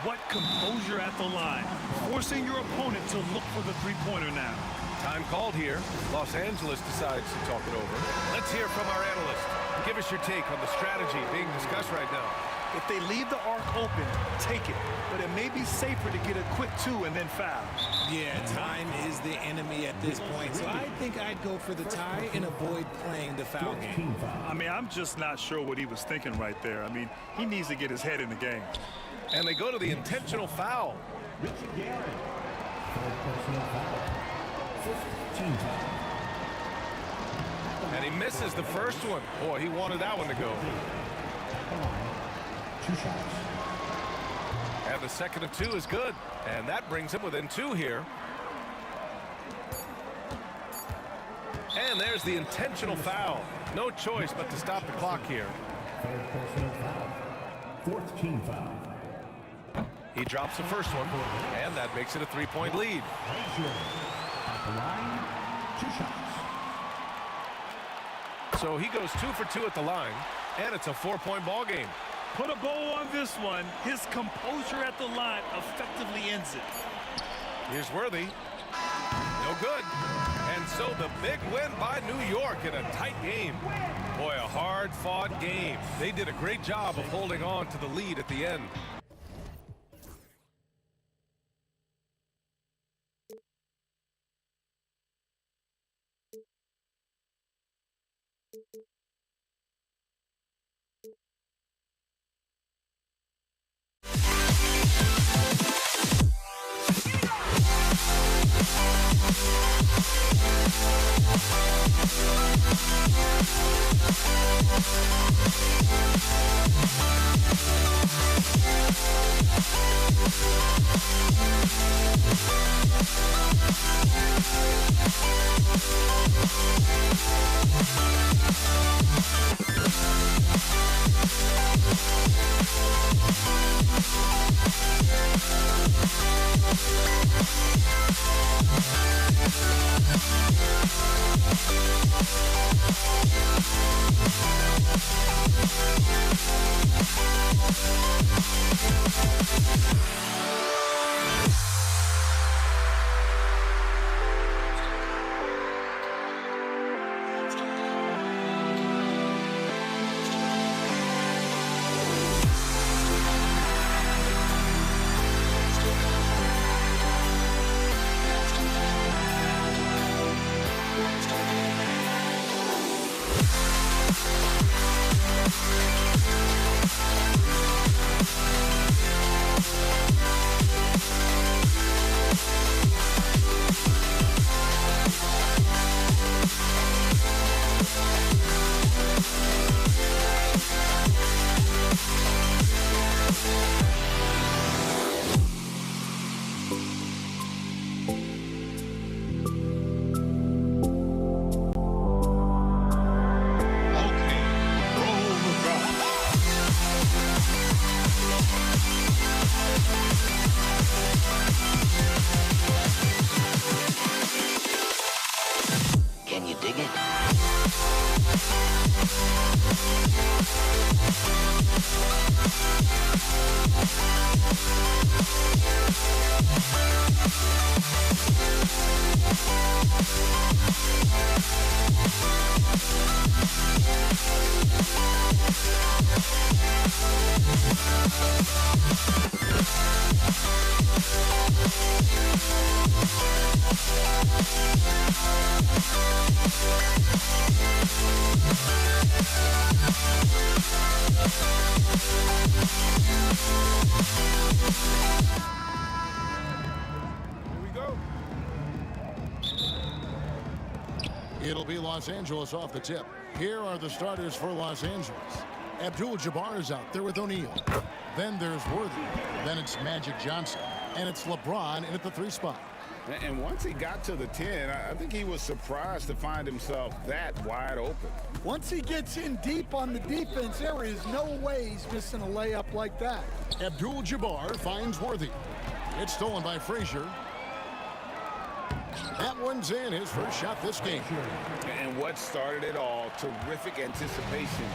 What composure at the line. Forcing your opponent to look for the three-pointer now. Time called here. Los Angeles decides to talk it over. Let's hear from our analyst. Give us your take on the strategy being discussed right now. If they leave the arc open, take it. But it may be safer to get a quick 2 and then foul. Yeah, time is the enemy at this point. So I think I'd go for the tie and avoid playing the foul game. I mean, I'm just not sure what he was thinking right there. I mean, he needs to get his head in the game. And they go to the intentional foul. And he misses the first one. Boy, he wanted that one to go. 2 shots. And the second of 2 is good. And that brings him within 2 here. And there's the intentional foul. No choice but to stop the clock here. Third personal foul. 4th team foul. He drops the first one, and that makes it a 3-point lead. At the line, 2 shots. So he goes 2 for 2 at the line, and it's a 4-point ball game. Put a bow on this one. His composure at the line effectively ends it. Here's Worthy. No good. And so the big win by New York in a tight game. Boy, a hard-fought game. They did a great job of holding on to the lead at the end. Los Angeles off the tip. Here are the starters for Los Angeles. Abdul-Jabbar is out there with O'Neal. Then there's Worthy. Then it's Magic Johnson. And it's LeBron in at the 3 spot. And once he got to the 10, I think he was surprised to find himself that wide open. Once he gets in deep on the defense, there is no way he's missing a layup like that. Abdul-Jabbar finds Worthy. It's stolen by Frazier. That one's in, his first shot this game. And what started it all, terrific anticipation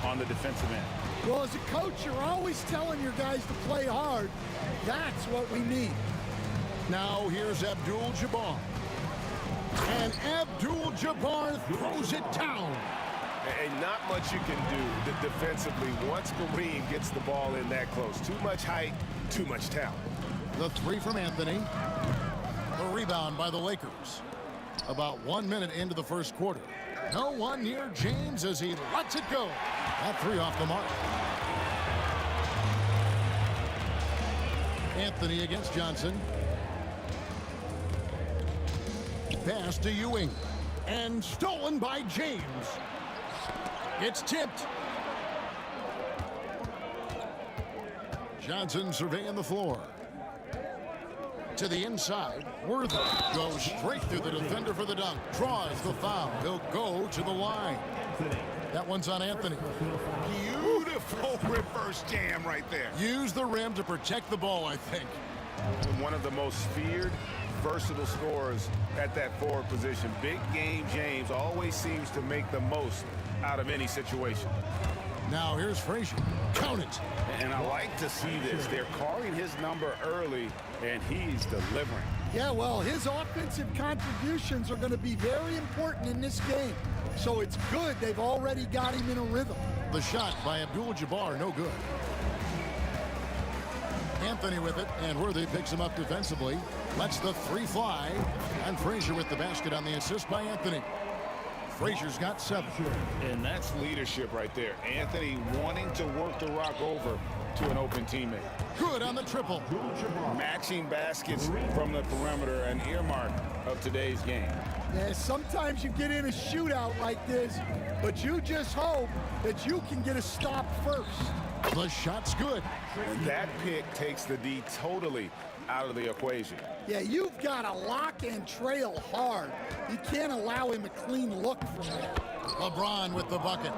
on the defensive end. Well, as a coach, you're always telling your guys to play hard. That's what we need. Now here's Abdul-Jabbar. And Abdul-Jabbar throws it down. And not much you can do defensively once Kareem gets the ball in that close. Too much height, too much talent. The 3 from Anthony. The rebound by the Lakers. About 1 minute into the first quarter. No one near James as he lets it go. That 3 off the mark. Anthony against Johnson. Pass to Ewing. And stolen by James. It's tipped. Johnson surveying the floor. To the inside. Worthy goes straight through the defender for the dunk. Draws the foul. He'll go to the line. That one's on Anthony. Beautiful reverse jam right there. Use the rim to protect the ball, I think. One of the most feared, versatile scorers at that forward position. Big game James always seems to make the most out of any situation. Now here's Frazier. Count it. And I like to see this. They're calling his number early, and he's delivering. Yeah, well, his offensive contributions are going to be very important in this game. So it's good they've already got him in a rhythm. The shot by Abdul-Jabbar, no good. Anthony with it, and Worthy picks him up defensively. Lets the 3 fly. And Frazier with the basket on the assist by Anthony. Frazier's got 7. And that's leadership right there. Anthony wanting to work the rock over to an open teammate. Good on the triple. Matching baskets from the perimeter, an earmark of today's game. Yeah, sometimes you get in a shootout like this, but you just hope that you can get a stop first. The shot's good. And that pick takes the D totally out of the equation. Yeah, you've got to lock and trail hard. You can't allow him a clean look from that. LeBron with the bucket.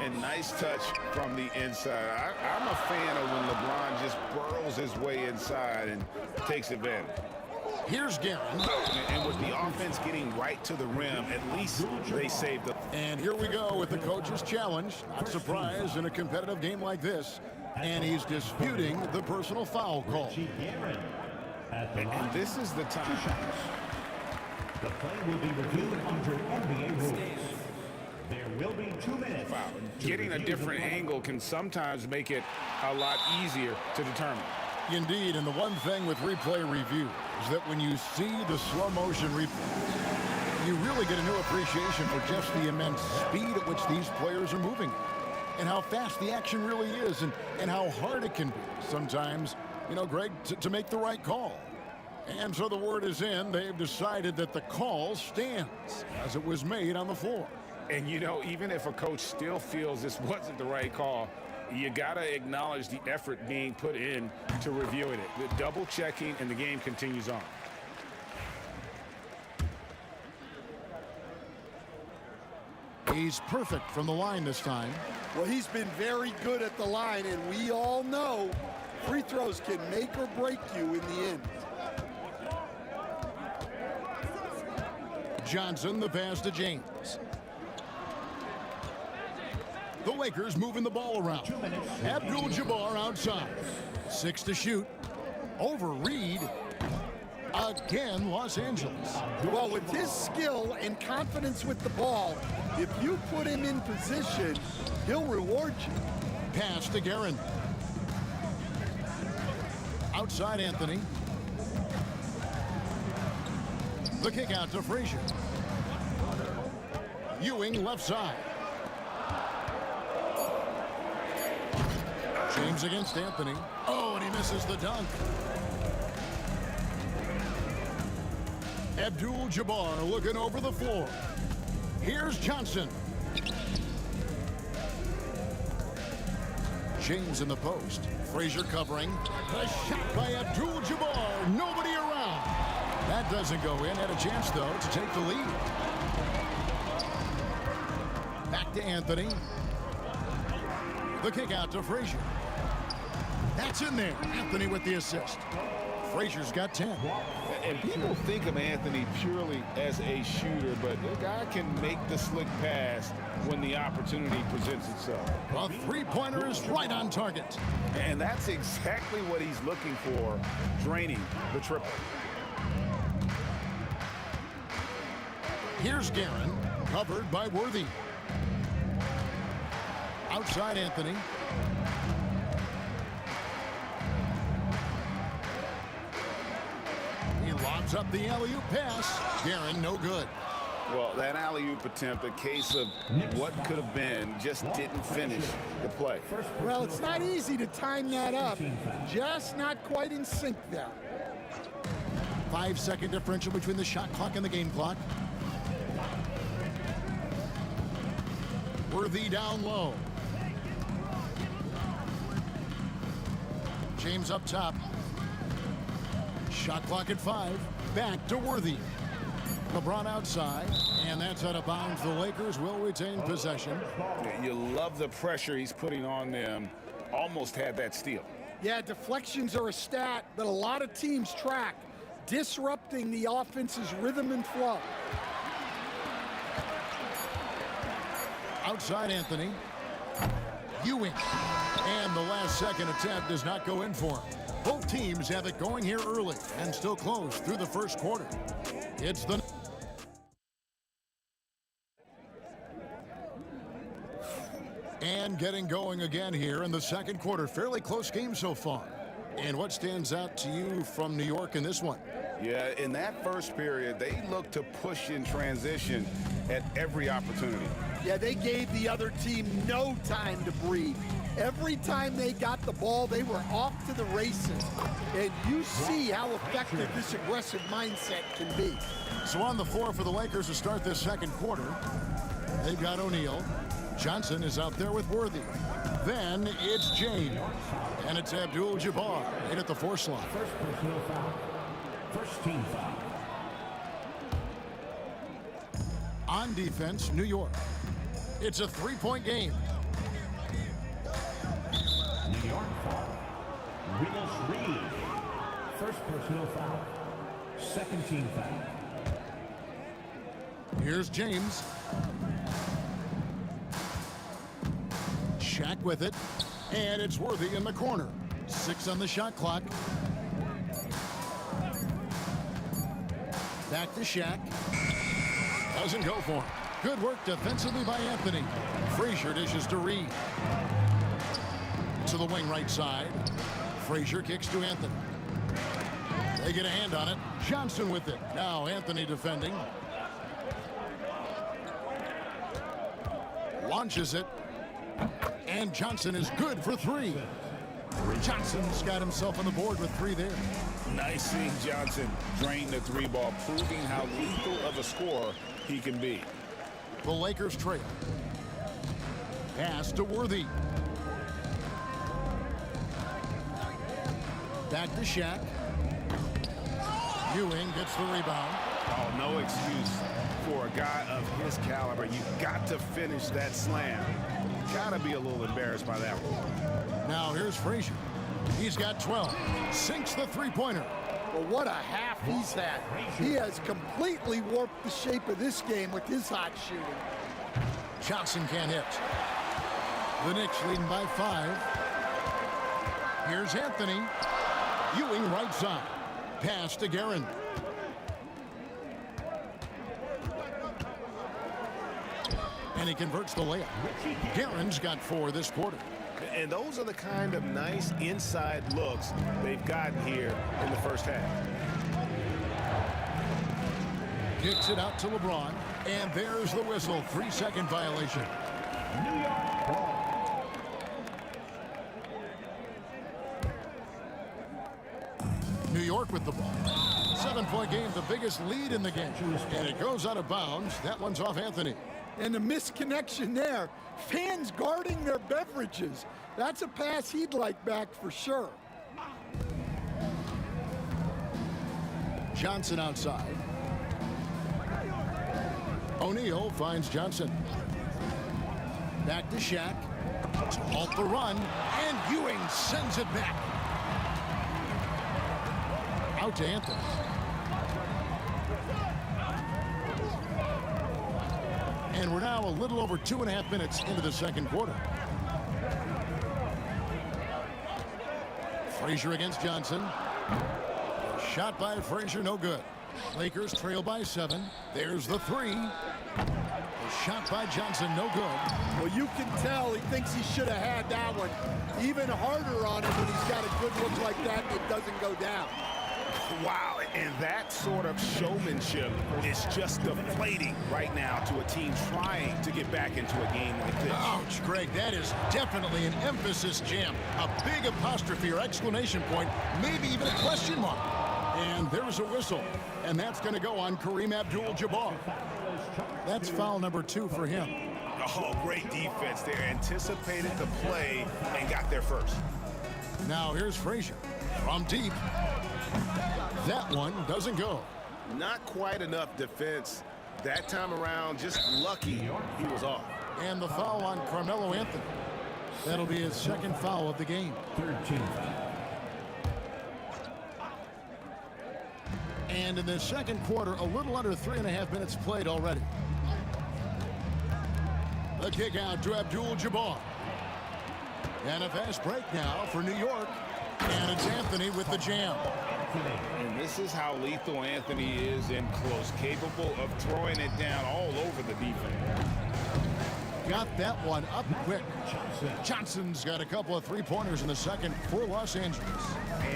And nice touch from the inside. I'm a fan of when LeBron just burrows his way inside and takes advantage. Here's Guerin. And with the offense getting right to the rim, at least they saved it. And here we go with the coach's challenge. Not surprised in a competitive game like this. And he's disputing the personal foul call. And this is the time. The play will be reviewed under NBA rules. There will be 2 minutes. Foul. Getting a different angle can sometimes make it a lot easier to determine. Indeed, and the one thing with replay review is that when you see the slow motion replay, you really get a new appreciation for just the immense speed at which these players are moving and how fast the action really is and how hard it can be sometimes, you know, Greg, to make the right call. And so the word is in. They've decided that the call stands as it was made on the floor. And, you know, even if a coach still feels this wasn't the right call, you got to acknowledge the effort being put in to reviewing it. The double checking, and the game continues on. He's perfect from the line this time. Well, he's been very good at the line, and we all know free throws can make or break you in the end. Johnson, the pass to James. The Lakers moving the ball around. Abdul-Jabbar outside. 6 to shoot. Over Reed. Again, Los Angeles. Well, with his skill and confidence with the ball, if you put him in position, he'll reward you. Pass to Guerin. Outside Anthony. The kick out to Frazier. Ewing left side. James against Anthony. Oh, and he misses the dunk. Abdul-Jabbar looking over the floor. Here's Johnson. James in the post. Frazier covering. The shot by Abdul-Jabbar. Nobody around. That doesn't go in. Had a chance, though, to take the lead. Back to Anthony. The kick out to Frazier. That's in there. Anthony with the assist. Frazier's got 10. And people think of Anthony purely as a shooter, but the guy can make the slick pass when the opportunity presents itself. A three-pointer is right on target. And that's exactly what he's looking for, draining the triple. Here's Guerin, covered by Worthy. Outside Anthony. He lobs up the alley-oop pass. Guerin, no good. Well, that alley-oop attempt, a case of what could have been, just didn't finish the play. Well, it's not easy to time that up. Just not quite in sync there. 5-second differential between the shot clock and the game clock. Worthy down low. James up top. Shot clock at 5. Back to Worthy. LeBron outside, and that's out of bounds. The Lakers will retain possession. You love the pressure he's putting on them. Almost had that steal. Yeah, deflections are a stat that a lot of teams track, disrupting the offense's rhythm and flow. Outside Anthony. Ewing. And the last second attempt does not go in for him. Both teams have it going here early and still close through the first quarter. It's the... And getting going again here in the second quarter. Fairly close game so far. And what stands out to you from New York in this one? Yeah, in that first period, they looked to push in transition at every opportunity. Yeah, they gave the other team no time to breathe. Every time they got the ball, they were off to the races. And you see how effective this aggressive mindset can be. So on the floor for the Lakers to start this second quarter, they've got O'Neal. Johnson is out there with Worthy. Then it's James. And it's Abdul-Jabbar in at the force line. First personal foul. First team foul. On defense, New York. It's a three-point game. New York foul. Willis Reed. First personal foul. Second team foul. Here's James. Shaq with it. And it's Worthy in the corner. 6 on the shot clock. Back to Shaq. Doesn't go for him. Good work defensively by Anthony. Frazier dishes to Reed. To the wing right side. Frazier kicks to Anthony. They get a hand on it. Johnson with it. Now Anthony defending. Launches it. And Johnson is good for 3. Johnson's got himself on the board with 3 there. Nice seeing Johnson drain the 3 ball, proving how lethal of a scorer he can be. The Lakers trail. Pass to Worthy. Back to Shaq. Ewing gets the rebound. Oh, no excuse for a guy of his caliber. You got to finish that slam. Gotta be a little embarrassed by that one. Now here's Frazier. He's got 12. Sinks the three-pointer. Well, what a half he's had. He has completely warped the shape of this game with his hot shooting. Johnson can't hit. The Knicks leading by 5. Here's Anthony. Ewing right side. Pass to Guerin. And he converts the layup. Guerin's got 4 this quarter. And those are the kind of nice inside looks they've gotten here in the first half. Kicks it out to LeBron. And there's the whistle. 3-second violation. New York ball. New York with the ball. 7-point game, the biggest lead in the game. And it goes out of bounds. That one's off Anthony. And the misconnection there. Fans guarding their beverages. That's a pass he'd like back for sure. Johnson outside. O'Neal finds Johnson. Back to Shaq. To halt the run. And Ewing sends it back. Out to Anthony. And we're now a little over 2.5 minutes into the second quarter. Frazier against Johnson. A shot by Frazier, no good. Lakers trail by 7. There's the 3. A shot by Johnson, no good. Well, you can tell he thinks he should have had that one. Even harder on him when he's got a good look like that and it doesn't go down. Wow, and that sort of showmanship is just deflating right now to a team trying to get back into a game like this. Ouch, Greg, that is definitely an emphasis jam. A big apostrophe or exclamation point, maybe even a question mark. And there's a whistle, and that's going to go on Kareem Abdul-Jabbar. That's foul number 2 for him. Oh, great defense there. Anticipated the play and got there first. Now here's Frazier from deep. That one doesn't go. Not quite enough defense that time around. Just lucky he was off. And the foul on Carmelo Anthony. That'll be his second foul of the game. 13. And in the second quarter, a little under 3.5 minutes played already. The kick out to Abdul-Jabbar. And a fast break now for New York. And it's Anthony with the jam. And this is how lethal Anthony is in close, capable of throwing it down all over the defense. Got that one up quick. Johnson's got a couple of three-pointers in the second for Los Angeles.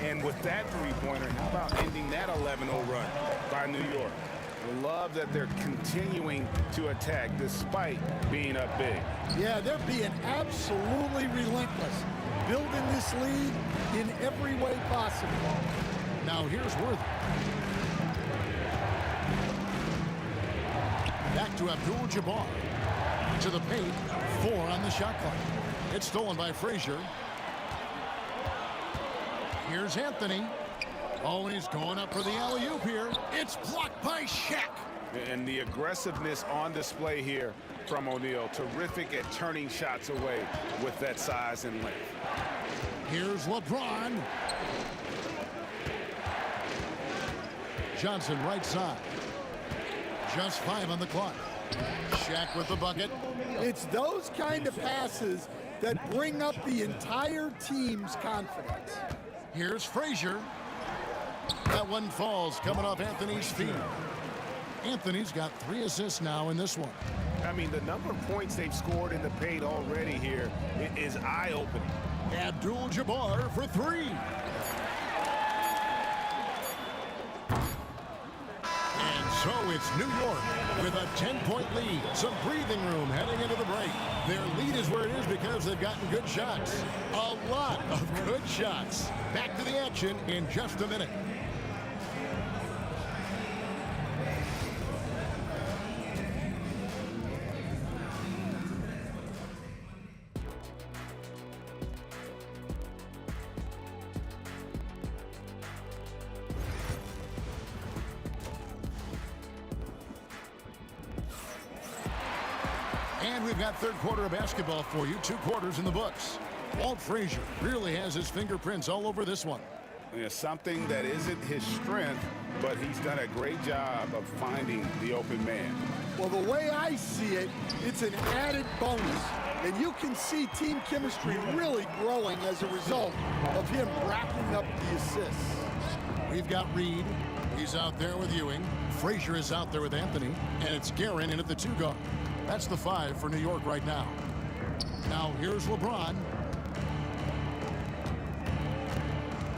And with that three-pointer, how about ending that 11-0 run by New York? I love that they're continuing to attack despite being up big. Yeah, they're being absolutely relentless. Building this lead in every way possible. Now here's Worthy. Back to Abdul-Jabbar. To the paint. 4 on the shot clock. It's stolen by Frazier. Here's Anthony. Oh, and he's going up for the alley-oop here. It's blocked by Shaq. And the aggressiveness on display here from O'Neal. Terrific at turning shots away with that size and length. Here's LeBron. Johnson right side. Just 5 on the clock. Shaq with the bucket. It's those kind of passes that bring up the entire team's confidence. Here's Frazier. That one falls coming off Anthony's feet. Anthony's got 3 assists now in this one. I mean, the number of points they've scored in the paint already here is eye-opening. Abdul-Jabbar for 3. And so it's New York with a 10-point lead. Some breathing room heading into the break. Their lead is where it is because they've gotten good shots. A lot of good shots. Back to the action in just a minute. And we've got third quarter of basketball for you. 2 quarters in the books. Walt Frazier really has his fingerprints all over this one. Yeah, something that isn't his strength, but he's done a great job of finding the open man. Well, the way I see it, it's an added bonus. And you can see team chemistry really growing as a result of him racking up the assists. We've got Reed. He's out there with Ewing. Frazier is out there with Anthony. And it's Guerin in at the 2 guard. That's the 5 for New York right now. Now here's LeBron.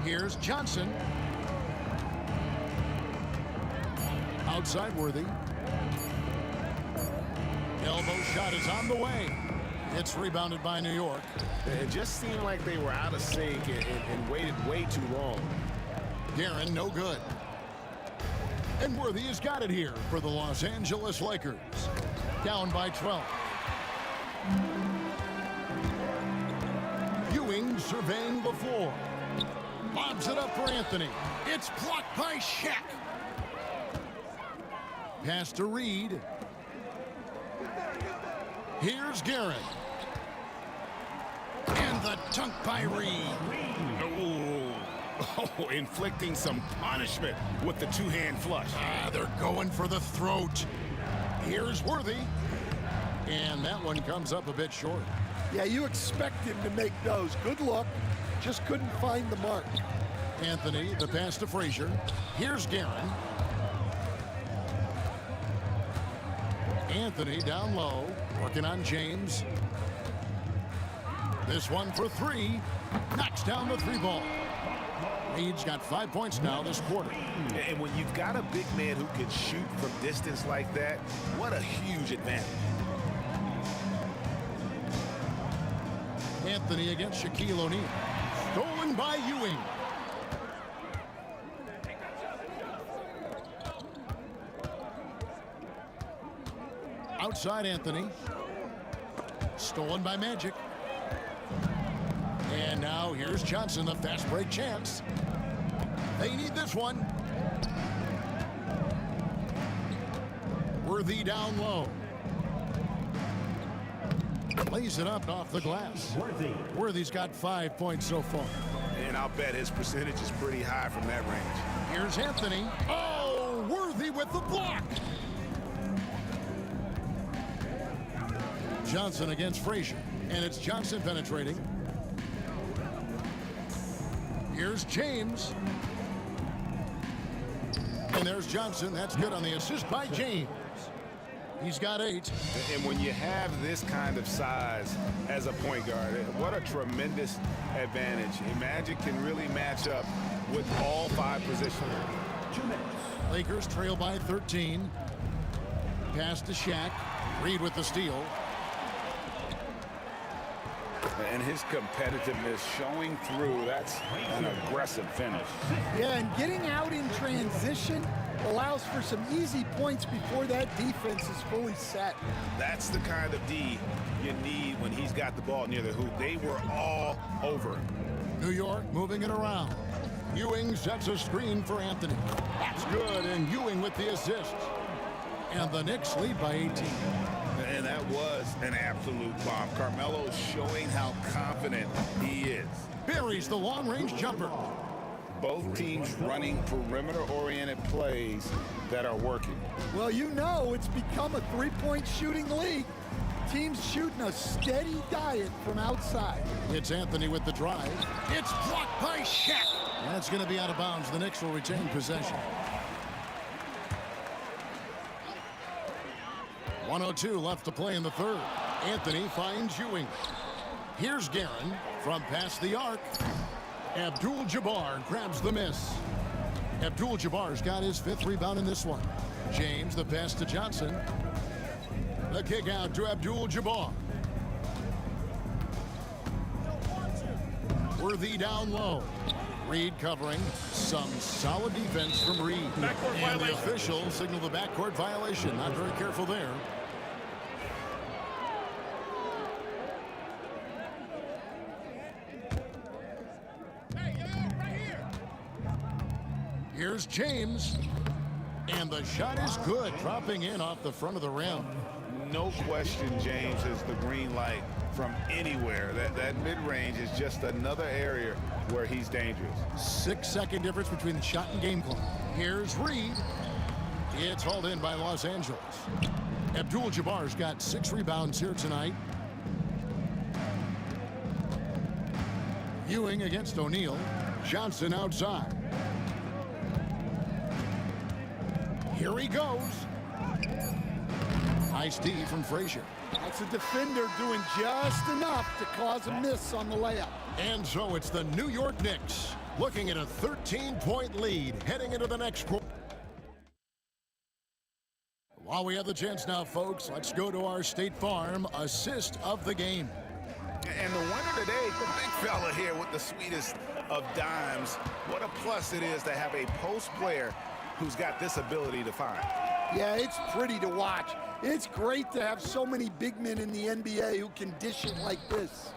Here's Johnson. Outside Worthy. Elbow shot is on the way. It's rebounded by New York. It just seemed like they were out of sync and waited way too long. Guerin, no good. And Worthy has got it here for the Los Angeles Lakers. Down by 12. Ewing surveying the floor. Lobs it up for Anthony. It's blocked by Shaq. Pass to Reed. Here's Guerin. And the dunk by Reed. Oh, inflicting some punishment with the two-hand flush. They're going for the throat. Here's Worthy. And that one comes up a bit short. Yeah, you expect him to make those. Good luck. Just couldn't find the mark. Anthony, the pass to Frazier. Here's Guerin. Anthony down low, working on James. This one for three. Knocks down the three ball. Reed's got 5 points now this quarter. And when you've got a big man who can shoot from distance like that, what a huge advantage. Anthony against Shaquille O'Neal. Stolen by Ewing. Outside Anthony. Stolen by Magic. And now here's Johnson, the fast break chance. They need this one. Worthy down low. Lays it up off the glass. Worthy's got 5 points so far. And I'll bet his percentage is pretty high from that range. Here's Anthony. Oh, Worthy with the block. Johnson against Frazier. And it's Johnson penetrating. Here's James. And there's Johnson. That's good on the assist by James. He's got 8. And when you have this kind of size as a point guard, what a tremendous advantage. Magic can really match up with all 5 positions. Lakers trail by 13. Pass to Shaq. Reed with the steal. And his competitiveness showing through. That's an aggressive finish. Yeah, and getting out in transition allows for some easy points before that defense is fully set. That's the kind of D you need when he's got the ball near the hoop. They were all over. New York moving it around. Ewing sets a screen for Anthony. That's good, and Ewing with the assist. And the Knicks lead by 18. And that was an absolute bomb. Carmelo showing how confident he is. Buries the long-range jumper. Both teams running perimeter-oriented plays that are working. Well, you know it's become a three-point shooting league. Teams shooting a steady diet from outside. It's Anthony with the drive. It's blocked by Shaq. That's going to be out of bounds. The Knicks will retain possession. 1:02 left to play in the third. Anthony finds Ewing. Here's Guerin from past the arc. Abdul-Jabbar grabs the miss. Abdul-Jabbar's got his 5th rebound in this one. James, the pass to Johnson. The kick out to Abdul-Jabbar. Worthy down low. Reed covering. Some solid defense from Reed. And the official signaled the backcourt violation. Not very careful there. Here's James. And the shot is good, dropping in off the front of the rim. No question James has the green light from anywhere. That mid-range is just another area where he's dangerous. 6-second difference between the shot and game clock. Here's Reed. It's hauled in by Los Angeles. Abdul-Jabbar's got 6 rebounds here tonight. Ewing against O'Neal. Johnson outside. Here he goes. Nice D from Frazier. That's a defender doing just enough to cause a miss on the layup. And so it's the New York Knicks looking at a 13-point lead heading into the next quarter. While we have the chance now, folks, let's go to our State Farm assist of the game. And the winner today, the big fella here with the sweetest of dimes. What a plus it is to have a post player who's got this ability to find. Yeah, it's pretty to watch. It's great to have so many big men in the NBA who can dish it like this.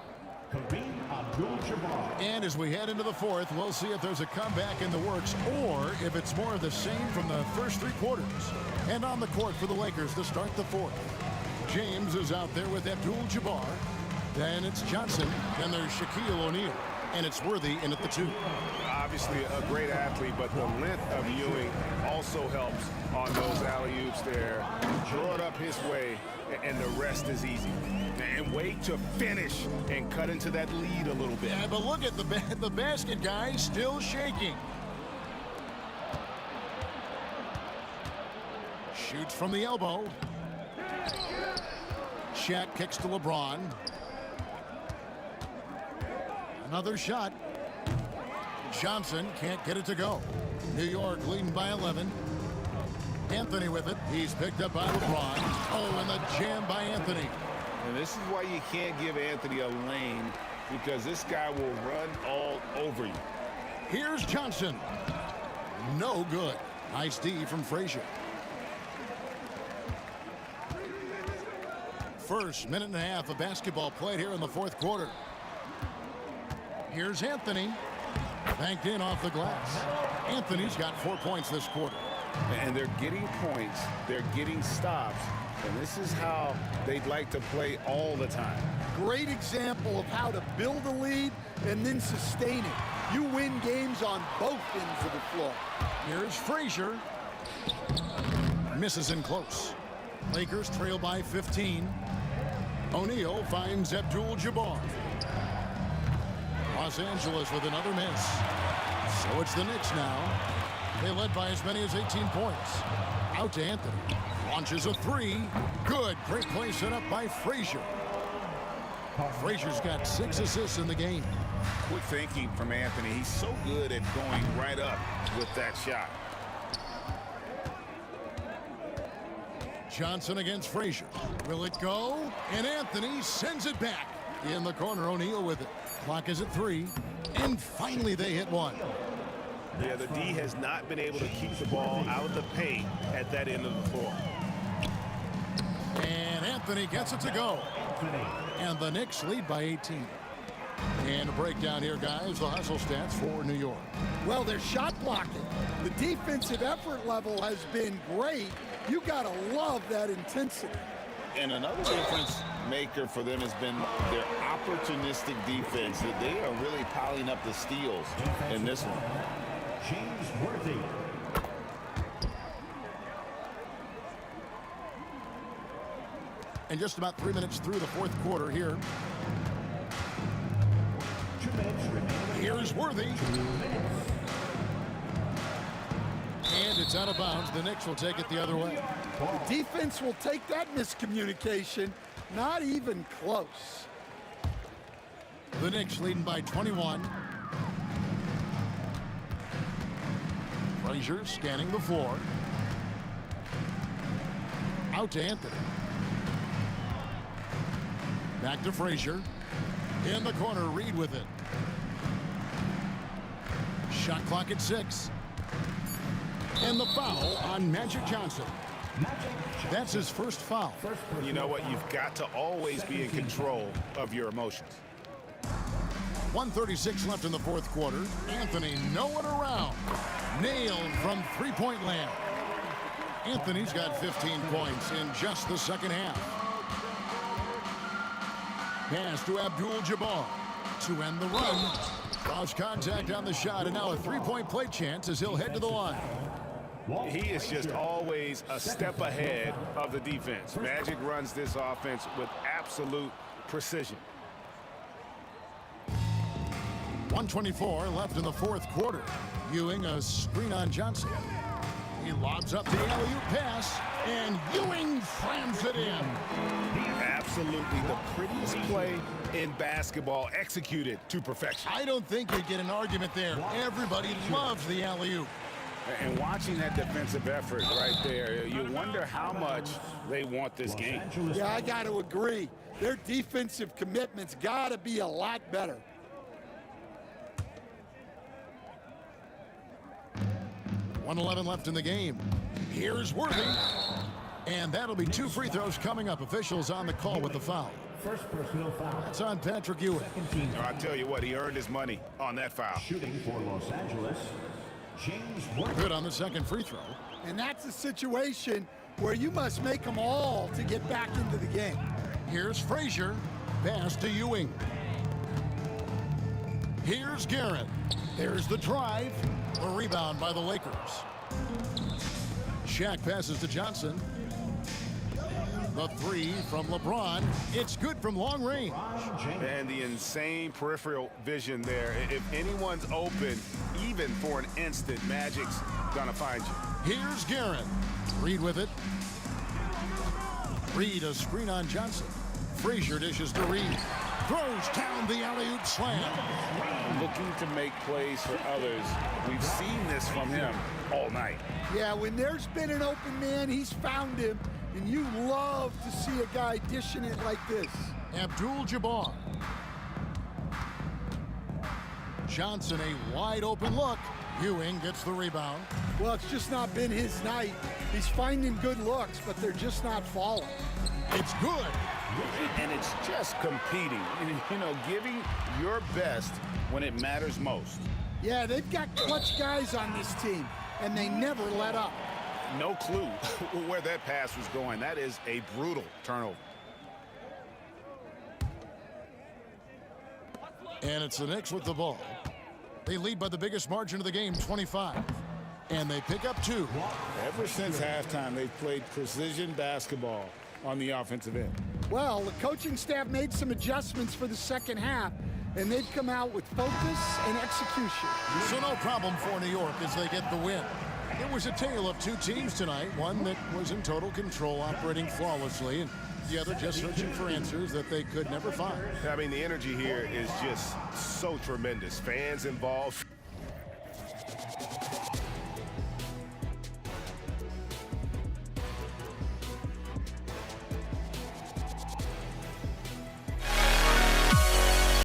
And as we head into the fourth, we'll see if there's a comeback in the works or if it's more of the same from the first three quarters. And on the court for the Lakers to start the fourth. James is out there with Abdul-Jabbar. Then it's Johnson. Then there's Shaquille O'Neal. And it's Worthy in at the 2. Obviously a great athlete, but the length of Ewing also helps on those alley-oops there. Throw it up his way, and the rest is easy. And wait to finish and cut into that lead a little bit. Yeah, but look at the basket guy still shaking. Shoots from the elbow. Shaq kicks to LeBron. Another shot. Johnson can't get it to go. New York leading by 11. Anthony with it. He's picked up by LeBron. Oh, and the jam by Anthony. And this is why you can't give Anthony a lane, because this guy will run all over you. Here's Johnson. No good. Nice D from Frazier. First minute and a half of basketball played here in the fourth quarter. Here's Anthony. Banked in off the glass. Anthony's got 4 points this quarter. And they're getting points. They're getting stops. And this is how they'd like to play all the time. Great example of how to build a lead and then sustain it. You win games on both ends of the floor. Here's Frazier. Misses in close. Lakers trail by 15. O'Neal finds Abdul-Jabbar. Los Angeles with another miss. So it's the Knicks now. They led by as many as 18 points. Out to Anthony. Launches a 3. Good. Great play set up by Frazier. Frazier's got 6 assists in the game. Quick thinking from Anthony. He's so good at going right up with that shot. Johnson against Frazier. Will it go? And Anthony sends it back. In the corner, O'Neal with it. Clock is at 3. And finally they hit one. Yeah, the D has not been able to keep the ball out of the paint at that end of the floor. And Anthony gets it to go. And the Knicks lead by 18. And a breakdown here, guys. The hustle stats for New York. Well, they're shot blocking. The defensive effort level has been great. You gotta love that intensity. And another difference maker for them has been their opportunistic defense. They are really piling up the steals in this one. James Worthy. And just about 3 minutes through the fourth quarter here. Here's Worthy. And it's out of bounds. The Knicks will take it the other way. The defense will take that miscommunication. Not even close. The Knicks leading by 21. Frazier scanning the floor. Out to Anthony. Back to Frazier. In the corner, Reed with it. Shot clock at 6. And the foul on Magic Johnson. That's his first foul. You know what? You've got to always be in control of your emotions. 1:36 left in the fourth quarter. Anthony nowhere around. Nailed from three-point land. Anthony's got 15 points in just the second half. Pass to Abdul-Jabbar to end the run. Cross contact on the shot, and now a three-point play chance as he'll head to the line. He is just always a step ahead of the defense. Magic runs this offense with absolute precision. 1:24 left in the fourth quarter. Ewing a screen on Johnson. He lobs up the alley-oop pass, and Ewing slams it in. Absolutely the prettiest play in basketball, executed to perfection. I don't think you'd get an argument there. Everybody loves the alley-oop. And watching that defensive effort right there, you wonder how much they want this game. Yeah, I got to agree. Their defensive commitment's got to be a lot better. .111 left in the game. Here's Worthy. And that'll be 2 free throws coming up. Officials on the call with the foul. First personal foul. That's on Patrick Ewing. I tell you what, he earned his money on that foul. Shooting for Los Angeles, James Worthy. Good on the second free throw. And that's a situation where you must make them all to get back into the game. Here's Frazier. Pass to Ewing. Here's Garrett. There's the drive. A rebound by the Lakers. Shaq passes to Johnson. The three from LeBron. It's good from long range. And the insane peripheral vision there. If anyone's open, even for an instant, Magic's gonna find you. Here's Garrett. Reed with it. Reed a screen on Johnson. Frazier dishes to Reed. Throws down the alley-oop slam. Looking to make plays for others. We've seen this from him all night. Yeah, when there's been an open man, he's found him. And you love to see a guy dishing it like this. Abdul-Jabbar. Johnson, a wide open look. Ewing gets the rebound. Well, it's just not been his night. He's finding good looks, but they're just not falling. It's good. And it's just competing. You know, giving your best when it matters most. Yeah, they've got clutch guys on this team, and they never let up. No clue where that pass was going. That is a brutal turnover. And it's the Knicks with the ball. They lead by the biggest margin of the game, 25. And they pick up 2. Ever since halftime, they've played precision basketball on the offensive end. Well, the coaching staff made some adjustments for the second half, and they've come out with focus and execution. So no problem for New York as they get the win. It was a tale of 2 teams tonight, one that was in total control, operating flawlessly, and the other just searching for answers that they could never find. I mean, the energy here is just so tremendous. Fans involved,